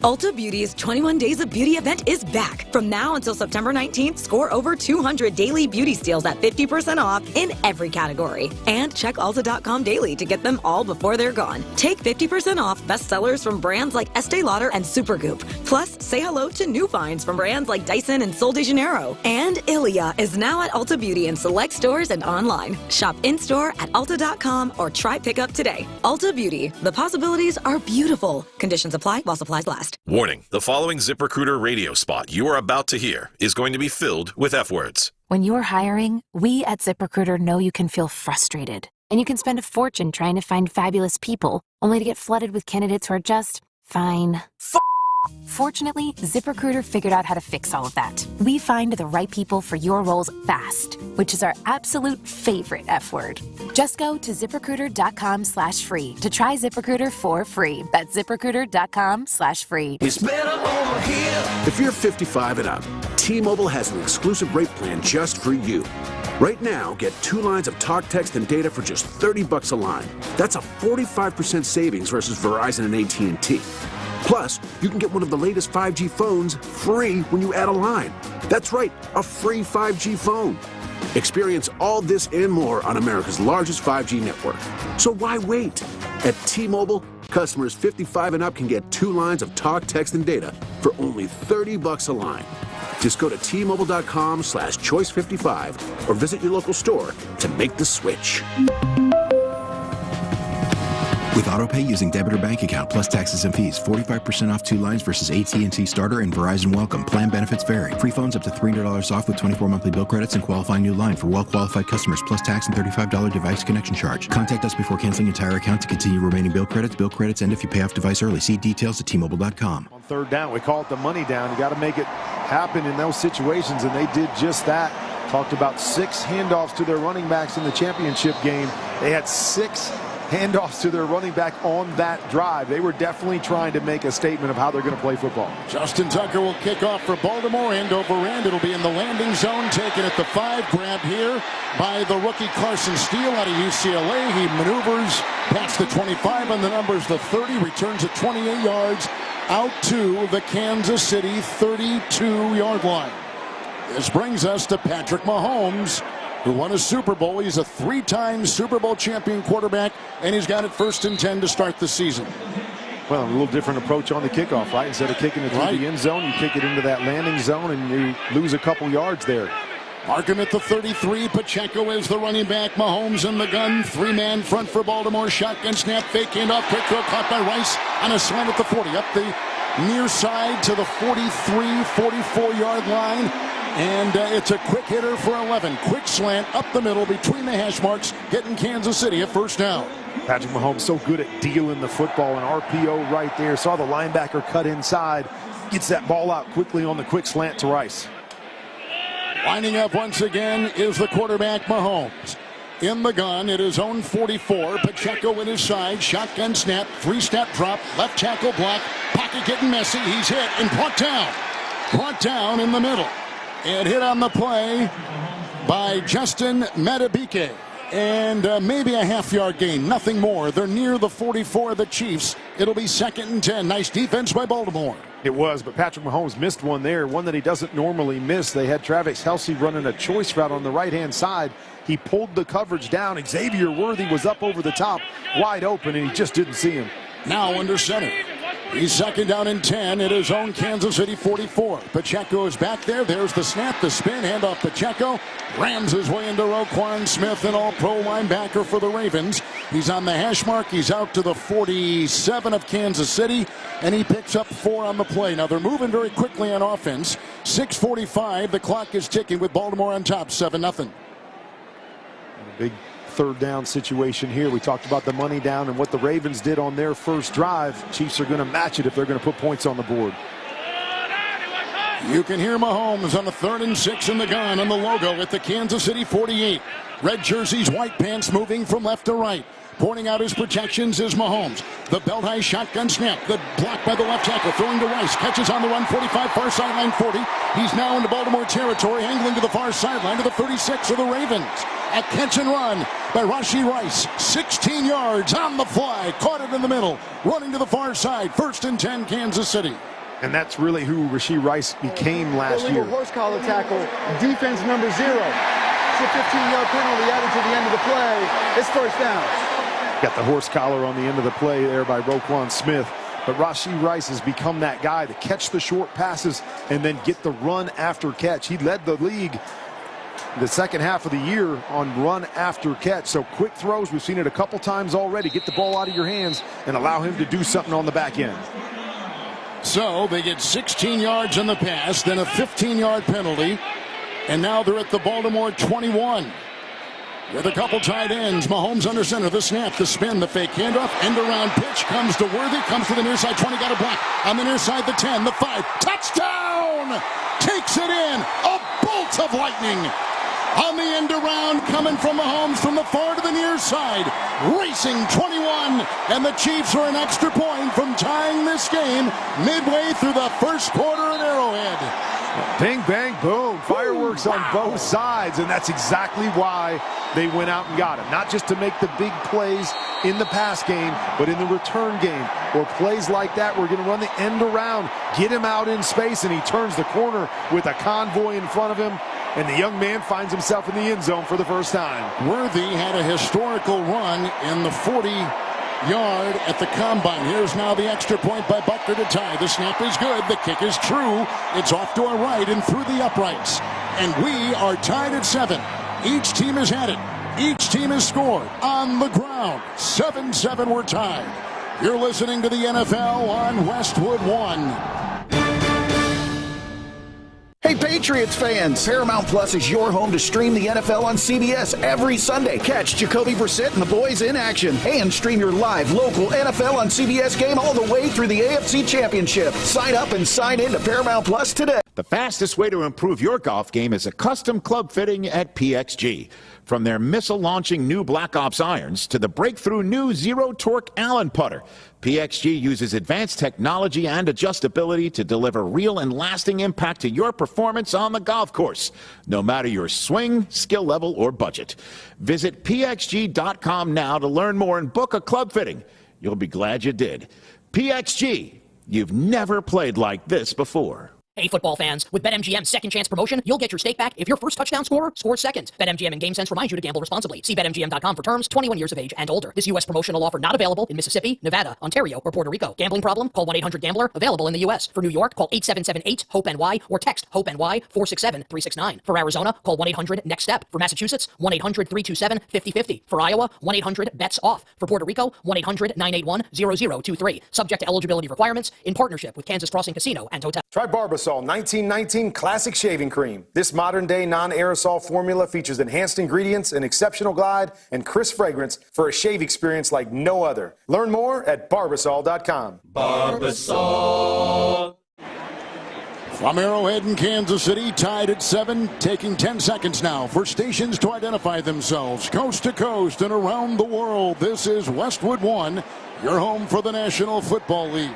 Ulta Beauty's 21 Days of Beauty event is back. From now until September 19th, score over 200 daily beauty steals at 50% off in every category. And check Ulta.com daily to get them all before they're gone. Take 50% off bestsellers from brands like Estee Lauder and Supergoop. Plus, say hello to new finds from brands like Dyson and Sol de Janeiro. And Ilia is now at Ulta Beauty in select stores and online. Shop in-store at Ulta.com or try pickup today. Ulta Beauty. The possibilities are beautiful. Conditions apply while supplies last. Warning, the following ZipRecruiter radio spot you are about to hear is going to be filled with F-words. When you're hiring, we at ZipRecruiter know you can feel frustrated. And you can spend a fortune trying to find fabulous people, only to get flooded with candidates who are just fine. Fortunately, ZipRecruiter figured out how to fix all of that. We find the right people for your roles fast, which is our absolute favorite F word. Just go to ZipRecruiter.com/free to try ZipRecruiter for free. That's ZipRecruiter.com/free. It's better over here. If you're 55 and up, T-Mobile has an exclusive rate plan just for you. Right now, get 2 lines of talk, text, and data for just $30 a line. That's a 45% savings versus Verizon and AT&T. Plus, you can get one of the latest 5G phones free when you add a line. That's right, a free 5G phone. Experience all this and more on America's largest 5G network. So why wait? At T-Mobile, customers 55 and up can get 2 lines of talk, text, and data for only $30 a line. Just go to T-Mobile.com/choice55 or visit your local store to make the switch. With AutoPay using debit or bank account plus taxes and fees, 45% off 2 lines versus AT&T Starter and Verizon Welcome. Plan benefits vary. Free phones up to $300 off with 24 monthly bill credits and qualifying new line for well-qualified customers plus tax and $35 device connection charge. Contact us before canceling entire account to continue remaining bill credits. Bill credits end if you pay off device early. See details at T-Mobile.com. On third down, we call it the money down. You got to make it happen in those situations, and they did just that. Talked about 6 handoffs to their running backs in the championship game. They had 6 handoffs to their running back on that drive. They were definitely trying to make a statement of how they're going to play football. Justin Tucker will kick off for Baltimore, end over end. It'll be in the landing zone, taken at the 5. Grab here by the rookie Carson Steele out of UCLA. He maneuvers past the 25 and the numbers the 30, returns at 28 yards out to the Kansas City 32-yard line. This brings us to Patrick Mahomes, who won a Super Bowl. He's a 3-time Super Bowl champion quarterback, and he's got it 1st and 10 to start the season. Well, a little different approach on the kickoff, right? Instead of kicking it through the end zone, you kick it into that landing zone, and you lose a couple yards there. Markham at the 33. Pacheco is the running back. Mahomes in the gun. 3-man front for Baltimore. Shotgun snap, fake handoff, quick throw caught by Rice on a slant at the 40. Up the near side to the 43, 44-yard line. And it's a quick hitter for 11. Quick slant up the middle between the hash marks, getting Kansas City a first down. Patrick Mahomes so good at dealing the football. An RPO right there. Saw the linebacker cut inside. Gets that ball out quickly on the quick slant to Rice. Lining up once again is the quarterback Mahomes. In the gun, it is own 44. Pacheco in his side. Shotgun snap. 3-step drop. Left tackle block. Pocket getting messy. He's hit and brought down. Brought down in the middle. And hit on the play by Justin Madubuike. And maybe a half-yard gain. Nothing more. They're near the 44 of the Chiefs. It'll be 2nd and 10. Nice defense by Baltimore. It was, but Patrick Mahomes missed one there, one that he doesn't normally miss. They had Travis Kelce running a choice route on the right-hand side. He pulled the coverage down. Xavier Worthy was up over the top, wide open, and he just didn't see him. Now under center. He's 2nd down and 10 at his own Kansas City 44. Pacheco is back there. There's the snap, the spin, handoff Pacheco. Rams his way into Roquan Smith, an all-pro linebacker for the Ravens. He's on the hash mark. He's out to the 47 of Kansas City, and he picks up 4 on the play. Now they're moving very quickly on offense. 6:45. The clock is ticking with Baltimore on top, 7-0. Big third down situation here. We talked about the money down and what the Ravens did on their first drive. Chiefs are going to match it if they're going to put points on the board. You can hear Mahomes on the 3rd and 6 in the gun on the logo at the Kansas City 48. Red jerseys, white pants, moving from left to right. Pointing out his protections is Mahomes. The belt-high shotgun snap. The block by the left tackle. Throwing to Rice. Catches on the run. 45, far sideline 40. He's now into Baltimore territory. Angling to the far sideline to the 36 of the Ravens. A catch and run by Rashee Rice. 16 yards on the fly. Caught it in the middle. Running to the far side. 1st and 10, Kansas City. And that's really who Rashee Rice became last year. Horse collar tackle. Defense number 0. It's a 15-yard penalty added to the end of the play. It's first down. Got the horse collar on the end of the play there by Roquan Smith. But Rashee Rice has become that guy to catch the short passes and then get the run after catch. He led the league the second half of the year on run after catch. So quick throws, we've seen it a couple times already. Get the ball out of your hands and allow him to do something on the back end. So they get 16 yards on the pass, then a 15-yard penalty. And now they're at the Baltimore 21. With a couple tight ends, Mahomes under center, the snap, the spin, the fake handoff, end around pitch, comes to Worthy, comes to the near side, 20, got a block. On the near side, the 10, the 5, touchdown! Takes it in, a bolt of lightning. On the end around, coming from Mahomes from the far to the near side, racing 21, and the Chiefs are an extra point from tying this game midway through the first quarter at Arrowhead. Bing, bang, boom. Fireworks on both sides, and that's exactly why they went out and got him. Not just to make the big plays in the pass game, but in the return game, or plays like that. We're going to run the end around, get him out in space, and he turns the corner with a convoy in front of him, and the young man finds himself in the end zone for the first time. Worthy had a historical run in the 40 yard at the combine. Here's now the extra point by Buckner to tie. The snap is good. The kick is true. It's off to our right and through the uprights. And we are tied at 7. Each team has had it. Each team has scored on the ground. 7-7, we're tied. You're listening to the NFL on Westwood One. Hey, Patriots fans! Paramount Plus is your home to stream the NFL on CBS every Sunday. Catch Jacoby Brissett and the boys in action and stream your live local NFL on CBS game all the way through the AFC Championship. Sign up and sign in to Paramount Plus today. The fastest way to improve your golf game is a custom club fitting at PXG. From their missile-launching new Black Ops irons to the breakthrough new zero-torque Allen putter, PXG uses advanced technology and adjustability to deliver real and lasting impact to your performance on the golf course, no matter your swing, skill level, or budget. Visit pxg.com now to learn more and book a club fitting. You'll be glad you did. PXG, you've never played like this before. Hey, football fans, with BetMGM's second chance promotion, you'll get your stake back if your first touchdown scorer scores second. BetMGM and GameSense remind you to gamble responsibly. See BetMGM.com for terms, 21 years of age and older. This U.S. promotional offer not available in Mississippi, Nevada, Ontario, or Puerto Rico. Gambling problem? Call 1-800-GAMBLER. Available in the U.S. For New York, call 877-8-HOPE-NY or text HOPE-NY 467-369. For Arizona, call 1-800-NEXT-STEP. For Massachusetts, 1-800-327-5050. For Iowa, 1-800-BETS-OFF. For Puerto Rico, 1-800-981-0023. Subject to eligibility requirements in partnership with Kansas Crossing Casino and Hotel. Try Barbasol 1919 Classic Shaving Cream. This modern-day non-aerosol formula features enhanced ingredients, an exceptional glide, and crisp fragrance for a shave experience like no other. Learn more at Barbasol.com. Barbasol. From Arrowhead in Kansas City, tied at 7, taking 10 seconds now for stations to identify themselves coast to coast and around the world. This is Westwood One, your home for the National Football League.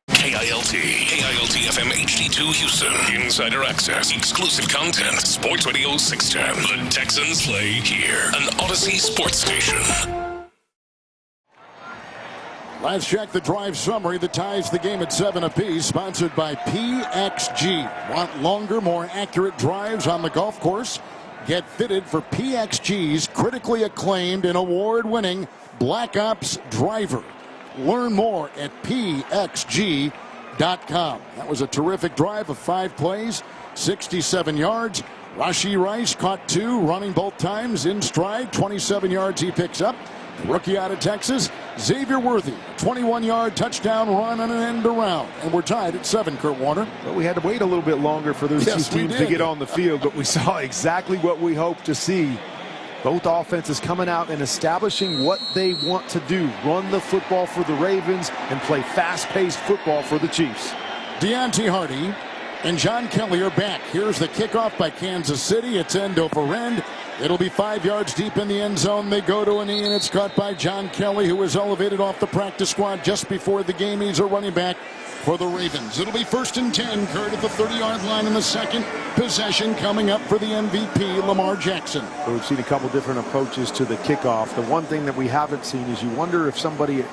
KILT FM HD2 Houston. Insider access, exclusive content. Sports Radio 610. The Texans play here. An Odyssey sports station. Let's check the drive summary that ties the game at 7 apiece. Sponsored by PXG. Want longer, more accurate drives on the golf course? Get fitted for PXG's critically acclaimed and award-winning Black Ops driver. Learn more at pxg.com. That was a terrific drive of 5 plays, 67 yards. Rashee Rice caught 2, running both times in stride. 27 yards he picks up. The rookie out of Texas, Xavier Worthy, 21-yard touchdown run and an end around. And we're tied at 7, Kurt Warner. Well, we had to wait a little bit longer for those two teams to get on the field, but we saw exactly what we hoped to see. Both offenses coming out and establishing what they want to do. Run the football for the Ravens and play fast-paced football for the Chiefs. Deontay Hardy and John Kelly are back. Here's the kickoff by Kansas City. It's end over end. It'll be 5 yards deep in the end zone. They go to a knee, and it's caught by John Kelly, who was elevated off the practice squad just before the game. He's a running back for the Ravens. It'll be 1st and 10, Kurt, at the 30-yard line in the second possession, coming up for the MVP, Lamar Jackson. So we've seen a couple different approaches to the kickoff. The one thing that we haven't seen is you wonder if somebody at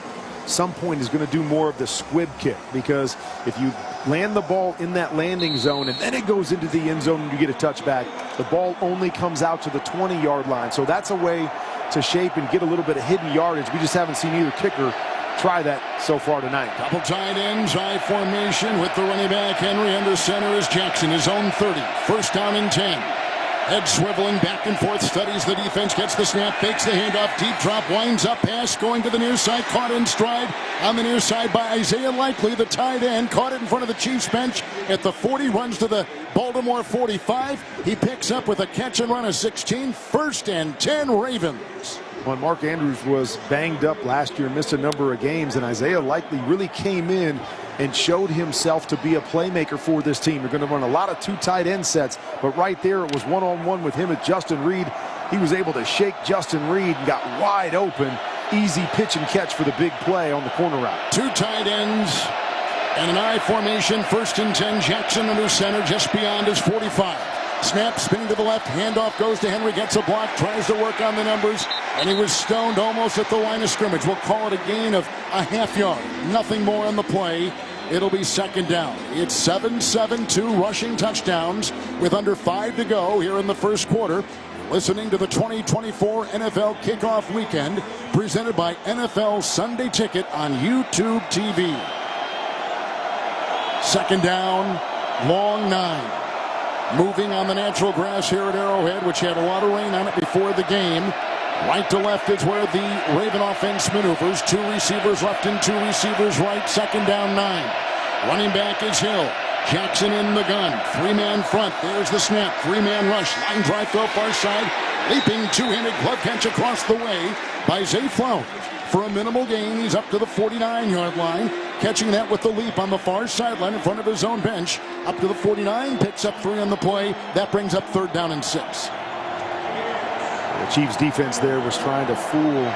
some point is going to do more of the squib kick, because if you land the ball in that landing zone and then it goes into the end zone and you get a touchback, the ball only comes out to the 20-yard line. So that's a way to shape and get a little bit of hidden yardage. We just haven't seen either kicker try that so far tonight. Couple tight ends, I formation with the running back Henry. Under center is Jackson, his own 30. 1st down and 10. Head swiveling back and forth, studies the defense, gets the snap, fakes the handoff, deep drop, winds up, pass going to the near side, caught in stride on the near side by Isaiah Likely, the tight end, caught it in front of the Chiefs bench at the 40, runs to the Baltimore 45. He picks up with a catch and run of 16. 1st and 10 Ravens. When Mark Andrews was banged up last year, missed a number of games, and Isaiah Likely really came in and showed himself to be a playmaker for this team. They're going to run a lot of 2 tight end sets, but right there it was one-on-one with him and Justin Reed. He was able to shake Justin Reed and got wide open. Easy pitch and catch for the big play on the corner route. 2 tight ends and an I formation. 1st and 10, Jackson under center just beyond his 45. Snap, spinning to the left, handoff goes to Henry, gets a block, tries to work on the numbers, and he was stoned almost at the line of scrimmage. We'll call it a gain of a half yard. Nothing more on the play. It'll be second down. It's 7-7, 2 rushing touchdowns with under 5 to go here in the first quarter. Listening to the 2024 NFL Kickoff Weekend, presented by NFL Sunday Ticket on YouTube TV. Second down, long 9. Moving on the natural grass here at Arrowhead, which had a lot of rain on it before the game. Right to left is where the Raven offense maneuvers. 2 receivers left and 2 receivers right. Second down 9. Running back is Hill. Jackson in the gun. 3-man front. There's the snap. 3-man rush. Line drive throw far side. Leaping 2-handed glove catch across the way by Zay Flowers. For a minimal gain, he's up to the 49-yard line. Catching that with the leap on the far sideline in front of his own bench. Up to the 49. Picks up 3 on the play. That brings up 3rd down and 6. The Chiefs defense there was trying to fool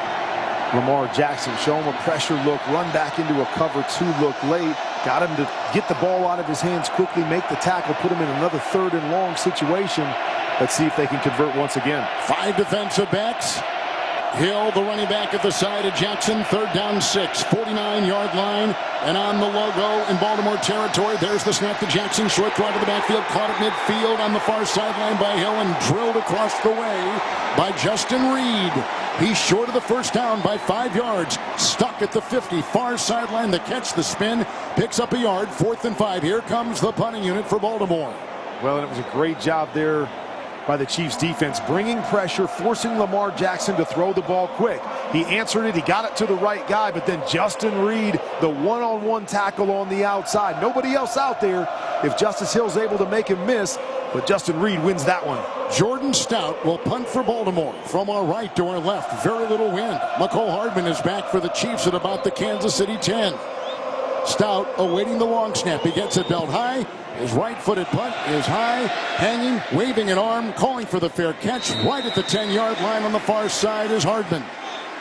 Lamar Jackson, show him a pressure look, run back into a cover 2 look late, got him to get the ball out of his hands quickly, make the tackle, put him in another 3rd and long situation. Let's see if they can convert once again. 5 defensive backs. Hill, the running back at the side of Jackson. 3rd down 6, 49-yard line. And on the logo in Baltimore territory, there's the snap to Jackson. Short throw to the backfield, caught at midfield on the far sideline by Hill and drilled across the way by Justin Reed. He's short of the first down by 5 yards. Stuck at the 50, far sideline. The catch, the spin, picks up a yard. 4th and 5. Here comes the punting unit for Baltimore. Well, and it was a great job there by the Chiefs defense, bringing pressure, forcing Lamar Jackson to throw the ball quick. He answered it, he got it to the right guy, but then Justin Reed, the one-on-one tackle on the outside. Nobody else out there if Justice Hill's able to make him miss, but Justin Reed wins that one. Jordan Stout will punt for Baltimore from our right to our left. Very little wind. McCole Hardman is back for the Chiefs at about the Kansas City 10. Stout awaiting the long snap. He gets it belt high. His right-footed punt is high, hanging, waving an arm, calling for the fair catch. Right at the 10-yard line on the far side is Hardman.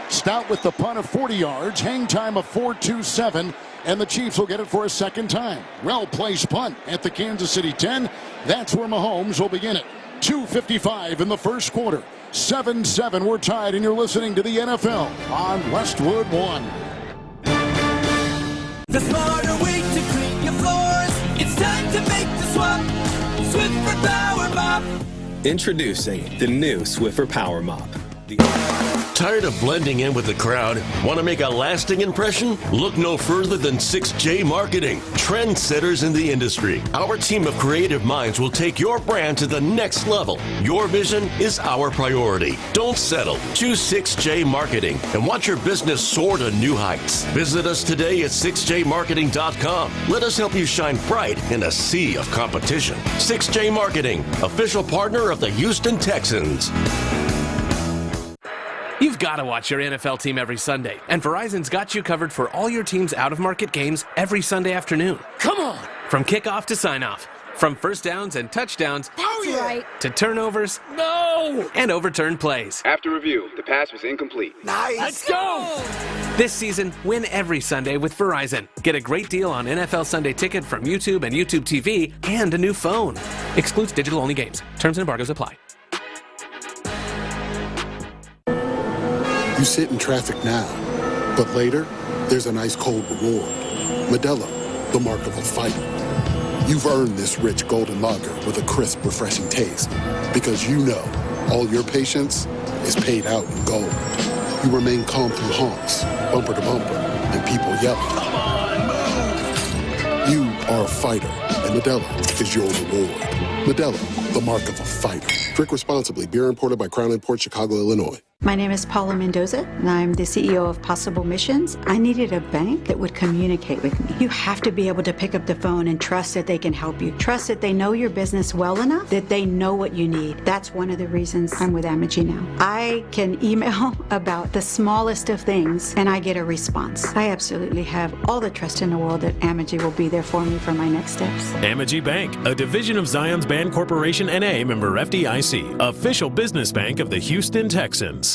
Stout with the punt of 40 yards, hang time of 4.27, and the Chiefs will get it for a second time. Well-placed punt at the Kansas City 10. That's where Mahomes will begin it. 2:55 in the first quarter. 7-7, we're tied, and you're listening to the NFL on Westwood One. The smarter way to clean your floors. It's time to make the swap. Swiffer Power Mop. Introducing the new Swiffer Power Mop. Tired of blending in with the crowd? Want to make a lasting impression? Look no further than 6J Marketing, trendsetters in the industry. Our team of creative minds will take your brand to the next level. Your vision is our priority. Don't settle. Choose 6J Marketing and watch your business soar to new heights. Visit us today at 6jmarketing.com. Let us help you shine bright in a sea of competition. 6J Marketing, official partner of the Houston Texans. You've got to watch your NFL team every Sunday, and Verizon's got you covered for all your team's out-of-market games every Sunday afternoon. Come on! From kickoff to sign-off, from first downs and touchdowns to turnovers and overturned plays. After review, the pass was incomplete. Nice! Let's go! This season, win every Sunday with Verizon. Get a great deal on NFL Sunday Ticket from YouTube and YouTube TV and a new phone. Excludes digital-only games. Terms and embargoes apply. You sit in traffic now, but later, there's an ice-cold reward. Modelo, the mark of a fighter. You've earned this rich golden lager with a crisp, refreshing taste. Because you know, all your patience is paid out in gold. You remain calm through honks, bumper to bumper, and people yelling. Come on, move! You are a fighter, and Modelo is your reward. Modelo, the mark of a fighter. Drink responsibly. Beer imported by Crown Imports, Chicago, Illinois. My name is Paula Mendoza, and I'm the CEO of Possible Missions. I needed a bank that would communicate with me. You have to be able to pick up the phone and trust that they can help you. Trust that they know your business well enough, that they know what you need. That's one of the reasons I'm with Amagi now. I can email about the smallest of things, and I get a response. I absolutely have all the trust in the world that Amagi will be there for me for my next steps. Amagi Bank, a division of Zions Band Corporation N.A., member FDIC, official business bank of the Houston Texans.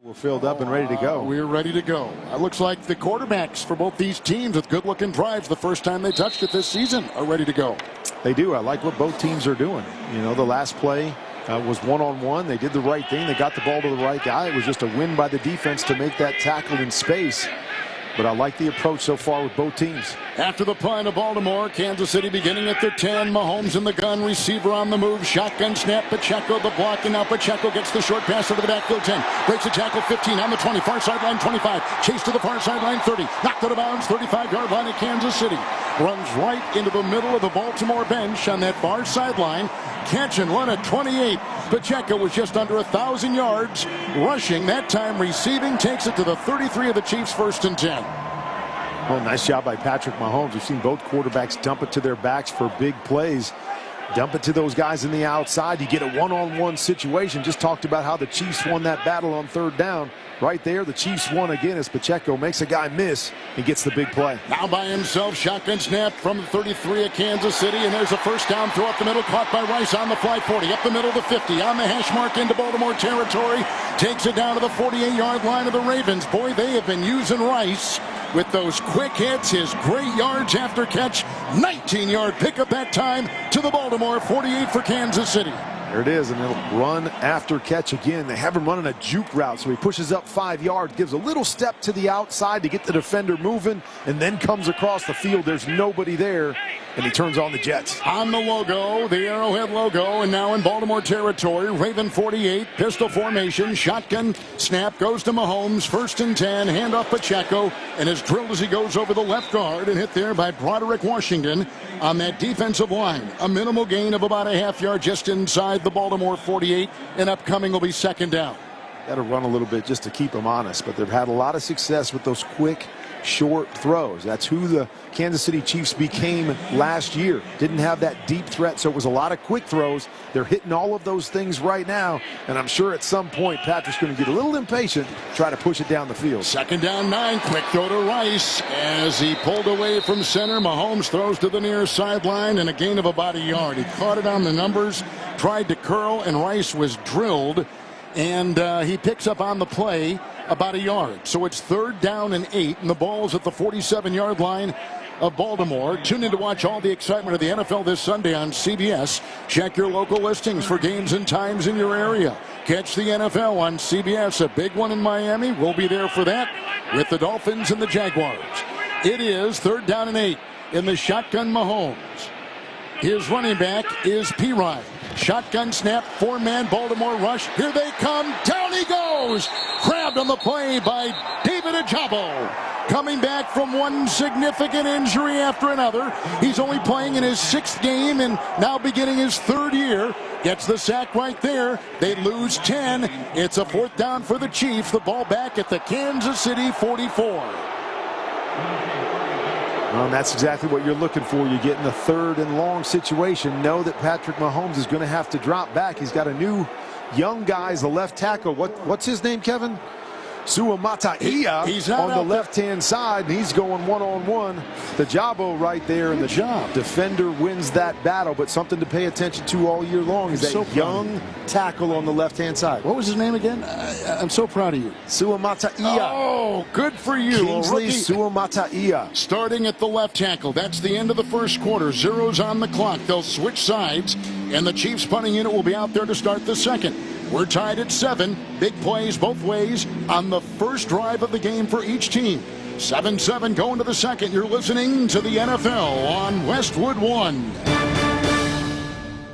We're filled up and ready to go. We're ready to go. It looks like the quarterbacks for both these teams with good-looking drives the first time they touched it this season are ready to go. They do. I like what both teams are doing. You know, the last play was one-on-one. They did the right thing. They got the ball to the right guy. It was just a win by the defense to make that tackle in space. but I like the approach so far with both teams. After the punt of Baltimore, Kansas City beginning at their 10. Mahomes in the gun, receiver on the move, shotgun snap, Pacheco the block, and now Pacheco gets the short pass into the backfield 10. Breaks a tackle 15 on the 20, far sideline 25. Chase to the far sideline 30. Knocked out of bounds, 35-yard line at Kansas City. Runs right into the middle of the Baltimore bench on that far sideline. Catch and run at 28. Pacheco was just under 1,000 yards rushing. That time receiving takes it to the 33 of the Chiefs, 1st and 10. Well, nice job by Patrick Mahomes. We've seen both quarterbacks dump it to their backs for big plays. Dump it to those guys in the outside. You get a one-on-one situation. Just talked about how the Chiefs won that battle on 3rd down. Right there, the Chiefs won again as Pacheco makes a guy miss and gets the big play. Now by himself, shotgun snap from the 33 of Kansas City, and there's a first down throw up the middle, caught by Rice on the fly, 40, up the middle, the 50, on the hash mark into Baltimore territory, takes it down to the 48-yard line of the Ravens. Boy, they have been using Rice with those quick hits, his great yards after catch, 19-yard pickup that time to the Baltimore 48 for Kansas City. There it is, and it'll run after catch again. They have him running a juke route, so he pushes up 5 yards, gives a little step to the outside to get the defender moving, and then comes across the field. There's nobody there, and he turns on the Jets. On the logo, the Arrowhead logo, and now in Baltimore territory, Raven 48, pistol formation, shotgun snap, goes to Mahomes, 1st and 10, handoff Pacheco, and is drilled as he goes over the left guard and hit there by Broderick Washington on that defensive line. A minimal gain of about a half yard just inside the Baltimore 48, and upcoming will be 2nd down. Got to run a little bit just to keep them honest, but they've had a lot of success with those quick, short throws. That's who the Kansas City Chiefs became last year. Didn't have that deep threat, so it was a lot of quick throws. They're hitting all of those things right now, and I'm sure at some point Patrick's going to get a little impatient, try to push it down the field. 2nd down 9, quick throw to Rice as he pulled away from center. Mahomes throws to the near sideline and a gain of about a yard. He caught it on the numbers, tried to curl, and Rice was drilled, and he picks up on the play about a yard. So it's 3rd down and 8, and the ball's at the 47-yard line of Baltimore. Tune in to watch all the excitement of the NFL this Sunday on CBS. Check your local listings for games and times in your area. Catch the NFL on CBS. A big one in Miami. We'll be there for that with the Dolphins and the Jaguars. It is 3rd down and 8 in the shotgun Mahomes. His running back is P-Ryan. Shotgun snap, 4-man Baltimore rush. Here they come. Down he goes. Grabbed on the play by David Ojabo. Coming back from one significant injury after another. He's only playing in his 6th game and now beginning his 3rd year. Gets the sack right there. They lose 10. It's a 4th down for the Chiefs. The ball back at the Kansas City 44. Well, and that's exactly what you're looking for. You get in the 3rd and long situation. Know that Patrick Mahomes is going to have to drop back. He's got a new young guy as the left tackle. What's his name, Kevin? Suamataia. He's on the left-hand side, and he's going one-on-one. The Jabo right there, and the defender wins that battle. But something to pay attention to all year long is that young tackle on the left-hand side. What was his name again? I'm so proud of you. Suamataia. Oh, good for you. Kingsley Suamataia. Starting at the left tackle. That's the end of the 1st quarter. Zeros on the clock. They'll switch sides, and the Chiefs punting unit will be out there to start the 2nd. We're tied at 7. Big plays both ways on the first drive of the game for each team. 7-7 going to the 2nd. You're listening to the NFL on Westwood One.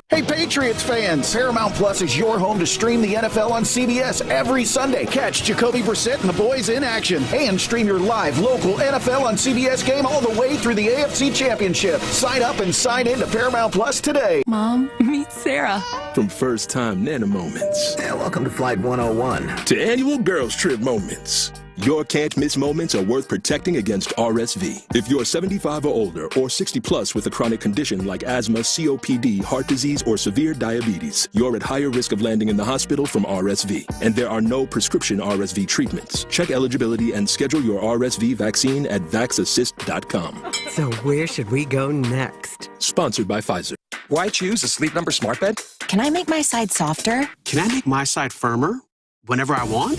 Hey, Patriots fans! Paramount Plus is your home to stream the NFL on CBS every Sunday. Catch Jacoby Brissett and the boys in action and stream your live local NFL on CBS game all the way through the AFC Championship. Sign up and sign in to Paramount Plus today. Mom, meet Sarah. From first-time Nana moments. Welcome to Flight 101. To annual girls trip moments. Your can't-miss moments are worth protecting against RSV. If you're 75 or older or 60 plus with a chronic condition like asthma, COPD, heart disease, or severe diabetes, you're at higher risk of landing in the hospital from RSV. And there are no prescription RSV treatments. Check eligibility and schedule your RSV vaccine at vaxassist.com. So where should we go next? Sponsored by Pfizer. Why choose a Sleep Number smart bed? Can I make my side softer? Can I make my side firmer whenever I want?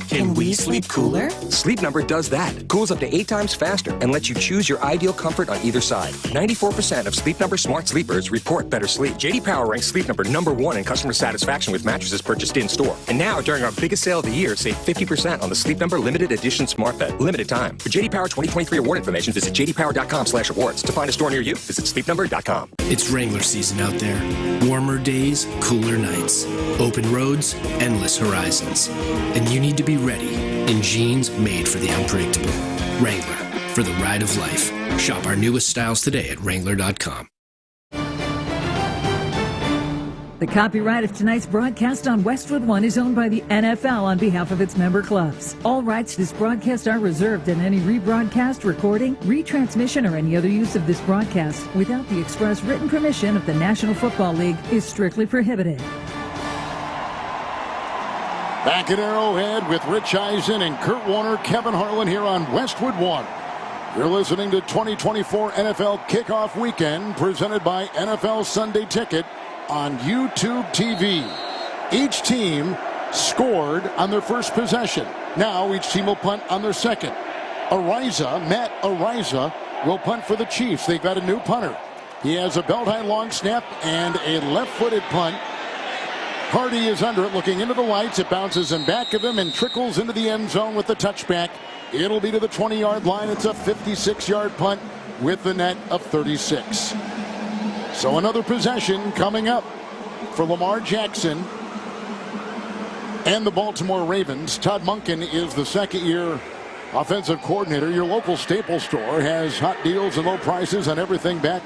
Can we sleep cooler? Sleep Number does that. Cools up to 8 times faster and lets you choose your ideal comfort on either side. 94% of Sleep Number smart sleepers report better sleep. J.D. Power ranks Sleep Number #1 in customer satisfaction with mattresses purchased in-store. And now, during our biggest sale of the year, save 50% on the Sleep Number Limited Edition Smart Bed. Limited time. For J.D. Power 2023 award information, visit jdpower.com/awards. To find a store near you, visit sleepnumber.com. It's Wrangler season out there. Warmer days, cooler nights. Open roads, endless horizons. And you need to be ready in jeans made for the unpredictable. Wrangler, for the ride of life. Shop our newest styles today at Wrangler.com. The copyright of tonight's broadcast on Westwood One is owned by the NFL on behalf of its member clubs. All rights to this broadcast are reserved, and any rebroadcast, recording, retransmission, or any other use of this broadcast without the express written permission of the National Football League is strictly prohibited. Back at Arrowhead with Rich Eisen and Kurt Warner, Kevin Harlan here on Westwood One. You're listening to 2024 NFL Kickoff Weekend, presented by NFL Sunday Ticket on YouTube TV. Each team scored on their first possession. Now each team will punt on their second. Matt Arrighetti, will punt for the Chiefs. They've got a new punter. He has a belt-high long snap and a left-footed punt. Hardy is under it, looking into the lights. It bounces in back of him and trickles into the end zone with the touchback. It'll be to the 20-yard line. It's a 56-yard punt with the net of 36. So another possession coming up for Lamar Jackson and the Baltimore Ravens. Todd Monken is the second-year offensive coordinator. Your local Staples store has hot deals and low prices on everything back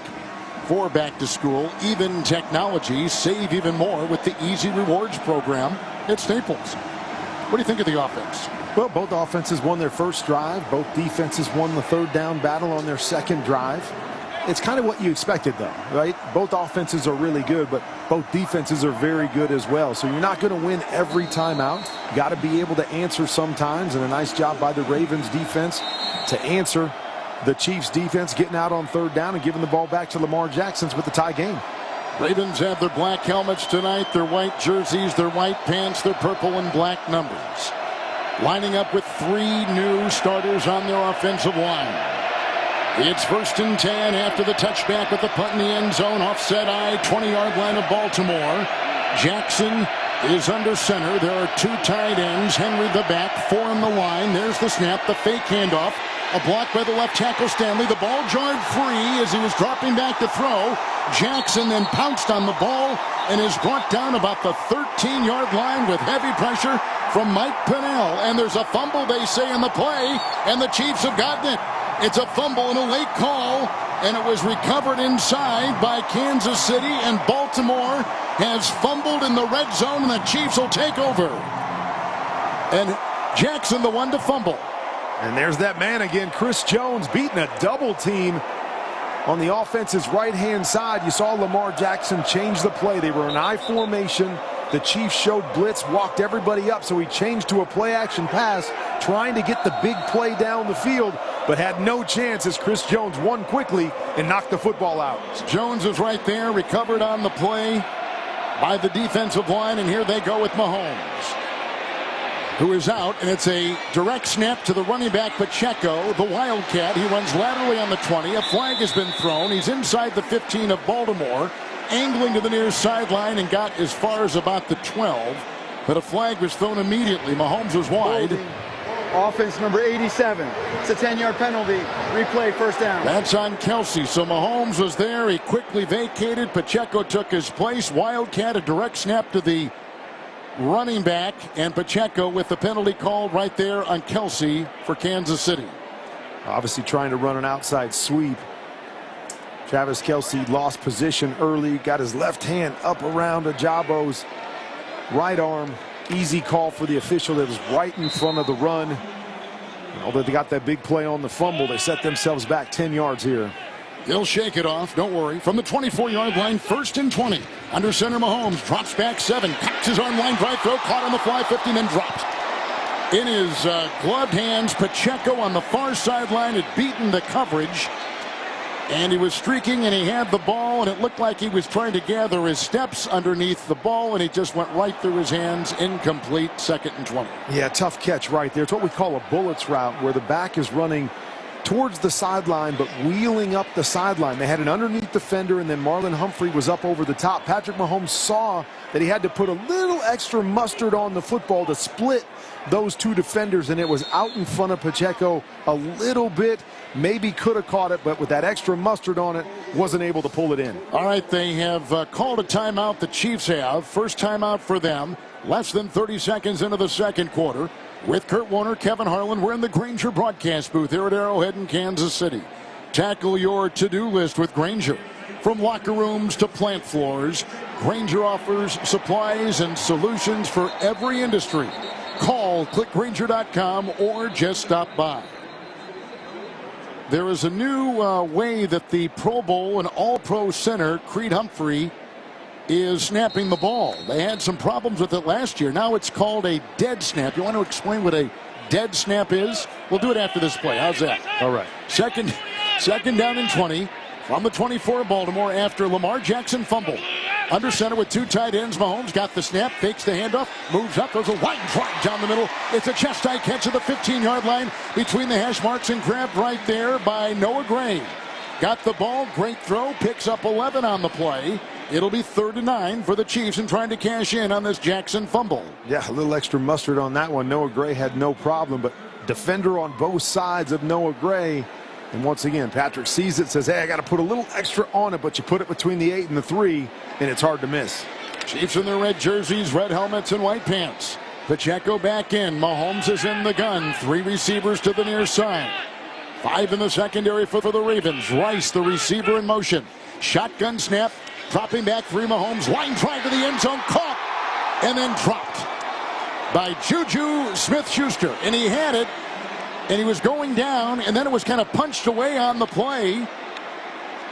to school. Even technology. Save even more with the Easy Rewards program at Staples. What do you think of the offense? Well, both offenses won their first drive. Both defenses won the third down battle on their second drive. It's kind of what you expected, though, right? Both offenses are really good, but both defenses are very good as well. So you're not going to win every time out. You got to be able to answer sometimes, and a nice job by the Ravens defense to answer the Chiefs defense, getting out on third down and giving the ball back to Lamar Jackson with the tie game. Ravens have their black helmets tonight, their white jerseys, their white pants, their purple and black numbers. Lining up with 3 new starters on their offensive line. It's 1st and 10 after the touchback with the punt in the end zone. Offset eye, 20-yard line of Baltimore. Jackson is under center. There are 2 tight ends. Henry the back, 4 on the line. There's the snap, the fake handoff. A block by the left tackle, Stanley. The ball jarred free as he was dropping back to throw. Jackson then pounced on the ball and is brought down about the 13-yard line with heavy pressure from Mike Pennell. And there's a fumble, they say, in the play, and the Chiefs have gotten it. It's a fumble and a late call, and it was recovered inside by Kansas City, and Baltimore has fumbled in the red zone, and the Chiefs will take over. And Jackson, the one to fumble. And there's that man again, Chris Jones, beating a double team on the offense's right-hand side. You saw Lamar Jackson change the play. They were in I formation. The Chiefs showed blitz, walked everybody up, so he changed to a play-action pass, trying to get the big play down the field, but had no chance as Chris Jones won quickly and knocked the football out. Jones is right there, recovered on the play by the defensive line, and here they go with Mahomes, who is out, and it's a direct snap to the running back Pacheco, the Wildcat. He runs laterally on the 20. A flag has been thrown. He's inside the 15 of Baltimore, angling to the near sideline and got as far as about the 12, but a flag was thrown immediately. Mahomes was wide. Offense number 87. It's a 10-yard penalty. Replay, first down. That's on Kelsey. So Mahomes was there. He quickly vacated. Pacheco took his place. Wildcat, a direct snap to the running back, and Pacheco with the penalty called right there on Kelsey for Kansas City. Obviously trying to run an outside sweep. Travis Kelsey lost position early, got his left hand up around Ajabo's right arm. Easy call for the official that was right in front of the run. Although they got that big play on the fumble, they set themselves back 10 yards here. They'll shake it off, don't worry. From the 24-yard line, 1st and 20. Under center, Mahomes drops back 7. Cocks his arm line drive throw, caught on the fly, 50, then dropped. In his gloved hands, Pacheco on the far sideline had beaten the coverage And he was streaking, and he had the ball, and it looked like he was trying to gather his steps underneath the ball, and it just went right through his hands. Incomplete, 2nd and 20. Yeah, tough catch right there. It's what we call a bullets route, where the back is running towards the sideline, but wheeling up the sideline. They had an underneath defender, and then Marlon Humphrey was up over the top. Patrick Mahomes saw that he had to put a little extra mustard on the football to split those two defenders, and it was out in front of Pacheco a little bit. Maybe could have caught it, but with that extra mustard on it, wasn't able to pull it in. All right, they have called a timeout. The Chiefs have. First timeout for them. Less than 30 seconds into the second quarter. With Kurt Warner, Kevin Harlan, we're in the Grainger broadcast booth here at Arrowhead in Kansas City. Tackle your to-do list with Grainger. From locker rooms to plant floors, Grainger offers supplies and solutions for every industry. Call clickgrainger.com or just stop by. There is a new way that the Pro Bowl and All-Pro center, Creed Humphrey, is snapping the ball. They had some problems with it last year. Now it's called a dead snap. You want to explain what a dead snap is? We'll do it after this play. How's that? All right. Second down and 20 from the 24 of Baltimore after Lamar Jackson fumble. Under center with two tight ends. Mahomes got the snap, fakes the handoff, moves up. There's a wide drive down the middle. It's a chest-high catch at the 15-yard line between the hash marks and grabbed right there by Noah Gray. Got the ball, great throw, picks up 11 on the play. It'll be 3rd and 9 for the Chiefs and trying to cash in on this Jackson fumble. Yeah, a little extra mustard on that one. Noah Gray had no problem, but defender on both sides of Noah Gray. And once again, Patrick sees it, says, hey, I got to put a little extra on it, but you put it between the 8 and the 3, and it's hard to miss. Chiefs in their red jerseys, red helmets, and white pants. Pacheco back in. Mahomes is in the gun. 3 receivers to the near side. 5 in the secondary for the Ravens. Rice, the receiver, in motion. Shotgun snap. Dropping back 3 Mahomes. Line drive to the end zone. Caught. And then dropped by Juju Smith-Schuster. And he had it. And he was going down. And then it was kind of punched away on the play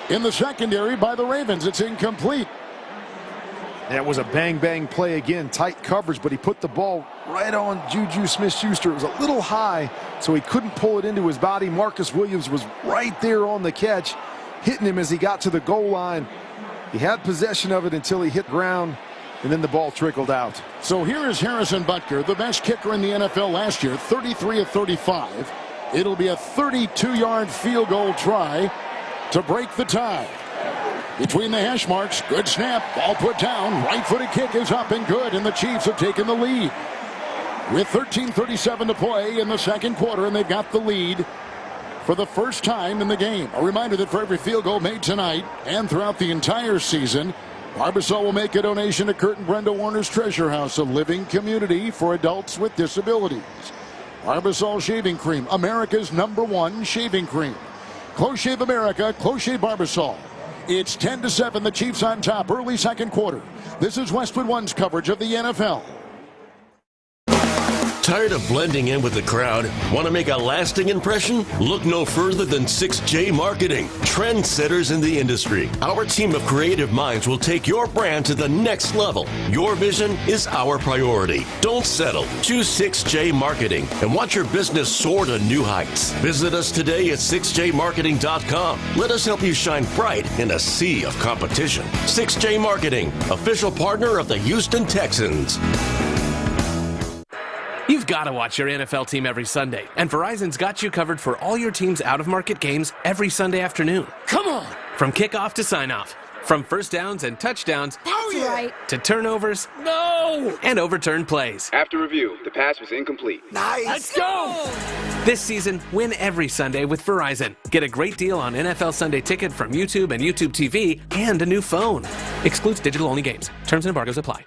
in the secondary by the Ravens. It's incomplete. That was a bang-bang play again. Tight coverage, but he put the ball right on Juju Smith-Schuster. It was a little high, so he couldn't pull it into his body. Marcus Williams was right there on the catch, hitting him as he got to the goal line. He had possession of it until he hit ground, and then the ball trickled out. So here is Harrison Butker, the best kicker in the NFL last year, 33 of 35. It'll be a 32-yard field goal try to break the tie. Between the hash marks, good snap, ball put down, right-footed kick is up and good, and the Chiefs have taken the lead. With 13:37 to play in the second quarter, and they've got the lead for the first time in the game. A reminder that for every field goal made tonight and throughout the entire season, Barbasol will make a donation to Kurt and Brenda Warner's Treasure House, a living community for adults with disabilities. Barbasol Shaving Cream, America's #1 shaving cream. Close Shave America, Close Shave Barbasol. It's 10-7, the Chiefs on top, early second quarter. This is Westwood One's coverage of the NFL. Tired of blending in with the crowd? Want to make a lasting impression? Look no further than 6J Marketing, trendsetters in the industry. Our team of creative minds will take your brand to the next level. Your vision is our priority. Don't settle. Choose 6J Marketing and watch your business soar to new heights. Visit us today at 6jmarketing.com. Let us help you shine bright in a sea of competition. 6J Marketing, official partner of the Houston Texans. You've got to watch your NFL team every Sunday, and Verizon's got you covered for all your team's out-of-market games every Sunday afternoon. Come on! From kickoff to sign-off, from first downs and touchdowns to turnovers and overturned plays. After review, the pass was incomplete. Nice! Let's go! This season, win every Sunday with Verizon. Get a great deal on NFL Sunday Ticket from YouTube and YouTube TV and a new phone. Excludes digital-only games. Terms and embargoes apply.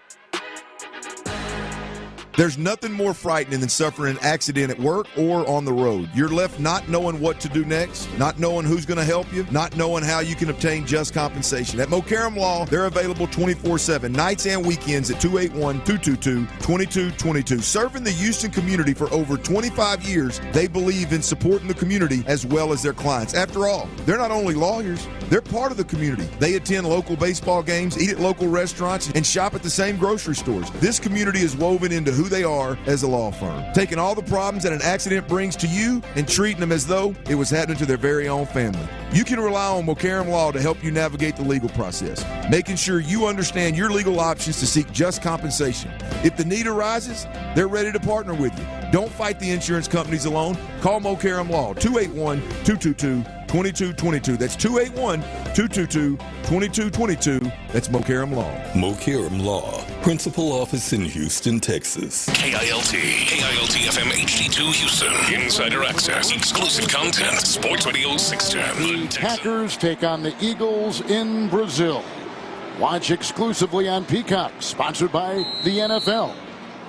There's nothing more frightening than suffering an accident at work or on the road. You're left not knowing what to do next, not knowing who's going to help you, not knowing how you can obtain just compensation. At Mokaram Law, they're available 24/7, nights and weekends at 281-222-2222. Serving the Houston community for over 25 years, they believe in supporting the community as well as their clients. After all, they're not only lawyers, they're part of the community. They attend local baseball games, eat at local restaurants, and shop at the same grocery stores. This community is woven into who who they are as a law firm, taking all the problems that an accident brings to you and treating them as though it was happening to their very own family. You can rely on Mokaram Law to help you navigate the legal process, making sure you understand your legal options to seek just compensation. If the need arises, they're ready to partner with you. Don't fight the insurance companies alone. Call Mokaram Law, 281-222-2222. That's 281-222-2222. That's Mokaram Law. Mokaram Law. Principal office in Houston, Texas. KILT FM HD2 Houston. Insider access, exclusive content. Sports Radio 610. The Packers take on the Eagles in Brazil. Watch exclusively on Peacock, sponsored by the NFL.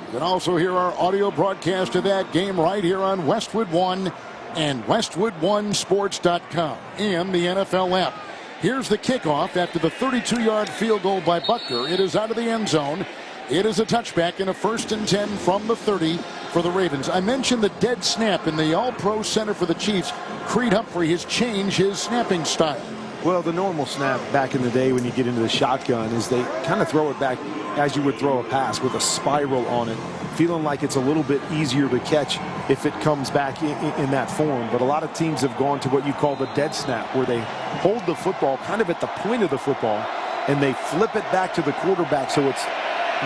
You can also hear our audio broadcast of that game right here on Westwood One and WestwoodOneSports.com and the NFL app. Here's the kickoff after the 32-yard field goal by Butker. It is out of the end zone. It is a touchback and a 1st and 10 from the 30 for the Ravens. I mentioned the dead snap in the All-Pro Center for the Chiefs. Creed Humphrey has changed his snapping style. Well, the normal snap back in the day when you get into the shotgun is they kind of throw it back as you would throw a pass with a spiral on it, feeling like it's a little bit easier to catch if it comes back in that form. But a lot of teams have gone to what you call the dead snap, where they hold the football kind of at the point of the football and they flip it back to the quarterback so it's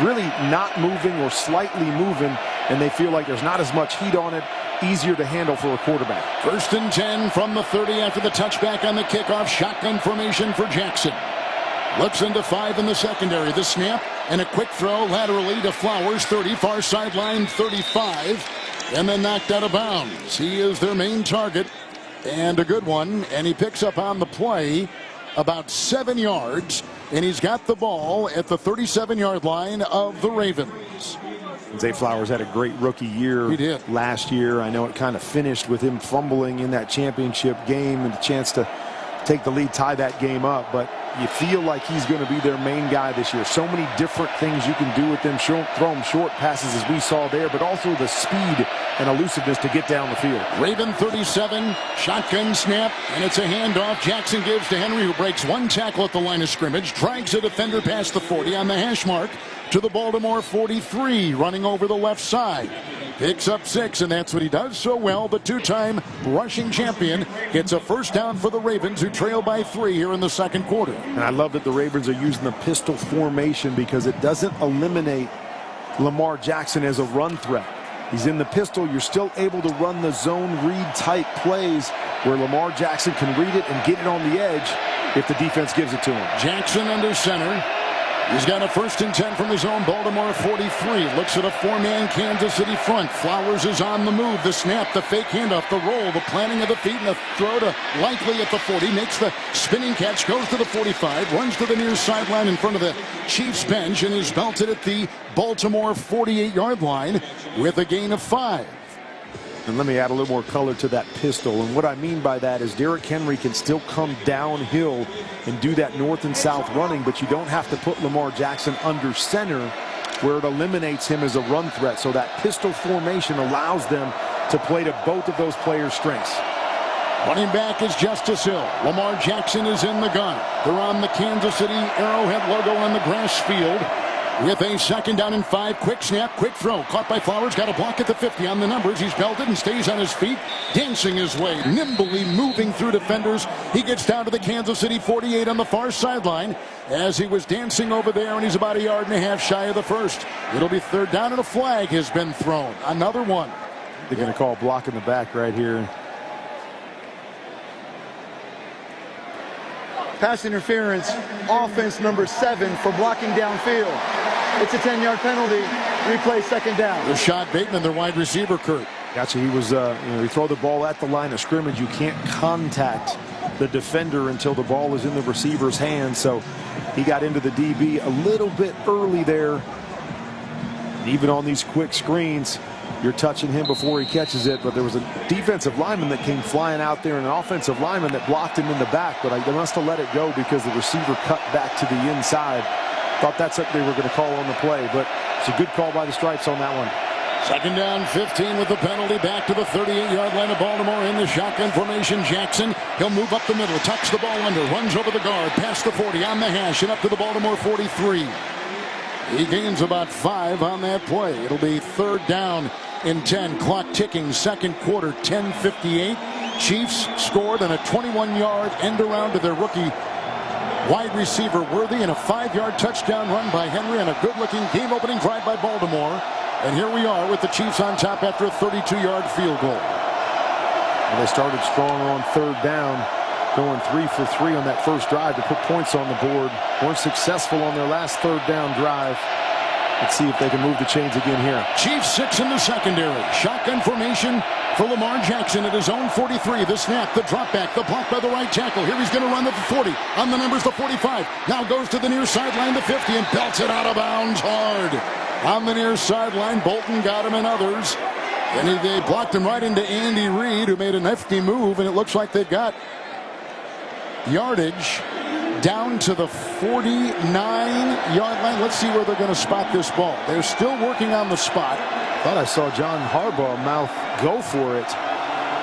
really not moving or slightly moving, and they feel like there's not as much heat on it, easier to handle for a quarterback. 1st and 10 from the 30 after the touchback on the kickoff. Shotgun formation for Jackson. Looks into 5 in the secondary. The snap and a quick throw laterally to Flowers, 30, far sideline, 35, and then knocked out of bounds. He is their main target, and a good one, and he picks up on the play about 7 yards, and he's got the ball at the 37-yard line of the Ravens. Zay Flowers had a great rookie year last year. I know it kind of finished with him fumbling in that championship game and a chance to take the lead, tie that game up, but you feel like he's going to be their main guy this year. So many different things you can do with them. Throw them short passes as we saw there, but also the speed and elusiveness to get down the field. Raven 37, shotgun snap, and it's a handoff. Jackson gives to Henry, who breaks one tackle at the line of scrimmage, drags a defender past the 40 on the hash mark to the Baltimore 43, running over the left side. Picks up 6, and that's what he does so well. The two-time rushing champion gets a first down for the Ravens, who trail by 3 here in the second quarter. And I love that the Ravens are using the pistol formation because it doesn't eliminate Lamar Jackson as a run threat. He's in the pistol. You're still able to run the zone read type plays where Lamar Jackson can read it and get it on the edge if the defense gives it to him. Jackson under center. He's got a 1st and 10 from his own Baltimore 43. Looks at a 4-man Kansas City front. Flowers is on the move. The snap, the fake handoff, the roll, the planting of the feet, and the throw to Likely at the 40. Makes the spinning catch, goes to the 45, runs to the near sideline in front of the Chiefs bench, and is belted at the Baltimore 48-yard line with a gain of 5. And let me add a little more color to that pistol. And what I mean by that is Derrick Henry can still come downhill and do that north and south running, but you don't have to put Lamar Jackson under center where it eliminates him as a run threat. So that pistol formation allows them to play to both of those players' strengths. Running back is Justice Hill. Lamar Jackson is in the gun. They're on the Kansas City Arrowhead logo on the grass field. With a 2nd down and 5, quick snap, quick throw. Caught by Flowers, got a block at the 50 on the numbers. He's belted and stays on his feet, dancing his way, nimbly moving through defenders. He gets down to the Kansas City 48 on the far sideline as he was dancing over there, and he's about 1.5 yards shy of the first. It'll be 3rd down, and a flag has been thrown. Another one. They're going to call block in the back right here. Pass interference, offense number 7 for blocking downfield. It's a 10-yard penalty. Replay 2nd down. Rashad Bateman, their wide receiver, Kurt. Gotcha. He was, you throw the ball at the line of scrimmage. You can't contact the defender until the ball is in the receiver's hands. So he got into the DB a little bit early there. Even on these quick screens, you're touching him before he catches it, but there was a defensive lineman that came flying out there and an offensive lineman that blocked him in the back, but they must have let it go because the receiver cut back to the inside. Thought that's what they were going to call on the play, but it's a good call by the Stripes on that one. 2nd down, 15 with the penalty, back to the 38-yard line of Baltimore in the shotgun formation. Jackson, he'll move up the middle, tucks the ball under, runs over the guard, past the 40 on the hash and up to the Baltimore 43. He gains about 5 on that play. It'll be 3rd down and 10. Clock ticking, second quarter, 10:58. Chiefs scored on a 21-yard end around to their rookie wide receiver Worthy, and a 5-yard touchdown run by Henry on a good-looking game-opening drive by Baltimore. And here we are with the Chiefs on top after a 32-yard field goal. And they started strong on 3rd down, going 3 for 3 on that first drive to put points on the board. Weren't successful on their last 3rd down drive. Let's see if they can move the chains again here. Chiefs 6 in the secondary. Shotgun formation for Lamar Jackson at his own 43. The snap, the drop back, the block by the right tackle. Here he's going to run the 40. On the numbers, the 45. Now goes to the near sideline, the 50, and belts it out of bounds hard. On the near sideline, Bolton got him and others. And they blocked him right into Andy Reid, who made a nifty move, and it looks like they've got yardage down to the 49-yard line. Let's see where they're going to spot this ball. They're still working on the spot. Thought I saw John Harbaugh mouth go for it.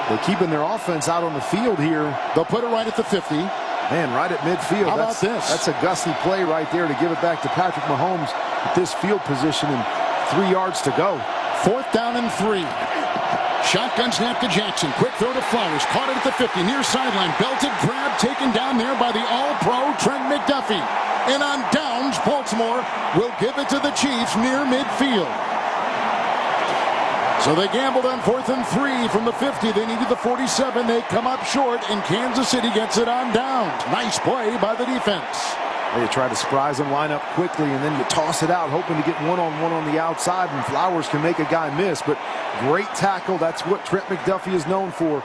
They're keeping their offense out on the field here. They'll put it right at the 50. Man, right at midfield. How about this? That's a gusty play right there to give it back to Patrick Mahomes with this field position and 3 yards to go. 4th down and 3. Shotgun snap to Jackson. Quick throw to Flowers. Caught it at the 50. Near sideline. Belted, grab, taken down there by the all-pro Trent McDuffie. And on downs, Baltimore will give it to the Chiefs near midfield. So they gambled on 4th and 3 from the 50. They needed the 47. They come up short, and Kansas City gets it on downs. Nice play by the defense. They try to surprise and line up quickly, and then you toss it out, hoping to get one-on-one on the outside, and Flowers can make a guy miss. But great tackle. That's what Trent McDuffie is known for.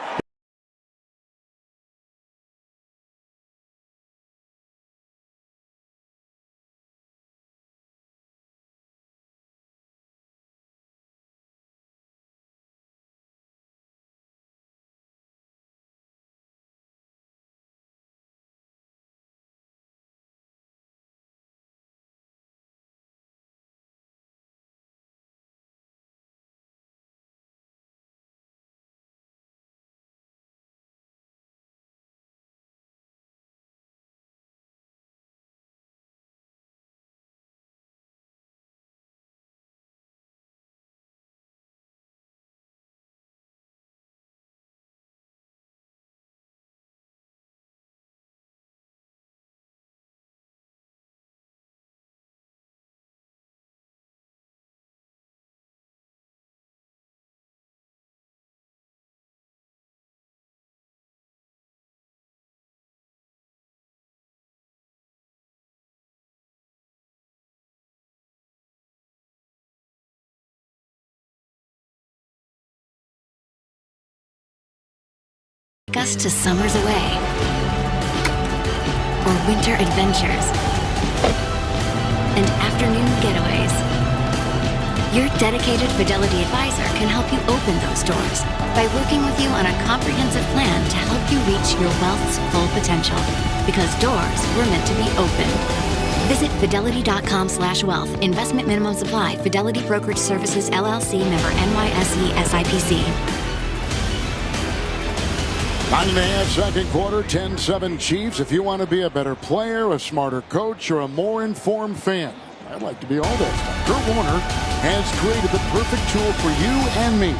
Us to summers away or winter adventures and afternoon getaways. Your dedicated Fidelity advisor can help you open those doors by working with you on a comprehensive plan to help you reach your wealth's full potential, because doors were meant to be opened. Visit fidelity.com/wealth. Investment minimum supply. Fidelity Brokerage Services LLC, member NYSE SIPC. 9.5 second quarter, 10-7 Chiefs. If you want to be a better player, a smarter coach, or a more informed fan, I'd like to be all that stuff. Kurt Warner has created the perfect tool for you and me.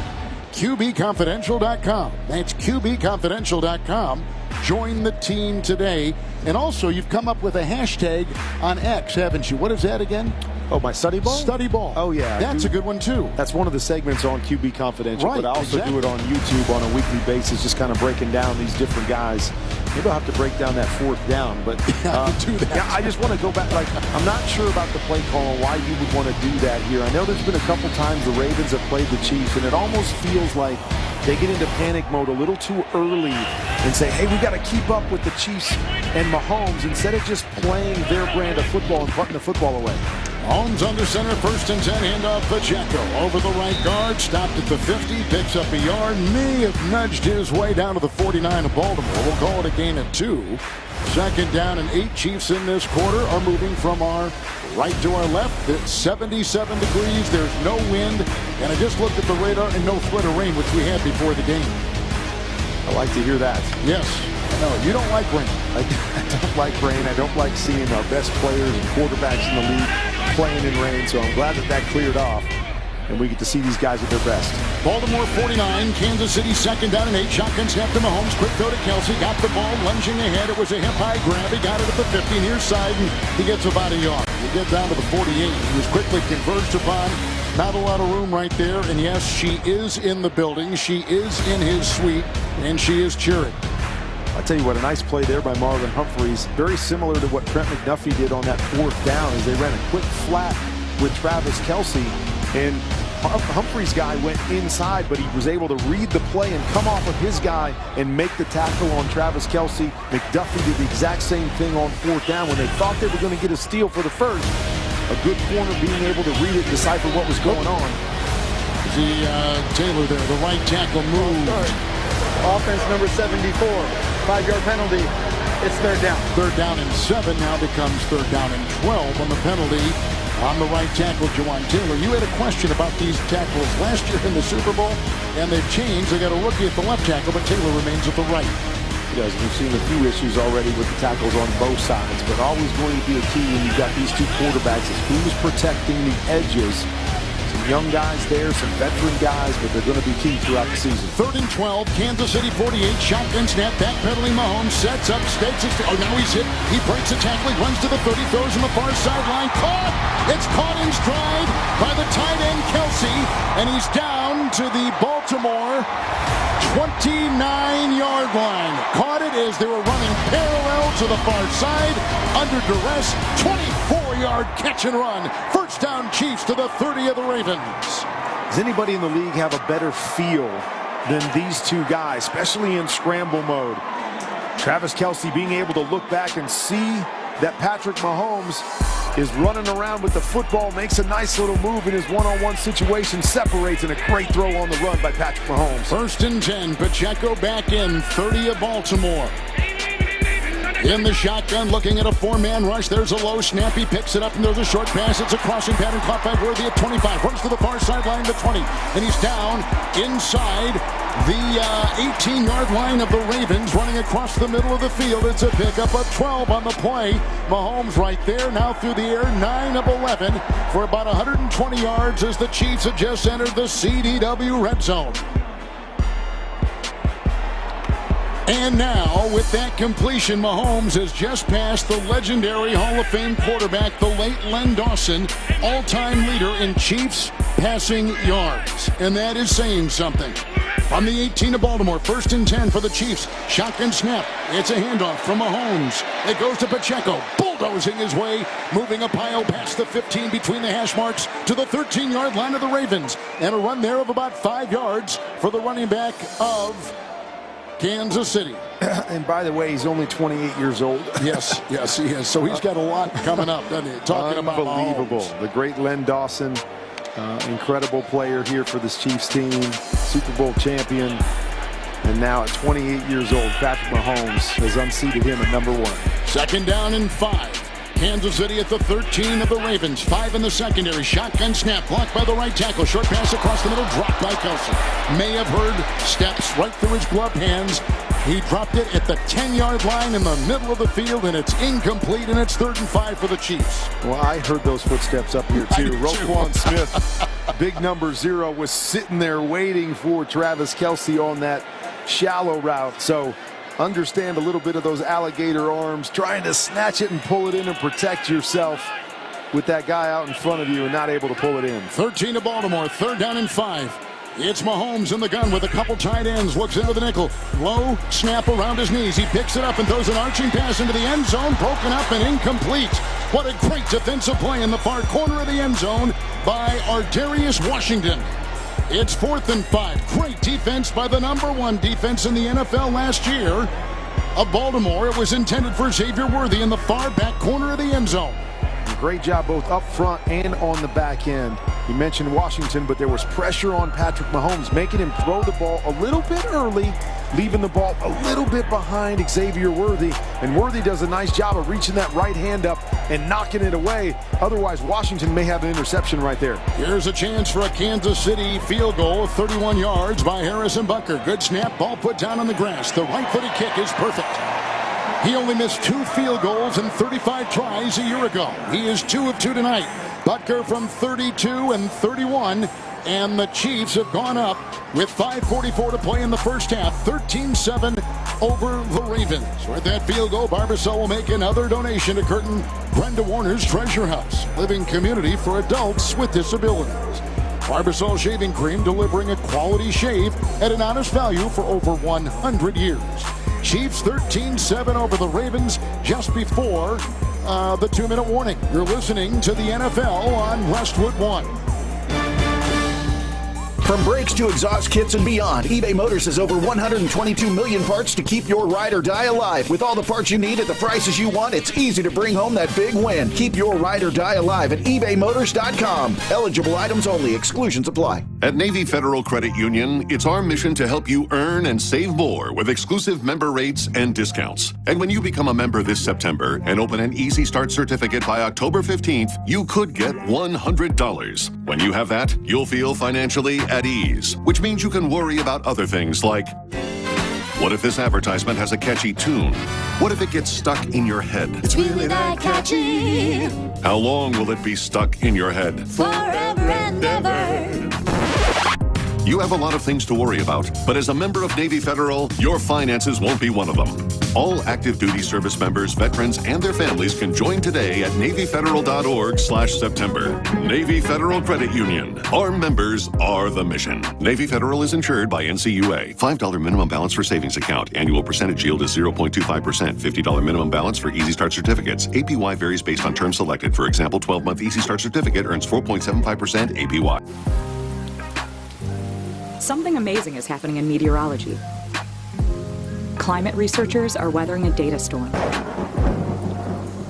QBConfidential.com. That's QBConfidential.com. Join the team today. And also, you've come up with a hashtag on X, haven't you? What is that again? Oh, my study ball? Study ball. Oh, yeah. That's a good one, too. That's one of the segments on QB Confidential, right, but I also do it on YouTube on a weekly basis, just kind of breaking down these different guys. Maybe I'll have to break down that 4th down, but do that. Yeah, I just want to go back. Like, I'm not sure about the play call, why you would want to do that here. I know there's been a couple times the Ravens have played the Chiefs, and it almost feels like they get into panic mode a little too early and say, hey, we got to keep up with the Chiefs and Mahomes instead of just playing their brand of football and putting the football away. Holmes under center, 1st and 10, handoff Pacheco. Over the right guard, stopped at the 50, picks up a yard. May have nudged his way down to the 49 of Baltimore. We'll call it a gain of 2. 2nd down and 8. Chiefs in this quarter are moving from our right to our left. It's 77 degrees. There's no wind. And I just looked at the radar, and no threat of rain, which we had before the game. I like to hear that. Yes. No, you don't like rain. I don't like rain. I don't like seeing our best players and quarterbacks in the league playing in rain, so I'm glad that cleared off. And we get to see these guys at their best. Baltimore 49, Kansas City 2nd down and 8. Shotgun snap to Mahomes. Quick throw to Kelsey. Got the ball, lunging ahead. It was a hip-high grab. He got it at the 50 near side, and he gets about a yard. We get down to the 48. He was quickly converged upon. Not a lot of room right there. And yes, she is in the building. She is in his suite, and she is cheering. I tell you what, a nice play there by Marlon Humphreys. Very similar to what Trent McDuffie did on that 4th down as they ran a quick flat with Travis Kelce. And Humphreys' guy went inside, but he was able to read the play and come off of his guy and make the tackle on Travis Kelce. McDuffie did the exact same thing on 4th down when they thought they were going to get a steal for the first. A good corner being able to read it, decipher what was going on. See Taylor there, the right tackle move. Offense number 74, 5-yard penalty. It's 3rd down. 3rd down and 7 now becomes 3rd down and 12 on the penalty. On the right tackle, Jawan Taylor. You had a question about these tackles last year in the Super Bowl, and they've changed. They got a rookie at the left tackle, but Taylor remains at the right. He does. We've seen a few issues already with the tackles on both sides, but always going to be a key when you've got these two quarterbacks is who's protecting the edges. Some young guys there, some veteran guys, but they're going to be key throughout the season. 3rd and 12, Kansas City 48, shotgun snap, backpedaling Mahomes, sets up, stakes his, oh, now he's hit, he breaks the tackle, he runs to the 30, throws on the far sideline, caught! It's caught in stride by the tight end Kelsey, and he's down to the Baltimore 29-yard line. Caught it as they were running parallel to the far side, under duress, 24-yard catch and run. First down Chiefs to the 30 of the Ravens. Does anybody in the league have a better feel than these two guys, especially in scramble mode? Travis Kelce being able to look back and see that Patrick Mahomes is running around with the football, makes a nice little move in his one-on-one situation, separates, and a great throw on the run by Patrick Mahomes. 1st and 10, Pacheco back in, 30 of Baltimore. In the shotgun, looking at a 4-man rush. There's a low snap. He picks it up, and there's a short pass. It's a crossing pattern caught by Worthy at 25. Runs to the far sideline to 20. And he's down inside the 18-yard line of the Ravens, running across the middle of the field. It's a pickup of 12 on the play. Mahomes right there, now through the air, 9 of 11 for about 120 yards as the Chiefs have just entered the CDW red zone. And now, with that completion, Mahomes has just passed the legendary Hall of Fame quarterback, the late Len Dawson, all-time leader in Chiefs passing yards. And that is saying something. On the 18 of Baltimore, 1st and 10 for the Chiefs. Shotgun snap. It's a handoff from Mahomes. It goes to Pacheco, bulldozing his way, moving a pile past the 15 between the hash marks to the 13-yard line of the Ravens. And a run there of about 5 yards for the running back of Kansas City. And by the way, he's only 28 years old. Yes, he is. So he's got a lot coming up, doesn't he? Talking about unbelievable. The great Len Dawson, incredible player here for this Chiefs team, Super Bowl champion. And now at 28 years old, Patrick Mahomes has unseated him at number 1. 2nd down and 5. Kansas City at the 13 of the Ravens. 5 in the secondary. Shotgun snap blocked by the right tackle. Short pass across the middle, dropped by Kelce. May have heard steps right through his gloved hands. He dropped it at the 10-yard line in the middle of the field, and it's incomplete, and it's 3rd and 5 for the Chiefs. Well, I heard those footsteps up here, too. Roquan Smith, big number 0, was sitting there waiting for Travis Kelce on that shallow route. So understand a little bit of those alligator arms, trying to snatch it and pull it in and protect yourself with that guy out in front of you and not able to pull it in. 13 to Baltimore, 3rd down and 5. It's Mahomes in the gun with a couple tight ends, looks into the nickel. Low snap around his knees. He picks it up and throws an arching pass into the end zone, broken up and incomplete. What a great defensive play in the far corner of the end zone by Ardarius Washington. It's 4th and 5. Great defense by the number 1 defense in the NFL last year of Baltimore. It was intended for Xavier Worthy in the far back corner of the end zone. Great job both up front and on the back end. You mentioned Washington, but there was pressure on Patrick Mahomes, making him throw the ball a little bit early, leaving the ball a little bit behind Xavier Worthy. And Worthy does a nice job of reaching that right hand up and knocking it away. Otherwise, Washington may have an interception right there. Here's a chance for a Kansas City field goal, 31 yards by Harrison Butker. Good snap, ball put down on the grass. The right-footed kick is perfect. He only missed 2 field goals in 35 tries a year ago. He is 2 of 2 tonight. Butker from 32 and 31. And the Chiefs have gone up with 5:44 to play in the first half, 13-7 over the Ravens. With that field goal, Barbasol will make another donation to Curtin Brenda Warner's Treasure House, living community for adults with disabilities. Barbasol shaving cream, delivering a quality shave at an honest value for over 100 years. Chiefs 13-7 over the Ravens just before the 2-minute warning. You're listening to the NFL on Westwood One. From brakes to exhaust kits and beyond, eBay Motors has over 122 million parts to keep your ride or die alive. With all the parts you need at the prices you want, it's easy to bring home that big win. Keep your ride or die alive at ebaymotors.com. Eligible items only. Exclusions apply. At Navy Federal Credit Union, it's our mission to help you earn and save more with exclusive member rates and discounts. And when you become a member this September and open an Easy Start certificate by October 15th, you could get $100. When you have that, you'll feel financially at ease, which means you can worry about other things like, what if this advertisement has a catchy tune? What if it gets stuck in your head? It's really that catchy. How long will it be stuck in your head? Forever and ever. You have a lot of things to worry about, but as a member of Navy Federal, your finances won't be one of them. All active duty service members, veterans, and their families can join today at NavyFederal.org/September. Navy Federal Credit Union. Our members are the mission. Navy Federal is insured by NCUA. $5 minimum balance for savings account. Annual percentage yield is 0.25%. $50 minimum balance for Easy Start certificates. APY varies based on terms selected. For example, 12-month Easy Start certificate earns 4.75% APY. Something amazing is happening in meteorology. Climate researchers are weathering a data storm.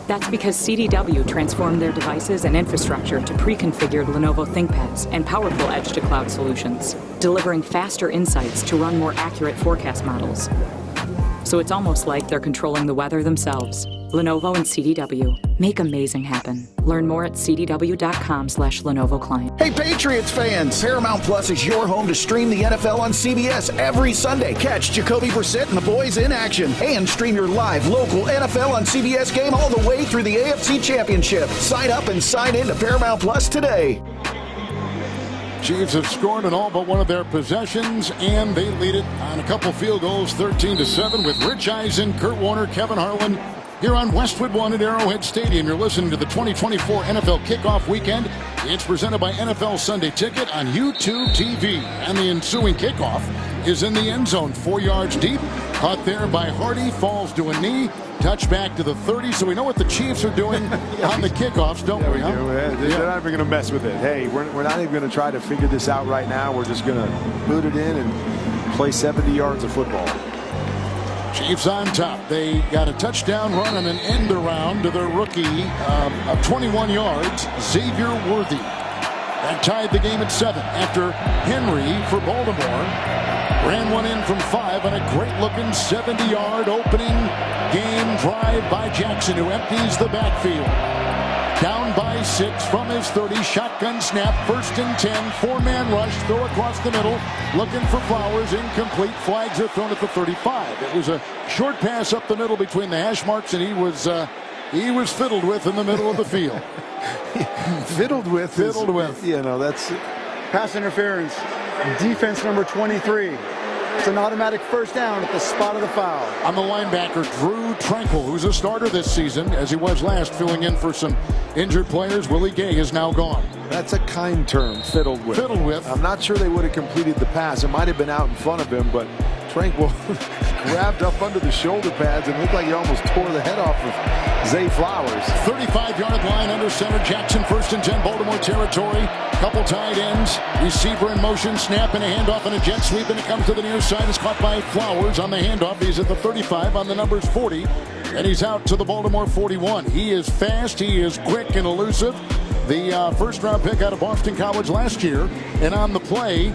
That's because CDW transformed their devices and infrastructure to pre-configured Lenovo ThinkPads and powerful edge-to-cloud solutions, delivering faster insights to run more accurate forecast models. So it's almost like they're controlling the weather themselves. Lenovo and CDW. Make amazing happen. Learn more at cdw.com/Lenovo Client. Hey, Patriots fans! Paramount Plus is your home to stream the NFL on CBS every Sunday. Catch Jacoby Brissett and the boys in action. And stream your live local NFL on CBS game all the way through the AFC Championship. Sign up and sign in to Paramount Plus today. Chiefs have scored on all but one of their possessions, and they lead it on a couple field goals, 13-7, with Rich Eisen, Kurt Warner, Kevin Harlan, here on Westwood One at Arrowhead Stadium. You're listening to the 2024 NFL Kickoff Weekend. It's presented by NFL Sunday Ticket on YouTube TV. And the ensuing kickoff is in the end zone, 4 yards deep. Caught there by Hardy, falls to a knee. Touchback to the 30, so we know what the Chiefs are doing on the kickoffs, don't we? Huh? They're not even going to mess with it. Hey, we're not even going to try to figure this out right now. We're just going to boot it in and play 70 yards of football. Chiefs on top. They got a touchdown run and an end around to their rookie of 21 yards, Xavier Worthy. That tied the game at 7 after Henry for Baltimore ran one in from 5 on a great-looking 70-yard opening game drive by Jackson, who empties the backfield. Down by 6 from his 30, shotgun snap, 1st and 10, 4-man rush, throw across the middle, looking for Flowers, incomplete, flags are thrown at the 35. It was a short pass up the middle between the hash marks, and he was fiddled with in the middle of the field. Fiddled with. You know, that's pass interference. Defense number 23. It's an automatic first down at the spot of the foul. On the linebacker, Drew Tranquil, who's a starter this season, as he was last, filling in for some injured players. Willie Gay is now gone. That's a kind term, fiddled with. Fiddled with. I'm not sure they would have completed the pass. It might have been out in front of him, but Tranquil grabbed up under the shoulder pads and looked like he almost tore the head off of Zay Flowers. 35-yard line under center. Jackson, 1st and 10, Baltimore territory. Couple tight ends. Receiver in motion. Snap and a handoff and a jet sweep, and it comes to the near side. It's caught by Flowers on the handoff. He's at the 35 on the numbers 40. And he's out to the Baltimore 41. He is fast. He is quick and elusive. The first-round pick out of Boston College last year. And on the play,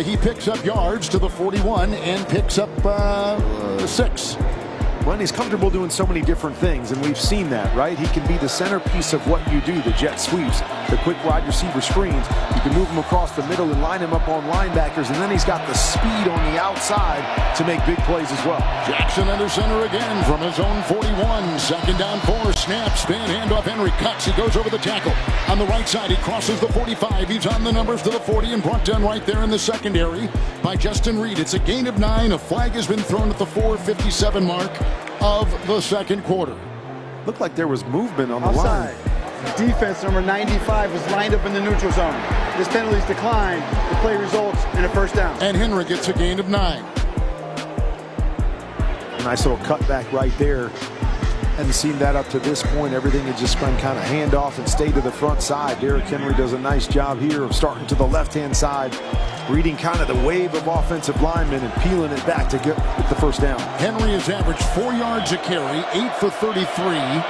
he picks up yards to the 41 and picks up 6. Well, he's comfortable doing so many different things, and we've seen that, right? He can be the centerpiece of what you do, the jet sweeps. the quick wide receiver screens. You can move him across the middle and line him up on linebackers, and then he's got the speed on the outside to make big plays as well. Jackson under center again from his own 41. Second down 4, snap, spin, handoff, Henry cuts. He goes over the tackle. On the right side, he crosses the 45. He's on the numbers to the 40 and brought down right there in the secondary by Justin Reed. It's a gain of 9. A flag has been thrown at the 4:57 mark of the second quarter. Looked like there was movement on the Offside. line. Defense number 95 was lined up in the neutral zone. This penalty's declined. The play results in a first down. And Henry gets a gain of 9. Nice little cutback right there. Hadn't seen that up to this point. Everything had just been kind of handoff and stayed to the front side. Derrick Henry does a nice job here of starting to the left-hand side, reading kind of the wave of offensive linemen and peeling it back to get the first down. Henry has averaged 4 yards a carry, 8 for 33.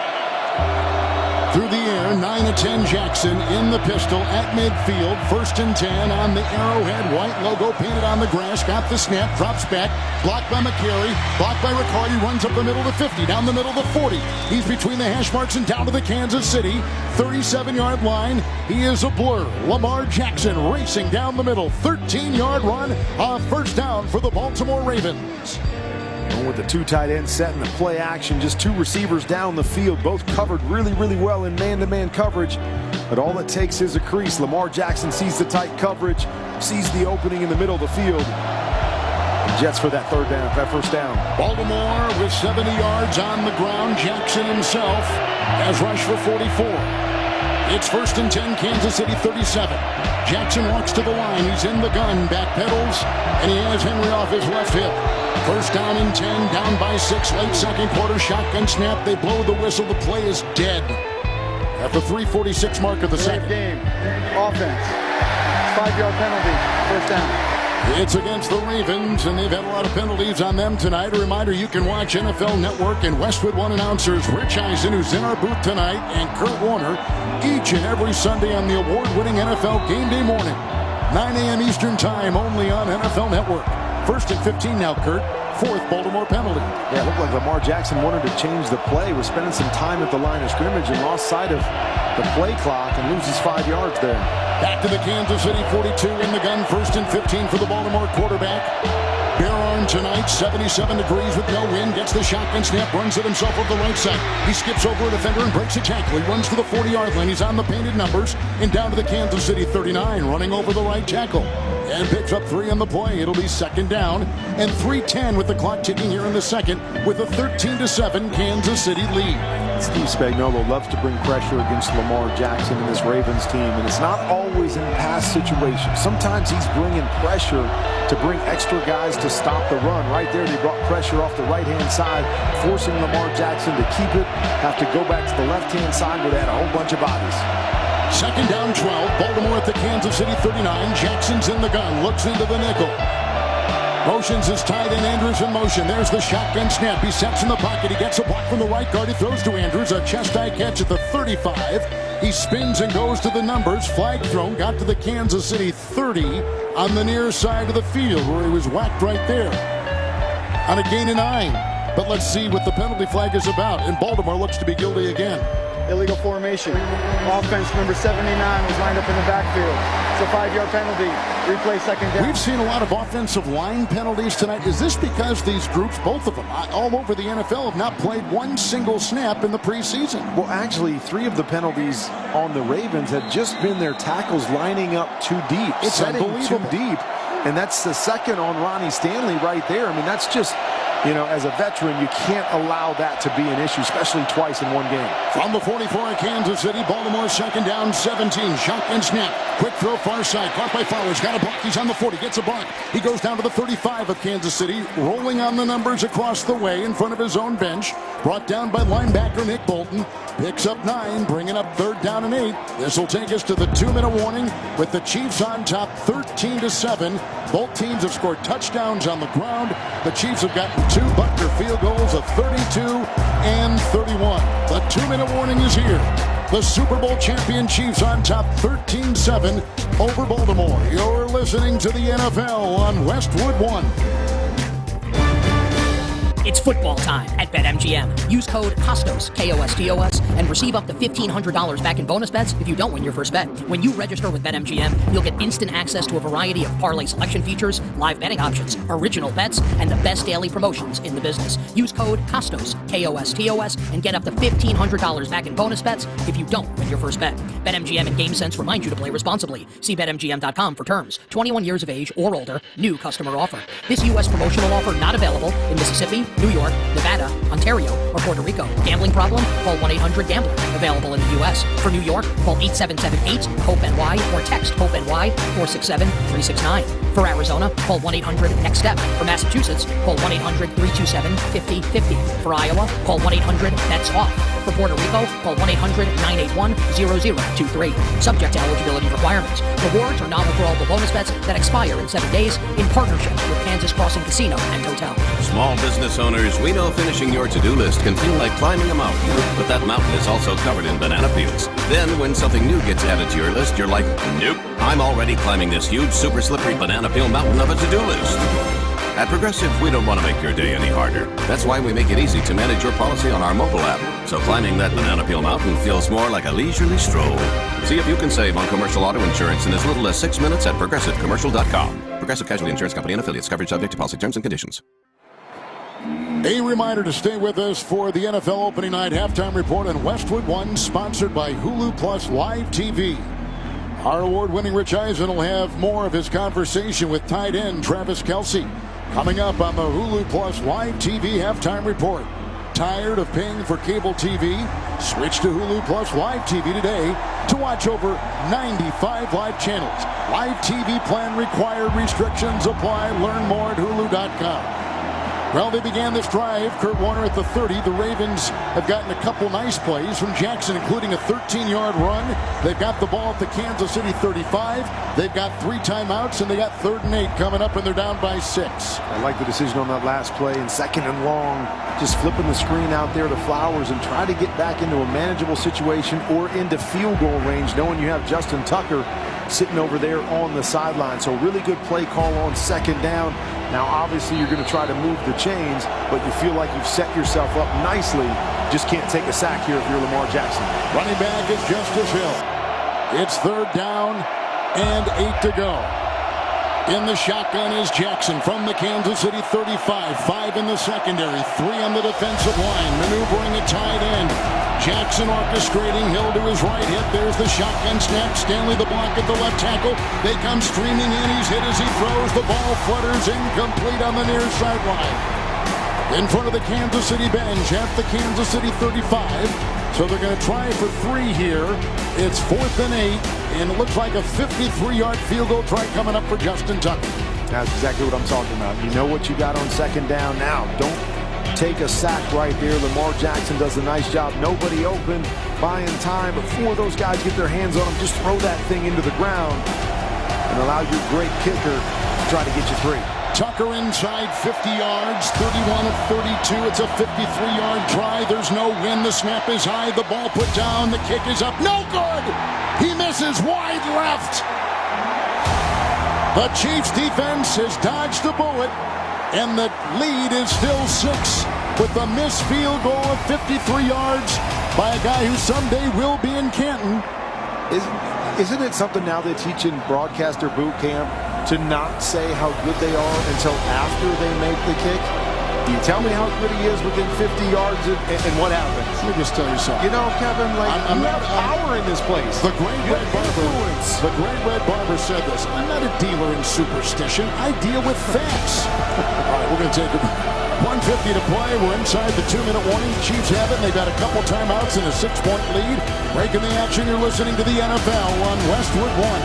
Through the air, 9 of 10 Jackson in the pistol at midfield. 1st and 10 on the Arrowhead white logo painted on the grass. Got the snap, drops back, blocked by McCary, blocked by Riccardi, runs up the middle to 50, down the middle to 40. He's between the hash marks and down to the Kansas City 37-yard line. He is a blur. Lamar Jackson racing down the middle, 13-yard run, a first down for the Baltimore Ravens. With the 2 tight ends set in the play action, just 2 receivers down the field, both covered really, really well in man-to-man coverage. But all it takes is a crease. Lamar Jackson sees the tight coverage, sees the opening in the middle of the field. And Jets for that first down. Baltimore with 70 yards on the ground. Jackson himself has rushed for 44. It's 1st and 10, Kansas City 37. Jackson walks to the line. He's in the gun, backpedals, and he has Henry off his left hip. First down and 10, down by 6, late second quarter, shotgun snap. They blow the whistle. The play is dead at the 3:46 mark of the second. Game. Offense. 5-yard penalty. First down. It's against the Ravens, and they've had a lot of penalties on them tonight. A reminder, you can watch NFL Network and Westwood One announcers Rich Eisen, who's in our booth tonight, and Kurt Warner each and every Sunday on the award-winning NFL Game Day morning. 9 a.m. Eastern Time, only on NFL Network. 1st and 15 now, Kurt. 4th Baltimore penalty. Yeah, it looked like Lamar Jackson wanted to change the play, was spending some time at the line of scrimmage and lost sight of the play clock and loses 5 yards there. Back to the Kansas City 42 in the gun. 1st and 15 for the Baltimore quarterback. Bare arm tonight, 77 degrees with no wind. Gets the shotgun snap, runs it himself over the right side. He skips over a defender and breaks a tackle. He runs to the 40-yard line. He's on the painted numbers and down to the Kansas City 39, running over the right tackle. And picks up 3 on the play. It'll be 2nd down and 3:10 with the clock ticking here in the second with a 13-7 Kansas City lead. Steve Spagnuolo loves to bring pressure against Lamar Jackson and this Ravens team, and it's not always in pass situations. Sometimes he's bringing pressure to bring extra guys to stop the run. Right there, they brought pressure off the right-hand side, forcing Lamar Jackson to keep it, have to go back to the left-hand side where they had a whole bunch of bodies. 2nd down 12, Baltimore at the Kansas City 39. Jackson's in the gun, looks into the nickel. Motions his tight end Andrews in motion. There's the shotgun snap. He sets in the pocket. He gets a block from the right guard. He throws to Andrews. A chest-high catch at the 35. He spins and goes to the numbers. Flag thrown. Got to the Kansas City 30 on the near side of the field where he was whacked right there on a gain of 9. But let's see what the penalty flag is about. And Baltimore looks to be guilty again. Illegal formation. Offense number 79 was lined up in the backfield. It's a 5-yard penalty. Replay 2nd down. We've seen a lot of offensive line penalties tonight. Is this because these groups, both of them, all over the NFL, have not played one single snap in the preseason? Well, actually, 3 of the penalties on the Ravens had just been their tackles lining up too deep. It's setting unbelievable. too deep. And that's the second on Ronnie Stanley right there. I mean, that's just, you know, as a veteran, you can't allow that to be an issue, especially twice in one game. From the 44 of Kansas City, Baltimore 2nd down, 17. Shotgun snap. Quick throw far side. Caught by Flowers. Got a block. He's on the 40. Gets a block. He goes down to the 35 of Kansas City. Rolling on the numbers across the way in front of his own bench. Brought down by linebacker Nick Bolton. Picks up 9, bringing up 3rd down and 8. This will take us to the 2-minute warning with the Chiefs on top 13-7. Both teams have scored touchdowns on the ground. The Chiefs have gotten 2 Butker field goals of 32 and 31. The 2-minute warning is here. The Super Bowl champion Chiefs on top 13-7 over Baltimore. You're listening to the NFL on Westwood One. It's football time at BetMGM. Use code KOSTOS, KOSTOS, and receive up to $1,500 back in bonus bets if you don't win your first bet. When you register with BetMGM, you'll get instant access to a variety of parlay selection features, live betting options, original bets, and the best daily promotions in the business. Use code KOSTOS, KOSTOS, and get up to $1,500 back in bonus bets if you don't win your first bet. BetMGM and GameSense remind you to play responsibly. See BetMGM.com for terms. 21 years of age or older. New customer offer. This U.S. promotional offer not available in Mississippi, New York, Nevada, Ontario, or Puerto Rico. Gambling problem? Call 1-800-GAMBLER. Available in the U.S. For New York, call 877-8-HOPE-NY or text HOPE-NY 467-369. For Arizona, call 1-800-NEXT-STEP. For Massachusetts, call 1-800-327-5050. For Iowa, call 1-800-BETS-OFF. For Puerto Rico, call 1-800-981-0023. Subject to eligibility requirements. Rewards are non-withdrawable bonus bets that expire in 7 days in partnership with Kansas Crossing Casino and Hotel. Small business owners, we know finishing your to-do list can feel like climbing a mountain, but that mountain is also covered in banana peels. Then when something new gets added to your list, you're like, nope, I'm already climbing this huge, super slippery banana peel mountain of a to-do list. At Progressive, we don't want to make your day any harder. That's why we make it easy to manage your policy on our mobile app. So climbing that banana peel mountain feels more like a leisurely stroll. See if you can save on commercial auto insurance in as little as 6 minutes at ProgressiveCommercial.com. Progressive Casualty Insurance Company and affiliates. Coverage subject to policy terms and conditions. A reminder to stay with us for the NFL opening night halftime report on Westwood One, sponsored by Hulu Plus Live TV. Our award-winning Rich Eisen will have more of his conversation with tight end Travis Kelce coming up on the Hulu Plus Live TV halftime report. Tired of paying for cable TV? Switch to Hulu Plus Live TV today to watch over 95 live channels. Live TV plan required. Restrictions apply. Learn more at Hulu.com. Well, they began this drive. Kurt Warner at the 30. The Ravens have gotten a couple nice plays from Jackson, including a 13-yard run. They've got the ball at the Kansas City 35. They've got 3 timeouts, and they got 3rd and 8 coming up, and they're down by 6. I like the decision on that last play, and 2nd and long, just flipping the screen out there to Flowers and try to get back into a manageable situation or into field goal range, knowing you have Justin Tucker sitting over there on the sideline. So really good play call on 2nd down. Now, obviously, you're going to try to move the chains, but you feel like you've set yourself up nicely. Just can't take a sack here if you're Lamar Jackson. Running back is Justice Hill. It's 3rd down and 8 to go. In the shotgun is Jackson from the Kansas City 35. 5 in the secondary, 3 on the defensive line. Maneuvering a tight end. Jackson orchestrating. Hill to his right hit. There's the shotgun snap. Stanley the block at the left tackle. They come streaming in. He's hit as he throws. The ball flutters incomplete on the near sideline. In front of the Kansas City bench at the Kansas City 35. So they're going to try for 3 here. It's 4th and 8. And it looks like a 53-yard field goal try coming up for Justin Tucker. That's exactly what I'm talking about. You know what you got on 2nd down now. Don't take a sack right there. Lamar Jackson does a nice job. Nobody open, buying time. Before those guys get their hands on him, just throw that thing into the ground and allow your great kicker to try to get you 3. Tucker inside 50 yards, 31 of 32. It's a 53-yard try. There's no win. The snap is high. The ball put down. The kick is up. No good. He misses wide left. The Chiefs defense has dodged a bullet, and the lead is still 6 with a missed field goal of 53 yards by a guy who someday will be in Canton. Isn't it something now they teach in broadcaster boot camp to not say how good they are until after they make the kick? You tell me how good he is within 50 yards and what happens? Let me just tell you something. You know, Kevin, like, you have power in this place. The great Red Barber said this. I'm not a dealer in superstition. I deal with facts. All right, we're going to take it. 1:50 to play. We're inside the 2-minute warning. Chiefs have it. They've got a couple timeouts and a 6-point lead. Breaking the action. You're listening to the NFL on Westwood One.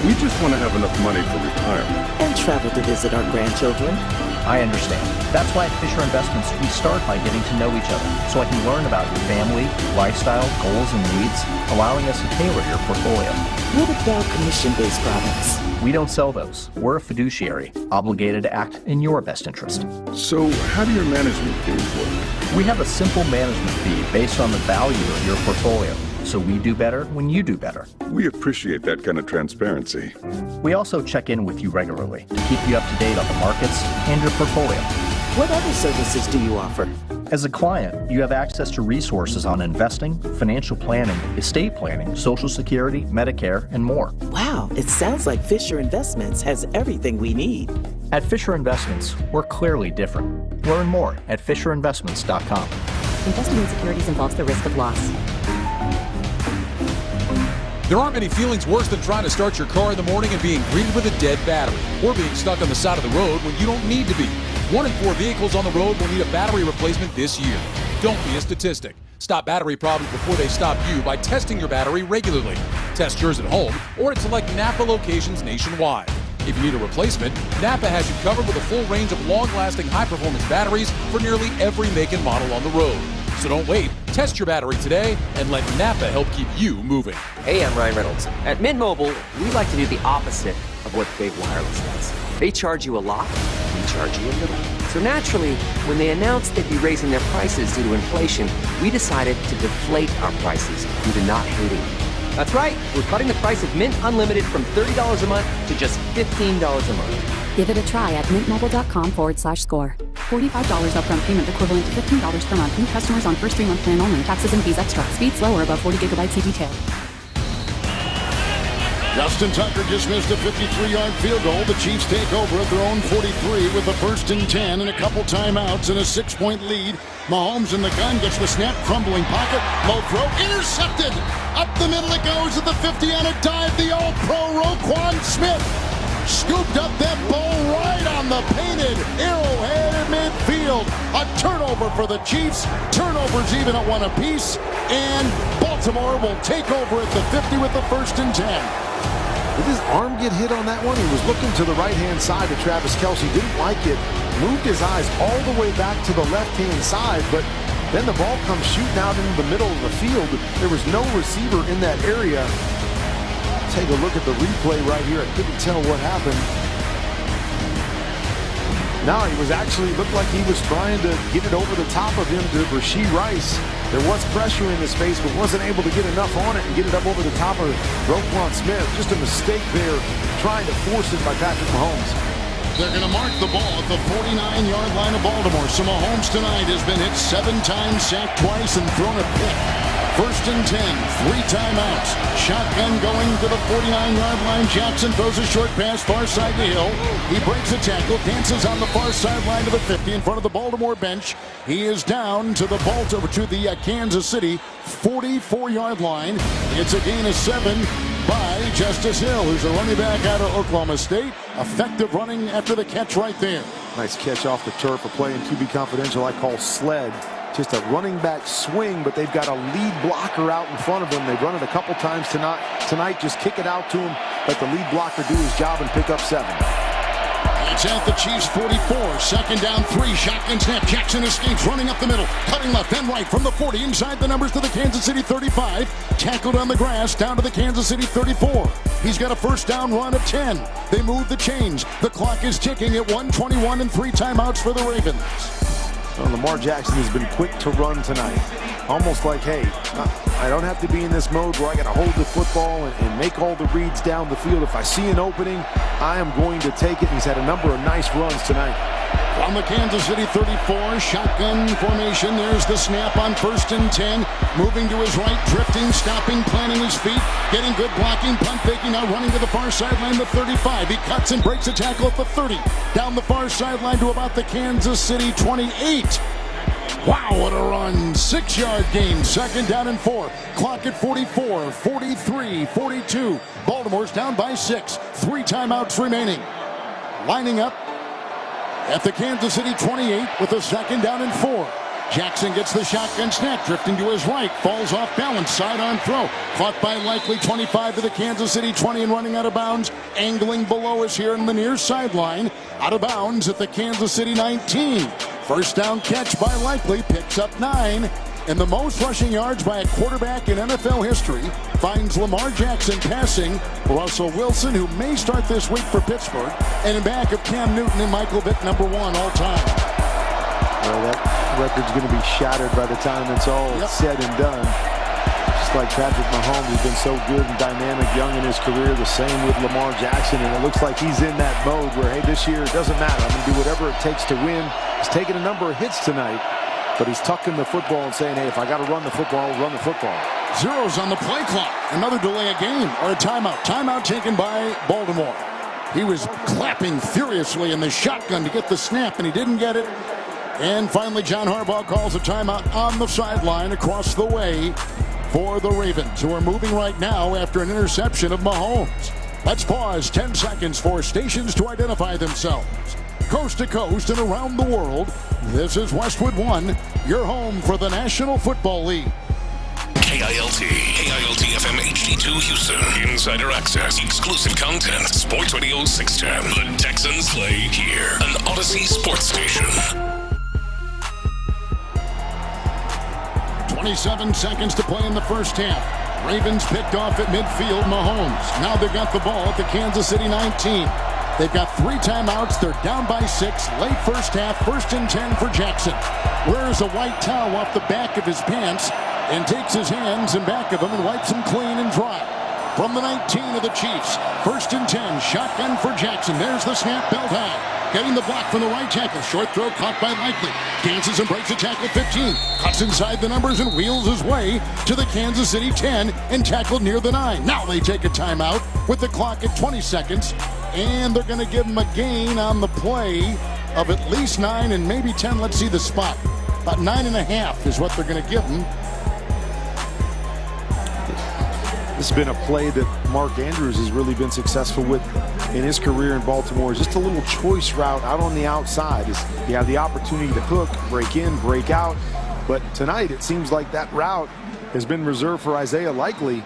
We just want to have enough money for retirement. And travel to visit our grandchildren. I understand. That's why at Fisher Investments, we start by getting to know each other, so I can learn about your family, lifestyle, goals, and needs, allowing us to tailor your portfolio. What about commission-based products? We don't sell those. We're a fiduciary, obligated to act in your best interest. So how do your management fees work? We have a simple management fee based on the value of your portfolio. so we do better when you do better. We appreciate that kind of transparency. We also check in with you regularly to keep you up to date on the markets and your portfolio. What other services do you offer? As a client, you have access to resources on investing, financial planning, estate planning, Social Security, Medicare, and more. Wow, it sounds like Fisher Investments has everything we need. At Fisher Investments, we're clearly different. Learn more at FisherInvestments.com. Investing in securities involves the risk of loss. There aren't many feelings worse than trying to start your car in the morning and being greeted with a dead battery, or being stuck on the side of the road when you don't need to be. 1 in 4 vehicles on the road will need a battery replacement this year. Don't be a statistic. Stop battery problems before they stop you by testing your battery regularly. Test yours at home or at select Napa locations nationwide. If you need a replacement, Napa has you covered with a full range of long-lasting high-performance batteries for nearly every make and model on the road. So don't wait. Test your battery today and let Napa help keep you moving. Hey, I'm Ryan Reynolds. At Mint Mobile, we like to do the opposite of what Big Wireless does. They charge you a lot, we charge you a little. So naturally, when they announced they'd be raising their prices due to inflation, we decided to deflate our prices due to not hating it. That's right. We're cutting the price of Mint Unlimited from $30 a month to just $15 a month. Give it a try at mintmobile.com/score. $45 upfront payment equivalent to $15 per month. New customers on first 3-month plan only. Taxes and fees extra. Speed slower above 40 gigabytes. See detail. Justin Tucker just missed a 53-yard field goal. The Chiefs take over at their own 43 with a 1st and 10 and a couple timeouts and a 6-point lead. Mahomes in the gun, gets the snap, crumbling pocket, low throw, intercepted. Up the middle it goes at the 50 on a dive. The All-Pro Roquan Smith scooped up that ball right on the painted Arrowhead at midfield. A turnover for the Chiefs. Turnovers even at 1 apiece. And Baltimore will take over at the 50 with the 1st and 10. Did his arm get hit on that one? He was looking to the right-hand side of Travis Kelce. Didn't like it. Moved his eyes all the way back to the left-hand side, but then the ball comes shooting out into the middle of the field. There was no receiver in that area. Take a look at the replay right here. I couldn't tell what happened. No, he was actually, looked like he was trying to get it over the top of him to Rashee Rice. There was pressure in his face, but wasn't able to get enough on it and get it up over the top of Roquan Smith. Just a mistake there, trying to force it by Patrick Mahomes. They're going to mark the ball at the 49-yard line of Baltimore. So Mahomes tonight has been hit 7 times, sacked twice, and thrown a pick. 1st and 10, 3 timeouts. Shotgun going to the 49-yard line. Jackson throws a short pass far side to Hill. He breaks a tackle, dances on the far sideline to the 50 in front of the Baltimore bench. He is down to the Kansas City 44-yard line. It's a gain of 7 by Justice Hill, who's a running back out of Oklahoma State. Effective running after the catch right there. Nice catch off the turf. A play in QB Confidential I call sled. Just a running back swing, but they've got a lead blocker out in front of them. They've run it a couple times tonight. Just kick it out to him. Let the lead blocker do his job and pick up 7. It's at the Chiefs 44. 2nd down 3. Shotgun snap. Jackson escapes, running up the middle. Cutting left and right from the 40. Inside the numbers to the Kansas City 35. Tackled on the grass down to the Kansas City 34. He's got a 1st down run of 10. They move the chains. The clock is ticking at 1:21 and 3 timeouts for the Ravens. Well, Lamar Jackson has been quick to run tonight. Almost like, hey, I don't have to be in this mode where I got to hold the football and make all the reads down the field. If I see an opening, I am going to take it. He's had a number of nice runs tonight. From the Kansas City 34, shotgun formation. There's the snap on 1st and 10. Moving to his right, drifting, stopping, planting his feet. Getting good blocking, pump faking, now running to the far sideline, the 35. He cuts and breaks a tackle at the 30. Down the far sideline to about the Kansas City 28. Wow, what a run. 6-yard gain, 2nd down and 4. Clock at 44, 43, 42. Baltimore's down by 6. 3 timeouts remaining. Lining up at the Kansas City 28 with a 2nd down and 4. Jackson gets the shotgun snap, drifting to his right, falls off balance, side-on throw. Caught by Likely, 25 to the Kansas City 20 and running out of bounds. Angling below us here in the near sideline. Out of bounds at the Kansas City 19. 1st down catch by Likely, picks up 9. And the most rushing yards by a quarterback in NFL history finds Lamar Jackson passing Russell Wilson, who may start this week for Pittsburgh, and in back of Cam Newton and Michael Vick, number 1 all time. Well, that record's going to be shattered by the time it's all said and done. Just like Patrick Mahomes has been so good and dynamic young in his career. The same with Lamar Jackson, and it looks like he's in that mode where, hey, this year it doesn't matter. I'm going to do whatever it takes to win. He's taken a number of hits tonight, but he's tucking the football and saying, hey, if I got to run the football, I'll run the football. Zeros on the play clock. Another delay of game or a timeout. Timeout taken by Baltimore. He was clapping furiously in the shotgun to get the snap, and he didn't get it. And finally, John Harbaugh calls a timeout on the sideline across the way for the Ravens, who are moving right now after an interception of Mahomes. Let's pause 10 seconds for stations to identify themselves. Coast to coast and around the world, this is Westwood One, your home for the National Football League. KILT FM HD2 Houston. Insider access, exclusive content. Sports Radio 610. The Texans play here. An Odyssey sports station. 27 seconds to play in the first half. Ravens picked off at midfield. Mahomes. Now they've got the ball at the Kansas City 19. They've got 3 timeouts. They're down by 6. Late first half. 1st and 10 for Jackson. Wears a white towel off the back of his pants and takes his hands in back of him and wipes them clean and dry. From the 19 of the Chiefs. 1st and 10. Shotgun for Jackson. There's the snap, belt high. Getting the block from the right tackle. Short throw caught by Likely. Dances and breaks the tackle 15. Cuts inside the numbers and wheels his way to the Kansas City 10 and tackled near the 9. Now they take a timeout with the clock at 20 seconds. And they're going to give him a gain on the play of at least 9 and maybe 10. Let's see the spot. About 9.5 is what they're going to give him. This has been a play that Mark Andrews has really been successful with in his career in Baltimore. It's just a little choice route out on the outside. You have the opportunity to hook, break in, break out. But tonight it seems like that route has been reserved for Isaiah Likely.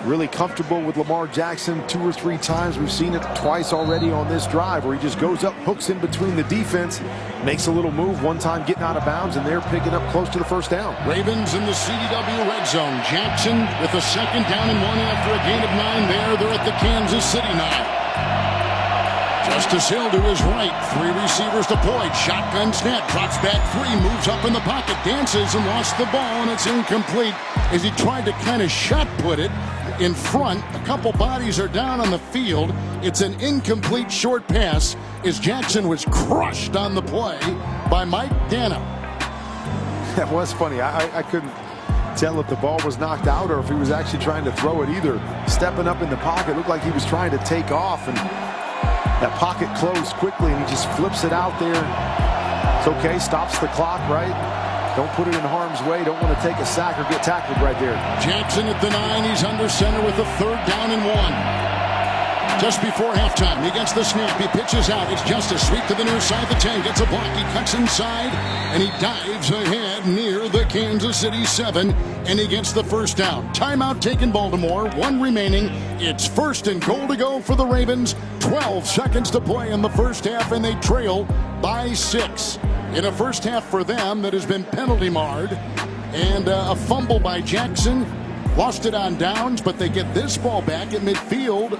Really comfortable with Lamar Jackson 2 or 3 times. We've seen it twice already on this drive where he just goes up, hooks in between the defense, makes a little move, one time getting out of bounds, and they're picking up close to the first down. Ravens in the CDW red zone. Jackson with a 2nd down and 1 after a gain of 9 there. They're at the Kansas City 9. Justice Hill to his right. 3 receivers deployed. Shotgun snap. Drops back 3. Moves up in the pocket. Dances and lost the ball, and it's incomplete as he tried to kind of shot put it in front. A couple bodies are down on the field. It's an incomplete short pass as Jackson was crushed on the play by Mike Dana. That was funny. I couldn't tell if the ball was knocked out or if he was actually trying to throw it either. Stepping up in the pocket, looked like he was trying to take off, and that pocket closed quickly and he just flips it out there. It's okay, stops the clock, right? Don't put it in harm's way. Don't want to take a sack or get tackled right there. Jackson at the 9. He's under center with a 3rd down and 1. Just before halftime, he gets the snap. He pitches out. It's Justice. Sweep to the near side of the 10. Gets a block. He cuts inside, and he dives ahead near the Kansas City 7, and he gets the 1st down. Timeout taken Baltimore. 1 remaining. It's 1st and goal to go for the Ravens. 12 seconds to play in the first half, and they trail by 6. In a first half for them that has been penalty marred, and a fumble by Jackson. Lost it on downs, but they get this ball back at midfield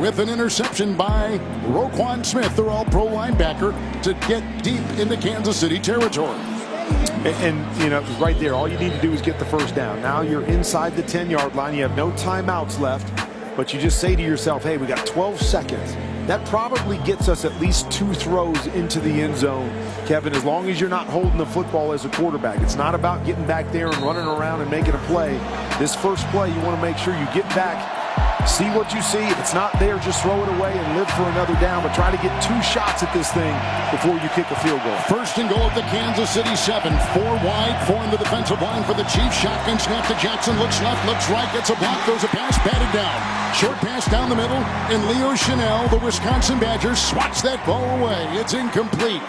with an interception by Roquan Smith, their all-pro linebacker, to get deep into Kansas City territory. And you know, right there, all you need to do is get the 1st down. Now you're inside the 10-yard line. You have no timeouts left, but you just say to yourself, hey, we got 12 seconds. That probably gets us at least 2 throws into the end zone, Kevin, as long as you're not holding the football as a quarterback. It's not about getting back there and running around and making a play. This first play, you want to make sure you get back, see what you see. If it's not there, just throw it away and live for another down, but try to get 2 shots at this thing before you kick a field goal. 1st and goal at the Kansas City 7. 4 wide, 4 in the defensive line for the Chiefs. Shotgun snap to Jackson. Looks left, looks right, gets a block, throws a pass, batted down. Short pass down the middle, and Leo Chanel, the Wisconsin Badgers, swats that ball away. It's incomplete.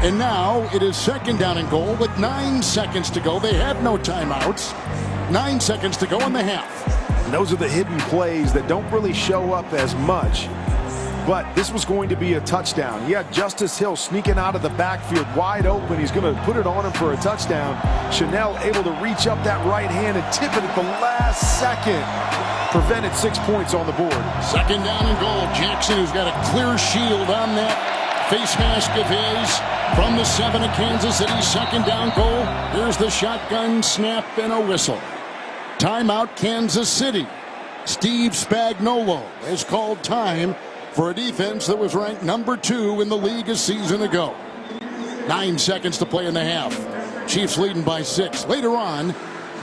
And now it is 2nd down and goal with 9 seconds to go. They have no timeouts. 9 seconds to go in the half. And those are the hidden plays that don't really show up as much. But this was going to be a touchdown. You had Justice Hill sneaking out of the backfield wide open. He's going to put it on him for a touchdown. Chanel able to reach up that right hand and tip it at the last second. Prevented 6 points on the board. 2nd down and goal. Jackson, who's got a clear shield on that face mask of his, from the 7 of Kansas City. 2nd down goal. Here's the shotgun snap and a whistle. Timeout, Kansas City. Steve Spagnuolo has called time for a defense that was ranked number 2 in the league a season ago. 9 seconds to play in the half. Chiefs leading by 6. Later on,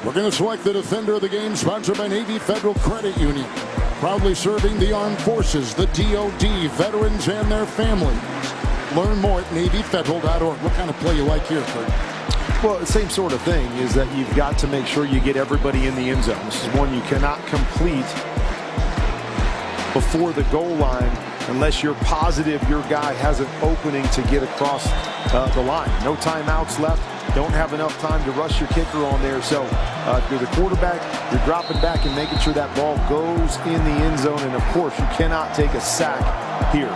we're going to select the defender of the game, sponsored by Navy Federal Credit Union. Proudly serving the armed forces, the DOD, veterans, and their families. Learn more at NavyFederal.org. What kind of play you like here, Kurt? Well, the same sort of thing is that you've got to make sure you get everybody in the end zone. This is one you cannot complete before the goal line unless you're positive your guy has an opening to get across the line. No timeouts left. Don't have enough time to rush your kicker on there. So if you're the quarterback, you're dropping back and making sure that ball goes in the end zone. And, of course, you cannot take a sack here.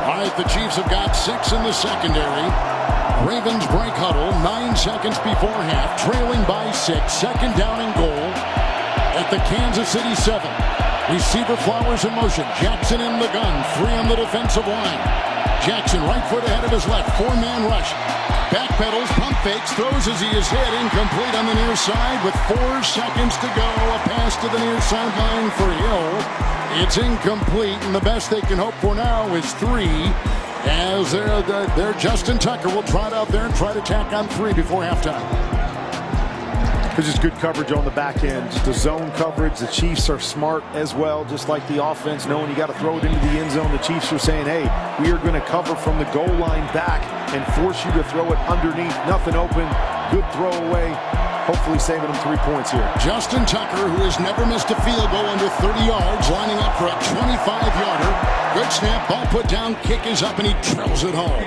All right, the Chiefs have got 6 in the secondary. Ravens break huddle 9 seconds before half, trailing by 6. Second down and goal at the Kansas City 7. Receiver Flowers in motion. Jackson in the gun. 3 on the defensive line. Jackson right foot ahead of his left. 4-man rush. Backpedals, pump fakes, throws as he is hit. Incomplete on the near side with 4 seconds to go. A pass to the near sideline for Hill. It's incomplete, and the best they can hope for now is 3. As their Justin Tucker will trot out there and try to tack on 3 before halftime. There's just good coverage on the back end. Just a zone coverage. The Chiefs are smart as well, just like the offense, knowing you got to throw it into the end zone. The Chiefs are saying, hey, we are going to cover from the goal line back and force you to throw it underneath. Nothing open. Good throw away. Hopefully saving them 3 points here. Justin Tucker, who has never missed a field goal under 30 yards, lining up for a 25-yarder. Good snap, ball put down, kick is up, and he drills it home.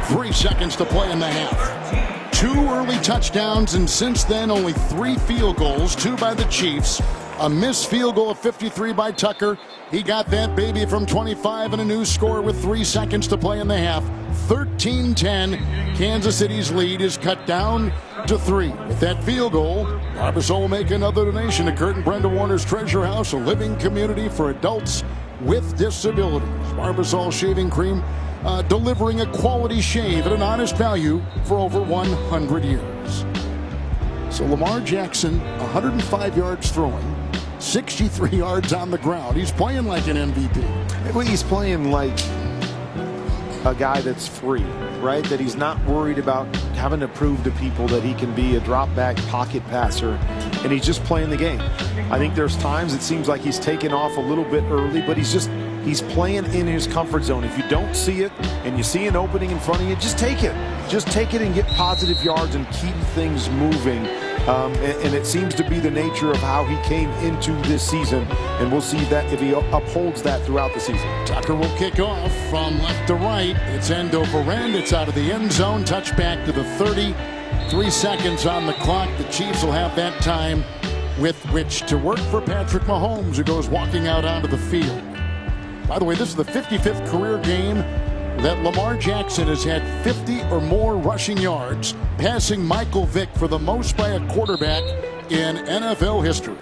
3 seconds to play in the half. 2 early touchdowns, and since then only 3 field goals, 2 by the Chiefs. A missed field goal of 53 by Tucker. He got that baby from 25 and a new score with 3 seconds to play in the half. 13-10. Kansas City's lead is cut down to 3. With that field goal, Barbasol will make another donation to Kurt and Brenda Warner's Treasure House, a living community for adults with disabilities. Barbasol shaving cream, delivering a quality shave at an honest value for over 100 years. So Lamar Jackson, 105 yards throwing, 63 yards on the ground. He's playing like an MVP. Well, he's playing like a guy that's free, right? That he's not worried about having to prove to people that he can be a drop-back pocket passer, and he's just playing the game. I think there's times it seems like he's taken off a little bit early, but he's playing in his comfort zone. If you don't see it and you see an opening in front of you, just take it. Just take it and get positive yards and keep things moving. And it seems to be the nature of how he came into this season, and we'll see that if he upholds that throughout the season. Tucker will kick off from left to right. It's end over end. It's out of the end zone. Touchback to the 30. 3 seconds on the clock. The Chiefs will have that time with which to work for Patrick Mahomes, who goes walking out onto the field. By the way, this is the 55th career game that Lamar Jackson has had 50 or more rushing yards, passing Michael Vick for the most by a quarterback in NFL history.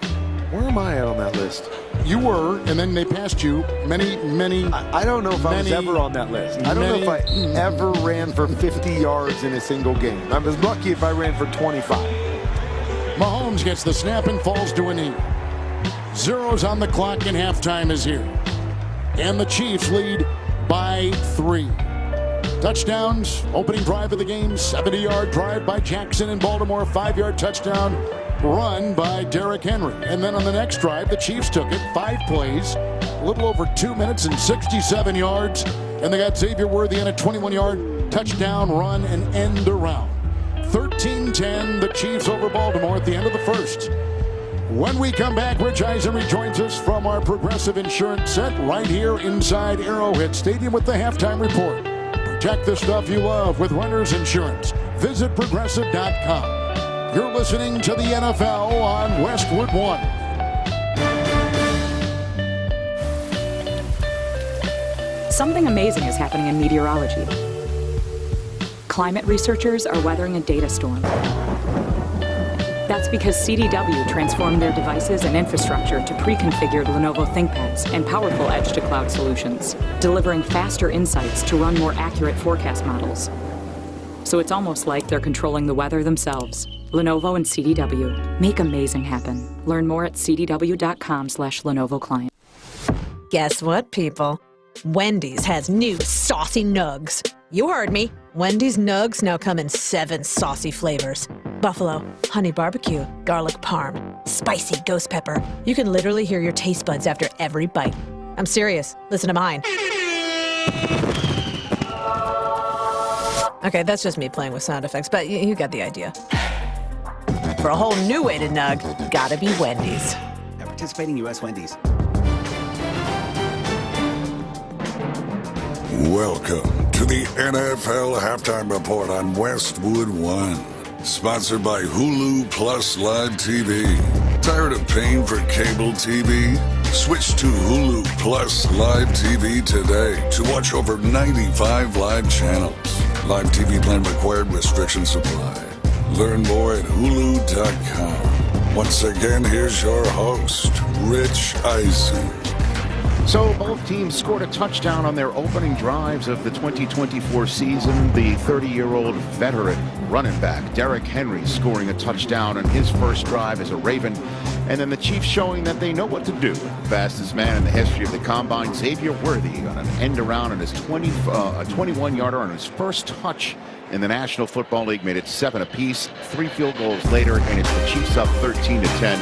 Where am I at on that list? You were, and then they passed you many. I don't know if I was ever on that list. I don't know if I ever ran for 50 yards in a single game. I was lucky if I ran for 25. Mahomes gets the snap and falls to a knee. Zeros on the clock and halftime is here. And the Chiefs lead by 3. Touchdowns, opening drive of the game, 70-yard drive by Jackson in Baltimore, 5-yard touchdown run by Derrick Henry. And then on the next drive, the Chiefs took it, 5 plays, a little over 2 minutes and 67 yards. And they got Xavier Worthy in a 21-yard touchdown run and end around. 13-10, the Chiefs over Baltimore at the end of the first. When we come back, Rich Eisen rejoins us from our Progressive Insurance set right here inside Arrowhead Stadium with the halftime report. Protect the stuff you love with Runners Insurance. Visit Progressive.com. You're listening to the NFL on Westwood One. Something amazing is happening in meteorology. Climate researchers are weathering a data storm. That's because CDW transformed their devices and infrastructure to pre-configured Lenovo ThinkPads and powerful edge-to-cloud solutions, delivering faster insights to run more accurate forecast models. So it's almost like they're controlling the weather themselves. Lenovo and CDW. Make amazing happen. Learn more at cdw.com/Lenovo Client. Guess what, people? Wendy's has new saucy nugs. You heard me. Wendy's nugs now come in 7 saucy flavors. Buffalo, honey barbecue, garlic parm, spicy ghost pepper. You can literally hear your taste buds after every bite. I'm serious. Listen to mine. Okay, that's just me playing with sound effects, but you got the idea. For a whole new way to nug, gotta be Wendy's. At participating U.S. Wendy's. Welcome to the NFL Halftime Report on Westwood One. Sponsored by Hulu Plus Live TV. Tired of paying for cable TV? Switch to Hulu Plus Live TV today to watch over 95 live channels. Live TV plan required, restrictions apply. Learn more at Hulu.com. Once again, here's your host, Rich Eisen. So both teams scored a touchdown on their opening drives of the 2024 season. The 30-year-old veteran running back, Derrick Henry, scoring a touchdown on his first drive as a Raven. And then the Chiefs showing that they know what to do. Fastest man in the history of the Combine, Xavier Worthy, on an end around on his 21-yarder on his first touch in the National Football League, made it 7 apiece. 3 field goals later, and it's the Chiefs up 13-10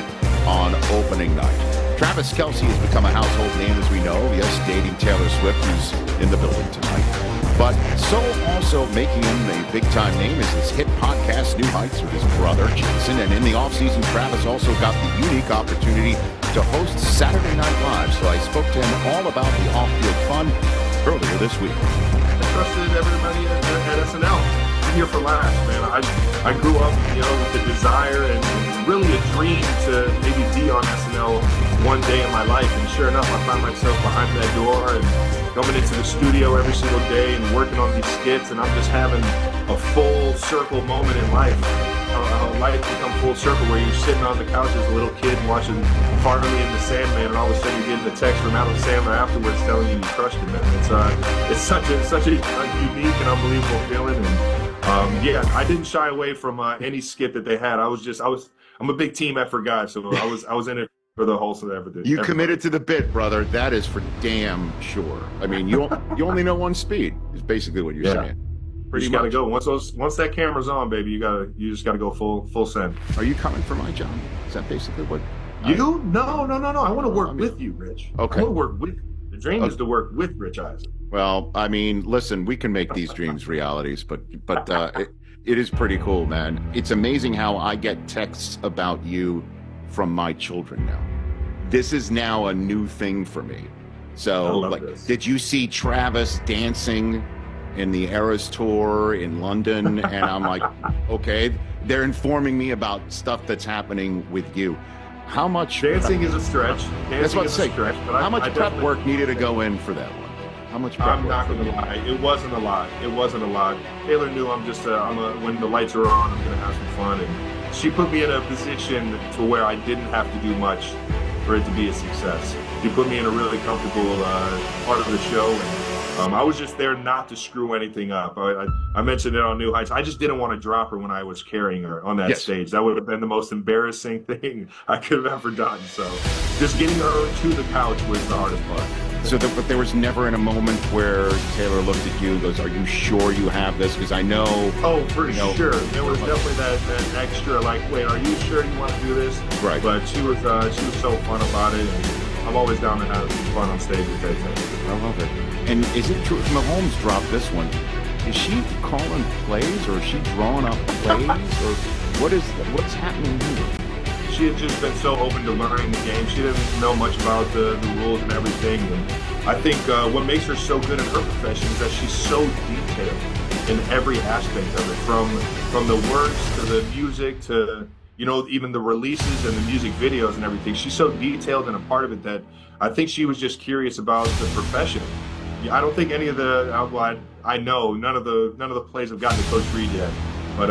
on opening night. Travis Kelce has become a household name, as we know. Yes, dating Taylor Swift, who's in the building tonight. But so also making him a big-time name is his hit podcast, New Heights, with his brother, Jason. And in the offseason, Travis also got the unique opportunity to host Saturday Night Live. So I spoke to him all about the off-field fun earlier this week. I trusted everybody at SNL. I'm here for laughs, man. I grew up, with the desire and really a dream to maybe be on SNL one day in my life, and sure enough, I find myself behind that door and coming into the studio every single day and working on these skits, and I'm just having a full circle moment in life. Life become full circle where you're sitting on the couch as a little kid watching Farley and the Sandman, and all of a sudden you're getting a text from Adam Sandler afterwards telling you crushed it, man. It's such a unique and unbelievable feeling, and I didn't shy away from any skit that they had. I'm a big team effort guy, so I was in it for the whole everything. You committed to the bit, brother. That is for damn sure. I mean, you only know one speed. Is basically what you're saying. You gotta go once that camera's on, baby. You just gotta go full send. Are you coming for my job? Is that basically what? You? No. I want to work with you, Rich. Okay. I want to work with. The dream is to work with Rich Eisen. Well, I mean, listen, we can make these dreams realities, but it is pretty cool, man. It's amazing how I get texts about you from my children now. This is now a new thing for me. So, did you see Travis dancing in the Eras tour in London? And I'm like, okay, they're informing me about stuff that's happening with you. How much dancing is a stretch? That's what I'm saying. How much prep work needed to go in for that one? How much prep I'm not going to lie. It wasn't a lot. Taylor knew I'm just when the lights are on, I'm going to have some fun. And she put me in a position to where I didn't have to do much for it to be a success. She put me in a really comfortable part of the show. And I was just there not to screw anything up. I mentioned it on New Heights. I just didn't want to drop her when I was carrying her on that stage. That would have been the most embarrassing thing I could have ever done. So just getting her to the couch was the hardest part. So, but there was never in a moment where Taylor looked at you and goes, "Are you sure you have this?" Because I know. Oh, for sure. There was definitely that extra, like, wait, are you sure you want to do this? Right. But she was so fun about it. And I'm always down to have fun on stage with Taylor. I love it. And is it true? Mahomes dropped this one. Is she calling plays, or is she drawing up plays, or what's happening here? She had just been so open to learning the game. She didn't know much about the rules and everything. And I think what makes her so good in her profession is that she's so detailed in every aspect of it, from the words to the music to even the releases and the music videos and everything. She's so detailed and a part of it that I think she was just curious about the profession. I don't think any of I know none of the plays have gotten to Coach Reed yet. But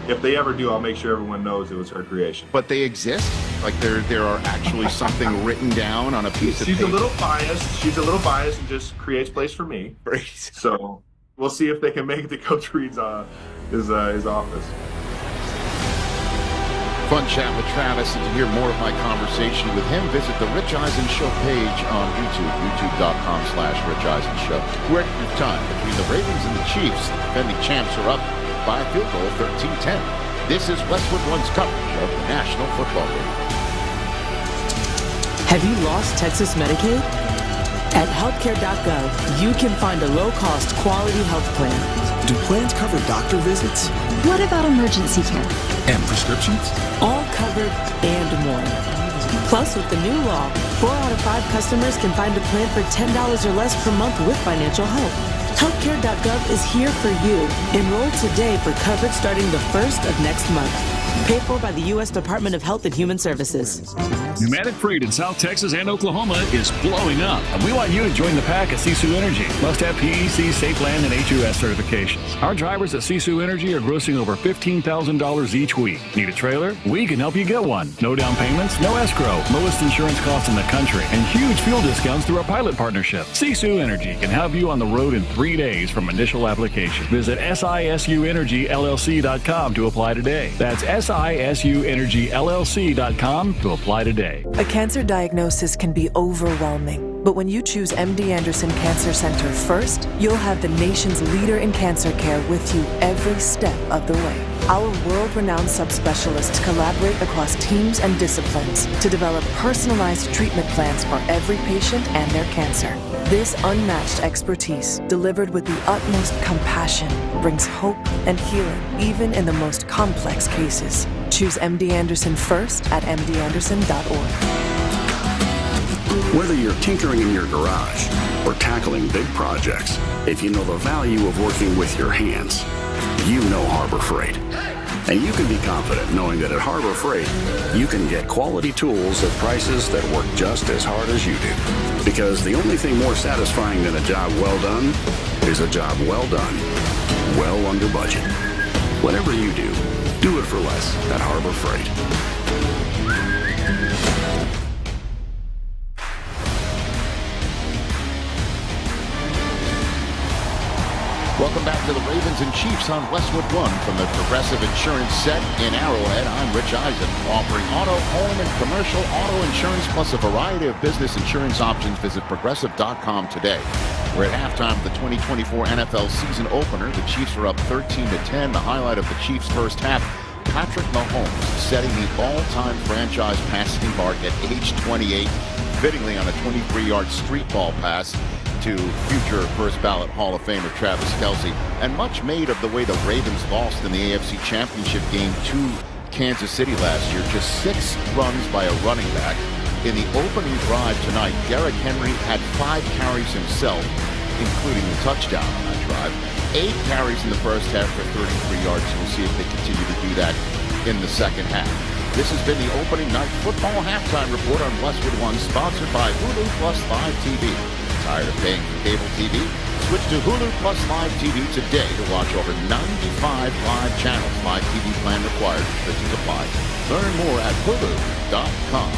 if they ever do, I'll make sure everyone knows it was her creation. But they exist? Like there are actually something written down on a piece of paper? She's a little biased. She's a little biased and just creates plays for me. So we'll see if they can make it to Coach Reed's his office. Fun chat with Travis, and to hear more of my conversation with him, visit the Rich Eisen Show page on YouTube, youtube.com/Rich Eisen Show. We're at time between the Ravens and the Chiefs. The defending champs are up by a field goal, 13-10. This is Westwood One's coverage of the National Football League. Have you lost Texas Medicaid? At healthcare.gov, you can find a low-cost, quality health plan. Do plans cover doctor visits? What about emergency care? And prescriptions? All covered and more. Plus, with the new law, 4 out of 5 customers can find a plan for $10 or less per month with financial help. Healthcare.gov is here for you. Enroll today for coverage starting the 1st of next month. Paid for by the U.S. Department of Health and Human Services. Pneumatic freight in South Texas and Oklahoma is blowing up, and we want you to join the pack at Sisu Energy. Must have PEC, Safe Land, and HUS certifications. Our drivers at Sisu Energy are grossing over $15,000 each week. Need a trailer? We can help you get one. No down payments, no escrow, lowest insurance costs in the country, and huge fuel discounts through our pilot partnership. Sisu Energy can have you on the road in 3 days from initial application. Visit SISUEnergyLLC.com to apply today. That's SISUEnergyLLC.com to apply today. A cancer diagnosis can be overwhelming, but when you choose MD Anderson Cancer Center first, you'll have the nation's leader in cancer care with you every step of the way. Our world-renowned subspecialists collaborate across teams and disciplines to develop personalized treatment plans for every patient and their cancer. This unmatched expertise, delivered with the utmost compassion, brings hope and healing even in the most complex cases. Choose MD Anderson first at mdanderson.org. Whether you're tinkering in your garage or tackling big projects, if you know the value of working with your hands, you know Harbor Freight. And you can be confident knowing that at Harbor Freight, you can get quality tools at prices that work just as hard as you do. Because the only thing more satisfying than a job well done is a job well done, well under budget. Whatever you do it for less at Harbor Freight. Welcome back to the Ravens and Chiefs on Westwood One from the Progressive Insurance Set in Arrowhead. I'm Rich Eisen, offering auto, home, and commercial auto insurance plus a variety of business insurance options. Visit Progressive.com today. We're at halftime of the 2024 NFL season opener. The Chiefs are up 13-10. The highlight of the Chiefs' first half, Patrick Mahomes setting the all-time franchise passing mark at age 28, fittingly on a 23-yard street ball pass to future first ballot Hall of Famer Travis Kelce, and much made of the way the Ravens lost in the AFC Championship game to Kansas City last year. Just 6 runs by a running back. In the opening drive tonight, Derrick Henry had 5 carries himself, including the touchdown on that drive. 8 carries in the first half for 33 yards. We'll see if they continue to do that in the second half. This has been the opening night football halftime report on Westwood One, sponsored by Hulu Plus Live TV. Tired of paying for cable TV? Switch to Hulu Plus Live TV today to watch over 95 live channels. Live TV plan required. Restrictions apply. Learn more at Hulu.com.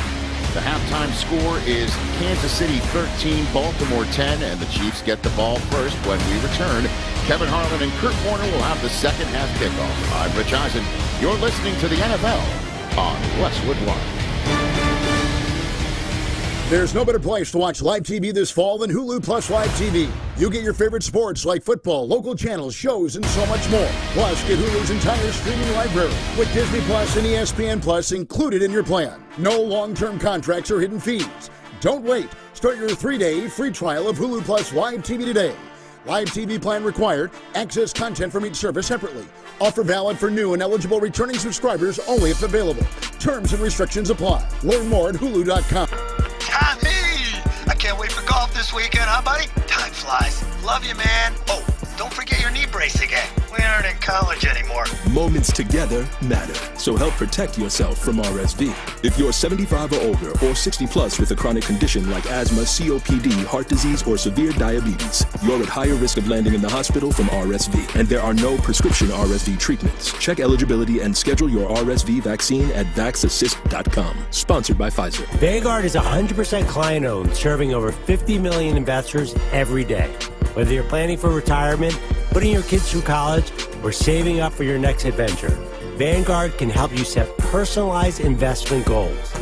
The halftime score is Kansas City 13, Baltimore 10, and the Chiefs get the ball first. When we return, Kevin Harlan and Kurt Warner will have the second half kickoff. I'm Rich Eisen. You're listening to the NFL on Westwood One. There's no better place to watch live TV this fall than Hulu Plus Live TV. You get your favorite sports like football, local channels, shows, and so much more. Plus, get Hulu's entire streaming library with Disney Plus and ESPN Plus included in your plan. No long-term contracts or hidden fees. Don't wait. Start your 3-day free trial of Hulu Plus Live TV today. Live TV plan required. Access content from each service separately. Offer valid for new and eligible returning subscribers only if available. Terms and restrictions apply. Learn more at Hulu.com. Tommy! I can't wait for golf this weekend, huh, buddy? Time flies. Love you, man. Oh, don't forget your knee brace again. We aren't in college anymore. Moments together matter, so help protect yourself from RSV. If you're 75 or older or 60 plus with a chronic condition like asthma, COPD, heart disease, or severe diabetes, you're at higher risk of landing in the hospital from RSV, and there are no prescription RSV treatments. Check eligibility and schedule your RSV vaccine at vaxassist.com. Sponsored by Pfizer. Vanguard is 100% client-owned, serving over 50 million investors every day. Whether you're planning for retirement, putting your kids through college, or saving up for your next adventure, Vanguard can help you set personalized investment goals.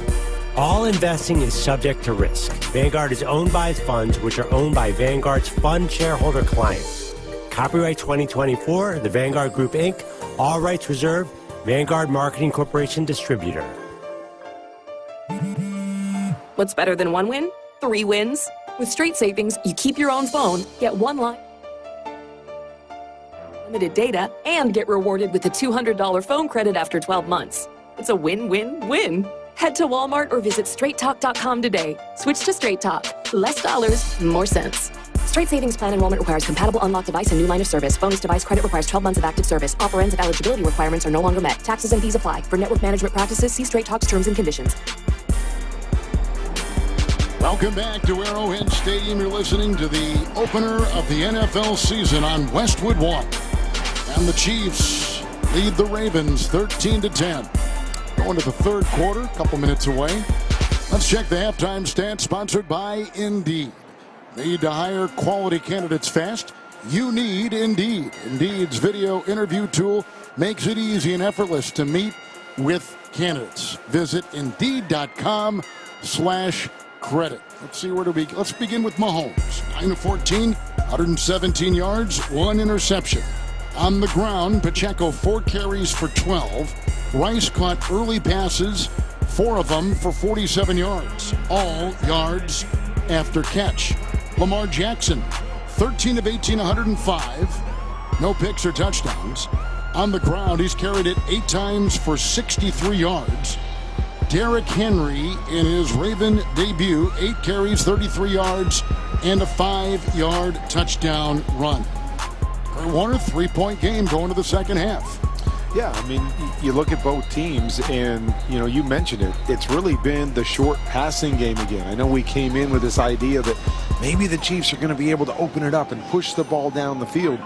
All investing is subject to risk. Vanguard is owned by its funds, which are owned by Vanguard's fund shareholder clients. Copyright 2024, The Vanguard Group, Inc., all rights reserved, Vanguard Marketing Corporation Distributor. What's better than one win? 3 wins. With Straight Savings, you keep your own phone, get one line, limited data, and get rewarded with a $200 phone credit after 12 months. It's a win-win-win. Head to Walmart or visit straighttalk.com today. Switch to Straight Talk. Less dollars, more sense. Straight Savings Plan enrollment requires compatible unlocked device and new line of service. Bonus device credit requires 12 months of active service. Offer ends if eligibility requirements are no longer met. Taxes and fees apply. For network management practices, see Straight Talk's terms and conditions. Welcome back to Arrowhead Stadium. You're listening to the opener of the NFL season on Westwood One. And the Chiefs lead the Ravens 13-10. Going to the third quarter, a couple minutes away. Let's check the halftime stats, sponsored by Indeed. Need to hire quality candidates fast? You need Indeed. Indeed's video interview tool makes it easy and effortless to meet with candidates. Visit Indeed.com/credit. Let's see, let's begin with Mahomes. 9-14, 117 yards, 1 interception. On the ground, Pacheco 4 carries for 12. Rice caught early passes, 4 of them for 47 yards. All yards after catch. Lamar Jackson, 13 of 18, 105. No picks or touchdowns. On the ground, he's carried it 8 times for 63 yards. Derrick Henry, in his Raven debut, 8 carries, 33 yards, and a 5-yard touchdown run. Kurt Warner, 3-point game going to the second half. Yeah, I mean, you look at both teams, and, you mentioned it. It's really been the short passing game again. I know we came in with this idea that maybe the Chiefs are going to be able to open it up and push the ball down the field.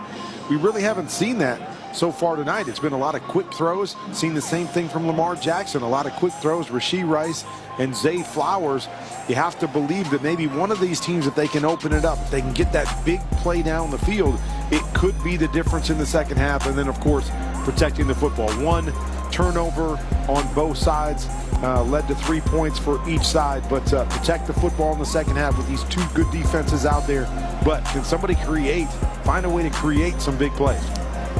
We really haven't seen that so far tonight. It's been a lot of quick throws. Seen the same thing from Lamar Jackson. A lot of quick throws. Rashee Rice and Zay Flowers. You have to believe that maybe one of these teams, if they can open it up, if they can get that big play down the field, it could be the difference in the second half. And then, of course, protecting the football. 1 turnover on both sides led to 3 points for each side. But protect the football in the second half with these 2 good defenses out there. But can somebody find a way to create some big plays?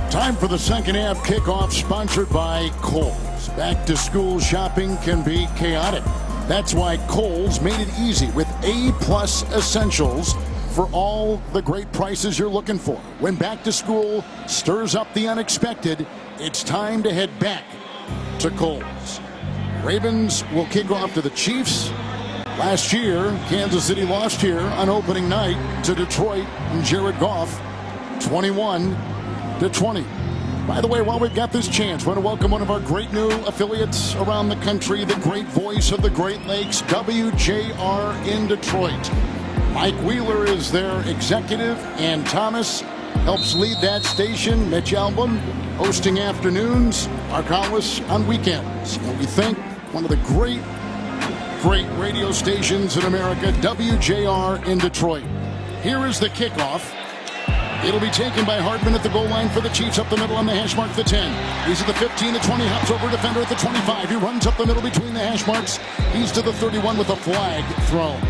Time for the second half kickoff, sponsored by Kohl's. Back to school shopping can be chaotic. That's why Kohl's made it easy with A-plus essentials for all the great prices you're looking for. When back to school stirs up the unexpected, it's time to head back to Kohl's. Ravens will kick off to the Chiefs. Last year, Kansas City lost here on opening night to Detroit and Jared Goff, 21-20. By the way, while we've got this chance, I want to welcome one of our great new affiliates around the country, the great voice of the Great Lakes, WJR in Detroit. Mike Wheeler is their executive, and Thomas helps lead that station. Mitch Album hosting afternoons, Mark Hollis on weekends. And we thank one of the great radio stations in America, WJR in Detroit. Here is the kickoff. It'll be taken by Hardman at the goal line for the Chiefs, up the middle on the hash mark, the 10. He's at the 15, the 20, hops over a defender at the 25. He runs up the middle between the hash marks. He's to the 31 with a flag thrown.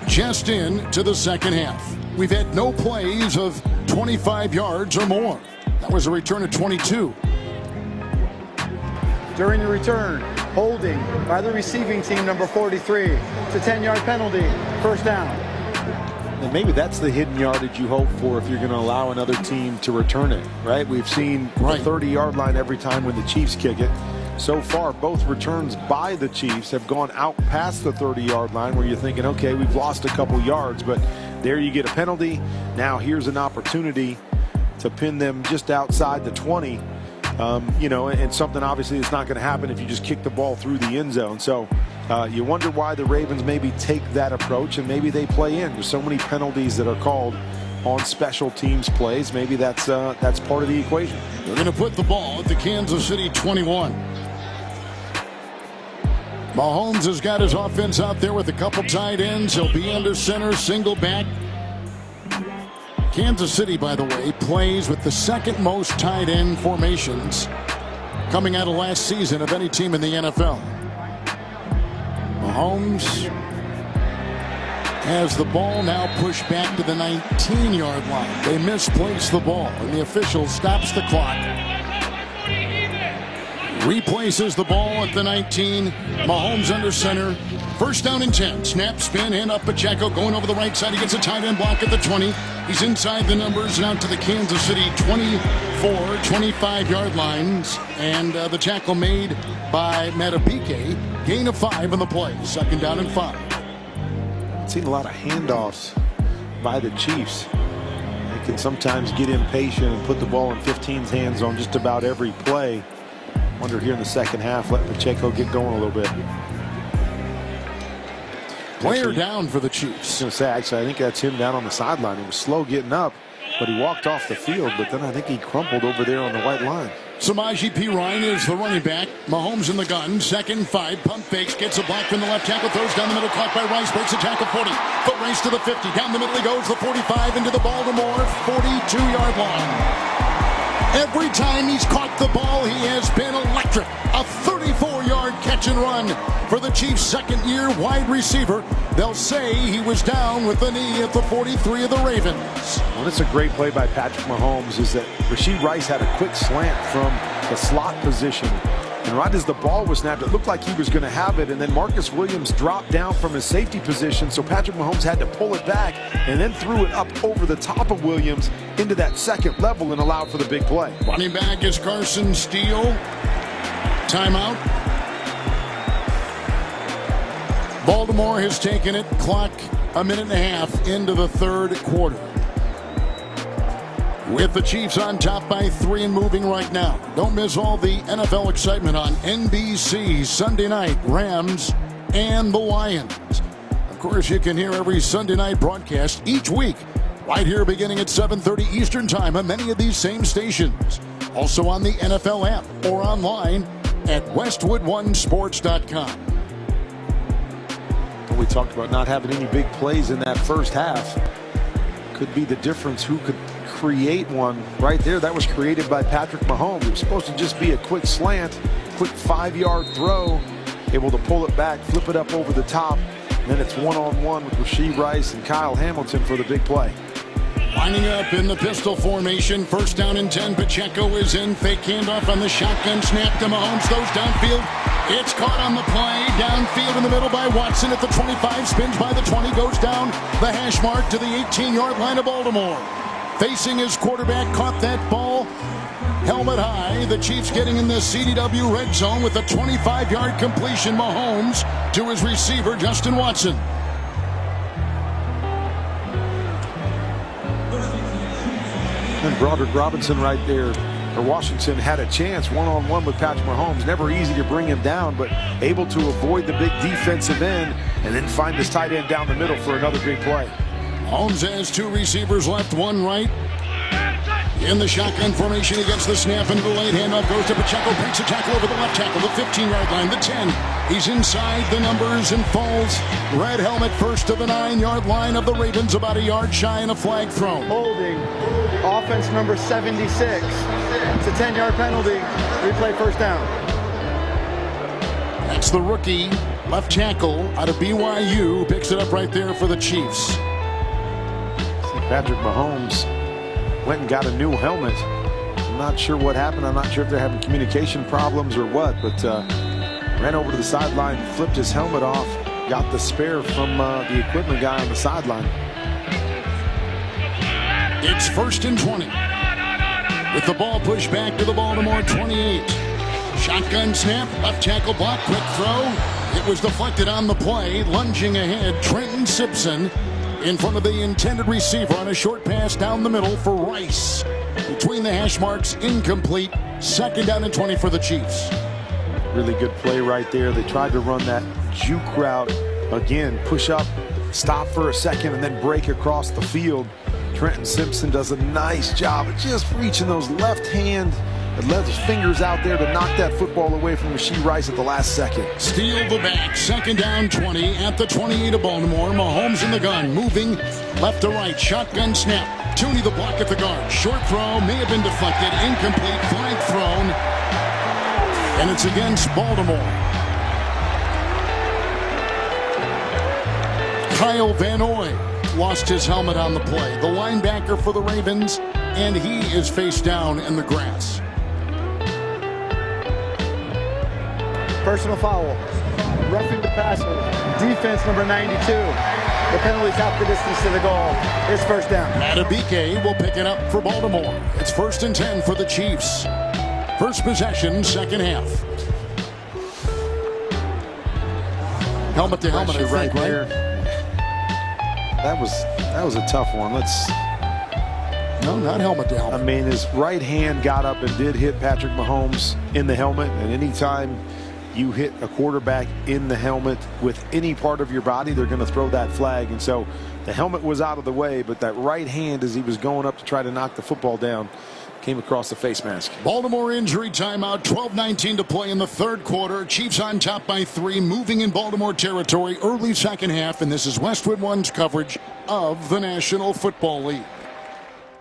Just into the second half. We've had no plays of 25 yards or more. That was a return of 22. During the return, holding by the receiving team, number 43. It's a 10-yard penalty, first down. And maybe that's the hidden yardage you hope for if you're going to allow another team to return it, right? We've seen the 30-yard line every time when the Chiefs kick it. So far, both returns by the Chiefs have gone out past the 30-yard line where you're thinking, okay, we've lost a couple yards, but there you get a penalty. Now here's an opportunity to pin them just outside the 20. And something obviously is not going to happen if you just kick the ball through the end zone. So you wonder why the Ravens maybe take that approach, and maybe they play in. There's so many penalties that are called on special teams plays. Maybe that's part of the equation. They're going to put the ball at the Kansas City 21. Mahomes has got his offense out there with a couple tight ends. He'll be under center, single back. Kansas City, by the way, plays with the second most tight end formations coming out of last season of any team in the NFL. Mahomes has the ball now pushed back to the 19-yard line. They misplace the ball, and the official stops the clock. Replaces the ball at the 19. Mahomes under center. First down and 10. Snap, spin, hand up Pacheco going over the right side. He gets a tight end block at the 20. He's inside the numbers and out to the Kansas City 24, 25-yard lines. And the tackle made by Matabike. Gain of 5 on the play. Second down and 5. I've seen a lot of handoffs by the Chiefs. They can sometimes get impatient and put the ball in 15's hands on just about every play. Wonder here in the second half, let Pacheco get going a little bit. Player down for the Chiefs. I was going to say, I think that's him down on the sideline. He was slow getting up, but he walked off the field, but then I think he crumpled over there on the white line. Samaje Perine is the running back. Mahomes in the gun. Second 5. Pump fakes. Gets a block from the left tackle. Throws down the middle. Caught by Rice. Breaks the tackle. 40. Foot race to the 50. Down the middle he goes. The 45 into the Baltimore 42-yard line. Every time he's caught the ball, he has been electric. A 34-yard catch and run for the Chiefs' second-year wide receiver. They'll say he was down with the knee at the 43 of the Ravens. Well, it's a great play by Patrick Mahomes is that Rashee Rice had a quick slant from the slot position. And right as the ball was snapped, it looked like he was going to have it. And then Marcus Williams dropped down from his safety position. So Patrick Mahomes had to pull it back and then threw it up over the top of Williams into that second level and allowed for the big play. Running back is Carson Steele. Timeout. Baltimore has taken it. Clock a minute and a half into the third quarter. With the Chiefs on top by 3 and moving right now. Don't miss all the NFL excitement on NBC Sunday night. Rams and the Lions. Of course, you can hear every Sunday night broadcast each week right here beginning at 7:30 Eastern Time on many of these same stations. Also on the NFL app or online at westwood1sports.com. We talked about not having any big plays in that first half. Could be the difference who could create one right there. That was created by Patrick Mahomes. It was supposed to just be a quick slant, quick 5-yard throw, able to pull it back, flip it up over the top, and then it's one-on-one with Rashee Rice and Kyle Hamilton for the big play. Lining up in the pistol formation. First down and 10. Pacheco is in. Fake handoff on the shotgun snap to Mahomes. Goes downfield. It's caught on the play. Downfield in the middle by Watson at the 25. Spins by the 20. Goes down the hash mark to the 18-yard line of Baltimore. Facing his quarterback. Caught that ball. Helmet high. The Chiefs getting in the CDW red zone with a 25-yard completion. Mahomes to his receiver, Justin Watson. And Broderick Robinson right there, or Washington, had a chance one-on-one with Patrick Mahomes. Never easy to bring him down, but able to avoid the big defensive end and then find his tight end down the middle for another big play. Mahomes has 2 receivers left, 1 right. In the shotgun formation, he gets the snap into the late handoff, goes to Pacheco, breaks a tackle over the left tackle, the 15-yard line, the 10. He's inside the numbers and falls. Red helmet first to the 9-yard line of the Ravens, about a yard shy and a flag thrown. Holding, offense number 76. It's a 10-yard penalty. Replay first down. That's the rookie left tackle out of BYU. Picks it up right there for the Chiefs. Patrick Mahomes went and got a new helmet. I'm not sure what happened. I'm not sure if they're having communication problems or what, but ran over to the sideline, flipped his helmet off, got the spare from the equipment guy on the sideline. It's 1st and 20. With the ball pushed back to the Baltimore 28. Shotgun snap, left tackle block, quick throw. It was deflected on the play. Lunging ahead, Trenton Simpson in front of the intended receiver on a short pass down the middle for Rice. Between the hash marks, incomplete. 2nd down and 20 for the Chiefs. Really good play right there. They tried to run that juke route. Again, push up, stop for a second, and then break across the field. Trenton Simpson does a nice job of just reaching those left fingers out there to knock that football away from Rashee Rice at the last second. Steal the back. 2nd down 20 at the 28 of Baltimore. Mahomes in the gun, moving left to right. Shotgun snap. Tooney the block at the guard. Short throw may have been deflected. Incomplete. Flag thrown. And it's against Baltimore. Kyle Van Noy lost his helmet on the play. The linebacker for the Ravens, and he is face down in the grass. Personal foul. Roughing the passer. Defense number 92. The penalty's out the distance to the goal. It's first down. Matabike will pick it up for Baltimore. It's 1st and 10 for the Chiefs. First possession, second half. Helmet to helmet, I think, right? That was a tough one. No, not helmet to helmet. I mean, his right hand got up and did hit Patrick Mahomes in the helmet. And anytime you hit a quarterback in the helmet with any part of your body, they're going to throw that flag. And so the helmet was out of the way, but that right hand, as he was going up to try to knock the football down, came across the face mask. Baltimore injury timeout, 12:19 to play in the third quarter. Chiefs on top by 3, moving in Baltimore territory early second half, and this is Westwood One's coverage of the National Football League.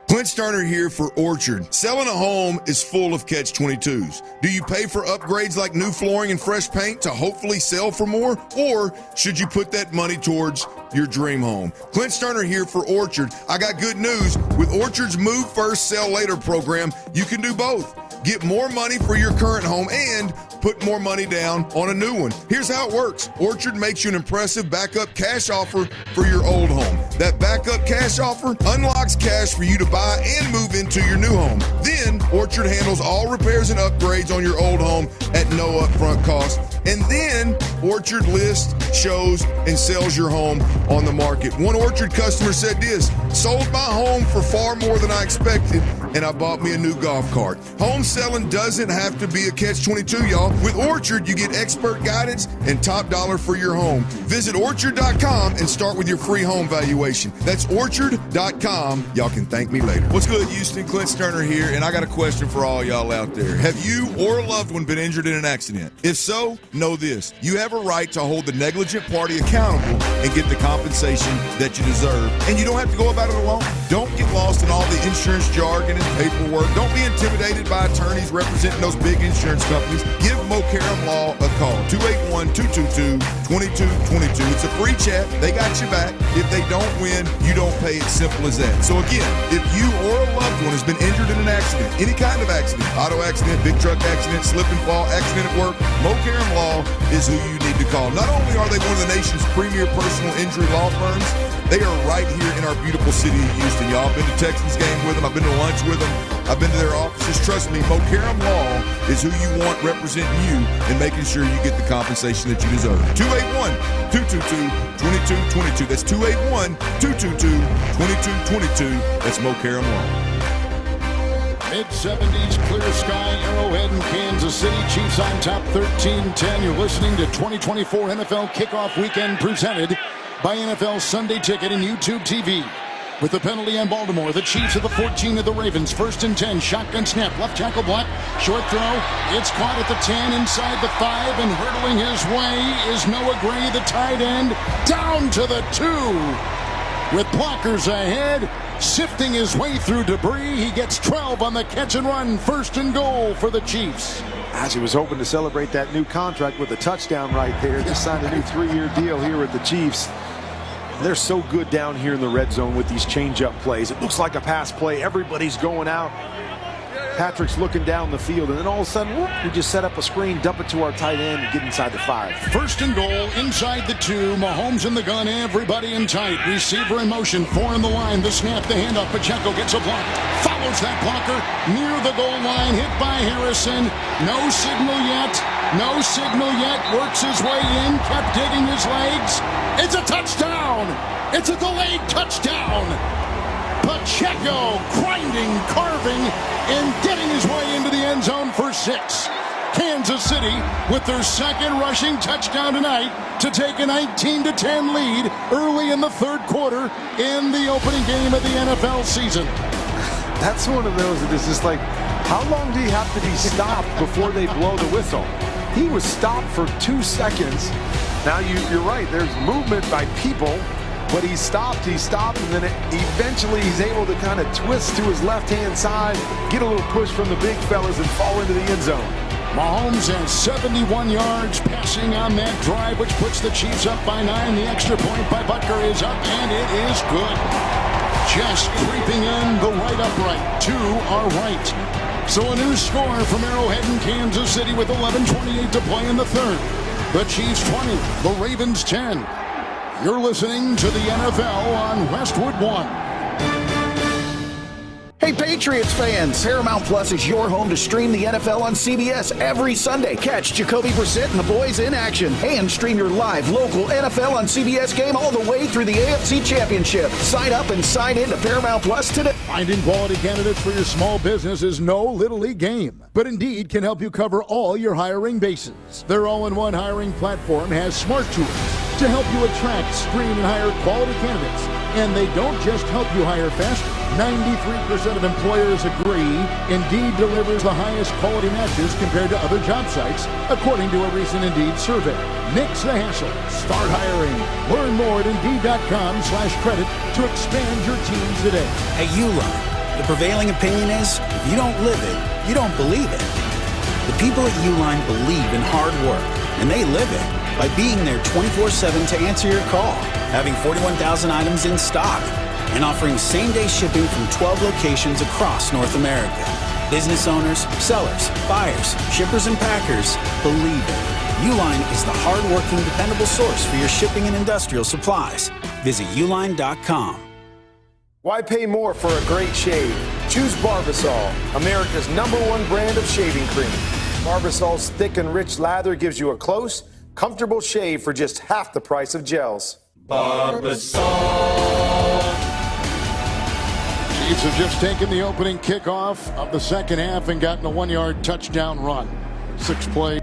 Clint Stoerner here for Orchard. Selling a home is full of catch-22s. Do you pay for upgrades like new flooring and fresh paint to hopefully sell for more? Or should you put that money towards your dream home? Clint Stoerner here for Orchard. I got good news. With Orchard's Move First, Sell Later program, you can do both. Get more money for your current home and put more money down on a new one. Here's how it works. Orchard makes you an impressive backup cash offer for your old home. That backup cash offer unlocks cash for you to buy and move into your new home. Then Orchard handles all repairs and upgrades on your old home at no upfront cost. And then Orchard lists, shows, and sells your home on the market. One Orchard customer said this: sold my home for far more than I expected, and I bought me a new golf cart. Home selling doesn't have to be a catch-22, y'all. With Orchard, you get expert guidance and top dollar for your home. Visit Orchard.com and start with your free home valuation. That's Orchard.com. Y'all can thank me later. What's good, Houston? Clint Stoerner here, and I got a question for all y'all out there. Have you or a loved one been injured in an accident? If so, know this: you have a right to hold the negligent party accountable and get the compensation that you deserve. And you don't have to go about it alone. Don't get lost in all the insurance jargon and paperwork. Don't be intimidated by attorneys representing those big insurance companies. Give Mokaram Law a call. 281-222-2222. It's a free chat. They got you back. If they don't win, you don't pay. It's simple as that. So again, if you or a loved one has been injured in an accident, any kind of accident, auto accident, big truck accident, slip and fall, accident at work, Mokaram Law is who you need to call. Not only are they one of the nation's premier personal injury law firms, they are right here in our beautiful city of Houston, y'all. I've been to Texans game with them. I've been to lunch with them. I've been to their offices. Trust me, Mokaram Law is who you want representing you and making sure you get the compensation that you deserve. 281-222-2222. That's 281-222-2222. That's Mokaram Law. Mid-70s, clear sky, Arrowhead in Kansas City. Chiefs on top 13-10. You're listening to 2024 NFL Kickoff Weekend presented by NFL Sunday Ticket and YouTube TV. With the penalty on Baltimore, the Chiefs at the 14 of the Ravens. 1st and 10, shotgun snap, left tackle block, short throw. It's caught at the 10, inside the 5, and hurtling his way is Noah Gray, the tight end, down to the 2. With blockers ahead, sifting his way through debris, he gets 12 on the catch and run. 1st and goal for the Chiefs. As he was hoping to celebrate that new contract with a touchdown right there. Just signed a new 3-year deal here with the Chiefs. They're so good down here in the red zone with these change-up plays. It looks like a pass play. Everybody's going out. Patrick's looking down the field, and then all of a sudden, whoop, we just set up a screen, dump it to our tight end, and get inside the 5. 1st and goal, inside the 2. Mahomes in the gun, everybody in tight. Receiver in motion, 4 in the line. The snap, the handoff. Pacheco gets a block. Follows that blocker near the goal line. Hit by Harrison. No signal yet. No signal yet. Works his way in. Kept digging his legs. It's a touchdown. It's a delayed touchdown. Pacheco grinding, carving, and getting his way into the end zone for 6. Kansas City with their second rushing touchdown tonight to take a 19-10 lead early in the third quarter in the opening game of the NFL season. That's one of those that is just like, how long do you have to be stopped before they blow the whistle? He was stopped for 2 seconds. Now you're right, there's movement by people. but he stopped, and then eventually he's able to kind of twist to his left-hand side, get a little push from the big fellas, and fall into the end zone. Mahomes has 71 yards passing on that drive, which puts the Chiefs up by 9. The extra point by Butker is up, and it is good. Just creeping in the right upright to our right. So a new score from Arrowhead in Kansas City with 11:28 to play in the third. The Chiefs 20, the Ravens 10. You're listening to the NFL on Westwood One. Hey, Patriots fans! Paramount Plus is your home to stream the NFL on CBS every Sunday. Catch Jacoby Brissett and the boys in action. And stream your live local NFL on CBS game all the way through the AFC Championship. Sign up and sign in to Paramount Plus today. Finding quality candidates for your small business is no little league game, but Indeed can help you cover all your hiring bases. Their all-in-one hiring platform has smart tools to help you attract, screen, and hire quality candidates. And they don't just help you hire faster. 93% of employers agree Indeed delivers the highest quality matches compared to other job sites, according to a recent Indeed survey. Nix the hassle. Start hiring. Learn more at Indeed.com/credit to expand your team today. At Uline, the prevailing opinion is, if you don't live it, you don't believe it. The people at Uline believe in hard work, and they live it by being there 24/7 to answer your call, having 41,000 items in stock, and offering same-day shipping from 12 locations across North America. Business owners, sellers, buyers, shippers, and packers believe it. Uline is the hard-working, dependable source for your shipping and industrial supplies. Visit uline.com. Why pay more for a great shave? Choose Barbasol, America's #1 brand of shaving cream. Barbasol's thick and rich lather gives you a close, comfortable shave for just half the price of gels. Barbasol. Chiefs have just taken the opening kickoff of the second half and gotten a 1-yard touchdown run. 6 play.